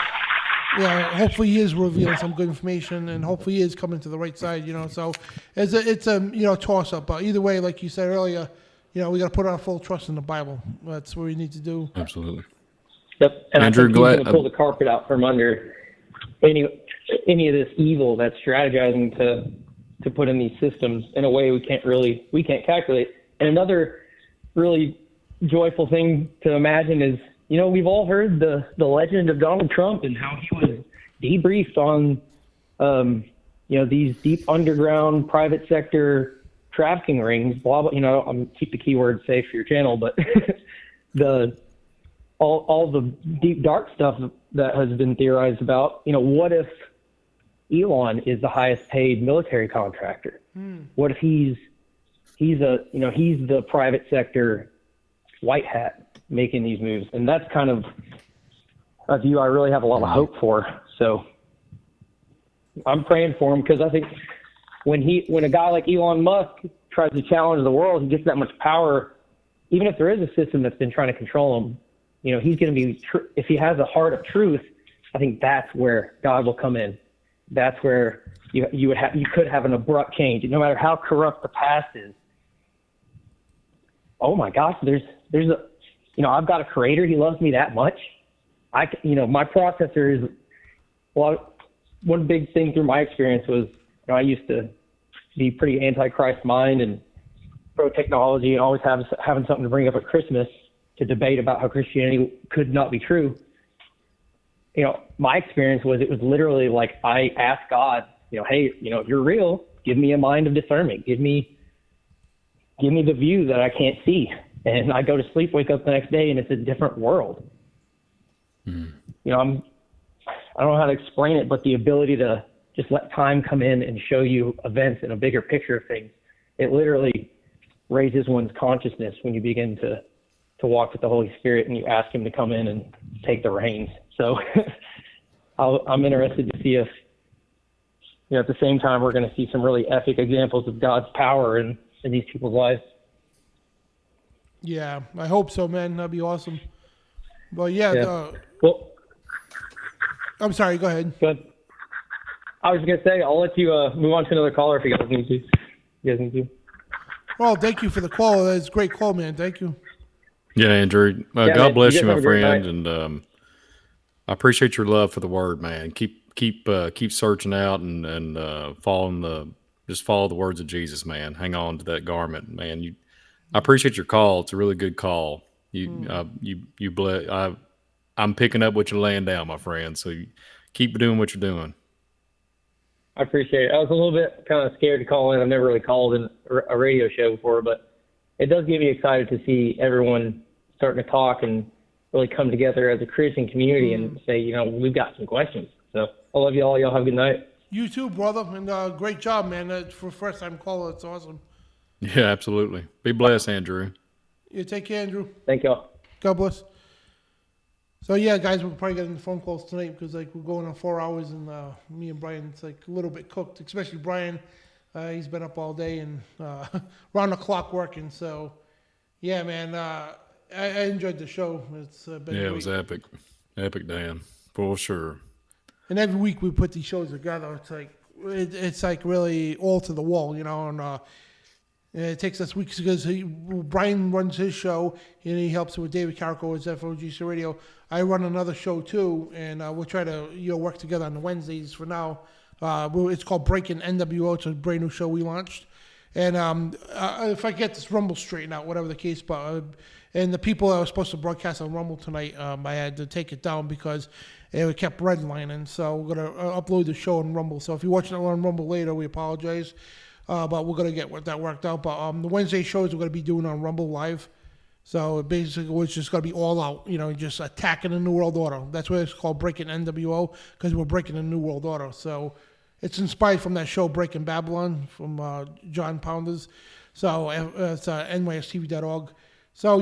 S1: hopefully he is revealing some good information, and hopefully he is coming to the right side. So it's a toss up. But either way, like you said earlier, we got to put our full trust in the Bible. That's what we need to do.
S2: Absolutely.
S11: Yep. And
S2: Andrew,
S11: I think he's going to pull the carpet out from under any of this evil that's strategizing to put in these systems in a way we can't calculate. And another really joyful thing to imagine is, we've all heard the legend of Donald Trump and how he was debriefed on, these deep underground private sector trafficking rings, blah, blah, I'm keep the keywords safe for your channel, but all the deep dark stuff that has been theorized about, what if Elon is the highest paid military contractor? What if he's the private sector white hat making these moves? And that's kind of a view I really have a lot of hope for. So I'm praying for him, because I think when a guy like Elon Musk tries to challenge the world, he gets that much power. Even if there is a system that's been trying to control him, he's going to be, if he has a heart of truth, I think that's where God will come in. That's where you could have an abrupt change, no matter how corrupt the past is. Oh my gosh, there's I've got a creator. He loves me that much. My processor is, one big thing through my experience was, I used to be pretty anti-Christ mind and pro-technology, and always having something to bring up at Christmas to debate about how Christianity could not be true. My experience was, it was literally like I asked God, hey, if you're real, give me a mind of discernment. Give me the view that I can't see. And I go to sleep, wake up the next day, and it's a different world. I don't know how to explain it, but the ability to just let time come in and show you events in a bigger picture of things, it literally raises one's consciousness when you begin to walk with the Holy Spirit and you ask him to come in and take the reins. So I'm interested to see if, at the same time, we're going to see some really epic examples of God's power in these people's lives.
S1: Yeah, I hope so, man. That'd be awesome. But
S11: well,
S1: I'm sorry. Go ahead.
S11: Good. I was going to say, I'll let you move on to another caller if you guys need to.
S1: Well, thank you for the call. That's a great call, man. Thank you.
S2: Yeah, Andrew. God
S11: man,
S2: bless you,
S11: have
S2: my
S11: a great
S2: friend,
S11: night.
S2: and I appreciate your love for the Word, man. Keep searching out and follow the words of Jesus, man. Hang on to that garment, man. I appreciate your call. It's a really good call. I'm picking up what you're laying down, my friend. So keep doing what you're doing.
S11: I appreciate it. I was a little bit kind of scared to call in. I've never really called in a radio show before, but it does get me excited to see everyone starting to talk and really come together as a Christian community and say, we've got some questions. So I love you all. Y'all have a good night.
S1: You too, brother. And great job, man. For a first-time caller, it's awesome.
S2: Yeah, absolutely. Be blessed, Andrew.
S1: You take care, Andrew.
S11: Thank y'all.
S1: God bless. So yeah, guys, we're probably getting phone calls tonight because we're going on 4 hours, and me and Brian, it's a little bit cooked. Especially Brian, he's been up all day and round the clock working. So yeah, man, I enjoyed the show. It's been great.
S2: It was epic, Dan, for sure.
S1: And every week we put these shows together. It's like really all to the wall, and And it takes us weeks because Brian runs his show and he helps with David Carrico at FOGC Radio. I run another show too, and we'll try to work together on the Wednesdays for now. It's called Breaking NWO. It's a brand new show we launched. And if I get this Rumble straightened out, whatever the case, and the people that were supposed to broadcast on Rumble tonight, I had to take it down because it kept redlining. So we're going to upload the show on Rumble. So if you're watching it on Rumble later, we apologize. But we're going to get that worked out. But the Wednesday shows we're going to be doing on Rumble Live. So basically, it's just going to be all out, just attacking the New World Order. That's why it's called Breaking NWO, because we're breaking the New World Order. So it's inspired from that show Breaking Babylon from John Pounders. So it's nystv.org. So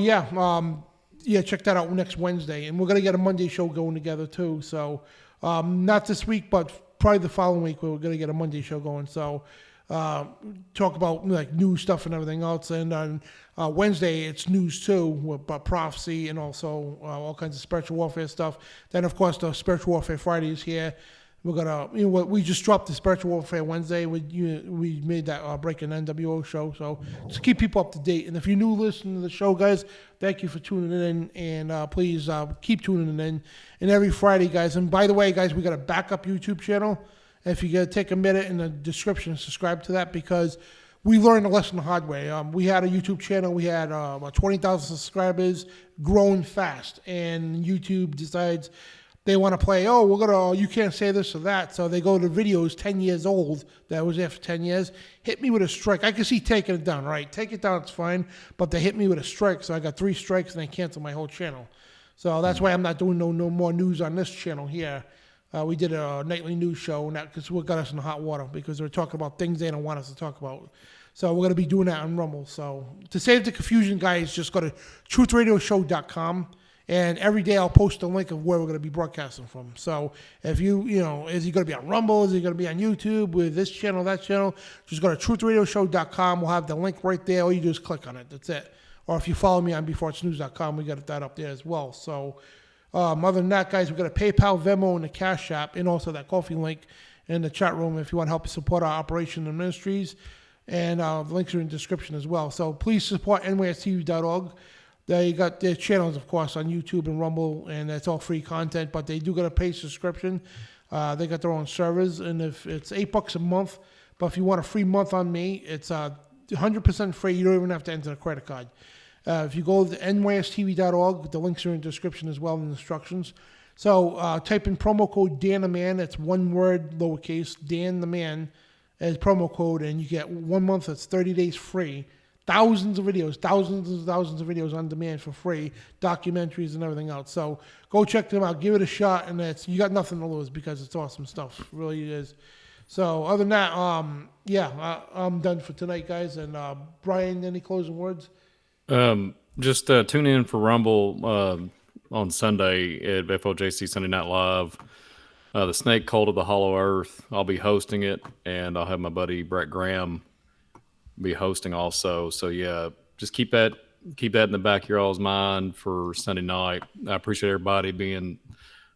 S1: check that out next Wednesday. And we're going to get a Monday show going together too. So not this week, but probably the following week we're going to get a Monday show going. So talk about like new stuff and everything else. And on Wednesday it's news too, about prophecy and also all kinds of spiritual warfare stuff. Then of course the Spiritual Warfare Friday is here. We're gonna, we just dropped the Spiritual Warfare Wednesday. We made that Breaking NWO show, so just keep people up to date. And if you're new listening to the show, guys, thank you for tuning in, and please keep tuning in. And every Friday, guys. And by the way, guys, we got a backup YouTube channel. If you gotta take a minute in the description, subscribe to that because we learned a lesson the hard way. We had a YouTube channel. We had about 20,000 subscribers, growing fast, and YouTube decides they want to play, you can't say this or that. So they go to videos 10 years old that was there for 10 years, hit me with a strike. I can see taking it down, right? Take it down, it's fine. But they hit me with a strike. So I got 3 strikes and they canceled my whole channel. So that's why I'm not doing no more news on this channel here. We did a nightly news show and that because what got us in the hot water because they're talking about things they don't want us to talk about. So we're going to be doing that on Rumble. So to save the confusion, guys, just go to truthradioshow.com. And every day I'll post a link of where we're going to be broadcasting from. So if is he going to be on Rumble? Is he going to be on YouTube with this channel, that channel? Just go to truthradioshow.com. We'll have the link right there. All you do is click on it. That's it. Or if you follow me on beforeitsnews.com, we got that up there as well. So other than that, guys, we've got a PayPal, Venmo, and the Cash App, and also that coffee link in the chat room if you want to help support our operation and ministries. And the links are in the description as well. So please support nystv.org. They got their channels, of course, on YouTube and Rumble, and it's all free content, but they do get a paid subscription. They got their own servers, and if it's $8 a month, but if you want a free month on me, it's 100% free. You don't even have to enter a credit card. If you go to nystv.org, the links are in the description as well in the instructions. So type in promo code Dan the Man. That's one word, lowercase, Dan the Man, as promo code, and you get 1 month. That's 30 days free. Thousands of videos, thousands and thousands of videos on demand for free, documentaries and everything else. So go check them out, give it a shot, and you got nothing to lose because it's awesome stuff. It really is. So other than that, I'm done for tonight, guys. And Brian, any closing words?
S2: Just tune in for Rumble on Sunday at FOJC Sunday Night Live. The Snake Cult of the Hollow Earth. I'll be hosting it, and I'll have my buddy Brett Graham be hosting also. So yeah, just keep that in the back of your all's mind for Sunday night. I appreciate everybody being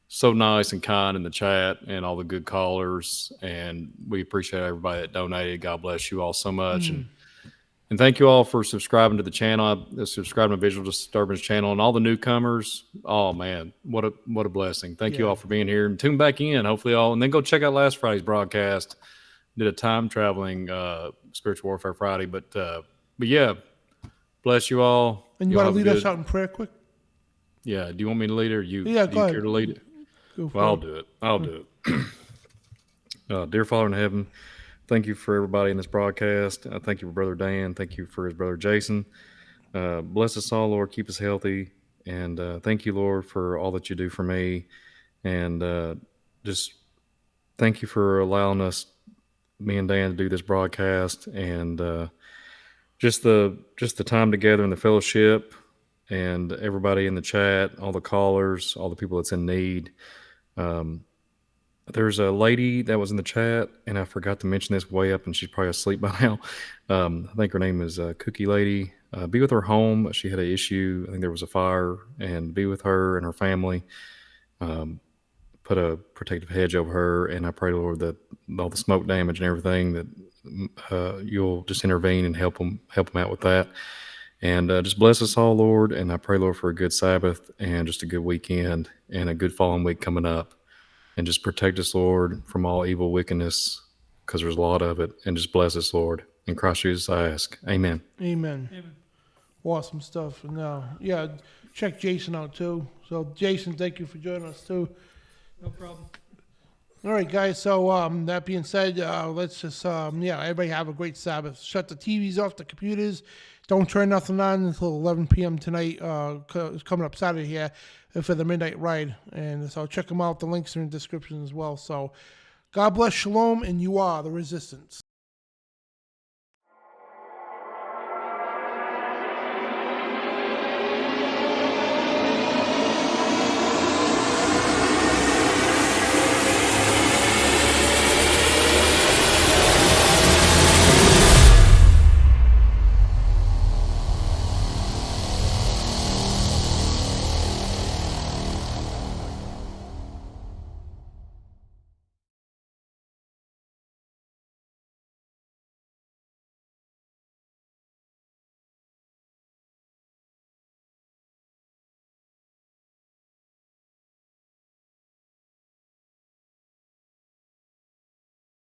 S2: so nice and kind in the chat and all the good callers, and we appreciate everybody that donated. God bless you all so much. And thank you all for subscribing to the channel, subscribing to Visual Disturbance channel, and all the newcomers. Oh man, what a blessing. Thank you all for being here, and tune back in, hopefully and then go check out last Friday's broadcast. Did a time traveling Spiritual Warfare Friday, but yeah, bless you all.
S1: And you want to lead us out in prayer quick?
S2: Yeah. Do you want me to lead it, or do you
S1: care
S2: to lead it? I'll do it. I'll do it. Dear Father in heaven, thank you for everybody in this broadcast. Thank you for Brother Dan. Thank you for his brother Jason. Bless us all, Lord. Keep us healthy. And thank you, Lord, for all that you do for me. And just thank you for allowing us, me and Dan, to do this broadcast, and just the time together and the fellowship, and everybody in the chat, all the callers, all the people that's in need. There's a lady that was in the chat, and I forgot to mention this way up, and she's probably asleep by now. I think her name is Cookie Lady. Be with her home. She had an issue. I think there was a fire, and be with her and her family. Put a protective hedge over her, and I pray, Lord, that all the smoke damage and everything, that
S3: you'll just intervene and help them out with that. And just bless us all, Lord. And I pray, Lord, for a good Sabbath and just a good weekend and a good following week coming up. And just protect us, Lord, from all evil wickedness, because there's a lot of it. And just bless us, Lord. In Christ Jesus I ask. Amen.
S1: Amen. Awesome stuff. And yeah, check Jason out too. So Jason, thank you for joining us too.
S4: No problem.
S1: All right, guys. So that being said, let's just everybody have a great Sabbath. Shut the TVs off, the computers. Don't turn nothing on until 11 p.m. tonight. It's coming up Saturday here for the Midnight Ride, and so check them out. The links are in the description as well. So God bless, shalom, and you are the resistance.